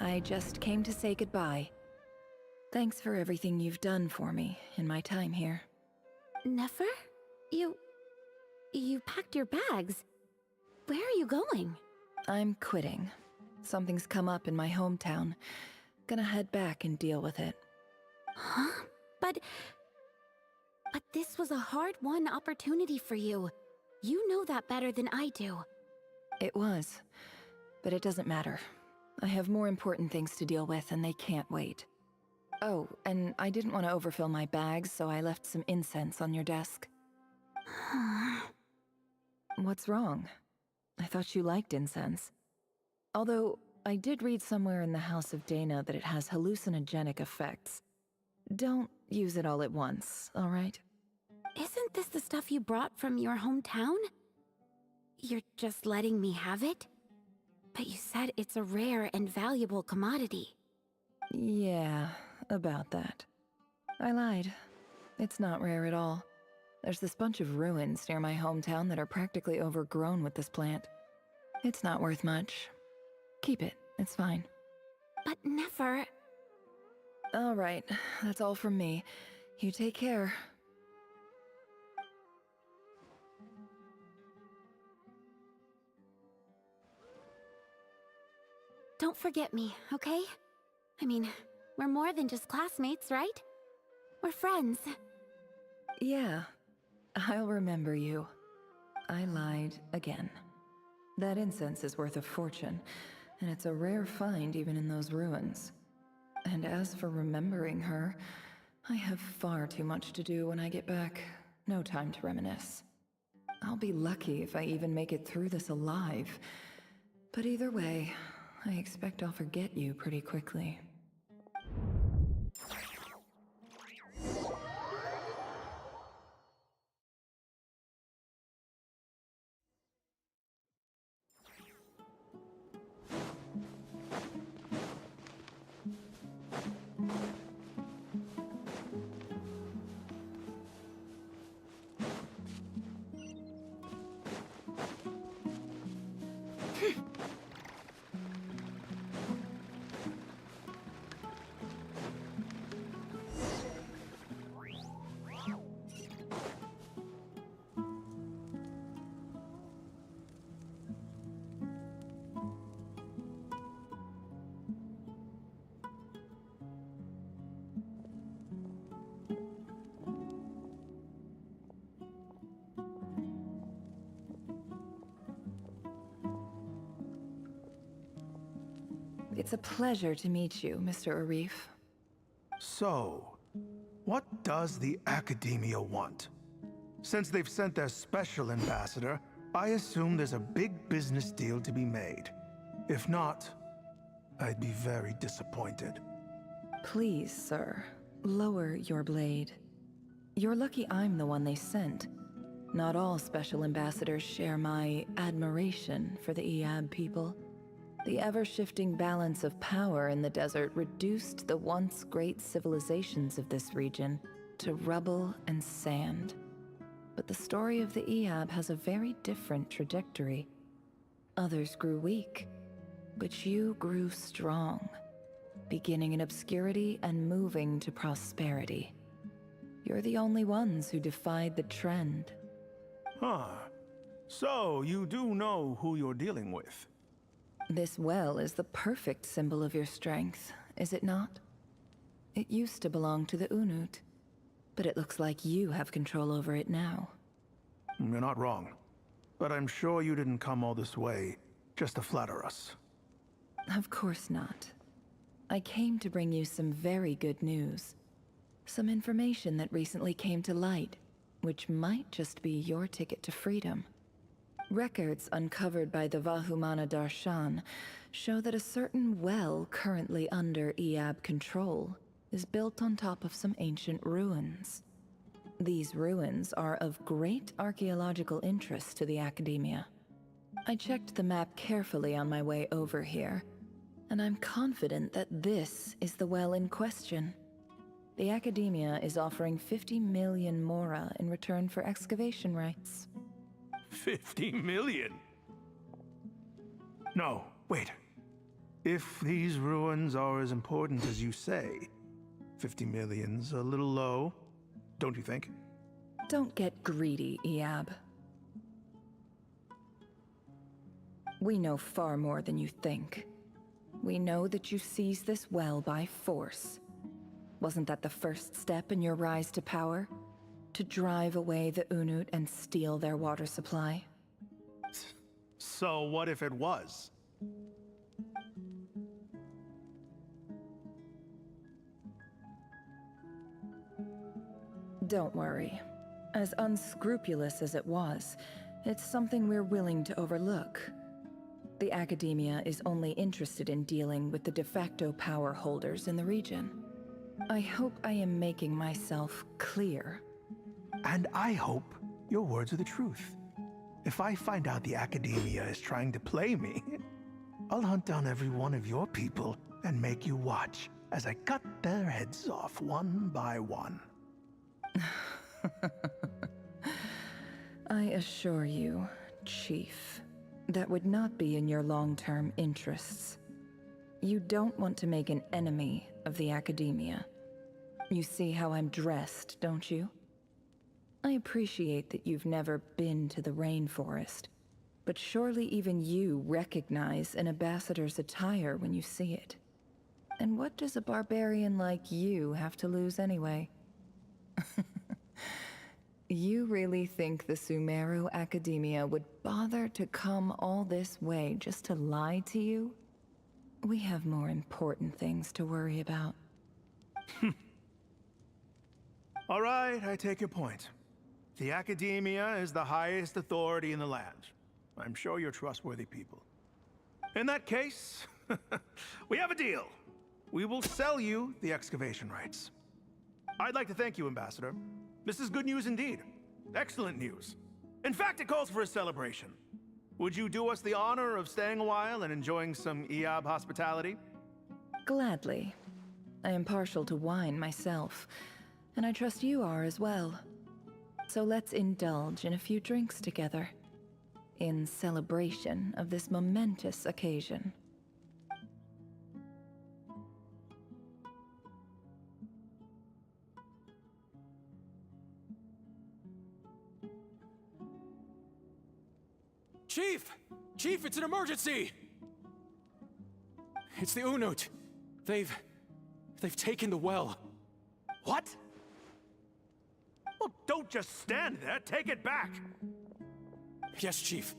I just came to say goodbye. Thanks for everything you've done for me in my time here.
Nefer? You packed your bags. Where are you going?
I'm quitting. Something's come up in my hometown. Gonna head back and deal with it.
Huh? But this was a hard-won opportunity for you. You know that better than I do.
It was. But it doesn't matter. I have more important things to deal with, and they can't wait. Oh, and I didn't want to overfill my bags, so I left some incense on your desk. What's wrong? I thought you liked incense. Although, I did read somewhere in the House of Dana that it has hallucinogenic effects. Don't use it all at once, all right?
Isn't this the stuff you brought from your hometown? You're just letting me have it? But you said it's a rare and valuable commodity.
Yeah, about that. I lied. It's not rare at all. There's this bunch of ruins near my hometown that are practically overgrown with this plant. It's not worth much. Keep it, it's fine.
But never...
All right, that's all from me. You take care.
Don't forget me, okay? I mean, we're more than just classmates, right? We're friends.
Yeah, I'll remember you. I lied again. That incense is worth a fortune, and it's a rare find even in those ruins. And as for remembering her, I have far too much to do when I get back. No time to reminisce. I'll be lucky if I even make it through this alive. But either way, I expect I'll forget you pretty quickly. It's a pleasure to meet you, Mr. Arif.
So, what does the Academia want? Since they've sent their special ambassador, I assume there's a big business deal to be made. If not, I'd be very disappointed.
Please, sir, lower your blade. You're lucky I'm the one they sent. Not all special ambassadors share my admiration for the Eab people. The ever-shifting balance of power in the desert reduced the once great civilizations of this region to rubble and sand. But the story of the Eab has a very different trajectory. Others grew weak, but you grew strong, beginning in obscurity and moving to prosperity. You're the only ones who defied the trend.
Huh. So, you do know who you're dealing with?
This well is the perfect symbol of your strength, is it not? It used to belong to the Unut, but it looks like you have control over it now.
You're not wrong. But I'm sure you didn't come all this way just to flatter us.
Of course not. I came to bring you some very good news. Some information that recently came to light, which might just be your ticket to freedom. Records uncovered by the Vahumana Darshan show that a certain well currently under Eab control is built on top of some ancient ruins. These ruins are of great archaeological interest to the Academia. I checked the map carefully on my way over here, and I'm confident that this is the well in question. The Academia is offering 50 million mora in return for excavation rights.
50 million? No, wait. If these ruins are as important as you say, 50 million's a little low, don't you think?
Don't get greedy, Eab. We know far more than you think. We know that you seized this well by force. Wasn't that the first step in your rise to power? To drive away the Unut and steal their water supply?
So what if it was?
Don't worry. As unscrupulous as it was, it's something we're willing to overlook. The Academia is only interested in dealing with the de facto power holders in the region. I hope I am making myself clear.
And I hope your words are the truth. If I find out the Academia is trying to play me, I'll hunt down every one of your people and make you watch as I cut their heads off one by one.
I assure you, Chief, that would not be in your long-term interests. You don't want to make an enemy of the Academia. You see how I'm dressed, don't you? I appreciate that you've never been to the rainforest, but surely even you recognize an ambassador's attire when you see it. And what does a barbarian like you have to lose anyway? You really think the Sumeru Academia would bother to come all this way just to lie to you? We have more important things to worry about.
All right, I take your point. The Academia is the highest authority in the land. I'm sure you're trustworthy people. In that case, we have a deal. We will sell you the excavation rights. I'd like to thank you, Ambassador. This is good news indeed. Excellent news. In fact, it calls for a celebration. Would you do us the honor of staying a while and enjoying some Eab hospitality?
Gladly. I am partial to wine myself, and I trust you are as well. So let's indulge in a few drinks together, in celebration of this momentous occasion.
Chief! Chief, it's an emergency! It's the Unut. They've taken the well.
What? Well, don't just stand there. Take it back.
Yes, Chief.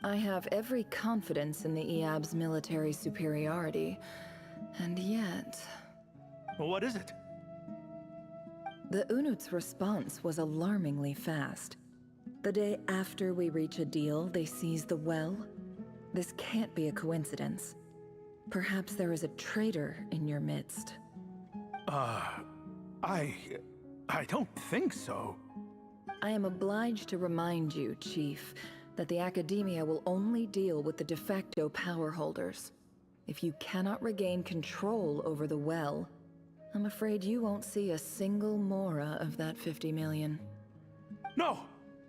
I have every confidence in the Eab's military superiority, and yet...
Well, what is it?
The Unut's response was alarmingly fast. The day after we reach a deal, they seize the well. This can't be a coincidence. Perhaps there is a traitor in your midst.
I don't think so.
I am obliged to remind you, Chief, that the Academia will only deal with the de facto power holders. If you cannot regain control over the well, I'm afraid you won't see a single mora of that 50 million.
No!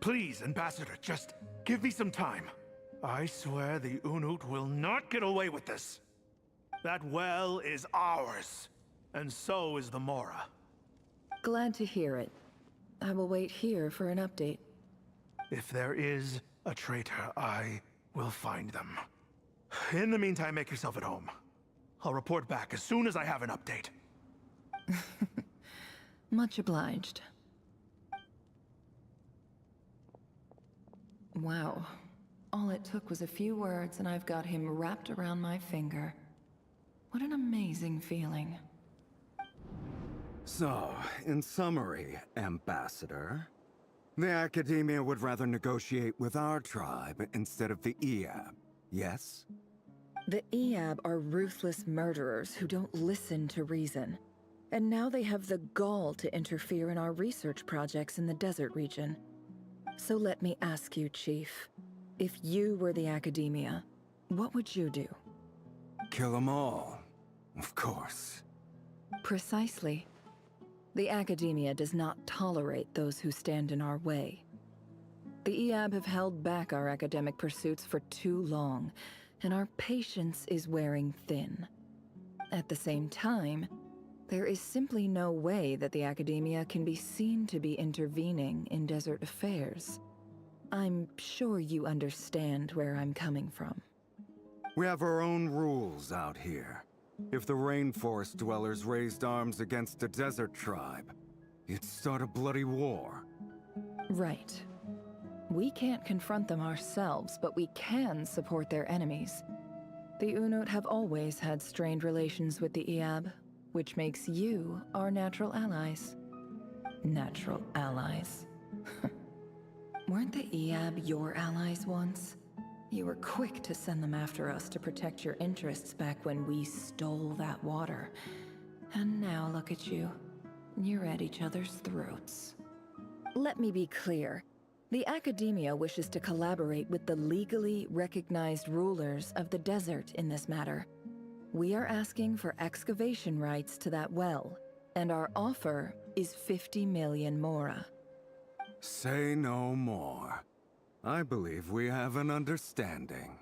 Please, Ambassador, just give me some time. I swear the Unut will not get away with this. That well is ours, and so is the mora.
Glad to hear it. I will wait here for an update.
If there is a traitor, I will find them. In the meantime, make yourself at home. I'll report back as soon as I have an update.
Much obliged. Wow. All it took was a few words and I've got him wrapped around my finger. What an amazing feeling.
So, in summary, Ambassador, the Academia would rather negotiate with our tribe instead of the Eab, yes?
The Eab are ruthless murderers who don't listen to reason. And now they have the gall to interfere in our research projects in the desert region. So let me ask you, Chief. If you were the Academia, what would you do?
Kill them all, of course.
Precisely. The Academia does not tolerate those who stand in our way. The Eab have held back our academic pursuits for too long, and our patience is wearing thin. At the same time, there is simply no way that the Academia can be seen to be intervening in desert affairs. I'm sure you understand where I'm coming from.
We have our own rules out here. If the rainforest dwellers raised arms against a desert tribe, you'd start a bloody war.
Right. We can't confront them ourselves, but we can support their enemies. The Unut have always had strained relations with the Eab, which makes you our natural allies. Natural allies. Weren't the Eab your allies once? You were quick to send them after us to protect your interests back when we stole that water. And now look at you. You're at each other's throats. Let me be clear. The Academia wishes to collaborate with the legally recognized rulers of the desert in this matter. We are asking for excavation rights to that well, and our offer is 50 million mora.
Say no more. I believe we have an understanding.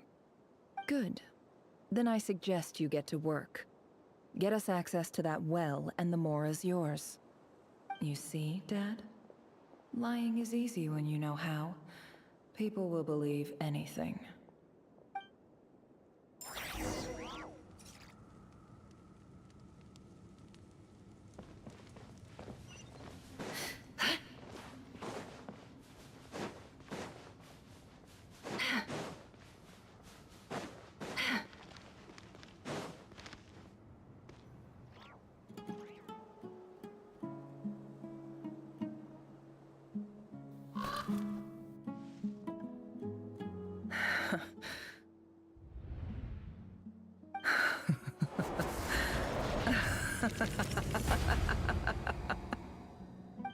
Good. Then I suggest you get to work. Get us access to that well, and the mora's yours. You see, Dad? Lying is easy when you know how. People will believe anything.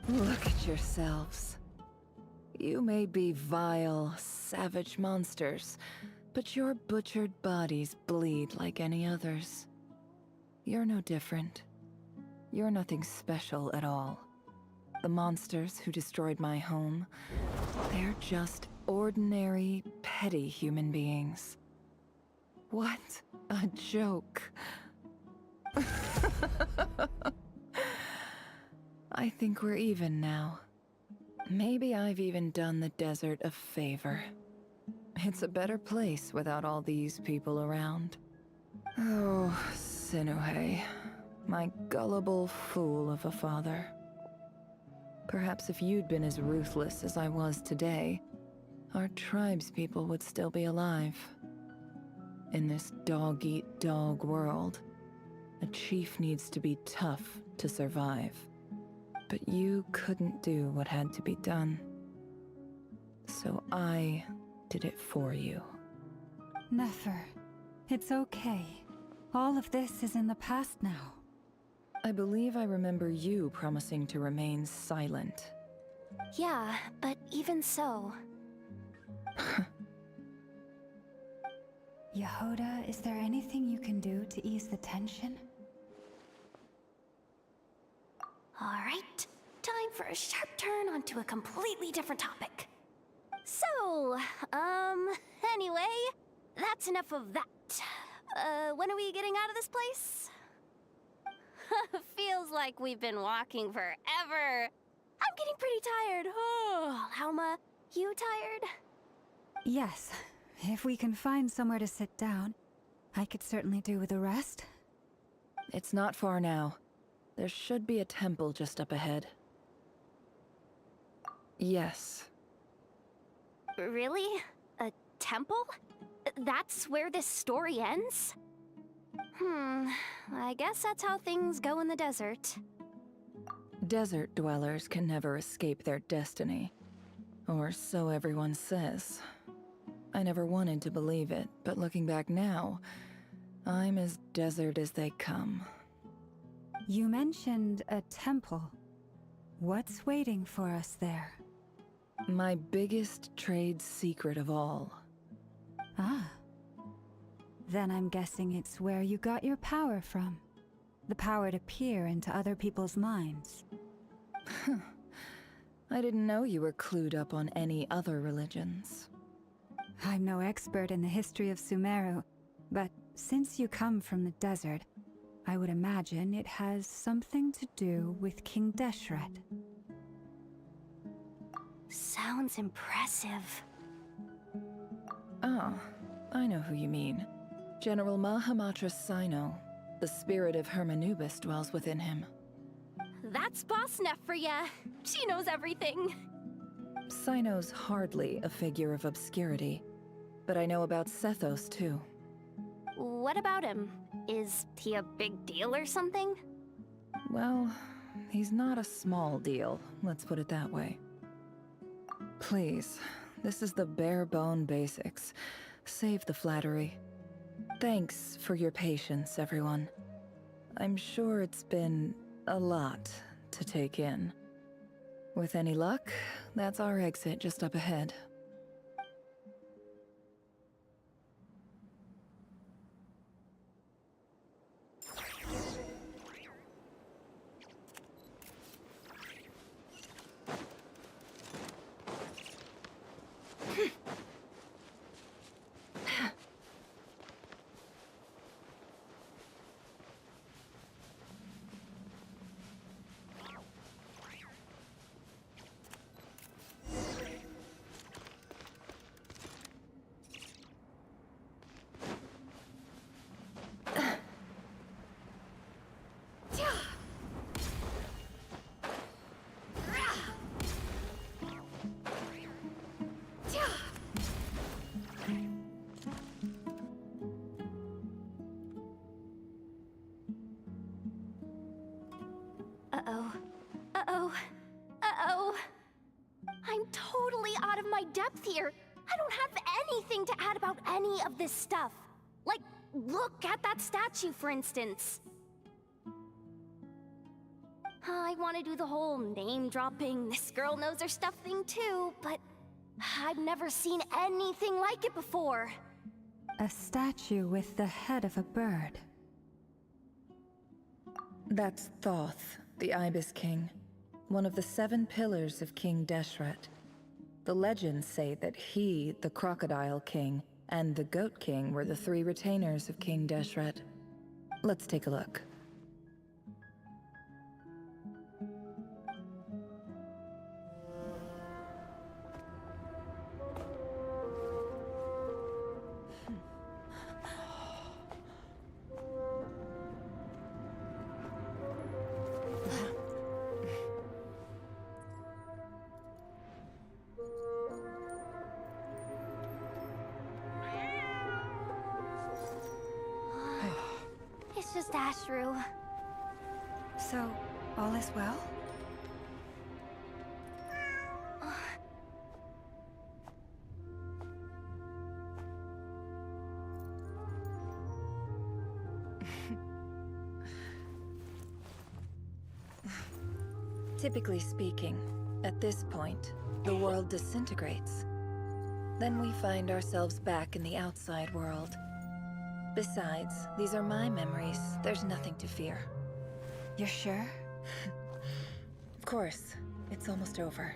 Look at yourselves. You may be vile, savage monsters, but your butchered bodies bleed like any others. You're no different. You're nothing special at all. The monsters who destroyed my home, they're just ordinary, petty human beings. What a joke. I think we're even now. Maybe I've even done the desert a favor. It's a better place without all these people around. Oh, Sinuhe, my gullible fool of a father. Perhaps if you'd been as ruthless as I was today, our tribespeople would still be alive. In this dog-eat-dog world, a chief needs to be tough to survive. But you couldn't do what had to be done. So I did it for you.
Nefer, it's okay. All of this is in the past now.
I believe I remember you promising to remain silent.
Yeah, but even so...
Yehoda, is there anything you can do to ease the tension?
Alright, time for a sharp turn onto a completely different topic. So, anyway, that's enough of that. When are we getting out of this place? Feels like we've been walking forever. I'm getting pretty tired. Oh, Lauma, you tired?
Yes. If we can find somewhere to sit down, I could certainly do with a rest.
It's not far now. There should be a temple just up ahead. Yes.
Really? A temple? That's where this story ends? I guess that's how things go in the desert.
Desert dwellers can never escape their destiny. Or so everyone says. I never wanted to believe it, but looking back now, I'm as desert as they come.
You mentioned a temple. What's waiting for us there?
My biggest trade secret of all.
Ah. Then I'm guessing it's where you got your power from. The power to peer into other people's minds.
I didn't know you were clued up on any other religions.
I'm no expert in the history of Sumeru, but since you come from the desert, I would imagine it has something to do with King Deshret.
Sounds impressive.
Oh, I know who you mean. General Mahamatra Sino. The spirit of Hermanubis dwells within him.
That's Boss Neff for ya. She knows everything.
Sino's hardly a figure of obscurity, but I know about Sethos too.
What about him? Is he a big deal or something?
Well, he's not a small deal, let's put it that way. Please, this is the bare bone basics. Save the flattery. Thanks for your patience, everyone. I'm sure it's been a lot to take in. With any luck, that's our exit just up ahead.
Uh-oh. Uh-oh. Uh-oh. I'm totally out of my depth here. I don't have anything to add about any of this stuff. Like, look at that statue, for instance. I want to do the whole name-dropping, this girl knows her stuff thing too, but I've never seen anything like it before.
A statue with the head of a bird.
That's Thoth, the Ibis King, one of the 7 pillars of King Deshret. The legends say that he, the Crocodile King, and the Goat King were the 3 retainers of King Deshret. Let's take a look.
It's just Ashru.
So, all is well?
Typically speaking, at this point, the world disintegrates. Then we find ourselves back in the outside world. Besides, these are my memories. There's nothing to fear.
You're sure?
Of course. It's almost over.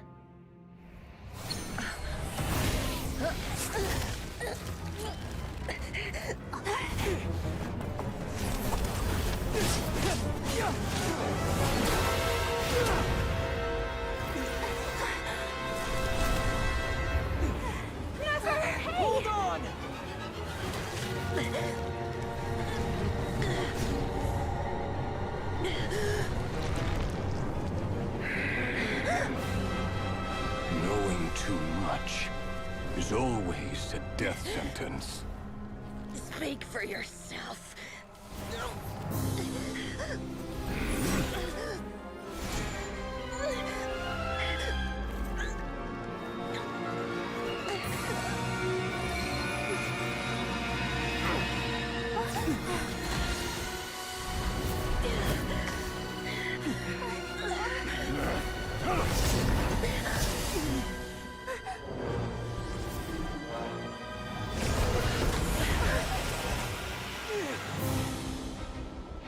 Hold on!
Knowing too much is always a death sentence.
Speak for yourself.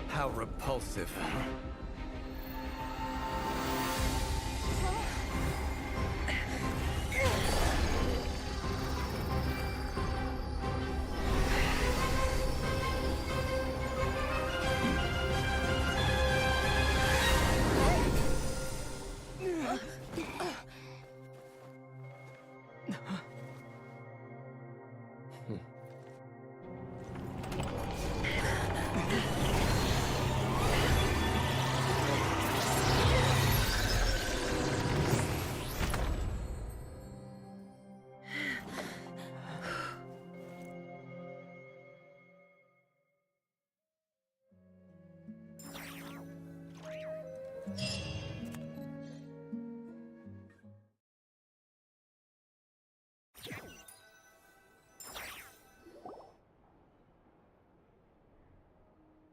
How repulsive.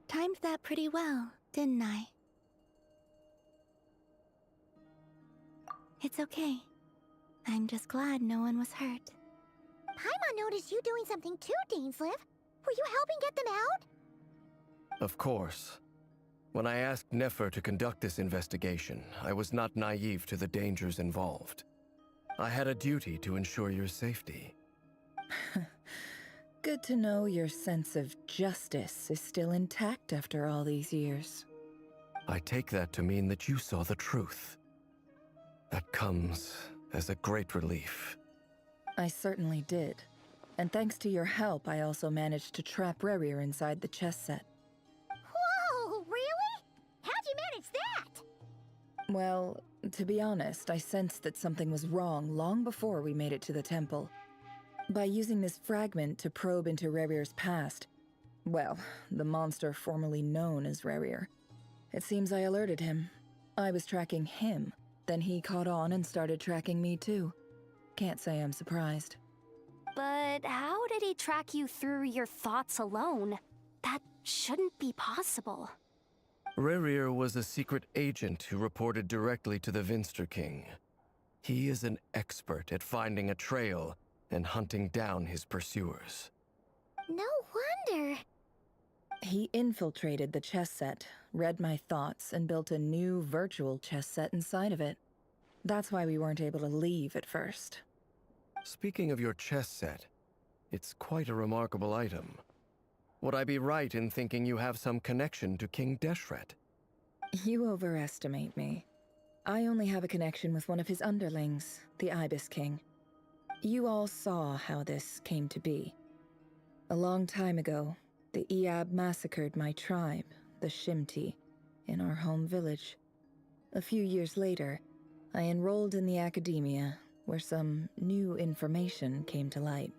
Timed that pretty well, didn't I? It's okay. I'm just glad no one was hurt.
Paimon noticed you doing something too, Dainsleif. Were you helping get them out?
Of course. When I asked Nefer to conduct this investigation, I was not naive to the dangers involved. I had a duty to ensure your safety.
Good to know your sense of justice is still intact after all these years.
I take that to mean that you saw the truth. That comes as a great relief.
I certainly did. And thanks to your help, I also managed to trap Rerir inside the chess set.
Whoa, really? How'd you manage that?
Well, to be honest, I sensed that something was wrong long before we made it to the temple. By using this fragment to probe into Rerir's past, well, the monster formerly known as Rerir, it seems I alerted him. I was tracking him, then he caught on and started tracking me too. Can't say I'm surprised.
But how did he track you through your thoughts alone? That shouldn't be possible.
Rerir was a secret agent who reported directly to the Vinster King. He is an expert at finding a trail and hunting down his pursuers.
No wonder.
He infiltrated the chess set, read my thoughts, and built a new virtual chess set inside of it. That's why we weren't able to leave at first.
Speaking of your chess set, it's quite a remarkable item. Would I be right in thinking you have some connection to King Deshret?
You overestimate me. I only have a connection with one of his underlings, the Ibis King. You all saw how this came to be. A long time ago, the Iab massacred my tribe, the Shimti, in our home village. A few years later, I enrolled in the academia, where some new information came to light.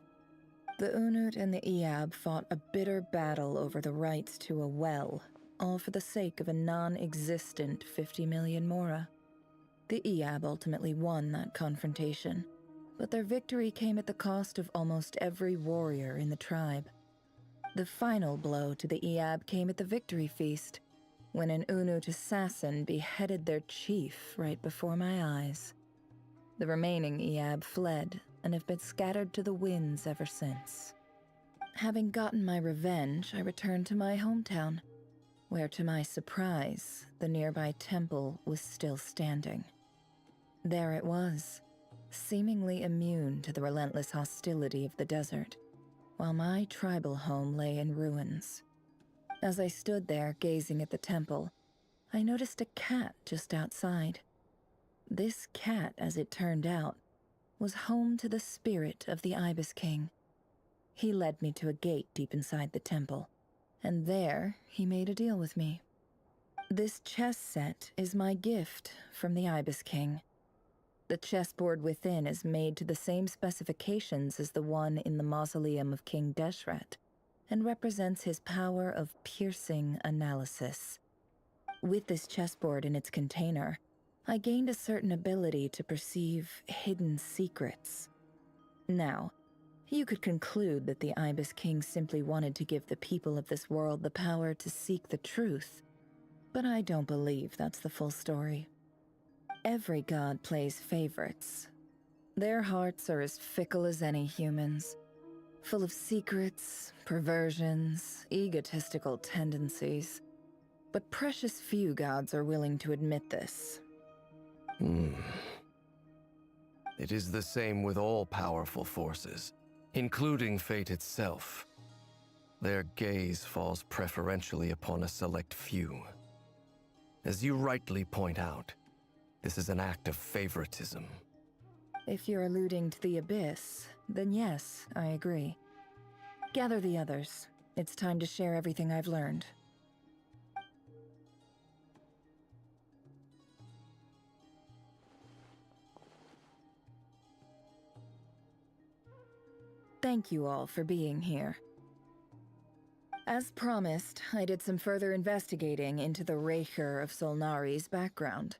The Unut and the Iab fought a bitter battle over the rights to a well, all for the sake of a non-existent 50 million mora. The Iab ultimately won that confrontation, but their victory came at the cost of almost every warrior in the tribe. The final blow to the Eab came at the victory feast, when an Unut assassin beheaded their chief right before my eyes. The remaining Eab fled and have been scattered to the winds ever since. Having gotten my revenge, I returned to my hometown, where to my surprise, the nearby temple was still standing. There it was, seemingly immune to the relentless hostility of the desert, while my tribal home lay in ruins. As I stood there gazing at the temple, I noticed a cat just outside. This cat, as it turned out, was home to the spirit of the Ibis King. He led me to a gate deep inside the temple, and there he made a deal with me. This chess set is my gift from the Ibis King. The chessboard within is made to the same specifications as the one in the mausoleum of King Deshret, and represents his power of piercing analysis. With this chessboard in its container, I gained a certain ability to perceive hidden secrets. Now, you could conclude that the Ibis King simply wanted to give the people of this world the power to seek the truth, but I don't believe that's the full story. Every god plays favorites. Their hearts are as fickle as any human's, full of secrets, perversions, egotistical tendencies. But precious few gods are willing to admit this.
It is the same with all powerful forces, including fate itself. Their gaze falls preferentially upon a select few. As you rightly point out, this is an act of favoritism.
If you're alluding to the Abyss, then yes, I agree. Gather the others. It's time to share everything I've learned. Thank you all for being here. As promised, I did some further investigating into the Raker of Solnari's background.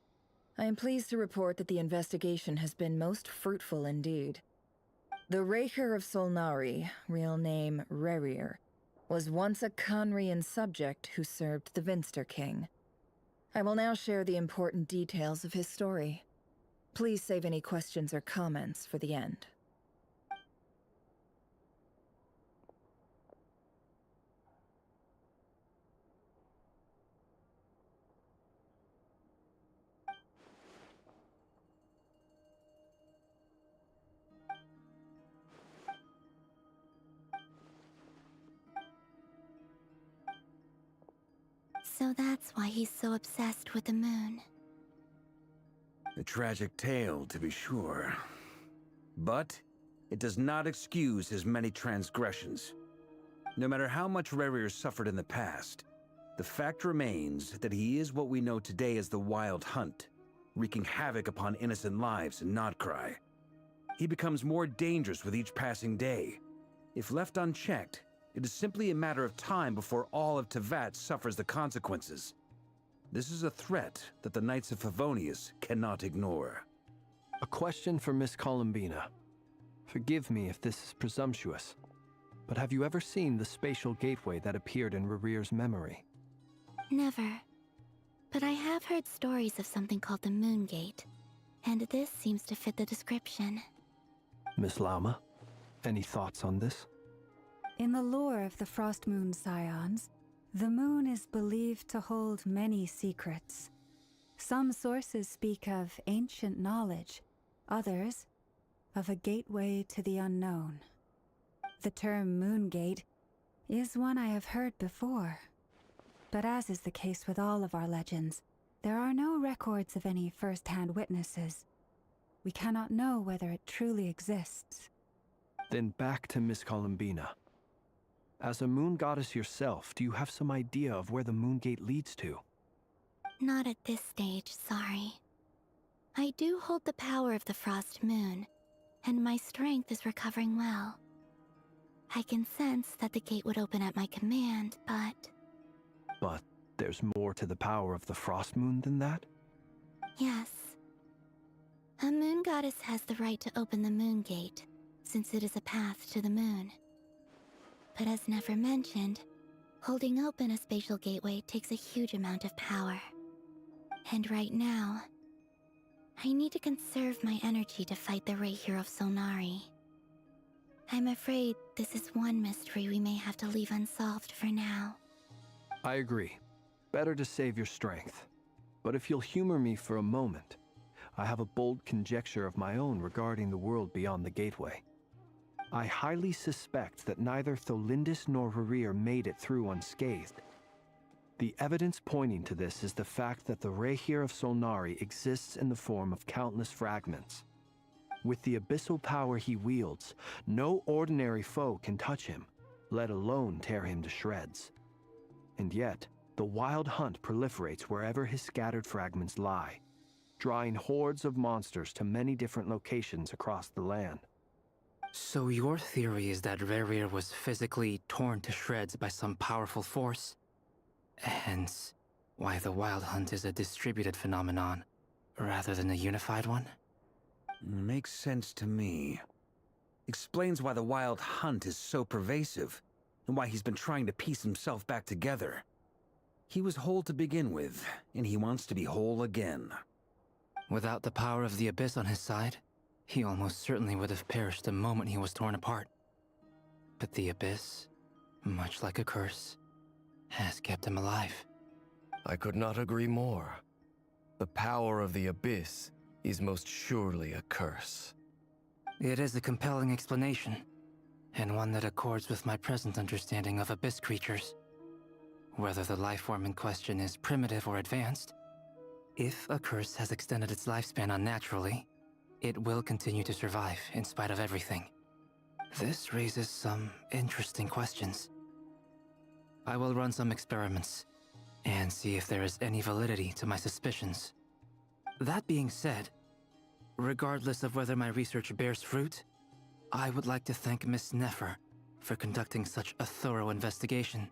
I am pleased to report that the investigation has been most fruitful indeed. The Raker of Solnari, real name Rerir, was once a Conrian subject who served the Vinster King. I will now share the important details of his story. Please save any questions or comments for the end.
So that's why he's so obsessed with the moon.
A tragic tale, to be sure. But it does not excuse his many transgressions. No matter how much Rerir suffered in the past, the fact remains that he is what we know today as the Wild Hunt, wreaking havoc upon innocent lives in Notcry. He becomes more dangerous with each passing day. If left unchecked, it is simply a matter of time before all of Tevat suffers the consequences. This is a threat that the Knights of Favonius cannot ignore.
A question for Miss Columbina. Forgive me if this is presumptuous, but have you ever seen the spatial gateway that appeared in Rerir's memory?
Never. But I have heard stories of something called the Moon Gate, and this seems to fit the description.
Miss Lama, any thoughts on this?
In the lore of the Frost Moon Scions, the moon is believed to hold many secrets. Some sources speak of ancient knowledge, others of a gateway to the unknown. The term Moon Gate is one I have heard before, but as is the case with all of our legends, there are no records of any first-hand witnesses. We cannot know whether it truly exists.
Then back to Miss Columbina. As a moon goddess yourself, do you have some idea of where the Moon Gate leads to?
Not at this stage, sorry. I do hold the power of the Frost Moon, and my strength is recovering well. I can sense that the gate would open at my command, but...
But there's more to the power of the Frost Moon than that?
Yes. A moon goddess has the right to open the Moon Gate, since it is a path to the moon. But as Nefer mentioned, holding open a spatial gateway takes a huge amount of power. And right now, I need to conserve my energy to fight the Rahier of Solnari. I'm afraid this is one mystery we may have to leave unsolved for now.
I agree. Better to save your strength. But if you'll humor me for a moment, I have a bold conjecture of my own regarding the world beyond the gateway. I highly suspect that neither Tholindis nor Rarir made it through unscathed. The evidence pointing to this is the fact that the Rahier of Solnari exists in the form of countless fragments. With the abyssal power he wields, no ordinary foe can touch him, let alone tear him to shreds. And yet, the Wild Hunt proliferates wherever his scattered fragments lie, drawing hordes of monsters to many different locations across the land.
So your theory is that Rarir was physically torn to shreds by some powerful force? Hence, why the Wild Hunt is a distributed phenomenon, rather than a unified one?
Makes sense to me. Explains why the Wild Hunt is so pervasive, and why he's been trying to piece himself back together. He was whole to begin with, and he wants to be whole again.
Without the power of the Abyss on his side, he almost certainly would have perished the moment he was torn apart. But the Abyss, much like a curse, has kept him alive.
I could not agree more. The power of the Abyss is most surely a curse.
It is a compelling explanation, and one that accords with my present understanding of Abyss creatures. Whether the life form in question is primitive or advanced, if a curse has extended its lifespan unnaturally, it will continue to survive in spite of everything. This raises some interesting questions. I will run some experiments and see if there is any validity to my suspicions. That being said, regardless of whether my research bears fruit, I would like to thank Miss Nefer for conducting such a thorough investigation.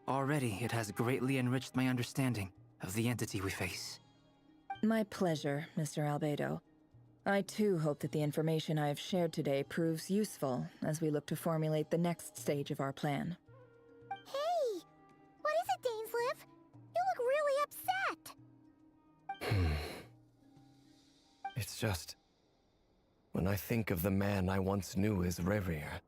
Already, it has greatly enriched my understanding of the entity we face.
My pleasure, Mr. Albedo. I too hope that the information I have shared today proves useful as we look to formulate the next stage of our plan.
Hey! What is it, Dainsleif? You look really upset!
It's just... when I think of the man I once knew as Rarir,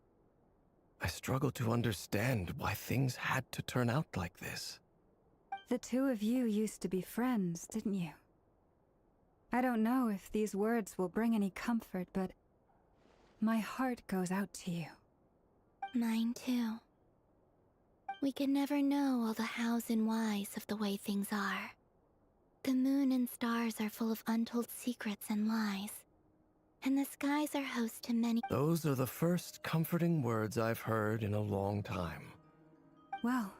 I struggle to understand why things had to turn out like this.
The two of you used to be friends, didn't you? I don't know if these words will bring any comfort, but my heart goes out to you.
Mine too. We can never know all the hows and whys of the way things are. The moon and stars are full of untold secrets and lies, and the skies are host to many—
Those are the first comforting words I've heard in a long time.
Well,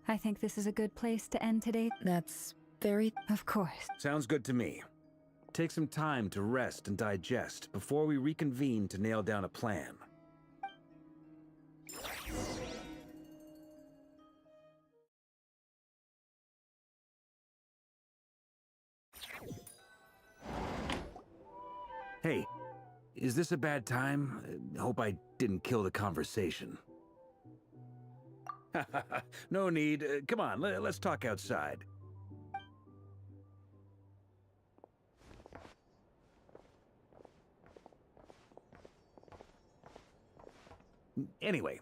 I think this is a good place to end today.
That's very—
Of course.
Sounds good to me. Take some time to rest and digest before we reconvene to nail down a plan. Hey, is this a bad time? Hope I didn't kill the conversation. No need. Come on, let's talk outside. Anyway,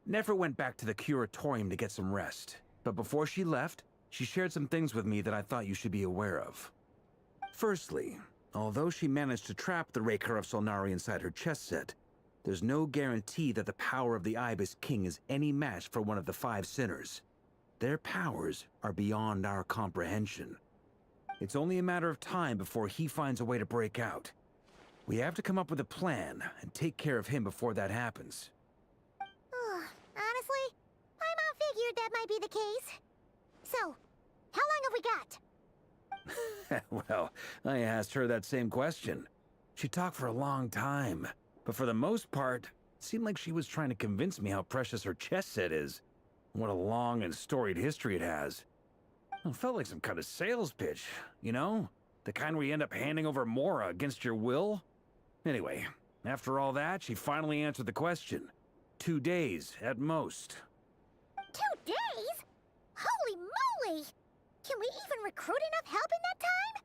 Nefer went back to the curatorium to get some rest. But before she left, she shared some things with me that I thought you should be aware of. Firstly, although she managed to trap the Raker of Solnari inside her chest set, there's no guarantee that the power of the Ibis King is any match for one of the 5 sinners. Their powers are beyond our comprehension. It's only a matter of time before he finds a way to break out. We have to come up with a plan and take care of him before that happens.
Honestly, my mom figured that might be the case. So, how long have we got?
Well, I asked her that same question. She talked for a long time, but for the most part, it seemed like she was trying to convince me how precious her chess set is, and what a long and storied history it has. It felt like some kind of sales pitch, you know? The kind where you end up handing over Mora against your will? Anyway, after all that, she finally answered the question. 2 days at most.
2 days? Holy moly! Can we even recruit enough help in that time?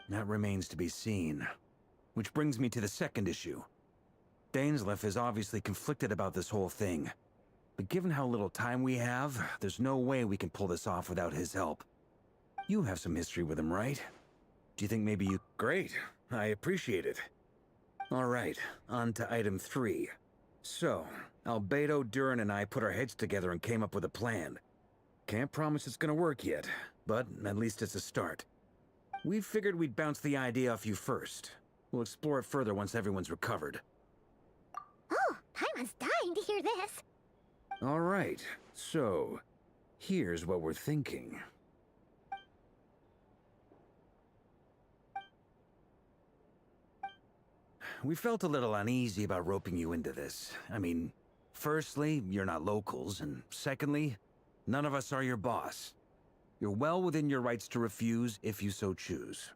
That remains to be seen. Which brings me to the second issue. Dainsleif is obviously conflicted about this whole thing. But given how little time we have, there's no way we can pull this off without his help. You have some history with him, right? Do you think maybe you... Great. I appreciate it. All right, on to item 3. So, Albedo, Durin, and I put our heads together and came up with a plan. Can't promise it's gonna work yet, but at least it's a start. We figured we'd bounce the idea off you first. We'll explore it further once everyone's recovered.
Oh, Paimon's dying to hear this.
All right, so here's what we're thinking. We felt a little uneasy about roping you into this. I mean, firstly, you're not locals, and secondly, none of us are your boss. You're well within your rights to refuse if you so choose.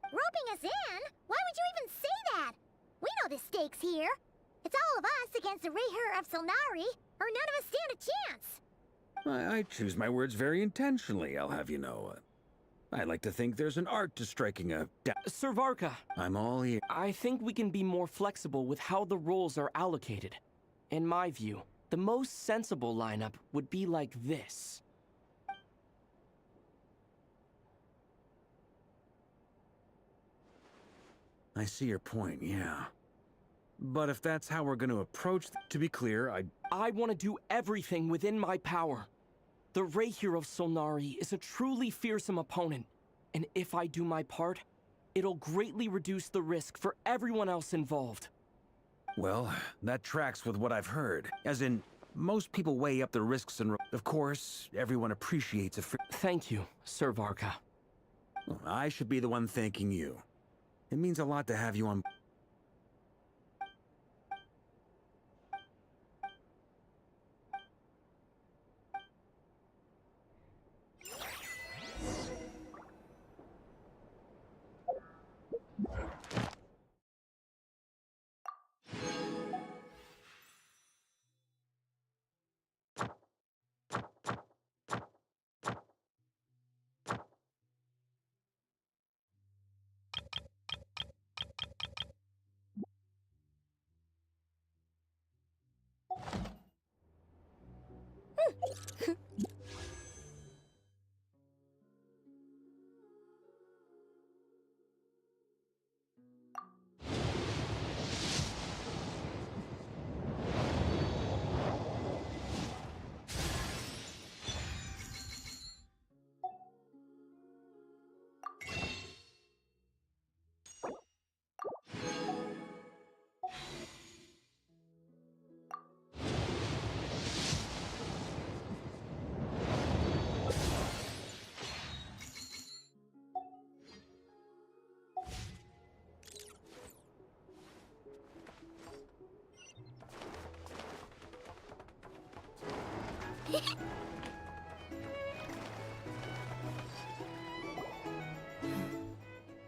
Roping us in? Why would you even say that? We know the stakes here. It's all of us against the Rayher of Solnari, or none of us stand a chance.
I choose my words very intentionally, I'll have you know. I like to think there's an art to striking a...
Sir Varka.
I'm all ears.
I think we can be more flexible with how the roles are allocated. In my view, the most sensible lineup would be like this.
I see your point, yeah. But if that's how we're going to approach... To be clear,
I want to do everything within my power. The Rayher of Solnari is a truly fearsome opponent, and if I do my part, it'll greatly reduce the risk for everyone else involved.
Well, that tracks with what I've heard. As in, most people weigh up the risks and... Of course, everyone appreciates a...
Thank you, Sir Varka.
Well, I should be the one thanking you. It means a lot to have you on...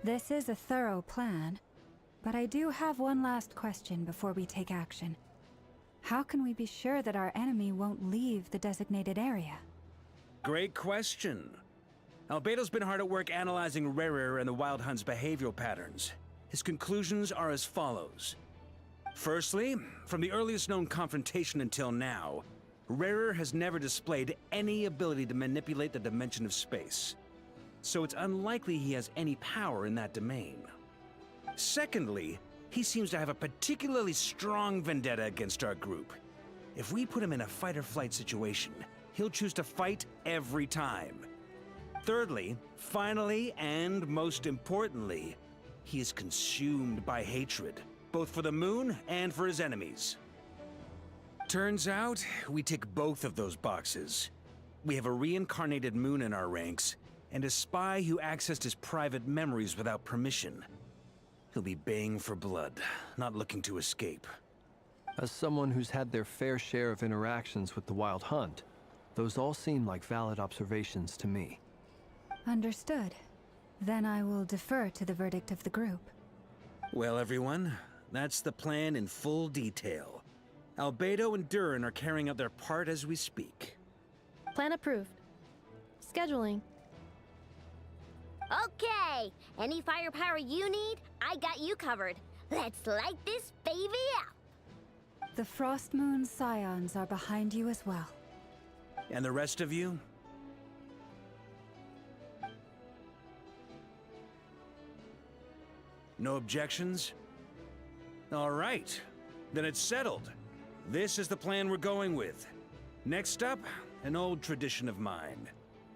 This is a thorough plan, but I do have one last question before we take action. How can we be sure that our enemy won't leave the designated area?
Great question. Albedo's been hard at work analyzing Rayher and the Wild Hunt's behavioral patterns. His conclusions are as follows. Firstly, from the earliest known confrontation until now, Rayher has never displayed any ability to manipulate the dimension of space. So it's unlikely he has any power in that domain. Secondly, he seems to have a particularly strong vendetta against our group. If we put him in a fight-or-flight situation, he'll choose to fight every time. Thirdly, finally, and most importantly, he is consumed by hatred, both for the moon and for his enemies. Turns out, we tick both of those boxes. We have a reincarnated moon in our ranks, and a spy who accessed his private memories without permission. He'll be baying for blood, not looking to escape.
As someone who's had their fair share of interactions with the Wild Hunt, those all seem like valid observations to me.
Understood. Then I will defer to the verdict of the group.
Well, everyone, that's the plan in full detail. Albedo and Durin are carrying out their part as we speak.
Plan approved. Scheduling.
Okay, any firepower you need, I got you covered. Let's light this baby up.
The Frost Moon Scions are behind you as well.
And the rest of you? No objections? All right, then it's settled. This is the plan we're going with. Next up, an old tradition of mine.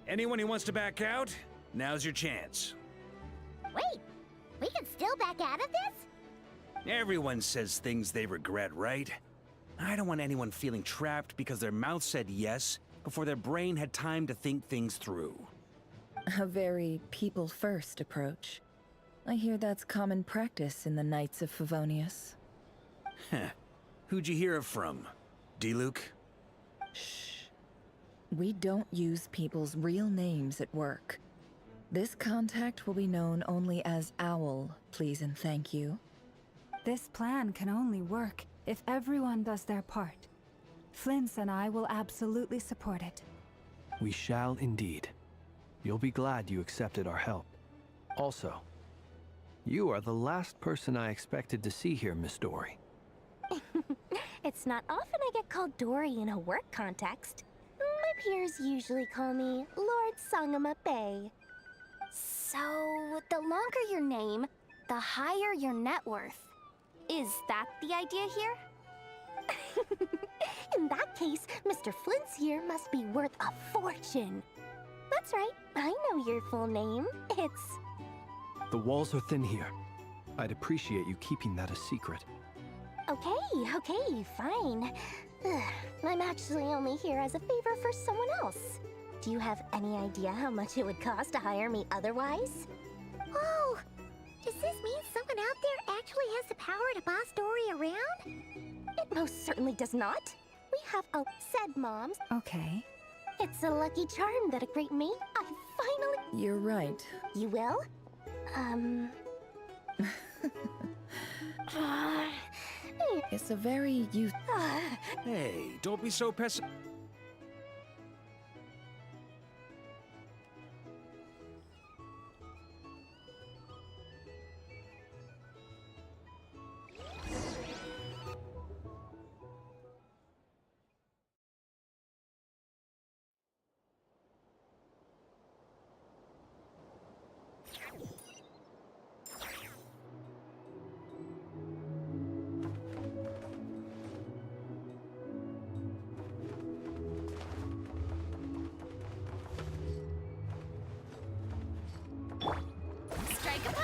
Anyone who wants to back out, now's your chance.
Wait, we can still back out of this?
Everyone says things they regret, right? I don't want anyone feeling trapped because their mouth said yes before their brain had time to think things through.
A very people-first approach. I hear that's common practice in the Knights of Favonius.
Heh. Who'd you hear it from? D-Luke?
Shh. We don't use people's real names at work. This contact will be known only as Owl, please and thank you.
This plan can only work if everyone does their part. Flint's and I will absolutely support it.
We shall indeed. You'll be glad you accepted our help. Also, you are the last person I expected to see here, Miss Dory.
It's not often I get called Dory in a work context. My peers usually call me Lord Sangama Bay. So, the longer your name, the higher your net worth. Is that the idea here? In that case, Mr. Flint's here must be worth a fortune. That's right, I know your full name. It's...
The walls are thin here. I'd appreciate you keeping that a secret.
Okay, fine. I'm actually only here as a favor for someone else. Do you have any idea how much it would cost to hire me otherwise?
Oh, does this mean someone out there actually has the power to boss Dory around?
It most certainly does not. We have a said moms.
Okay.
It's a lucky charm that a great mate I finally...
You're right.
You will?
It's a very
Hey, don't be so pessimistic.
Strike a pose!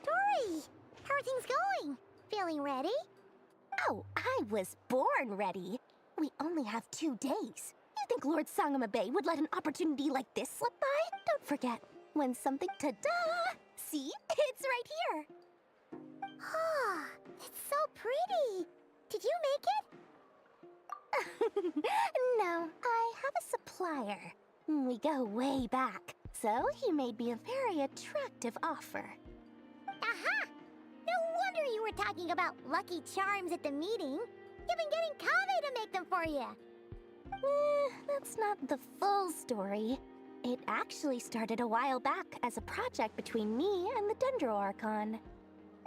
Dory, how are things going? Feeling ready?
Oh, I was born ready. We only have 2 days. You think Lord Sangama Bay would let an opportunity like this slip by? Don't forget, when something ta-da! See? It's right here.
Ah, it's so pretty. Did you make it?
No, I have a supplier. We go way back, so he made me a very attractive offer.
Aha! No wonder you were talking about lucky charms at the meeting. You've been getting Kaveh to make them for you.
That's not the full story. It actually started a while back as a project between me and the Dendro Archon.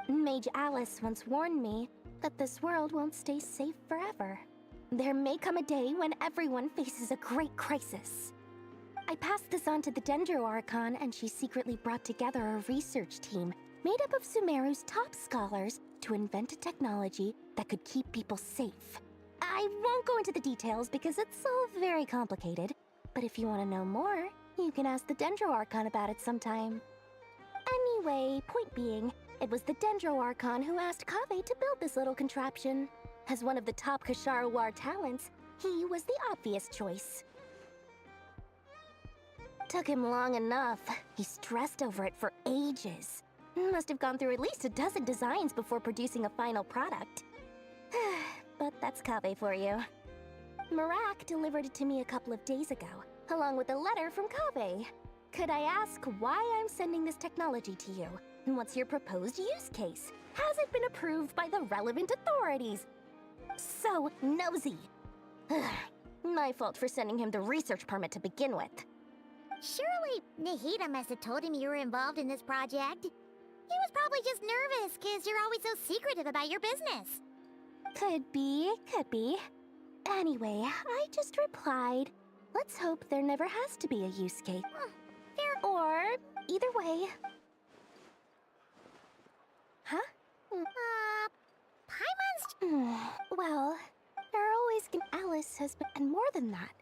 Mage Alice once warned me that this world won't stay safe forever. There may come a day when everyone faces a great crisis. I passed this on to the Dendro Archon, and she secretly brought together a research team made up of Sumeru's top scholars to invent a technology that could keep people safe. I won't go into the details because it's all very complicated, but if you want to know more, You can ask the Dendro Archon about it sometime. Anyway, point being, it was the Dendro Archon who asked Kaveh to build this little contraption. As one of the top Kashara War talents, he was the obvious choice. Took him long enough. He stressed over it for ages. Must have gone through at least a dozen designs before producing a final product. But that's Kaveh for you. Marak delivered it to me a couple of days ago, along with a letter from Kaveh. Could I ask why I'm sending this technology to you? And what's your proposed use case? Has it been approved by the relevant authorities? So nosy. My fault for sending him the research permit to begin with.
Surely Nahida must have told him you were involved in this project. He was probably just nervous because you're always so secretive about your business.
Could be, could be. Anyway, I just replied, let's hope there never has to be a use case.
Fair.
Or, either way. Huh?
Paimon's...
Well, there are always... Alice has been... And more than that.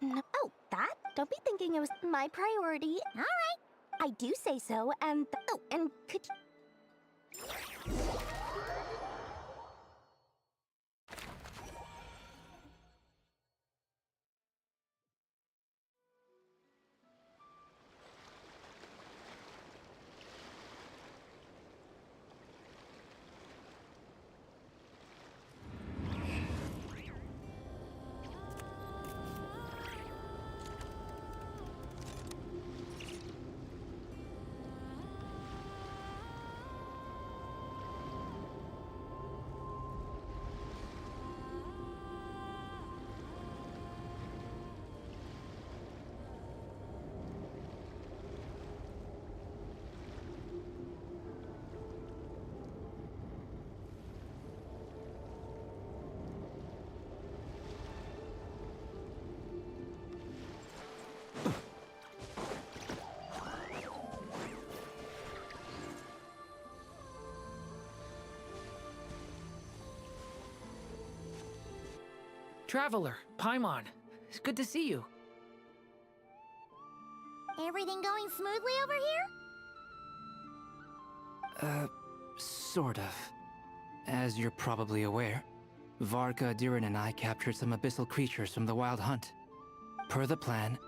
No, oh, that? Don't be thinking it was my priority.
All right.
I do say so, and... Oh, and could you...
Traveler, Paimon, it's good to see you.
Everything going smoothly over here?
Sort of. As you're probably aware, Varka, Durin, and I captured some abyssal creatures from the Wild Hunt. Per the plan,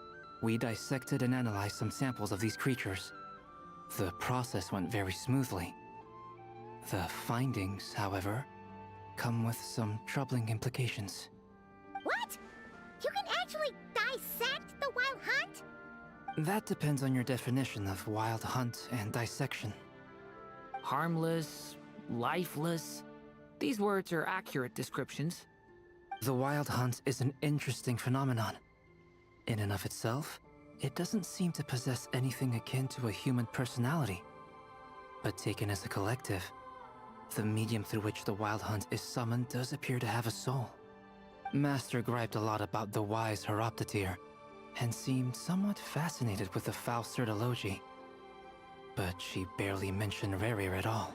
we dissected and analyzed some samples of these creatures. The process went very smoothly. The findings, however, come with some troubling implications.
What? You can actually dissect the Wild Hunt?
That depends on your definition of Wild Hunt and dissection.
Harmless, lifeless. These words are accurate descriptions.
The Wild Hunt is an interesting phenomenon. In and of itself, it doesn't seem to possess anything akin to a human personality. But taken as a collective, the medium through which the Wild Hunt is summoned does appear to have a soul. Master griped a lot about the wise Horoptatyr, and seemed somewhat fascinated with the foul Certology. But she barely mentioned Rerir at all.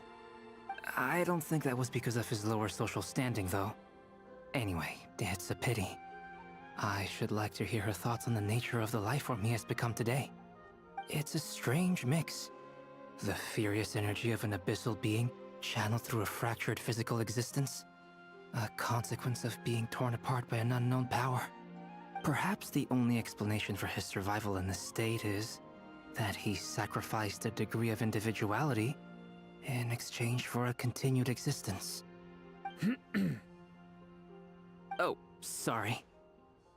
I don't think that was because of his lower social standing, though. Anyway, it's a pity. I should like to hear her thoughts on the nature of the lifeform he has become today. It's a strange mix. The furious energy of an abyssal being channeled through a fractured physical existence. A consequence of being torn apart by an unknown power. Perhaps the only explanation for his survival in this state is that he sacrificed a degree of individuality in exchange for a continued existence. Oh, sorry.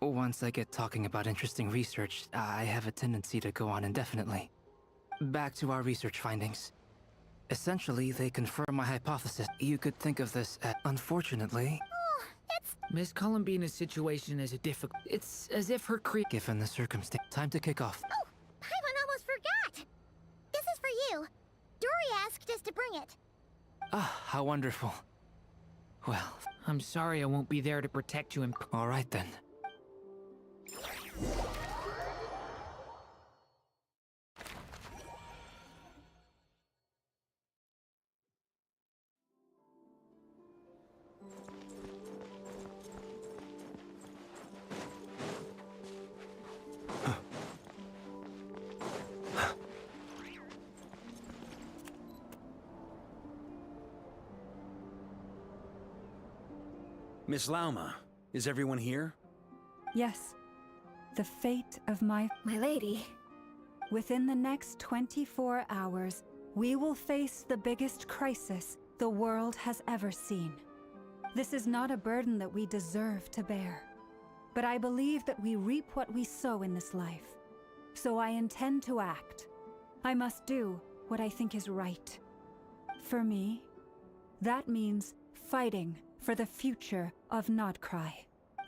Once I get talking about interesting research, I have a tendency to go on indefinitely. Back to our research findings. Essentially, they confirm my hypothesis. You could think of this as, unfortunately...
Oh, it's...
Miss Columbina's situation is difficult. It's as if her
Given the circumstance, time to kick off.
Oh, Paimon almost forgot! This is for you. Dory asked us to bring it.
Ah, how wonderful. Well...
I'm sorry I won't be there to protect you and...
All right then.
Miss Lauma, is everyone here?
Yes. The fate of my
lady.
Within the next 24 hours, we will face the biggest crisis the world has ever seen. This is not a burden that we deserve to bear, but I believe that we reap what we sow in this life. So I intend to act. I must do what I think is right. For me, that means fighting for the future of Nodcry.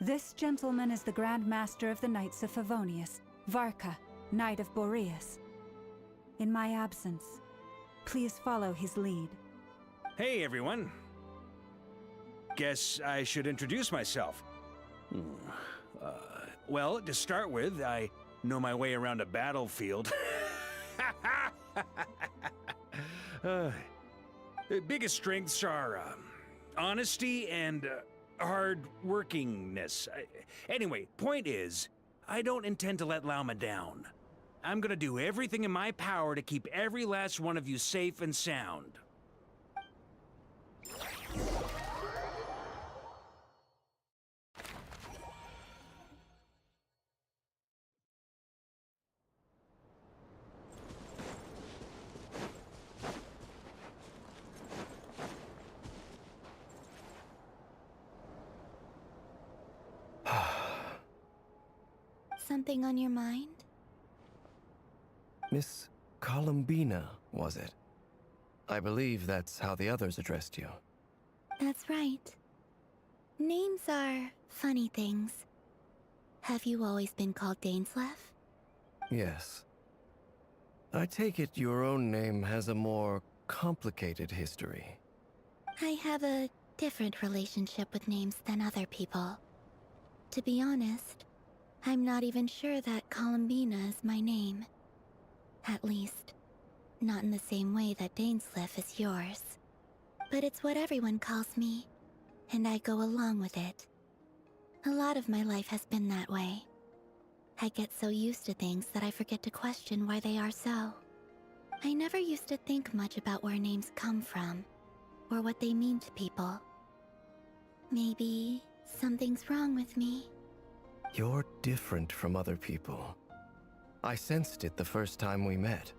This gentleman is the Grand Master of the Knights of Favonius, Varka, Knight of Boreas. In my absence, please follow his lead.
Hey, everyone. Guess I should introduce myself. Well, to start with, I know my way around a battlefield. Biggest strengths are honesty and hard-workingness. Anyway, point is, I don't intend to let Lauma down. I'm gonna do everything in my power to keep every last one of you safe and sound.
Something on your mind?
Miss Columbina, was it? I believe that's how the others addressed you.
That's right. Names are funny things. Have you always been called Dainsleif?
Yes. I take it your own name has a more complicated history.
I have a different relationship with names than other people. To be honest, I'm not even sure that Columbina is my name. At least, not in the same way that Dainsleif is yours. But it's what everyone calls me, and I go along with it. A lot of my life has been that way. I get so used to things that I forget to question why they are so. I never used to think much about where names come from, or what they mean to people. Maybe something's wrong with me.
You're different from other people. I sensed it the first time we met.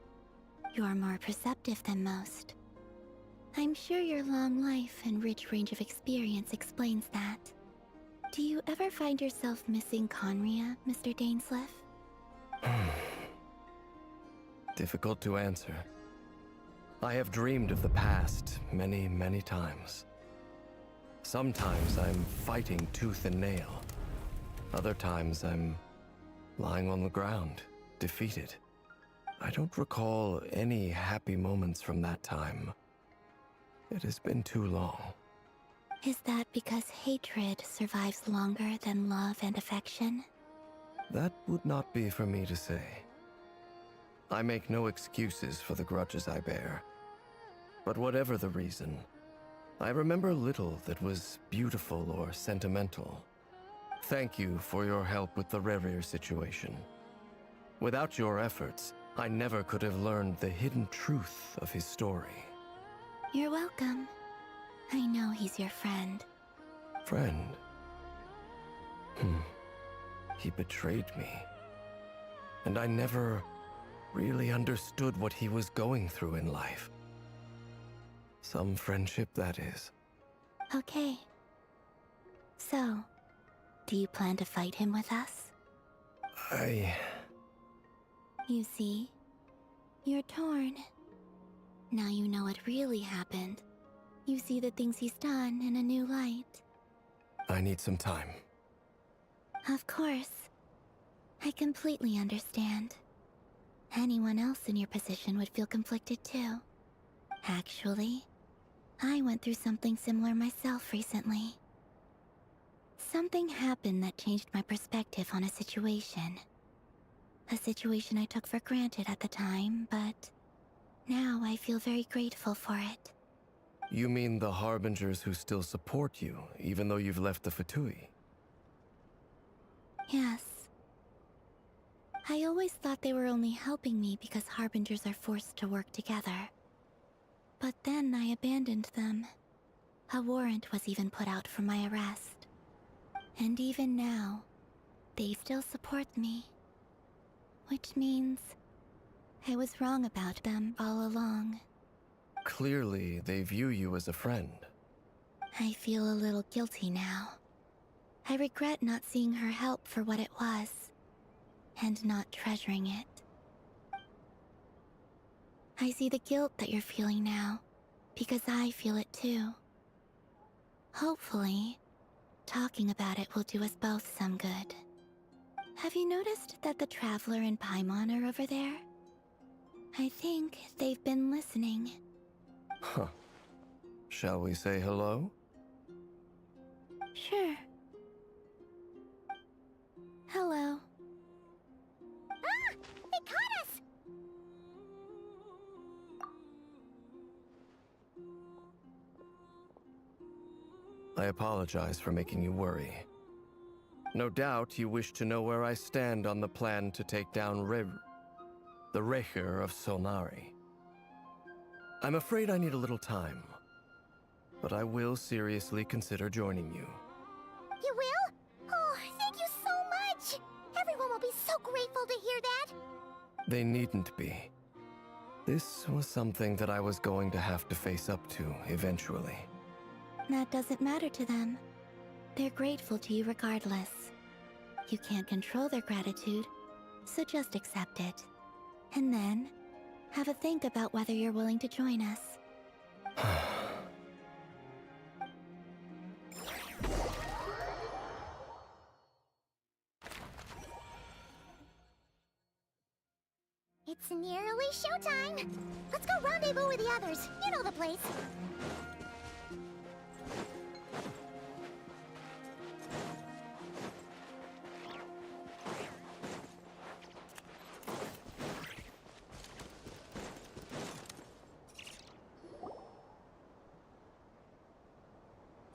You're more perceptive than most. I'm sure your long life and rich range of experience explains that. Do you ever find yourself missing Conria, Mr. Dainsleif?
Difficult to answer. I have dreamed of the past many, many times. Sometimes I'm fighting tooth and nail. Other times I'm lying on the ground, defeated. I don't recall any happy moments from that time. It has been too long.
Is that because hatred survives longer than love and affection?
That would not be for me to say. I make no excuses for the grudges I bear. But whatever the reason, I remember little that was beautiful or sentimental. Thank you for your help with the Rerir situation. Without your efforts, I never could have learned the hidden truth of his story.
You're welcome. I know he's your friend.
Friend? He betrayed me. And I never really understood what he was going through in life. Some friendship, that is.
Okay. So, do you plan to fight him with us? You see, you're torn. Now you know what really happened. You see the things he's done in a new light.
I need some time.
Of course. I completely understand. Anyone else in your position would feel conflicted too. Actually, I went through something similar myself recently. Something happened that changed my perspective on a situation. A situation I took for granted at the time, but now I feel very grateful for it.
You mean the Harbingers who still support you, even though you've left the Fatui?
Yes. I always thought they were only helping me because Harbingers are forced to work together. But then I abandoned them. A warrant was even put out for my arrest. And even now, they still support me. Which means I was wrong about them all along.
Clearly, they view you as a friend.
I feel a little guilty now. I regret not seeing her help for what it was, and not treasuring it. I see the guilt that you're feeling now, because I feel it too. Hopefully, talking about it will do us both some good. Have you noticed that the Traveler and Paimon are over there? I think they've been listening.
Huh. Shall we say hello?
Sure. Hello.
Ah! They caught us!
I apologize for making you worry. No doubt you wish to know where I stand on the plan to take down the Recher of Solnari. I'm afraid I need a little time, but I will seriously consider joining you.
You will? Oh, thank you so much! Everyone will be so grateful to hear that!
They needn't be. This was something that I was going to have to face up to eventually.
That doesn't matter to them. They're grateful to you regardless. You can't control their gratitude, so just accept it. And then, have a think about whether you're willing to join us.
It's nearly showtime! Let's go rendezvous with the others. You know the place.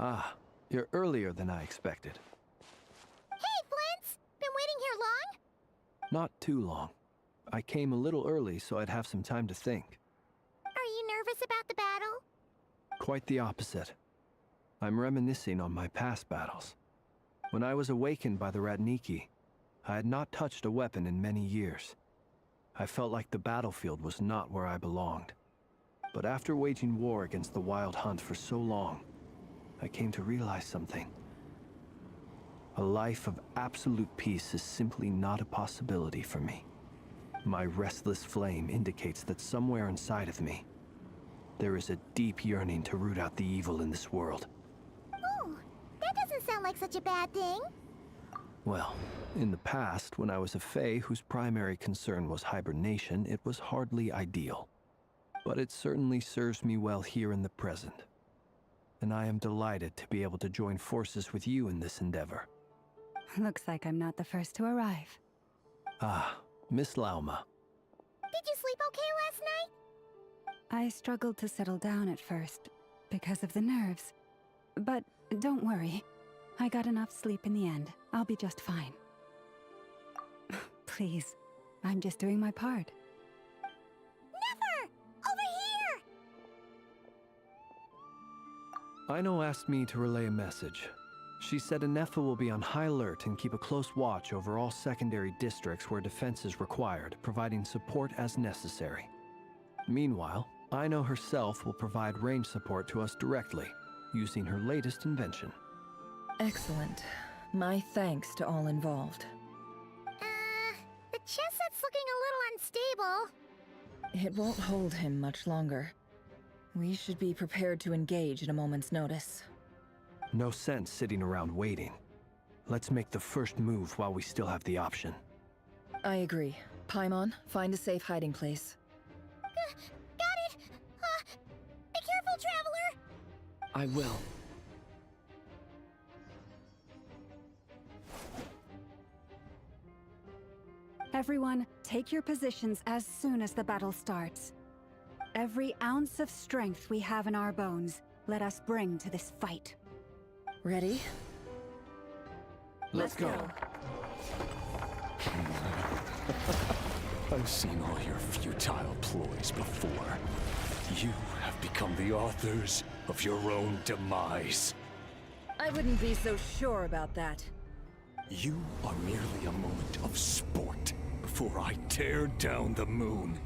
Ah, you're earlier than I expected.
Hey, Flint's! Been waiting here long?
Not too long. I came a little early so I'd have some time to think.
Are you nervous about the battle?
Quite the opposite. I'm reminiscing on my past battles. When I was awakened by the Radniki, I had not touched a weapon in many years. I felt like the battlefield was not where I belonged. But after waging war against the Wild Hunt for so long, I came to realize something. A life of absolute peace is simply not a possibility for me. My restless flame indicates that somewhere inside of me, there is a deep yearning to root out the evil in this world.
Oh, that doesn't sound like such a bad thing.
Well, in the past, when I was a Fae whose primary concern was hibernation, it was hardly ideal. But it certainly serves me well here in the present. And I am delighted to be able to join forces with you in this endeavor.
Looks like I'm not the first to arrive.
Ah, Miss Lauma.
Did you sleep okay last night?
I struggled to settle down at first, because of the nerves. But don't worry. I got enough sleep in the end. I'll be just fine. Please, I'm just doing my part.
Never! Over here!
Aino asked me to relay a message. She said Anefa will be on high alert and keep a close watch over all secondary districts where defense is required, providing support as necessary. Meanwhile, Aino herself will provide range support to us directly, using her latest invention.
Excellent. My thanks to all involved.
The chess set's looking a little unstable.
It won't hold him much longer. We should be prepared to engage at a moment's notice.
No sense sitting around waiting. Let's make the first move while we still have the option.
I agree. Paimon, find a safe hiding place.
Got it! Be careful, Traveler!
I will.
Everyone, take your positions as soon as the battle starts. Every ounce of strength we have in our bones, let us bring to this fight.
Ready?
Let's go.
I've seen all your futile ploys before. You have become the authors of your own demise.
I wouldn't be so sure about that.
You are merely a moment of sport before I tear down the moon.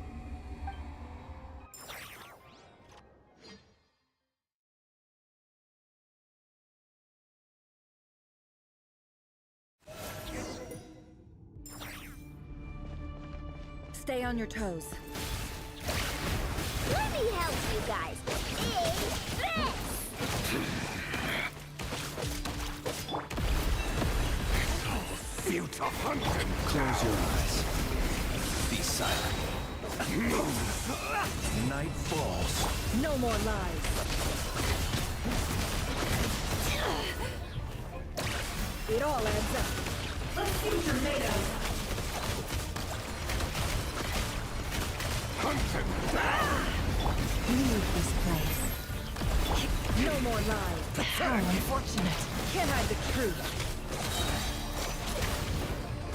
Stay on your toes.
Let me help you guys. This!
Futile hunting. Close your eyes. Be silent. Night falls.
No more lies. It all adds up. Let's see what you're made of. Leave this place. No more lies. How unfortunate. Can't hide the truth.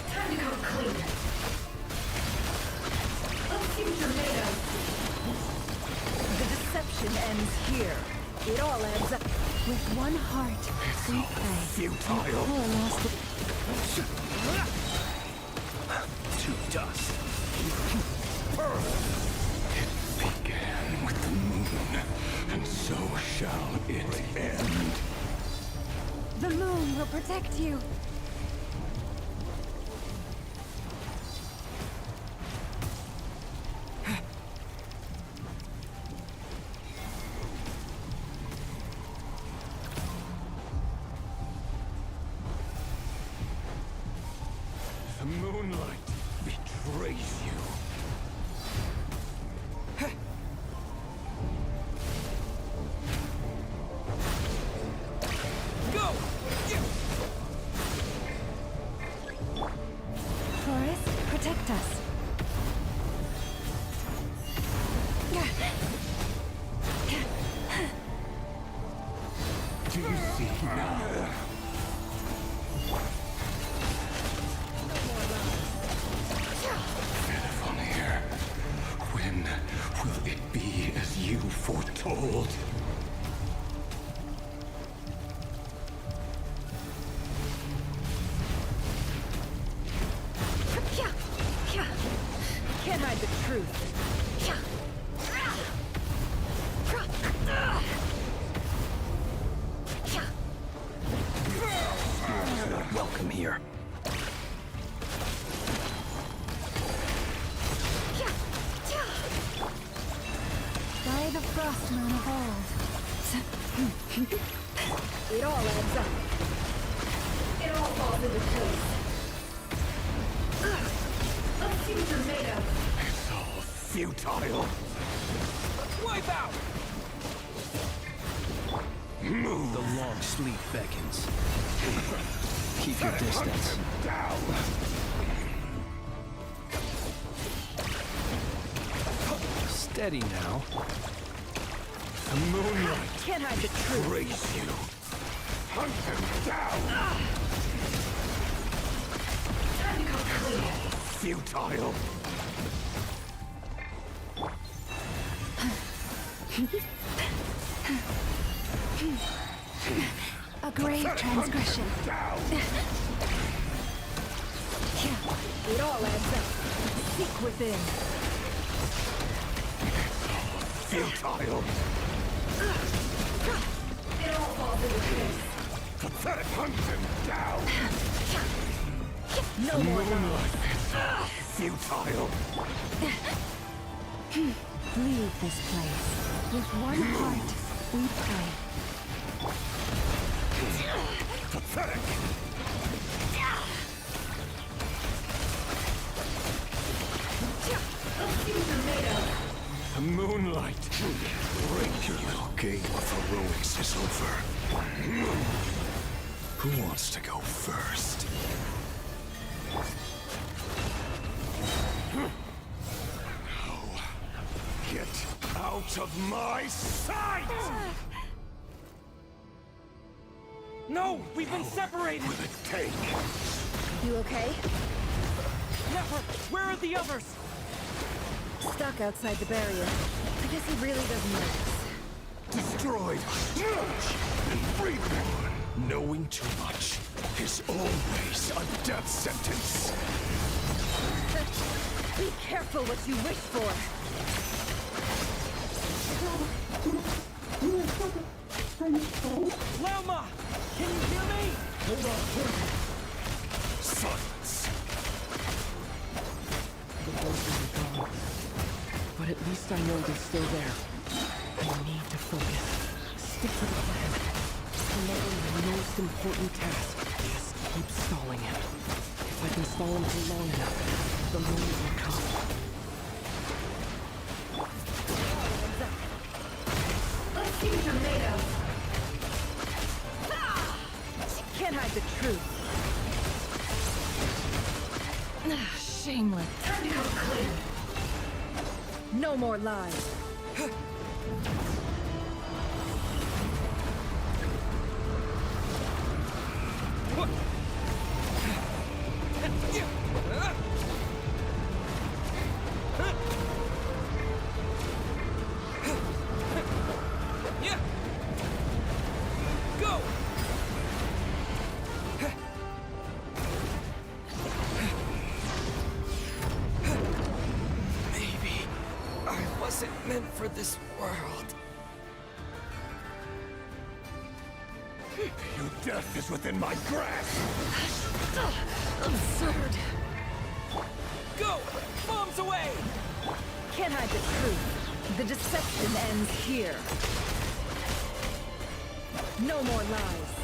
Time to go clean. Let's see what you're made of. The deception ends here. It all adds up. With one heart, we pray.
Futile. To dust. It began with the moon, and so shall it end.
The moon will protect you.
The moonlight betrays you.
Forest, protect us.
Do you see now? Vedifenir, when will it be as you foretold?
Can't hide the truth.
You're not welcome here.
By the frost moon of old.
It all adds up. It all falls into place. Let's see what you're made of.
It's all futile. Wipe out! Move.
The long sleep beckons. Keep your distance.
Down.
Steady now.
The moonlight
Can't hide the truth.
betrays you. Hunt him down.
Time to go clear.
Futile.
A grave transgression.
It all adds up. Seek within.
Futile.
It all falls into place.
Pathetic. Hunt him down.
No
The
more
moonlight is futile.
Leave this place. With one heart, we pray.
Pathetic. The moonlight. Your little game of heroics is over. Who wants to go first? Now, get out of my sight!
No! We've been separated!
Will it take?
You okay?
Never! Where are the others?
Stuck outside the barrier. I guess he really doesn't notice.
Destroyed, and reborn. Knowing too much is always a death sentence.
Be careful what you wish for.
Lauma! Can you hear me?
Hold on. Silence.
The voices are gone. But at least I know they're still there. I need to focus. Stick to the plan. Remember my most important task. Just keep stalling him. If I can stall him for long enough, the moment will come.
Let's see what you're made of. She can't hide the truth. Shameless. Time to come clean. No more lies.
Go!
Maybe I wasn't meant for this world.
Your death is within my grasp.
Absurd.
Go! Bombs away!
Can't hide the truth. The deception ends here. No more lies.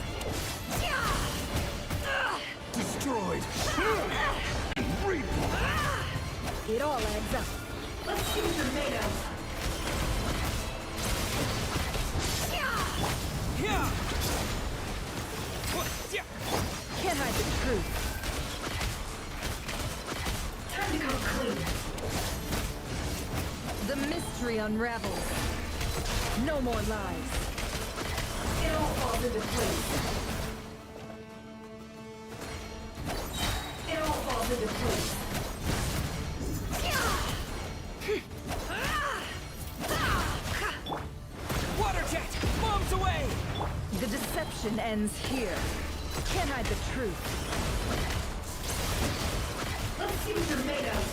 Destroyed. Reborn.
It all adds up. Let's see what you're made of.
Yeah!
Can't hide the truth. Time to come clean. The mystery unravels. No more lies. It all falls into place. It all falls into place.
Water jet! Bombs away!
The deception ends here. Can't hide the truth. Let's see what you're made of.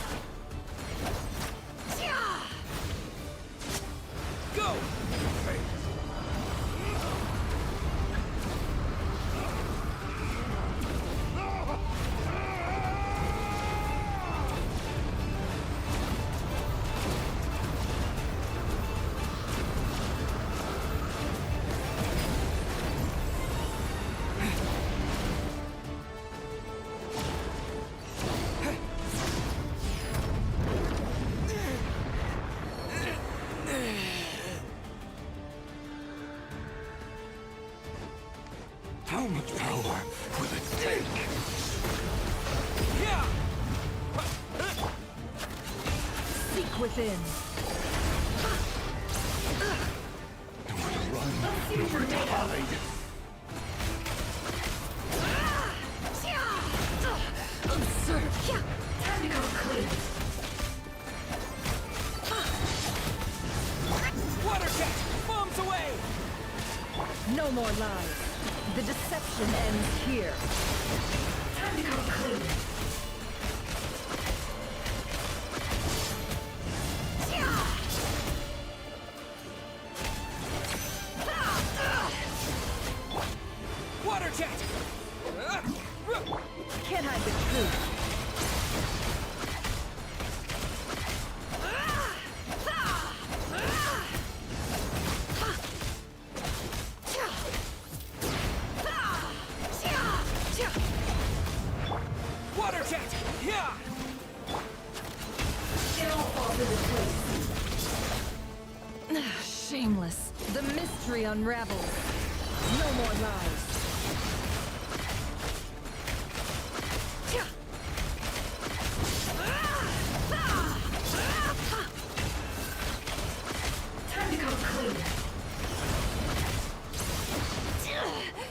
Go!
How much power will it take?
Yeah!
Seek within.
Nowhere to run, nowhere to hide.
Absurd. Time to go clean.
Water jet! Bombs away!
No more lies. The deception ends here. Time to go clean.
Water jet!
Can't hide the truth.
Water jet! Yeah!
It all falls into place. Shameless. The mystery unravels. No more lies. Time to come clean.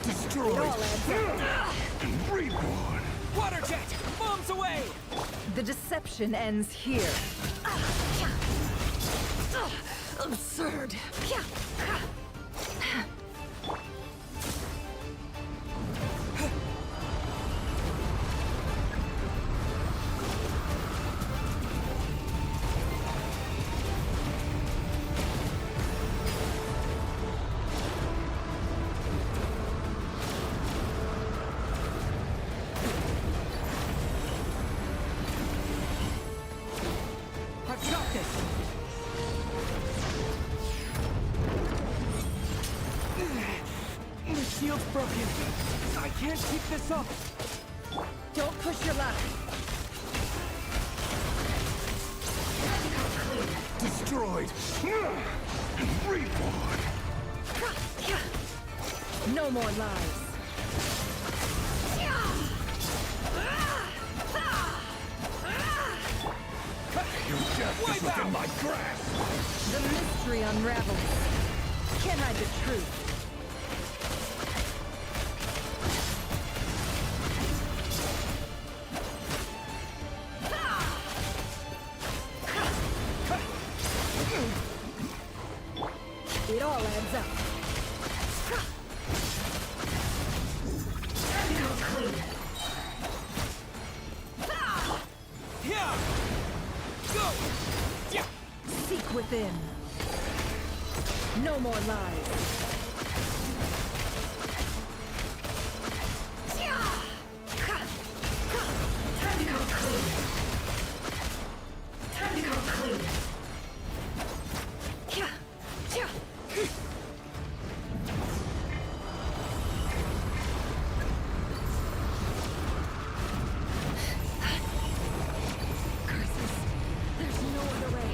Destroyed.
It all adds up.
Reborn.
Water jet! Bombs away!
The deception ends here. Absurd.
shield's broken. I can't keep this up.
Don't push your luck.
Destroyed. And reborn.
No more lies.
Your death is within my grasp.
The mystery unravels. Can't hide the truth. It all adds up. Seek within. No more lies.
Time to go clean. Time to go clean.
Curses. There's no other way.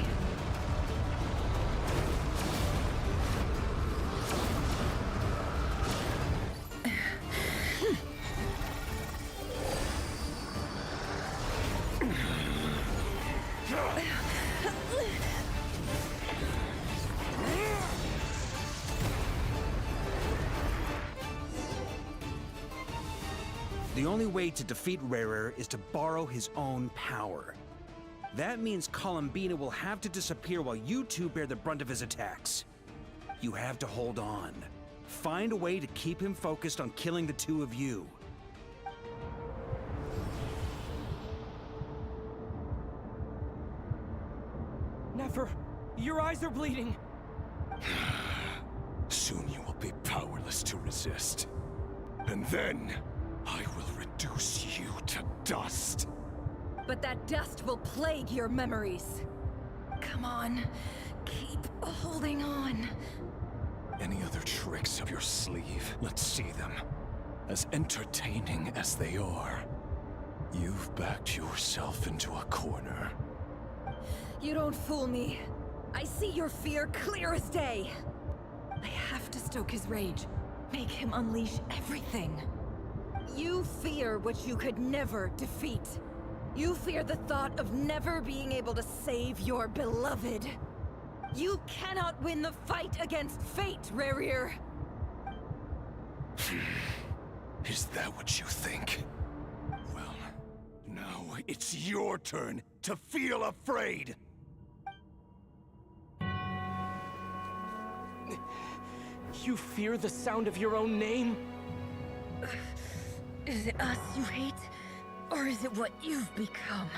The only way to defeat Rarer is to borrow his own power. That means Columbina will have to disappear while you two bear the brunt of his attacks. You have to hold on. Find a way to keep him focused on killing the two of you.
Never. Your eyes are bleeding.
Soon you will be powerless to resist. And then, I will reduce you to dust.
But that dust will plague your memories. Come on. Keep holding on.
Any other tricks up your sleeve? Let's see them. As entertaining as they are, you've backed yourself into a corner.
You don't fool me. I see your fear clear as day. I have to stoke his rage. Make him unleash everything. You fear what you could never defeat. You fear the thought of never being able to save your beloved. You cannot win the fight against fate, Rarir.
Is that what you think? Well, now it's your turn to feel afraid!
You fear the sound of your own name?
Is it us you hate? Or is it what you've become?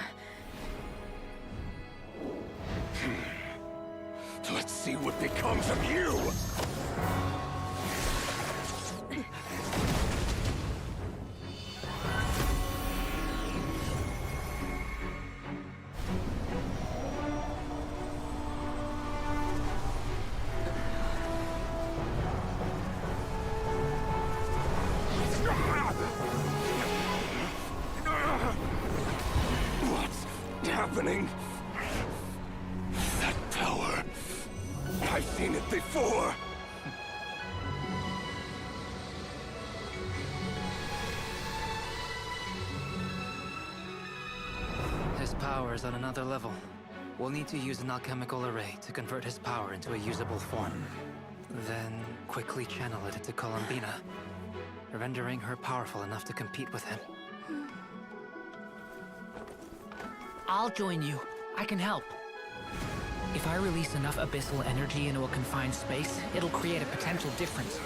Let's see what becomes of you! What's happening? That power. I've seen it before.
His power is on another level. We'll need to use an alchemical array to convert his power into a usable form. Then quickly channel it into Columbina, rendering her powerful enough to compete with him.
I'll join you. I can help. If I release enough abyssal energy into a confined space, it'll create a potential difference,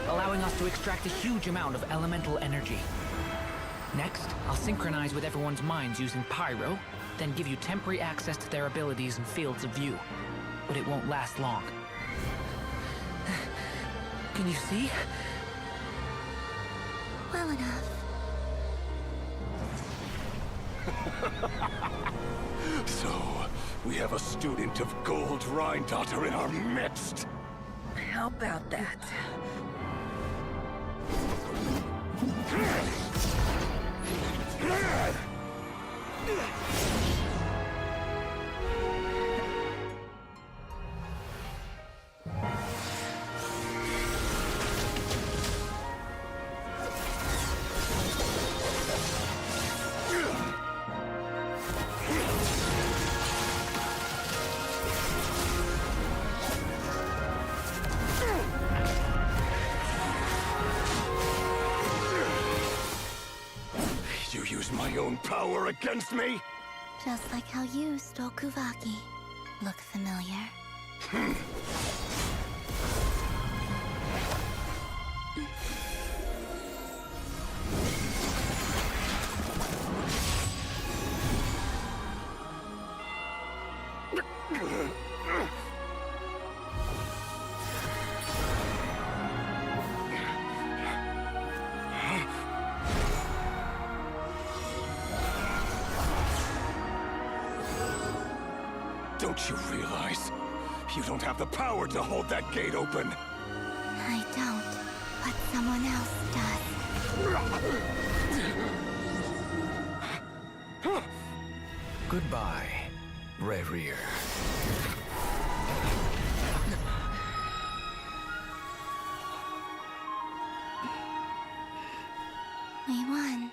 allowing us to extract a huge amount of elemental energy. Next, I'll synchronize with everyone's minds using Pyro, then give you temporary access to their abilities and fields of view. But it won't last long. Can you see?
Well enough.
So, we have a student of Gold Rheindotter in our midst.
How about that?
You use my own power against me?
Just like how you stole Kuvaki. Look familiar?
Don't you realize? You don't have the power to hold that gate open.
I don't, but someone else does.
Goodbye, Reverie.
We won.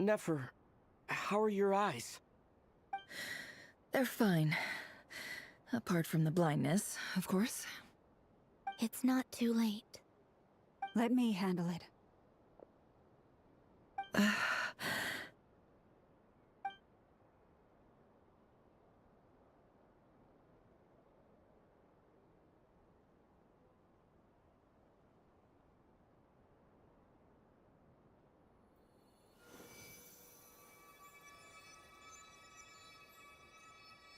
Nefer, how are your eyes?
They're fine. Apart from the blindness, of course.
It's not too late.
Let me handle it.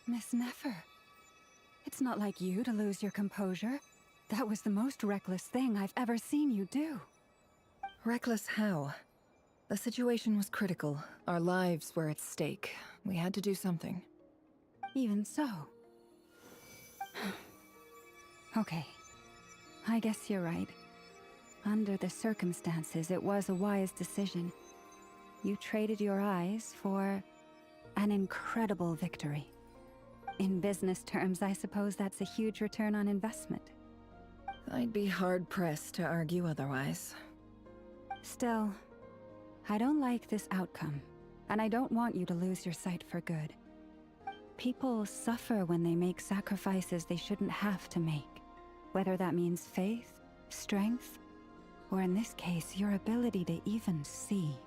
Miss Nefer, it's not like you to lose your composure. That was the most reckless thing I've ever seen you do.
Reckless how? The situation was critical. Our lives were at stake. We had to do something.
Even so. Okay. I guess you're right. Under the circumstances, it was a wise decision. You traded your eyes for an incredible victory. In business terms, I suppose that's a huge return on investment.
I'd be hard-pressed to argue otherwise.
Still, I don't like this outcome, and I don't want you to lose your sight for good. People suffer when they make sacrifices they shouldn't have to make, whether that means faith, strength, or in this case, your ability to even see.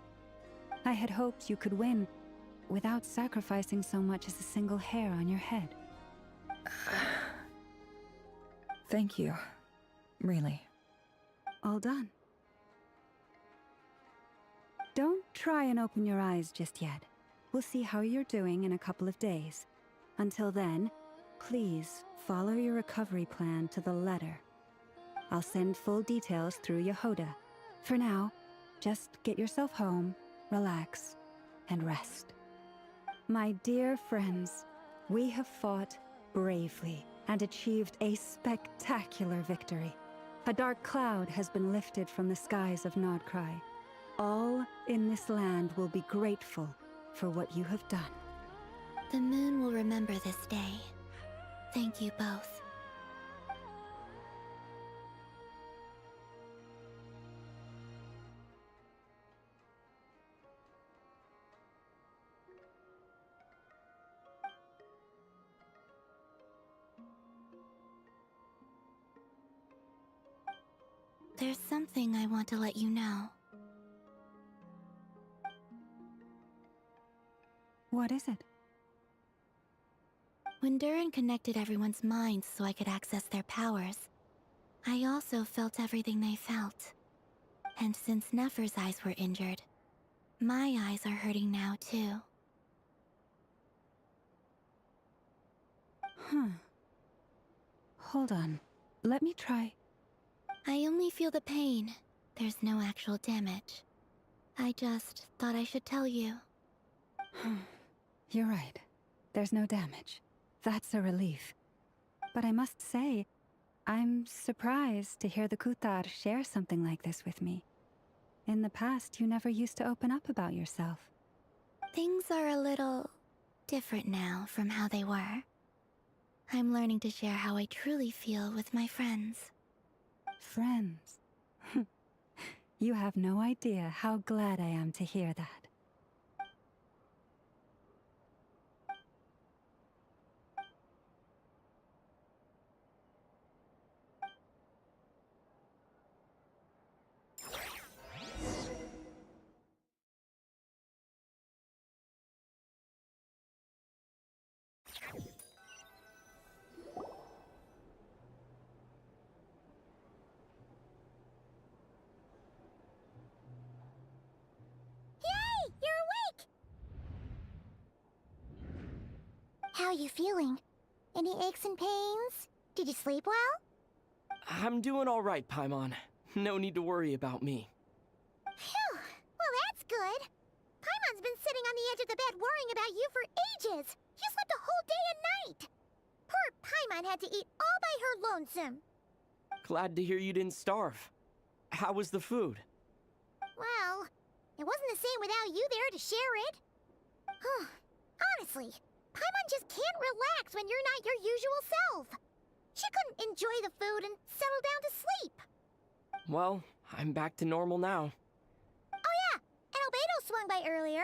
I had hoped you could win without sacrificing so much as a single hair on your head.
Thank you. Really.
All done. Don't try and open your eyes just yet. We'll see how you're doing in a couple of days. Until then, please follow your recovery plan to the letter. I'll send full details through Yehoda. For now, just get yourself home, relax, and rest. My dear friends, we have fought bravely and achieved a spectacular victory. A dark cloud has been lifted from the skies of Nodcry. All in this land will be grateful for what you have done.
The moon will remember this day. Thank you both. There's something I want to let you know.
What is it?
When Durin connected everyone's minds so I could access their powers, I also felt everything they felt. And since Nefer's eyes were injured, my eyes are hurting now too.
Huh. Hold on. Let me try.
I only feel the pain. There's no actual damage. I just thought I should tell you.
You're right. There's no damage. That's a relief. But I must say, I'm surprised to hear the Kutar share something like this with me. In the past, you never used to open up about yourself.
Things are a little different now from how they were. I'm learning to share how I truly feel with my friends.
Friends? You have no idea how glad I am to hear that.
Yay! You're awake! How are you feeling? Any aches and pains? Did you sleep well?
I'm doing all right, Paimon. No need to worry about me.
Phew! Well, that's good. Paimon's been sitting on the edge of the bed worrying about you for ages. You slept a whole day and night. Poor Paimon had to eat all by her lonesome.
Glad to hear you didn't starve. How was the food?
Well, it wasn't the same without you there to share it. Honestly, Paimon just can't relax when you're not your usual self. She couldn't enjoy the food and settle down to sleep.
Well, I'm back to normal now.
Oh yeah, and Albedo swung by earlier.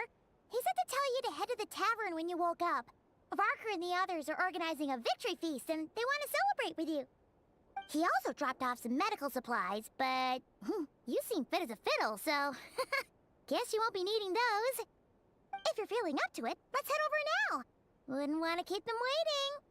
He said to tell you to head to the tavern when you woke up. Varker and the others are organizing a victory feast and they want to celebrate with you. He also dropped off some medical supplies, but you seem fit as a fiddle, so guess you won't be needing those. If you're feeling up to it, let's head over now. Wouldn't want to keep them waiting.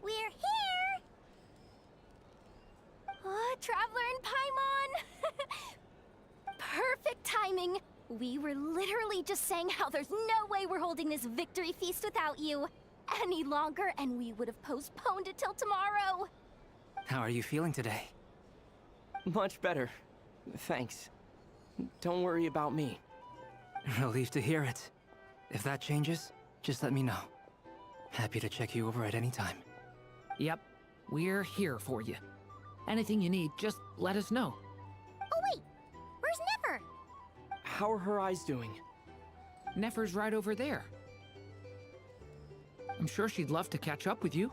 We're here!
Oh, Traveler and Paimon! Perfect timing! We were literally just saying how there's no way we're holding this victory feast without you any longer, and we would have postponed it till tomorrow.
How are you feeling today?
Much better. Thanks. Don't worry about me.
Relieved to hear it. If that changes, just let me know. Happy to check you over at any time.
Yep, we're here for you. Anything you need, just let us know.
Oh wait, where's Nefer?
How are her eyes doing?
Nefer's right over there. I'm sure she'd love to catch up with you.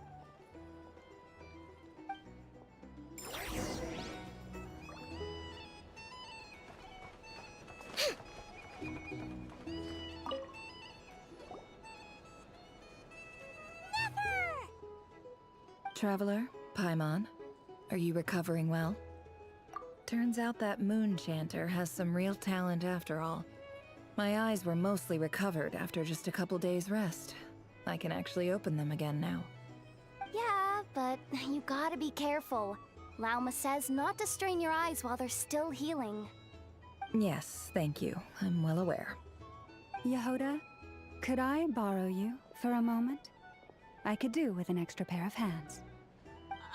Traveler, Paimon, are you recovering well? Turns out that moon chanter has some real talent after all. My eyes were mostly recovered after just a couple days rest. I can actually open them again now.
Yeah, but you gotta be careful. Lauma says not to strain your eyes while they're still healing.
Yes, thank you. I'm well aware.
Yehoda, could I borrow you for a moment? I could do with an extra pair of hands.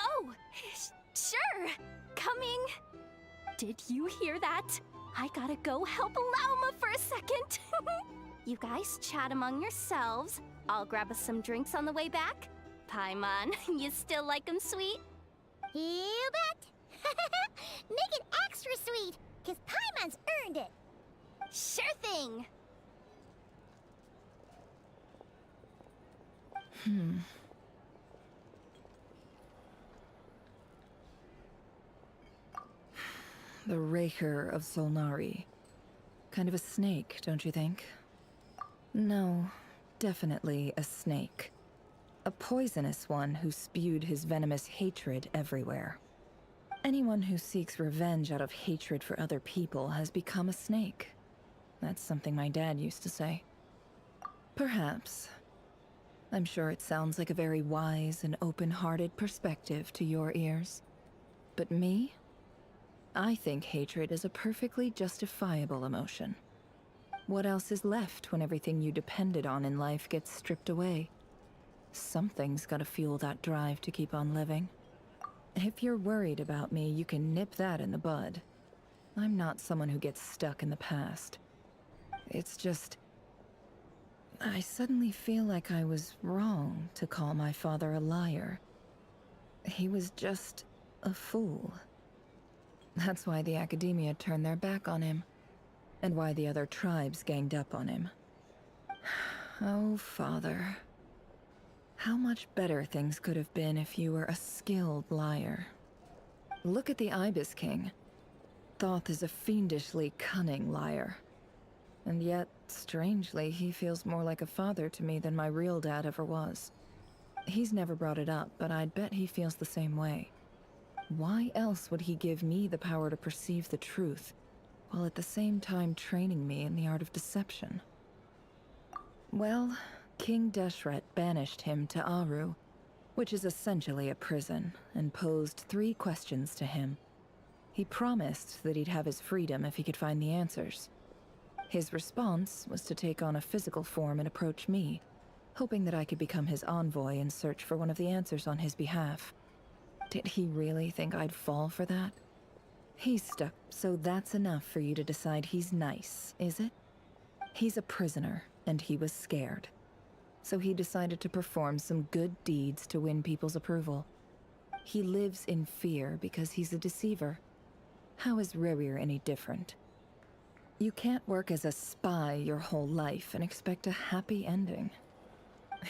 Oh, sure. Coming. Did you hear that? I gotta go help Lauma for a second. You guys chat among yourselves. I'll grab us some drinks on the way back. Paimon, you still like 'em sweet?
You bet. Make it extra sweet, because Paimon's earned it.
Sure thing.
The Raker of Solnari. Kind of a snake, don't you think? No, definitely a snake. A poisonous one who spewed his venomous hatred everywhere. Anyone who seeks revenge out of hatred for other people has become a snake. That's something my dad used to say. Perhaps. I'm sure it sounds like a very wise and open-hearted perspective to your ears. But me? I think hatred is a perfectly justifiable emotion. What else is left when everything you depended on in life gets stripped away? Something's gotta fuel that drive to keep on living. If you're worried about me, you can nip that in the bud. I'm not someone who gets stuck in the past. It's just... I suddenly feel like I was wrong to call my father a liar. He was just a fool. That's why the academia turned their back on him, and why the other tribes ganged up on him. Oh, Father. How much better things could have been if you were a skilled liar. Look at the Ibis King. Thoth is a fiendishly cunning liar. And yet, strangely, he feels more like a father to me than my real dad ever was. He's never brought it up, but I'd bet he feels the same way. Why else would he give me the power to perceive the truth, while at the same time training me in the art of deception? Well, King Deshret banished him to Aru, which is essentially a prison, and posed 3 questions to him. He promised that he'd have his freedom if he could find the answers. His response was to take on a physical form and approach me, hoping that I could become his envoy and search for one of the answers on his behalf. Did he really think I'd fall for that? He's stuck, so that's enough for you to decide he's nice, is it? He's a prisoner, and he was scared. So he decided to perform some good deeds to win people's approval. He lives in fear because he's a deceiver. How is Rerir any different? You can't work as a spy your whole life and expect a happy ending.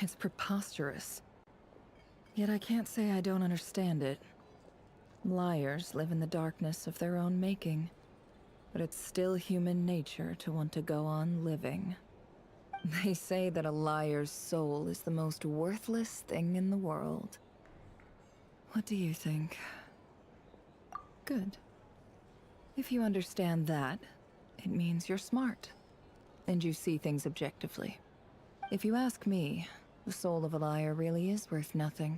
It's preposterous. Yet I can't say I don't understand it. Liars live in the darkness of their own making, but it's still human nature to want to go on living. They say that a liar's soul is the most worthless thing in the world. What do you think? Good. If you understand that, it means you're smart, and you see things objectively. If you ask me, the soul of a liar really is worth nothing,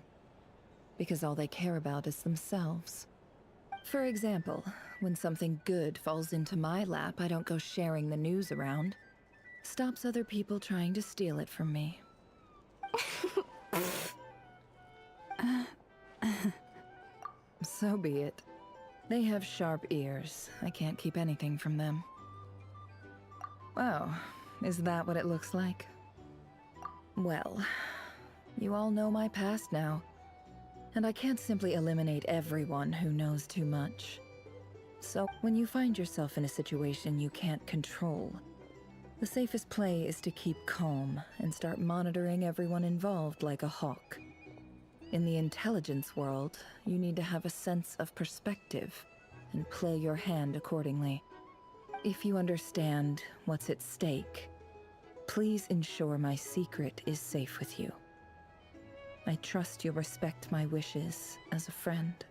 because all they care about is themselves. For example, when something good falls into my lap, I don't go sharing the news around. Stops other people trying to steal it from me. So be it. They have sharp ears. I can't keep anything from them. Wow, is that what it looks like? Well, you all know my past now, and I can't simply eliminate everyone who knows too much. So, when you find yourself in a situation you can't control, the safest play is to keep calm and start monitoring everyone involved like a hawk. In the intelligence world, you need to have a sense of perspective and play your hand accordingly. If you understand what's at stake, please ensure my secret is safe with you. I trust you'll respect my wishes as a friend.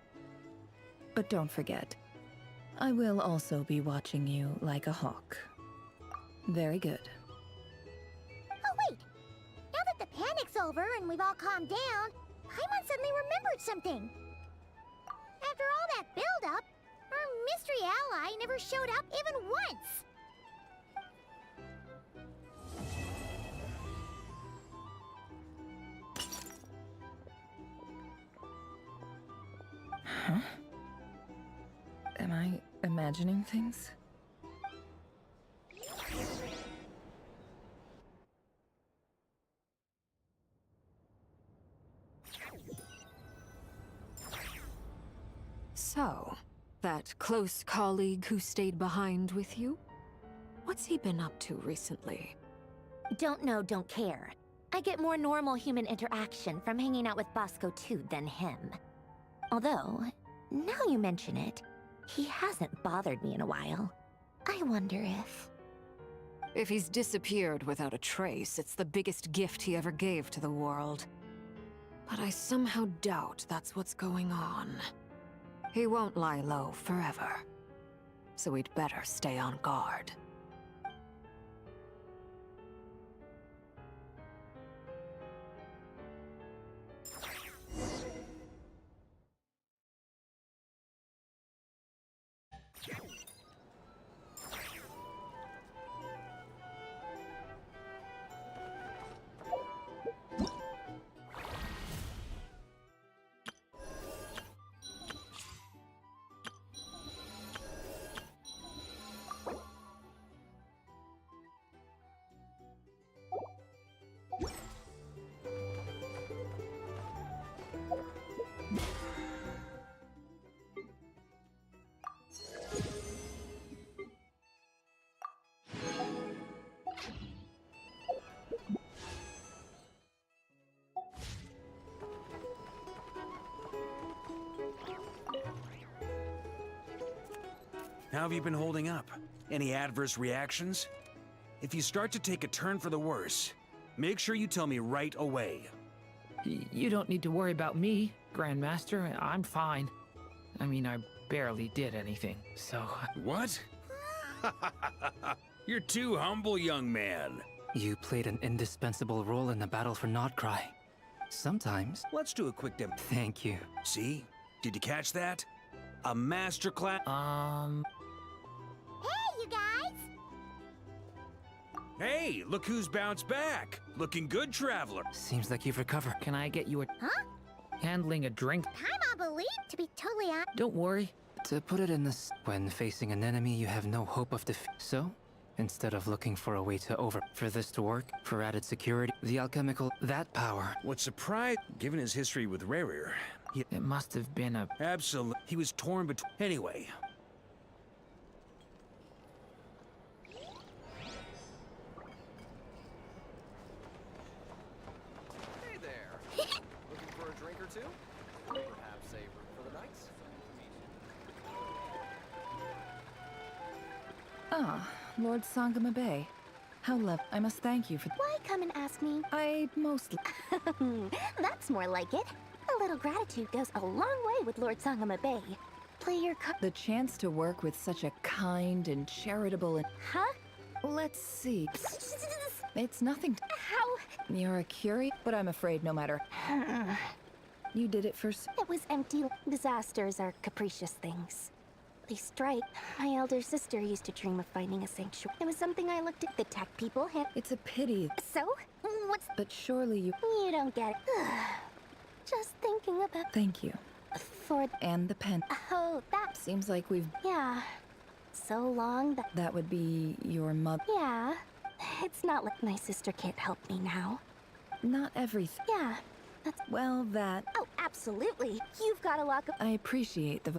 But don't forget, I will also be watching you like a hawk. Very good.
Oh wait! Now that the panic's over and we've all calmed down, Paimon suddenly remembered something. After all that build-up, our mystery ally never showed up even once!
Huh? Am I imagining things?
So, that close colleague who stayed behind with you? What's he been up to recently?
Don't know, don't care. I get more normal human interaction from hanging out with Bosco 2 than him. Although, now you mention it, he hasn't bothered me in a while. I wonder if...
If he's disappeared without a trace, it's the biggest gift he ever gave to the world. But I somehow doubt that's what's going on. He won't lie low forever. So we'd better stay on guard.
How have you been holding up? Any adverse reactions? If you start to take a turn for the worse, make sure you tell me right away.
You don't need to worry about me, Grandmaster. I'm fine. I mean, I barely did anything, so...
What? You're too humble, young man.
You played an indispensable role in the battle for Notcry. Sometimes...
Let's do a quick demo.
Thank you.
See? Did you catch that? A masterclass.
Hey, you guys!
Hey, look who's bounced back. Looking good, traveler.
Seems like you've recovered.
Can I get you a...
Huh?
Handling a drink?
I'm on believe, to be totally honest.
Don't worry.
To put it in this... When facing an enemy, you have no hope of defeat. So, instead of looking for a way to For this to work, for added security, the alchemical... That power...
What's surprised, given his history with Rarir,
It must have been a...
Absolutely. He was torn between... Anyway.
Hey there. Looking for a drink or two? Perhaps a room for the night?
Ah, Lord Sangama Bay. How I must thank you for...
Why come and ask me?
I mostly...
That's more like it. A little gratitude goes a long way with Lord Sangama Bay. Play your
The chance to work with such a kind and charitable and...
Huh?
Let's see. It's nothing to...
How?
You're a curious, but I'm afraid no matter... You did it first.
It was empty. Disasters are capricious things. They strike. My elder sister used to dream of finding a sanctuary. It was something I looked at. The tech people had...
It's a pity.
So? What's...
But surely you...
You don't get it. Just thinking about...
Thank you.
For...
And the pen.
Oh, that...
Seems like we've...
Yeah. So long that...
That would be your mother.
Yeah. It's not like my sister can't help me now.
Not everything.
Yeah. That's...
Well, that...
Oh, absolutely. You've got a lot of...
I appreciate the...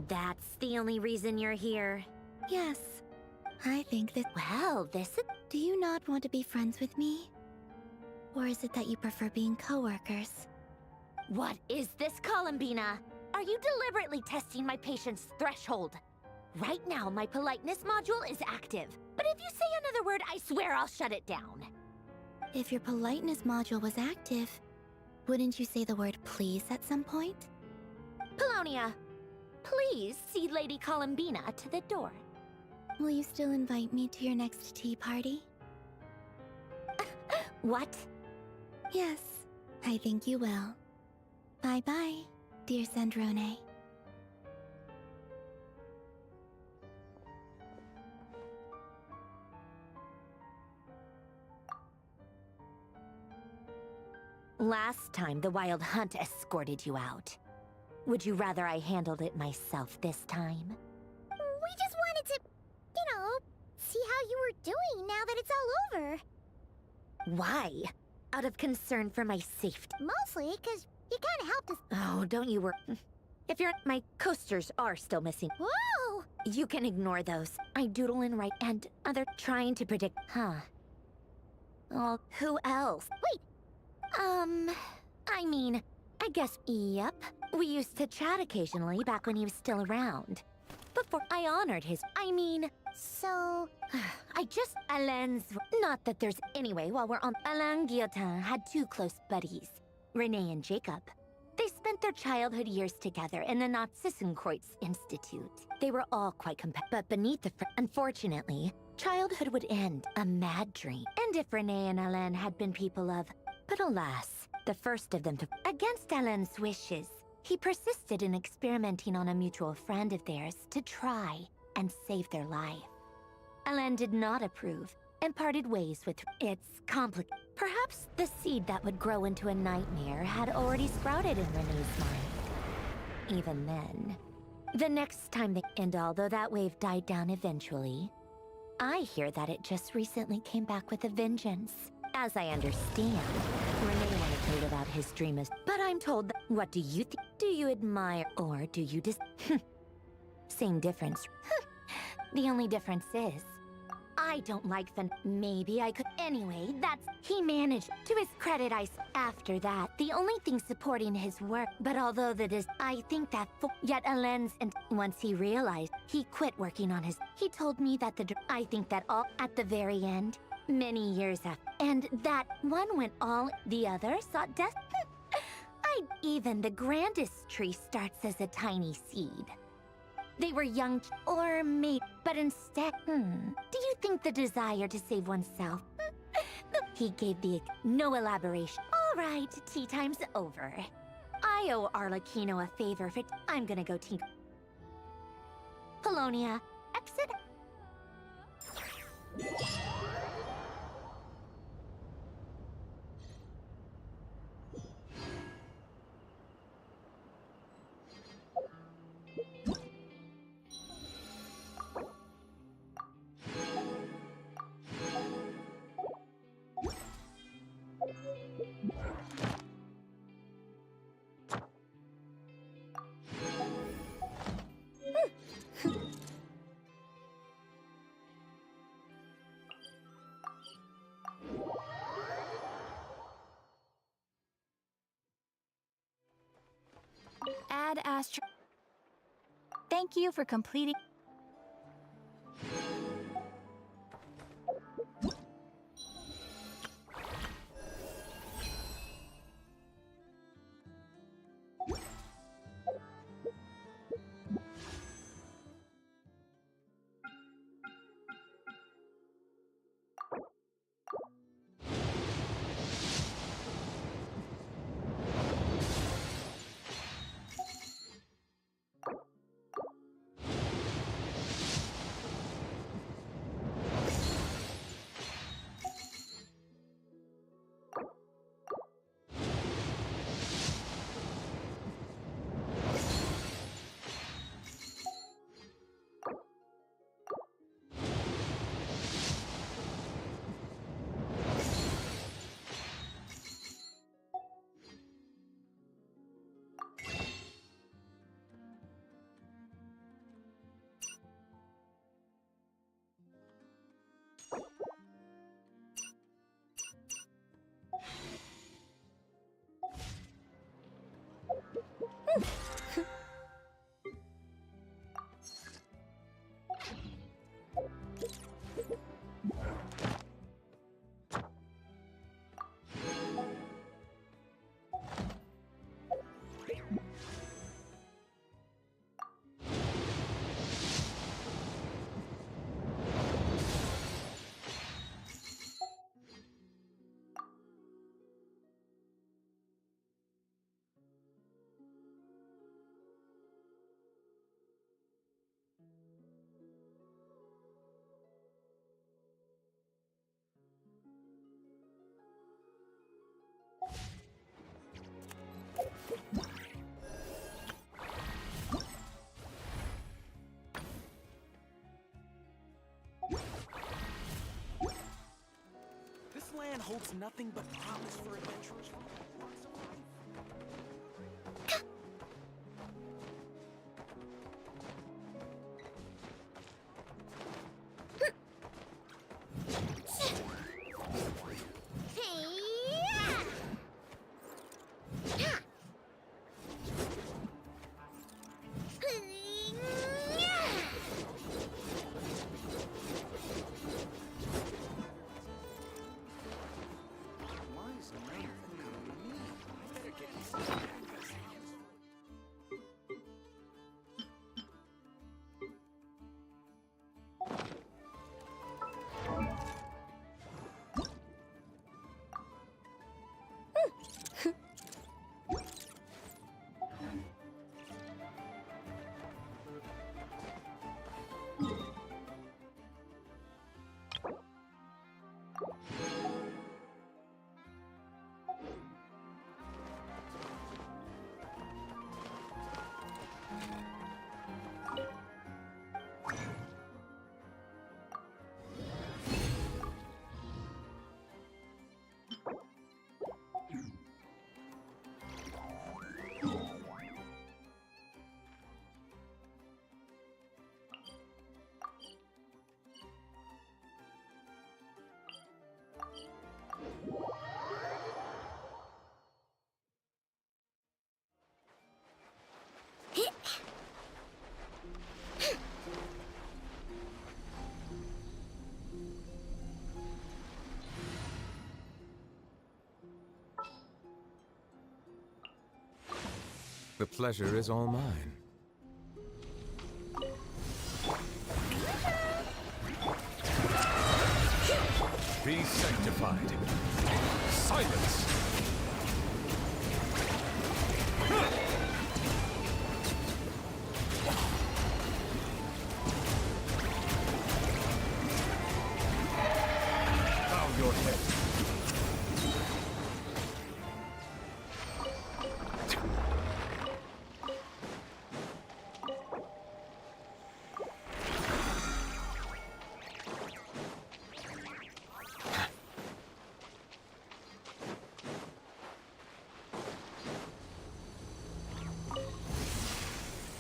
That's the only reason you're here.
Yes. I think that...
Well, this is...
Do you not want to be friends with me? Or is it that you prefer being co-workers?
What is this, Columbina? Are you deliberately testing my patience threshold? Right now, my politeness module is active. But if you say another word, I swear I'll shut it down.
If your politeness module was active, wouldn't you say the word please at some point?
Polonia, please see Lady Columbina to the door.
Will you still invite me to your next tea party?
What?
Yes, I think you will. Bye-bye, dear Sandrone.
Last time, the Wild Hunt escorted you out. Would you rather I handled it myself this time? We just wanted to, see how you were doing now that it's all over. Why? Out of concern for my safety. Mostly because you kind of helped us. Oh, don't you worry. If my coasters are still missing. Whoa! You can ignore those. I doodle and write and other trying to predict. Huh. Oh, who else? Wait. I mean, I guess, yep. We used to chat occasionally back when he was still around. Before I honored his, so... I just... Not that there's... Anyway, while we're on... Alain Guillotin had two close buddies, Renee and Jacob. They spent their childhood years together in the Narzissenkreuz Institute. They were all quite but beneath the... Unfortunately, childhood would end a mad dream. And if Renee and Alain had been people of... But alas, the first of them to... Against Alain's wishes, he persisted in experimenting on a mutual friend of theirs to try and save their life. Alain did not approve and parted ways with... It's complicated. Perhaps the seed that would grow into a nightmare had already sprouted in Renee's mind. Even then. The next time they... And although that wave died down eventually, I hear that it just recently came back with a vengeance. As I understand, Renee wanted to live out his dream as... But I'm told that... What do you think? Do you admire or do you Same difference. The only difference is... I don't like Maybe I could... Anyway, that's... He managed. To his credit, After that, the only thing supporting his work... But although that is... I think that... Yet Alain's... And once he realized, he quit working on his... He told me that I think that all... At the very end, many years after... And that one went all... The other sought death... Even the grandest tree starts as a tiny seed. They were young, or maybe, but instead, do you think the desire to save oneself? He gave the no elaboration. All right, tea time's over. I owe Arlecchino a favor for... I'm gonna go tea. Polonia, exit.
Add Astro. Thank you for completing.
land holds nothing but promise for adventurers from all walks of life.
The pleasure is all mine. Be sanctified. Silence! Bow your head.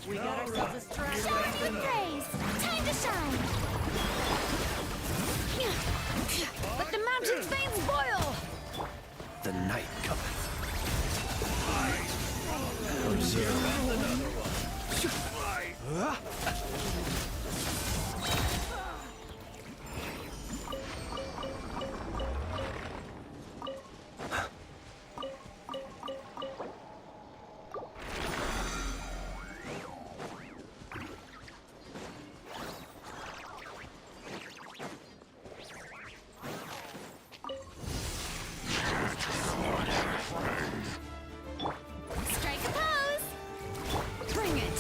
We got ourselves a strike.
Showered with praise! Time to shine!
Let the mountain's veins boil!
The night cometh.
Strike a pose! Bring it!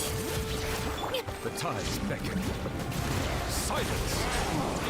The tides beckon. Silence!